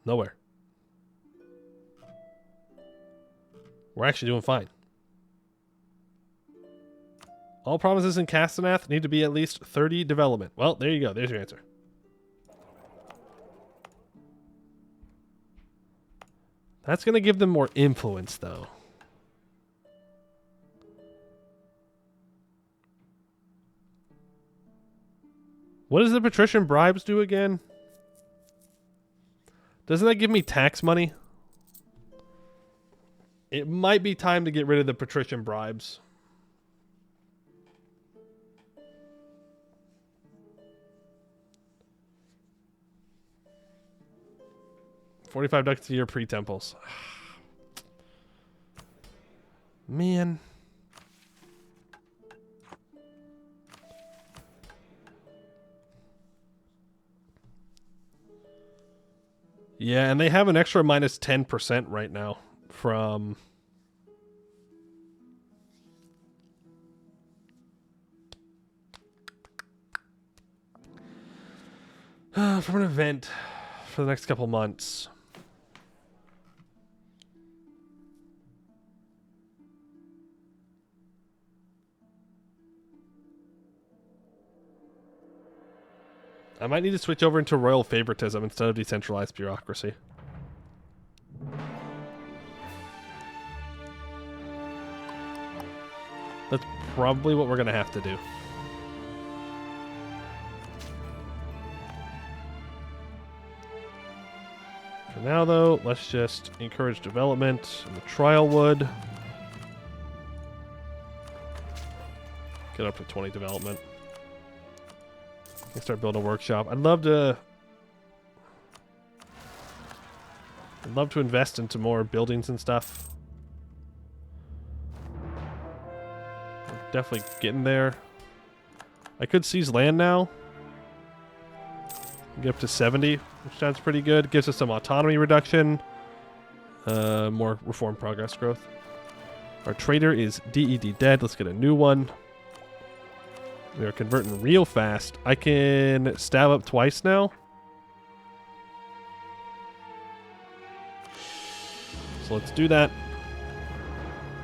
Nowhere. We're actually doing fine. All provinces in Castath need to be at least 30 development. Well, there you go. There's your answer. That's going to give them more influence, though. What does the patrician bribes do again? Doesn't that give me tax money? It might be time to get rid of the patrician bribes. $45 a year pre-temples. Man. Yeah, and they have an extra minus 10% right now from an event for the next couple months. I might need to switch over into royal favoritism instead of decentralized bureaucracy. That's probably what we're going to have to do. For now, though, let's just encourage development in the trial wood. Get up to 20 development. And start building a workshop. I'd love to invest into more buildings and stuff. We're definitely getting there. I could seize land now. Get up to 70, which sounds pretty good. Gives us some autonomy reduction. More reform progress growth. Our trader is DED dead. Let's get a new one. We are converting real fast. I can stab up twice now. So let's do that.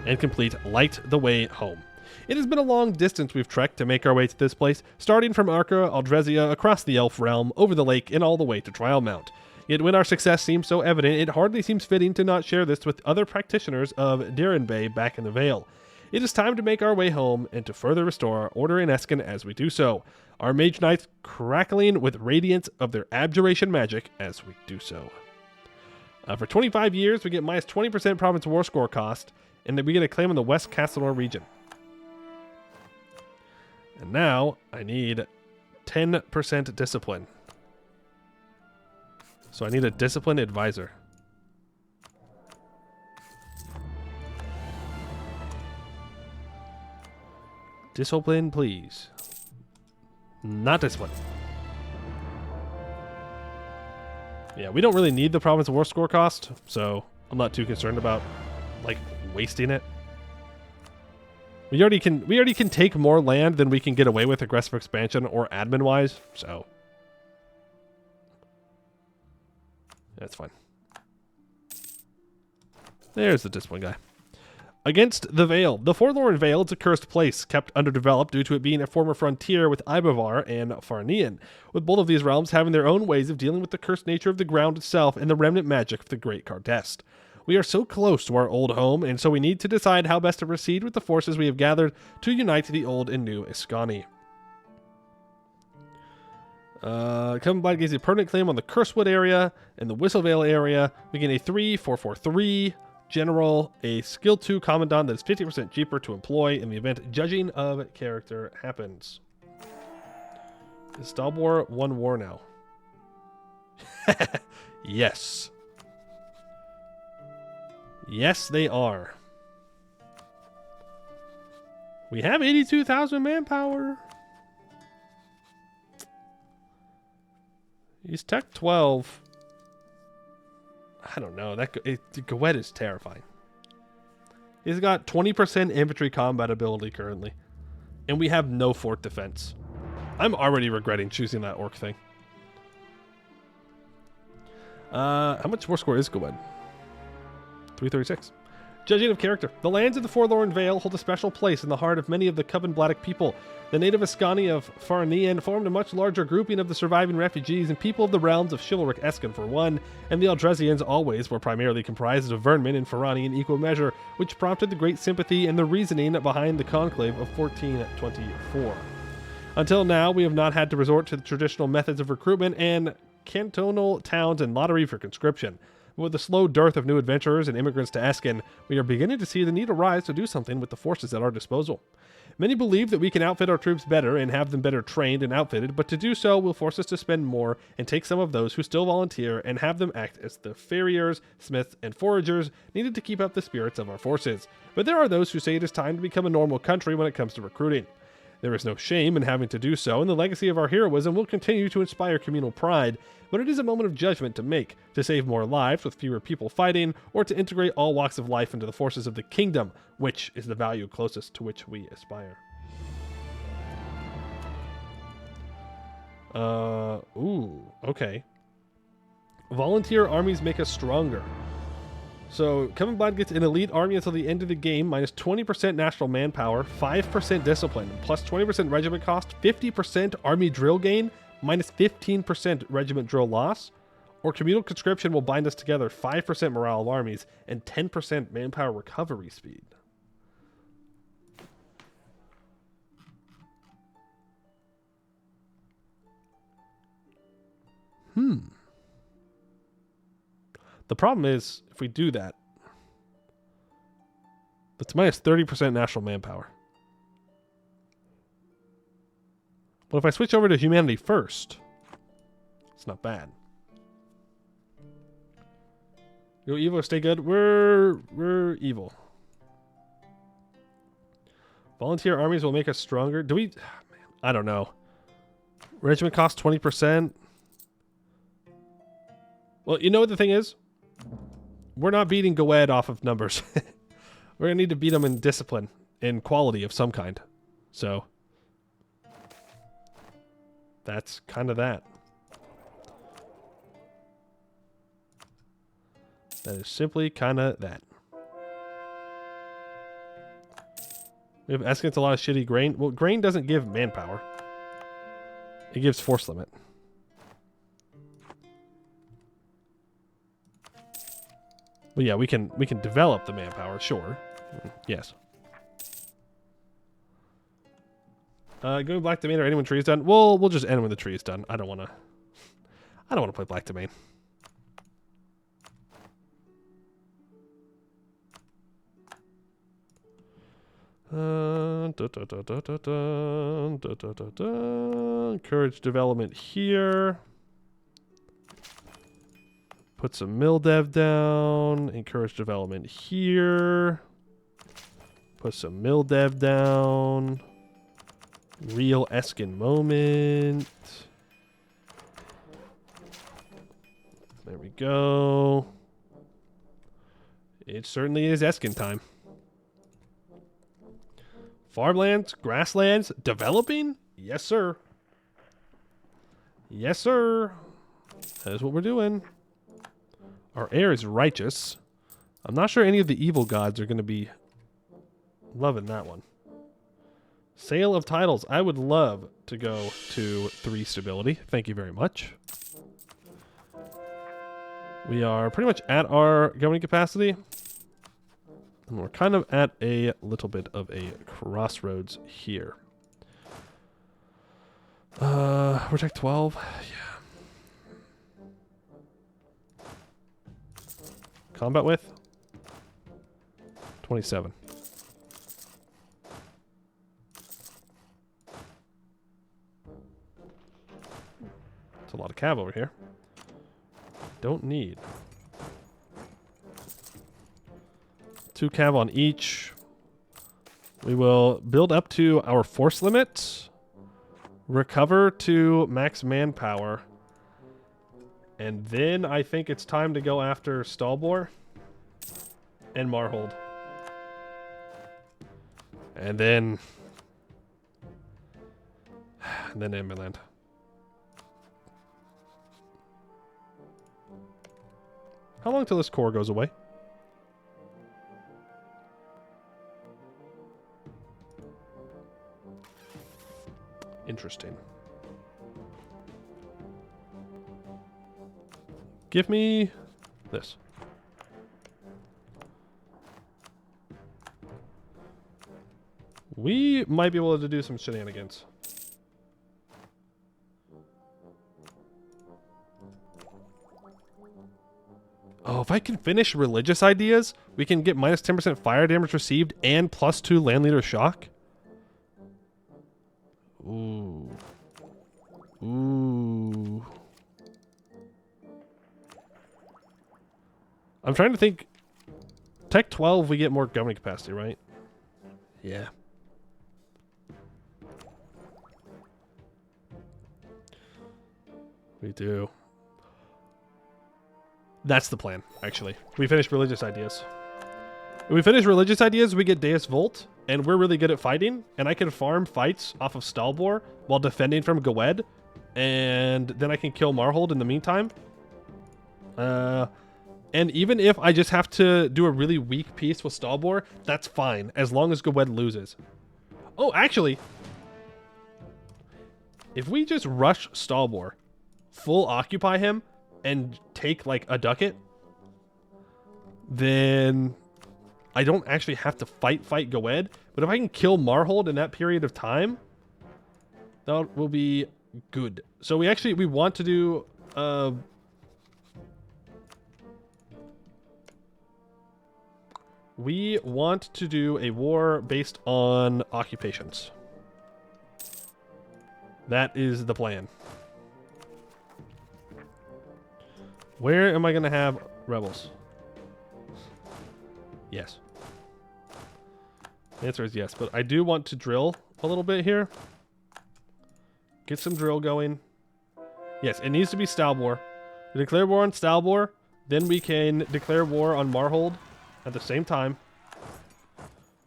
And complete Light the Way Home. It has been a long distance we've trekked to make our way to this place, starting from Arca, Aldresia, across the Elf Realm, over the lake, and all the way to Trial Mount. Yet when our success seems so evident, it hardly seems fitting to not share this with other practitioners of Diran Bay back in the Vale. It is time to make our way home and to further restore our order in Escann as we do so. Our mage knights crackling with radiance of their abjuration magic as we do so. For 25 years, we get minus 20% province war score cost, and then we get a claim in the West Castelnor region. And now I need 10% discipline. So I need a discipline advisor. Discipline, please. Not discipline. Yeah, we don't really need the province of war score cost, so I'm not too concerned about like wasting it. We already can take more land than we can get away with aggressive expansion or admin wise, so that's fine. There's the discipline guy. Against the Vale. The Forlorn Vale is a cursed place, kept underdeveloped due to it being a former frontier with Ibavar and Farnian, with both of these realms having their own ways of dealing with the cursed nature of the ground itself and the remnant magic of the Great Cardest. We are so close to our old home, and so we need to decide how best to proceed with the forces we have gathered to unite the old and new Escann. Covenblad gives a permanent claim on the Cursewood area and the Whistlevale area. We get a 3/4/4/3 general, a skill 2 commandant that is 50% cheaper to employ in the event judging of character happens. Is Stalbor 1 war now? Yes. Yes, they are. We have 82,000 manpower. He's Tech 12. I don't know. Gawet is terrifying. He's got 20% infantry combat ability currently. And we have no fort defense. I'm already regretting choosing that orc thing. How much war score is Gawet? 336. Judging of character. The lands of the Forlorn Vale hold a special place in the heart of many of the Covenbladic people. The native Escann of Farnian formed a much larger grouping of the surviving refugees and people of the realms of chivalric Escann for one, and the Aldresians always were primarily comprised of Vernmen and Farani in equal measure, which prompted the great sympathy and the reasoning behind the conclave of 1424. Until now, we have not had to resort to the traditional methods of recruitment and cantonal towns and lottery for conscription. With the slow dearth of new adventurers and immigrants to Escann, we are beginning to see the need arise to do something with the forces at our disposal. Many believe that we can outfit our troops better and have them better trained and outfitted, but to do so will force us to spend more and take some of those who still volunteer and have them act as the farriers, smiths, and foragers needed to keep up the spirits of our forces. But there are those who say it is time to become a normal country when it comes to recruiting. There is no shame in having to do so, and the legacy of our heroism will continue to inspire communal pride, but it is a moment of judgment to make, to save more lives with fewer people fighting, or to integrate all walks of life into the forces of the kingdom, which is the value closest to which we aspire. Okay. Volunteer armies make us stronger. So, Covenblad gets an elite army until the end of the game, minus 20% national manpower, 5% discipline, plus 20% regiment cost, 50% army drill gain, minus 15% regiment drill loss, or communal conscription will bind us together, 5% morale of armies, and 10% manpower recovery speed. The problem is, if we do that, that's minus 30% national manpower. But if I switch over to humanity first, it's not bad. Go evil or stay good? We're evil. Volunteer armies will make us stronger. Do we? Man, I don't know. Regiment costs 20%. Well, you know what the thing is? We're not beating Goed off of numbers. We're going to need to beat them in discipline, in quality of some kind. So, that's kind of that. That is simply kind of that. We have Escann, a lot of shitty grain. Well, grain doesn't give manpower. It gives force limit. Well, yeah, we can develop the manpower, sure. Yes. Going black domain or anyone tree's done. We'll just end when the tree is done. I don't want to play black domain. Encourage development here. Put some mill dev down. Encourage development here. Put some mill dev down. Real Escann moment. There we go. It certainly is Escann time. Farmlands, grasslands, developing? Yes, sir. Yes, sir. That is what we're doing. Our heir is righteous. I'm not sure any of the evil gods are going to be loving that one. Sale of titles. I would love to go to 3 stability. Thank you very much. We are pretty much at our governing capacity. And we're kind of at a little bit of a crossroads here. Protect 12. Yeah. Combat with 27. It's a lot of cav over here. Don't need. 2 cav on each. We will build up to our force limit. Recover to max manpower. And then I think it's time to go after Stalbor and Marhold. And then Anbennar. How long till this core goes away? Interesting. Give me this. We might be able to do some shenanigans. Oh, if I can finish religious ideas, we can get minus 10% fire damage received and plus 2 landleader shock. Ooh. Ooh. I'm trying to think. Tech 12, we get more governing capacity, right? Yeah. We do. That's the plan, actually. We finish religious ideas. When we finish religious ideas, we get Deus Volt, and we're really good at fighting, and I can farm fights off of Stalbor while defending from Goed, and then I can kill Marhold in the meantime. And even if I just have to do a really weak piece with Stalbor, that's fine, as long as Goed loses. Oh, actually, if we just rush Stalbor, full occupy him, and take like a ducat, then I don't actually have to fight Goed. But if I can kill Marhold in that period of time, that will be good. So we want to do We want to do a war based on occupations. That is the plan. Where am I going to have rebels? Yes. The answer is yes, but I do want to drill a little bit here. Get some drill going. Yes, it needs to be Stalbor. We declare war on Stalbor, then we can declare war on Marhold at the same time.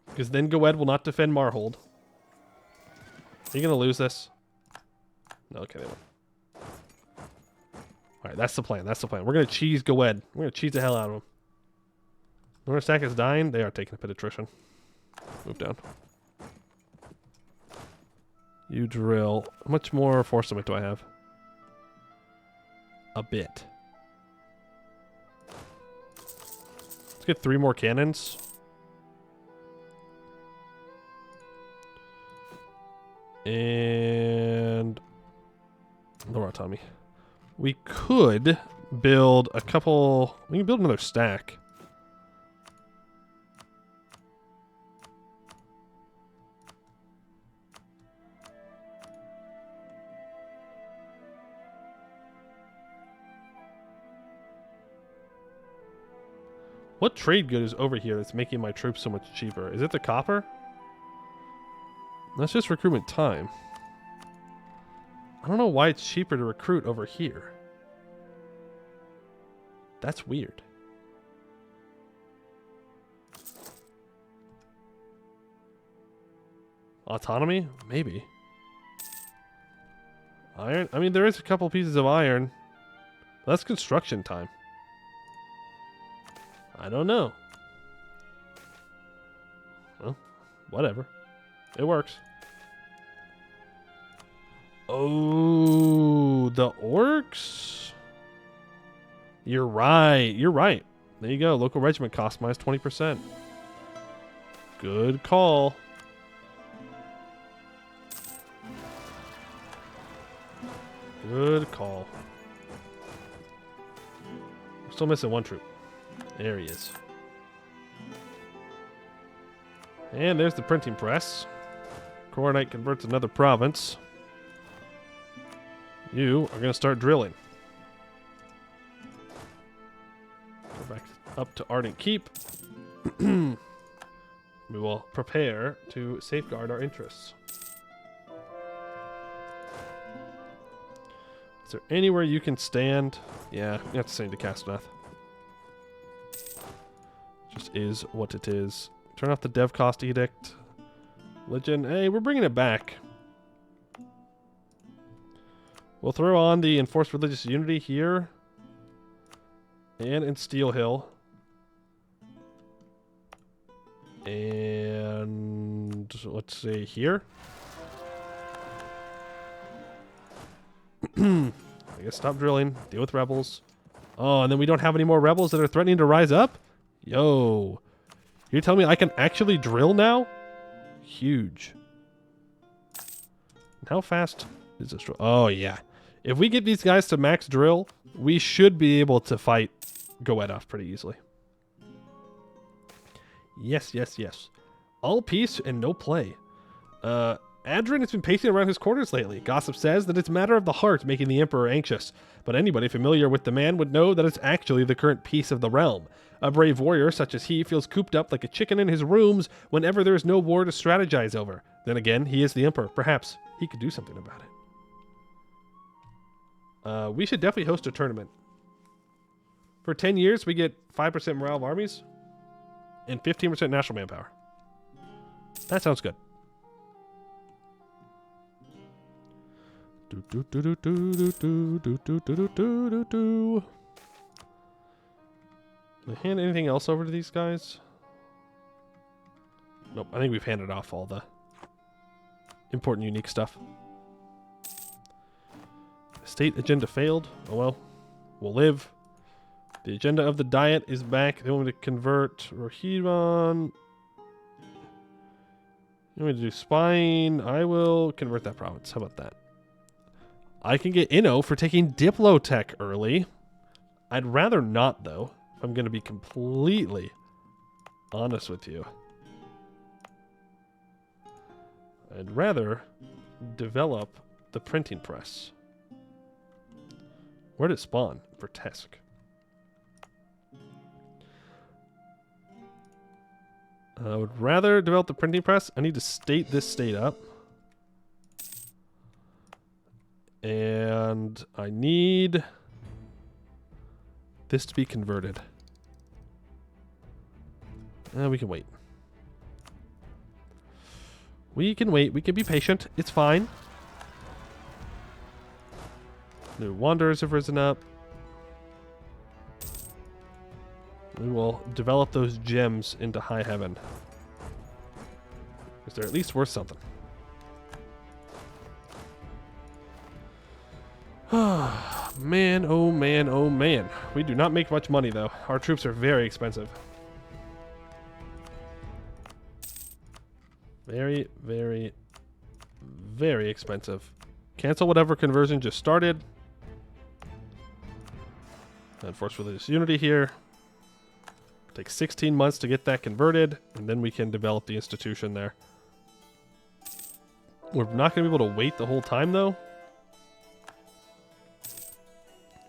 Because then Goed will not defend Marhold. Are you going to lose this? No, okay, they won. Alright, that's the plan. That's the plan. We're going to cheese Goed. We're going to cheese the hell out of him. North Stack is dying. They are taking a bit of attrition. Move down. You drill. How much more force limit do I have? A bit. Let's get 3 more cannons. And lower autonomy. We could build a couple. We can build another stack. What trade good is over here that's making my troops so much cheaper? Is it the copper? That's just recruitment time. I don't know why it's cheaper to recruit over here. That's weird. Autonomy? Maybe. Iron? I mean, there is a couple pieces of iron. That's construction time. I don't know. Well, whatever. It works. Oh, the orcs? You're right. You're right. There you go. Local regiment cost minus 20%. Good call. Good call. We're still missing 1 troop. There he is. And there's the printing press. Coronite converts another province. You are going to start drilling. Go back up to Ardent Keep. We will prepare to safeguard our interests. Is there anywhere you can stand? Yeah, you have to send to Castath. Just is what it is. Turn off the dev cost edict. Legend. Hey, we're bringing it back. We'll throw on the enforced religious unity here. And in Steel Hill. And let's see here. I guess stop drilling. Deal with rebels. Oh, and then we don't have any more rebels that are threatening to rise up? Yo. You're telling me I can actually drill now? Huge. How fast is this drill? Oh, yeah. If we get these guys to max drill, we should be able to fight Goed off pretty easily. Yes, yes, yes. All peace and no play. Adrin has been pacing around his quarters lately. Gossip says that it's a matter of the heart making the Emperor anxious, but anybody familiar with the man would know that it's actually the current peace of the realm. A brave warrior such as he feels cooped up like a chicken in his rooms whenever there is no war to strategize over. Then again, he is the Emperor. Perhaps he could do something about it. We should definitely host a tournament. For 10 years, we get 5% morale of armies and 15% national manpower. That sounds good. Can I hand anything else over to these guys? Nope, I think we've handed off all the important unique stuff. State agenda failed. Oh well. We'll live. The agenda of the diet is back. They want me to convert Rohirrim. You want me to do spying? I will convert that province. How about that? I can get Inno for taking Diplotech early. I'd rather not, though, if I'm going to be completely honest with you. I'd rather develop the printing press. Where did it spawn? Vertesk. I would rather develop the printing press. I need to state this state up. And I need this to be converted. We can wait. We can wait. We can be patient. It's fine. New wanderers have risen up. We will develop those gems into high heaven. Because they're at least worth something. Man, oh man, oh man. We do not make much money though. Our troops are very expensive. Very, very, very expensive. Cancel whatever conversion just started. Enforce religious unity here. Takes 16 months to get that converted, and then we can develop the institution there. We're not going to be able to wait the whole time, though.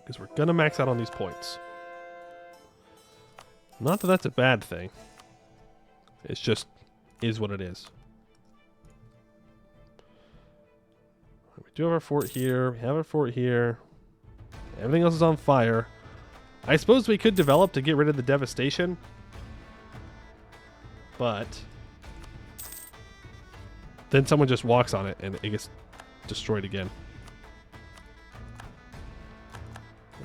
Because we're going to max out on these points. Not that that's a bad thing. It's just is what it is. We do have our fort here. We have our fort here. Everything else is on fire. I suppose we could develop to get rid of the devastation. But then someone just walks on it and it gets destroyed again.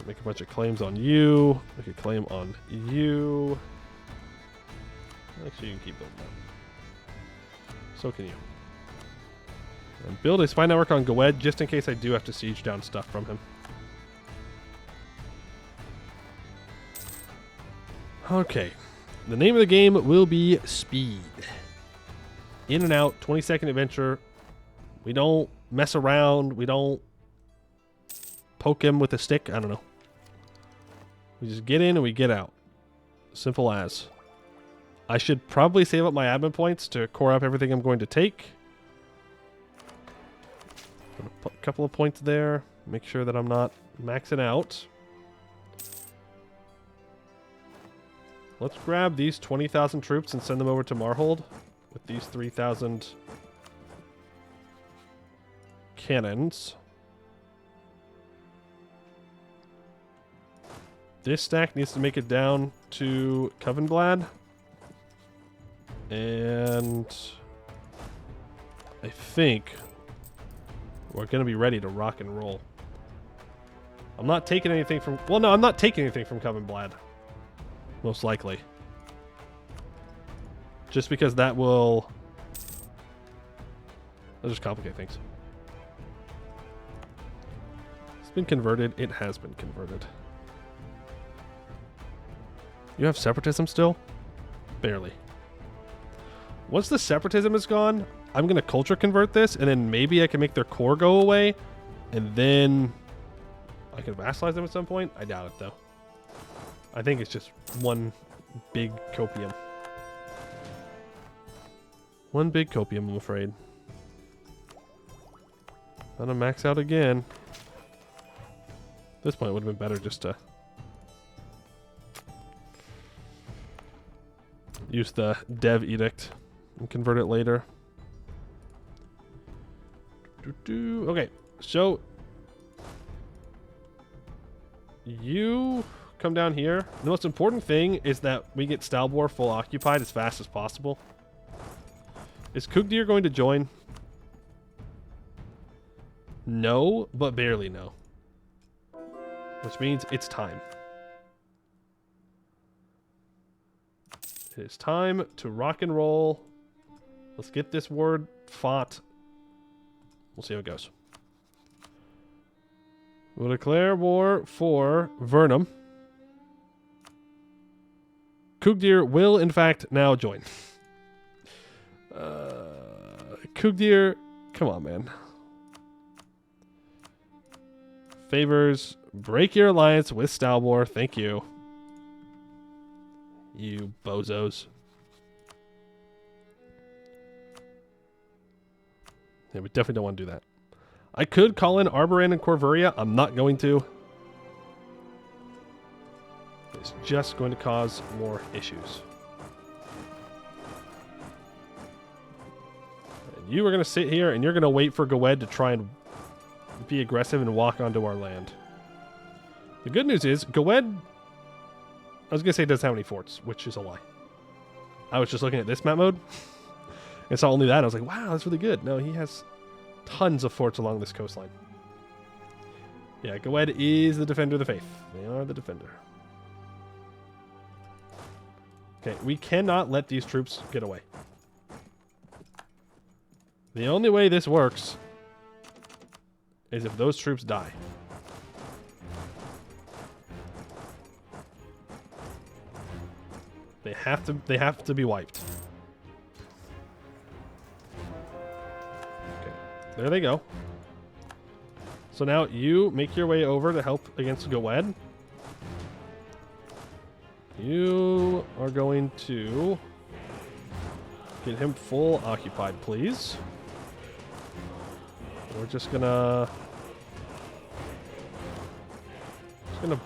Make a bunch of claims on you. Make a claim on you. Actually, you can keep building that. So can you. And build a spy network on Goed just in case I do have to siege down stuff from him. Okay. The name of the game will be Speed. In and out, 20-second adventure. We don't mess around. We don't poke him with a stick. I don't know. We just get in and we get out. Simple as. I should probably save up my admin points to core up everything I'm going to take. Put a couple of points there. Make sure that I'm not maxing out. Let's grab these 20,000 troops and send them over to Marhold with these 3,000 cannons. This stack needs to make it down to Covenblad. And I think we're going to be ready to rock and roll. I'm not taking anything from... Well, no, I'm not taking anything from Covenblad. Most likely. Just because that will... That'll just complicate things. It's been converted. It has been converted. You have separatism still? Barely. Once the separatism is gone, I'm going to culture convert this, and then maybe I can make their core go away, and then I can vassalize them at some point. I doubt it, though. I think it's just one big copium. One big copium, I'm afraid. Gonna max out again. At this point, it would have been better just to use the dev edict and convert it later. Okay, so you come down here. The most important thing is that we get Stalbor full occupied as fast as possible. Is Kugdir going to join? No, but barely no. Which means it's time. It is time to rock and roll. Let's get this word fought. We'll see how it goes. We'll declare war for Vernum. Kugdir will, in fact, now join. Kugdir, come on, man. Favors, break your alliance with Stalbor. Thank you. You bozos. Yeah, we definitely don't want to do that. I could call in Arboran and Corvuria. I'm not going to. It's just going to cause more issues. And you are going to sit here and you're going to wait for Gowed to try and be aggressive and walk onto our land. The good news is Gowed, I was going to say it doesn't have any forts, which is a lie. I was just looking at this map mode and saw only that. I was like, wow, that's really good. No, he has tons of forts along this coastline. Yeah, Gowed is the defender of the faith. They are the defender. Okay, we cannot let these troops get away. The only way this works is if those troops die. They have to be wiped. Okay, there they go. So now you make your way over to help against Gowed. You are going to get him full occupied, please. We're just gonna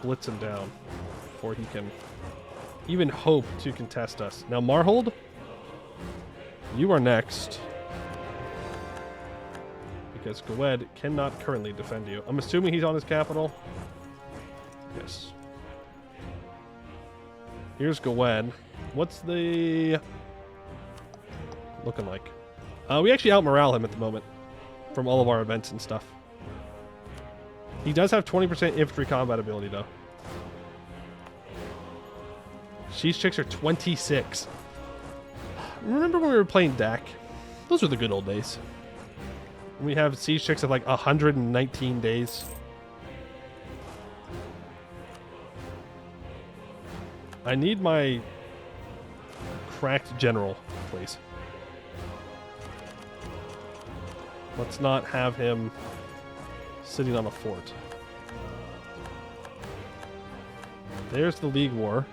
blitz him down before he can even hope to contest us. Now, Marhold, you are next. Because Gowed cannot currently defend you. I'm assuming he's on his capital. Yes. Here's Gowed. What's the looking like? We actually out-morale him at the moment from all of our events and stuff. He does have 20% infantry combat ability, though. Siege checks are 26. Remember when we were playing DAC? Those were the good old days. We have siege checks of like 119 days. I need my cracked general, please. Let's not have him sitting on a fort. There's the League War.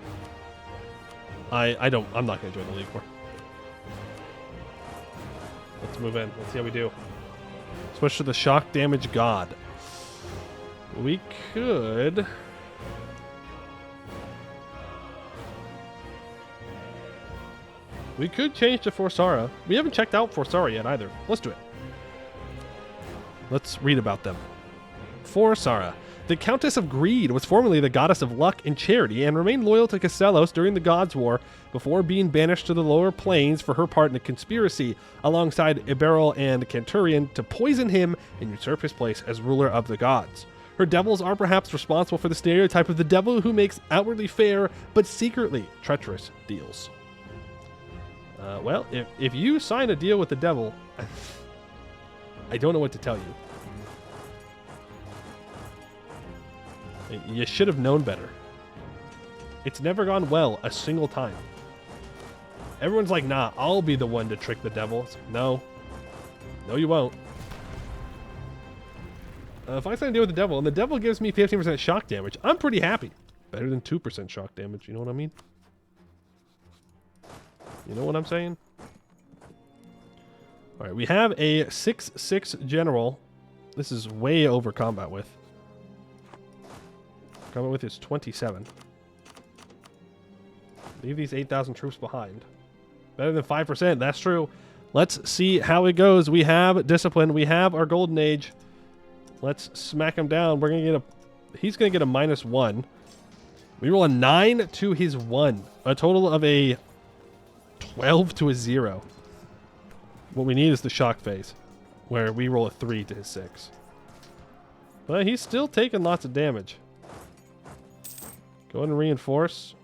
I'm not going to join the League War. Let's move in. Let's see how we do. Switch to the shock damage god. We could... We could change to Forsara. We haven't checked out Forsara yet either. Let's do it. Let's read about them. Forsara. The Countess of Greed was formerly the goddess of luck and charity and remained loyal to Castellos during the Gods' War before being banished to the lower planes for her part in a conspiracy alongside Iberil and Canturian to poison him and usurp his place as ruler of the gods. Her devils are perhaps responsible for the stereotype of the devil who makes outwardly fair but secretly treacherous deals. Well, if you sign a deal with the devil, I don't know what to tell you. You should have known better. It's never gone well a single time. Everyone's like, nah, I'll be the one to trick the devil. Like, no. No, you won't. If I sign a deal with the devil, and the devil gives me 15% shock damage, I'm pretty happy. Better than 2% shock damage, you know what I mean? You know what I'm saying? Alright, we have a 6/6 general. This is way over combat width. Combat width is 27. Leave these 8,000 troops behind. Better than 5%, that's true. Let's see how it goes. We have discipline. We have our golden age. Let's smack him down. We're gonna get he's gonna get a -1. We roll a 9 to his 1. A total of a 12 to a 0. What we need is the shock phase, where we roll a 3 to his 6. But he's still taking lots of damage. Go ahead and reinforce.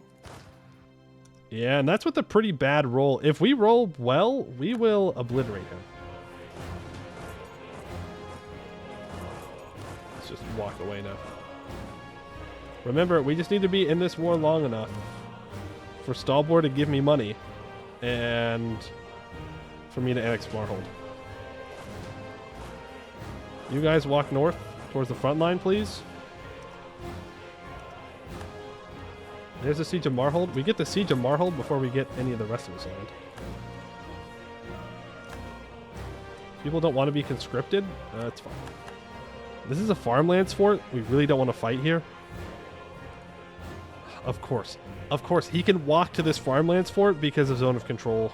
Yeah, and that's with a pretty bad roll. If we roll well, we will obliterate him. Let's just walk away now. Remember, we just need to be in this war long enough for Stalbor to give me money and for me to annex Marhold. You guys walk north towards the front line, please. There's the Siege of Marhold. We get the Siege of Marhold before we get any of the rest of this land. People don't want to be conscripted. That's fine. This is a farmlands fort. We really don't want to fight here. Of course. Of course. He can walk to this farmlands fort because of zone of control.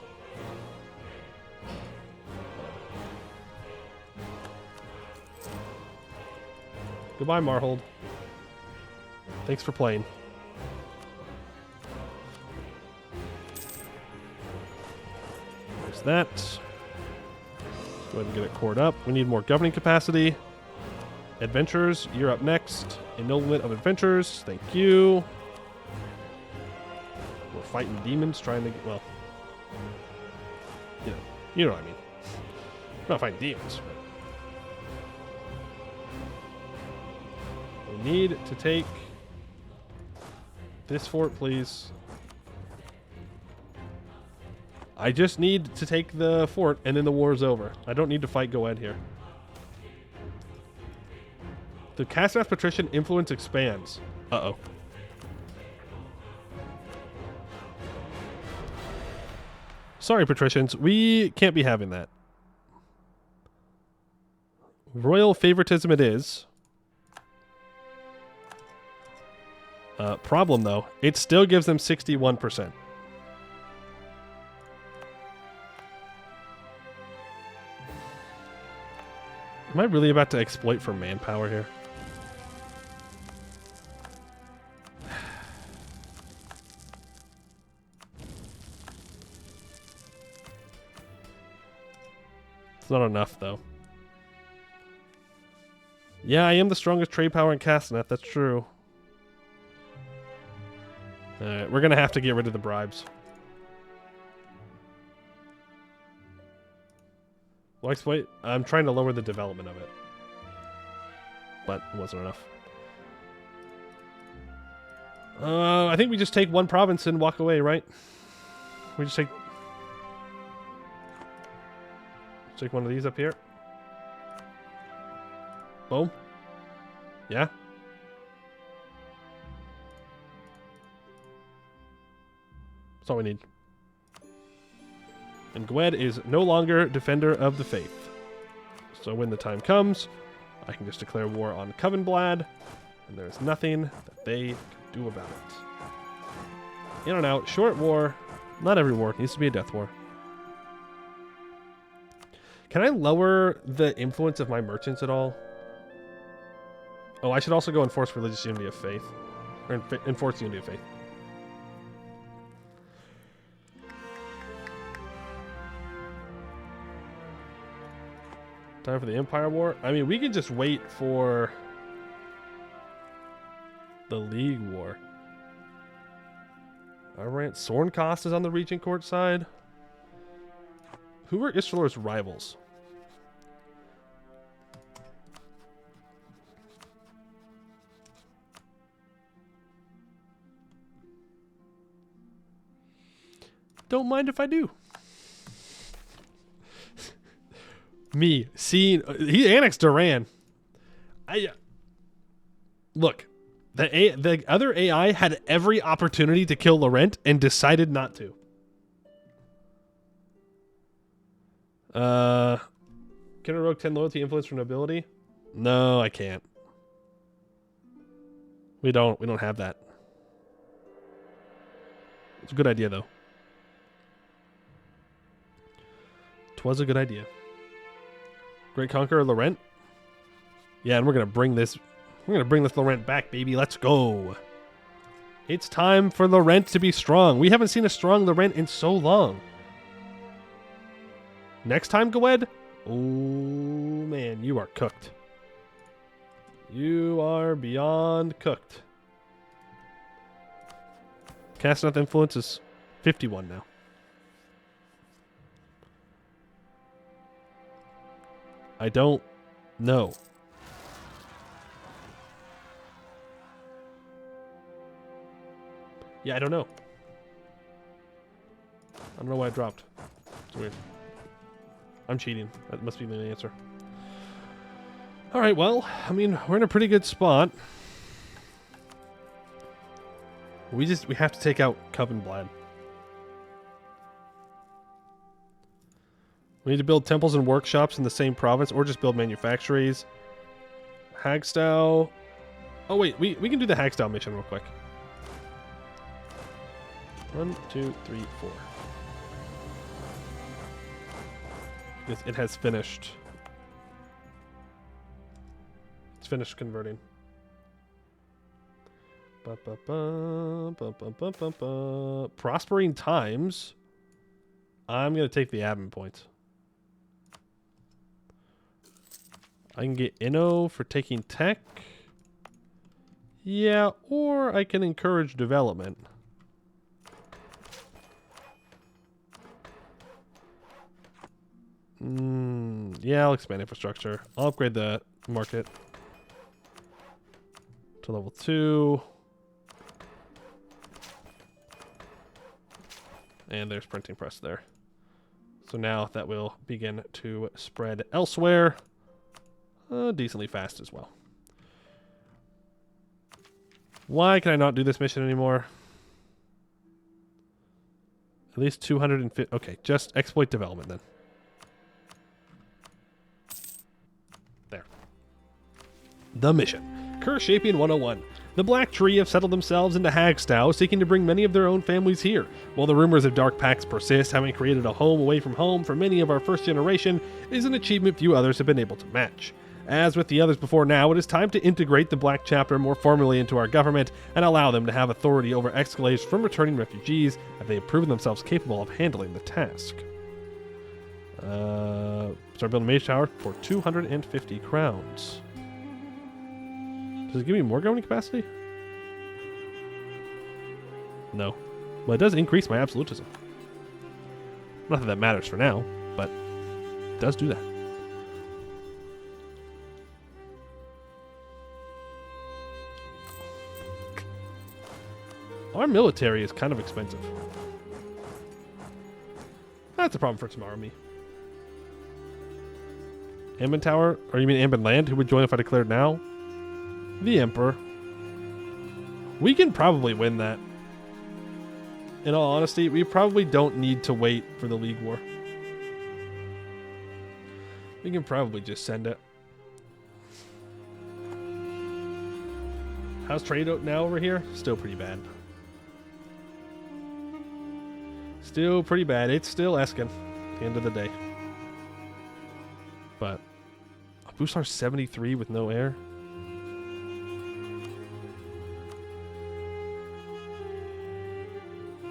Goodbye, Marhold. Thanks for playing. There's that. Go ahead and get it cored up. We need more governing capacity. Adventurers, you're up next. Ennoblement of adventurers. Thank you. We're fighting demons trying to get, well, you know what I mean. We're not fighting demons. We need to take this fort, please. I just need to take the fort and then the war's over. I don't need to fight Goed here. The Castath Patrician influence expands. Uh-oh. Sorry, patricians. We can't be having that. Royal favoritism it is. Problem, though. It still gives them 61%. Am I really about to exploit for manpower here? It's not enough, though. Yeah, I am the strongest trade power in Castanet. That's true. Alright, we're going to have to get rid of the bribes. Well, exploit. I'm trying to lower the development of it. But it wasn't enough. I think we just take one province and walk away, right? We just take... Take one of these up here. Boom. Yeah. That's all we need. And Gwed is no longer Defender of the Faith. So when the time comes, I can just declare war on Covenblad, and there's nothing that they can do about it. In and out, short war. Not every war needs to be a death war. Can I lower the influence of my merchants at all? Oh, I should also go enforce religious unity of faith. Or enforce unity of faith. Time for the Empire War? I mean, we could just wait for the League War. Alright, Sornkost is on the Regent Court side. Who are Isralor's rivals? Don't mind if I do. Me seeing he annexed Duran. Look, the other AI had every opportunity to kill Laurent and decided not to. Can I rogue 10 loyalty influence for nobility? No, I can't. We don't have that. It's a good idea though. 'Twas a good idea. Great Conqueror Laurent? Yeah, and we're gonna bring this Laurent back, baby. Let's go. It's time for Laurent to be strong. We haven't seen a strong Laurent in so long. Next time, Goed? Oh, man, you are cooked. You are beyond cooked. Casting out the influence is 51 now. I don't know. Yeah, I don't know. I don't know why I dropped. It's weird. I'm cheating. That must be the answer. Alright, well, I mean, we're in a pretty good spot. We have to take out Covenblad. We need to build temples and workshops in the same province, or just build manufactories. Hagstow. Oh, wait. We can do the Hagstow mission real quick. 1, 2, 3, 4. Yes, it has finished. It's finished converting. Prospering times. I'm going to take the admin points. I can get Inno for taking tech. Yeah, or I can encourage development. Yeah, I'll expand infrastructure. I'll upgrade the market to level 2. And there's printing press there. So now that will begin to spread elsewhere. Decently fast as well. Why can I not do this mission anymore? At least 250. Okay, just exploit development then. There. The mission. Curse Shaping 101. The Black Tree have settled themselves into Hagstow, seeking to bring many of their own families here. While the rumors of dark pacts persist, having created a home away from home for many of our first generation is an achievement few others have been able to match. As with the others before now, it is time to integrate the Black Chapter more formally into our government and allow them to have authority over escalates from returning refugees as they have proven themselves capable of handling the task. Start building a mage tower for 250 crowns. Does it give me more governing capacity? No. Well, it does increase my absolutism. Not that that matters for now, but it does do that. Our military is kind of expensive. That's a problem for tomorrow, me. Anbennar Tower? Or you mean Anbennar Land? Who would join if I declared now? The Emperor. We can probably win that. In all honesty, we probably don't need to wait for the League War. We can probably just send it. How's trade now over here? Still pretty bad. Still pretty bad. It's still Escann at the end of the day. But Busar 73 with no air.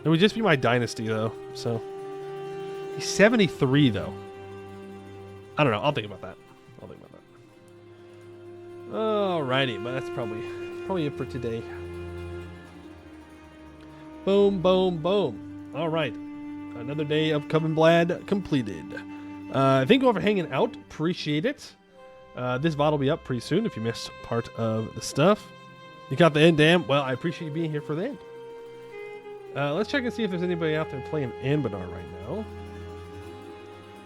It would just be my dynasty, though. So he's 73, though. I don't know. I'll think about that. Alrighty, but that's probably it for today. Boom, boom, boom. All right, another day of Covenblad completed. Thank you all for hanging out. Appreciate it. This VOD will be up pretty soon if you missed part of the stuff. You got the end, damn. Well, I appreciate you being here for the end. Let's check and see if there's anybody out there playing Anbennar right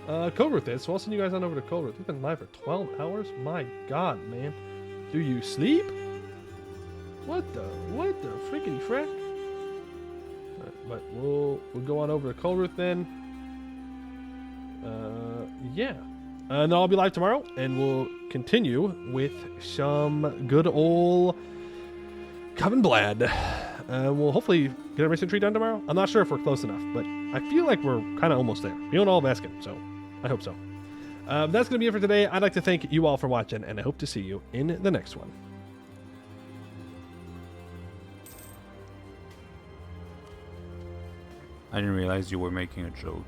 now. Coldruth is, so I'll send you guys on over to Coldruth. We've been live for 12 hours? My God, man. Do you sleep? What the frickety frack? But we'll go on over to Coldruth then. Yeah. And I'll be live tomorrow, and we'll continue with some good old Covenblad. We'll hopefully get our mission tree done tomorrow. I'm not sure if we're close enough, but I feel like we're kind of almost there. We own all of Escann, so I hope so. That's going to be it for today. I'd like to thank you all for watching, and I hope to see you in the next one. I didn't realize you were making a joke.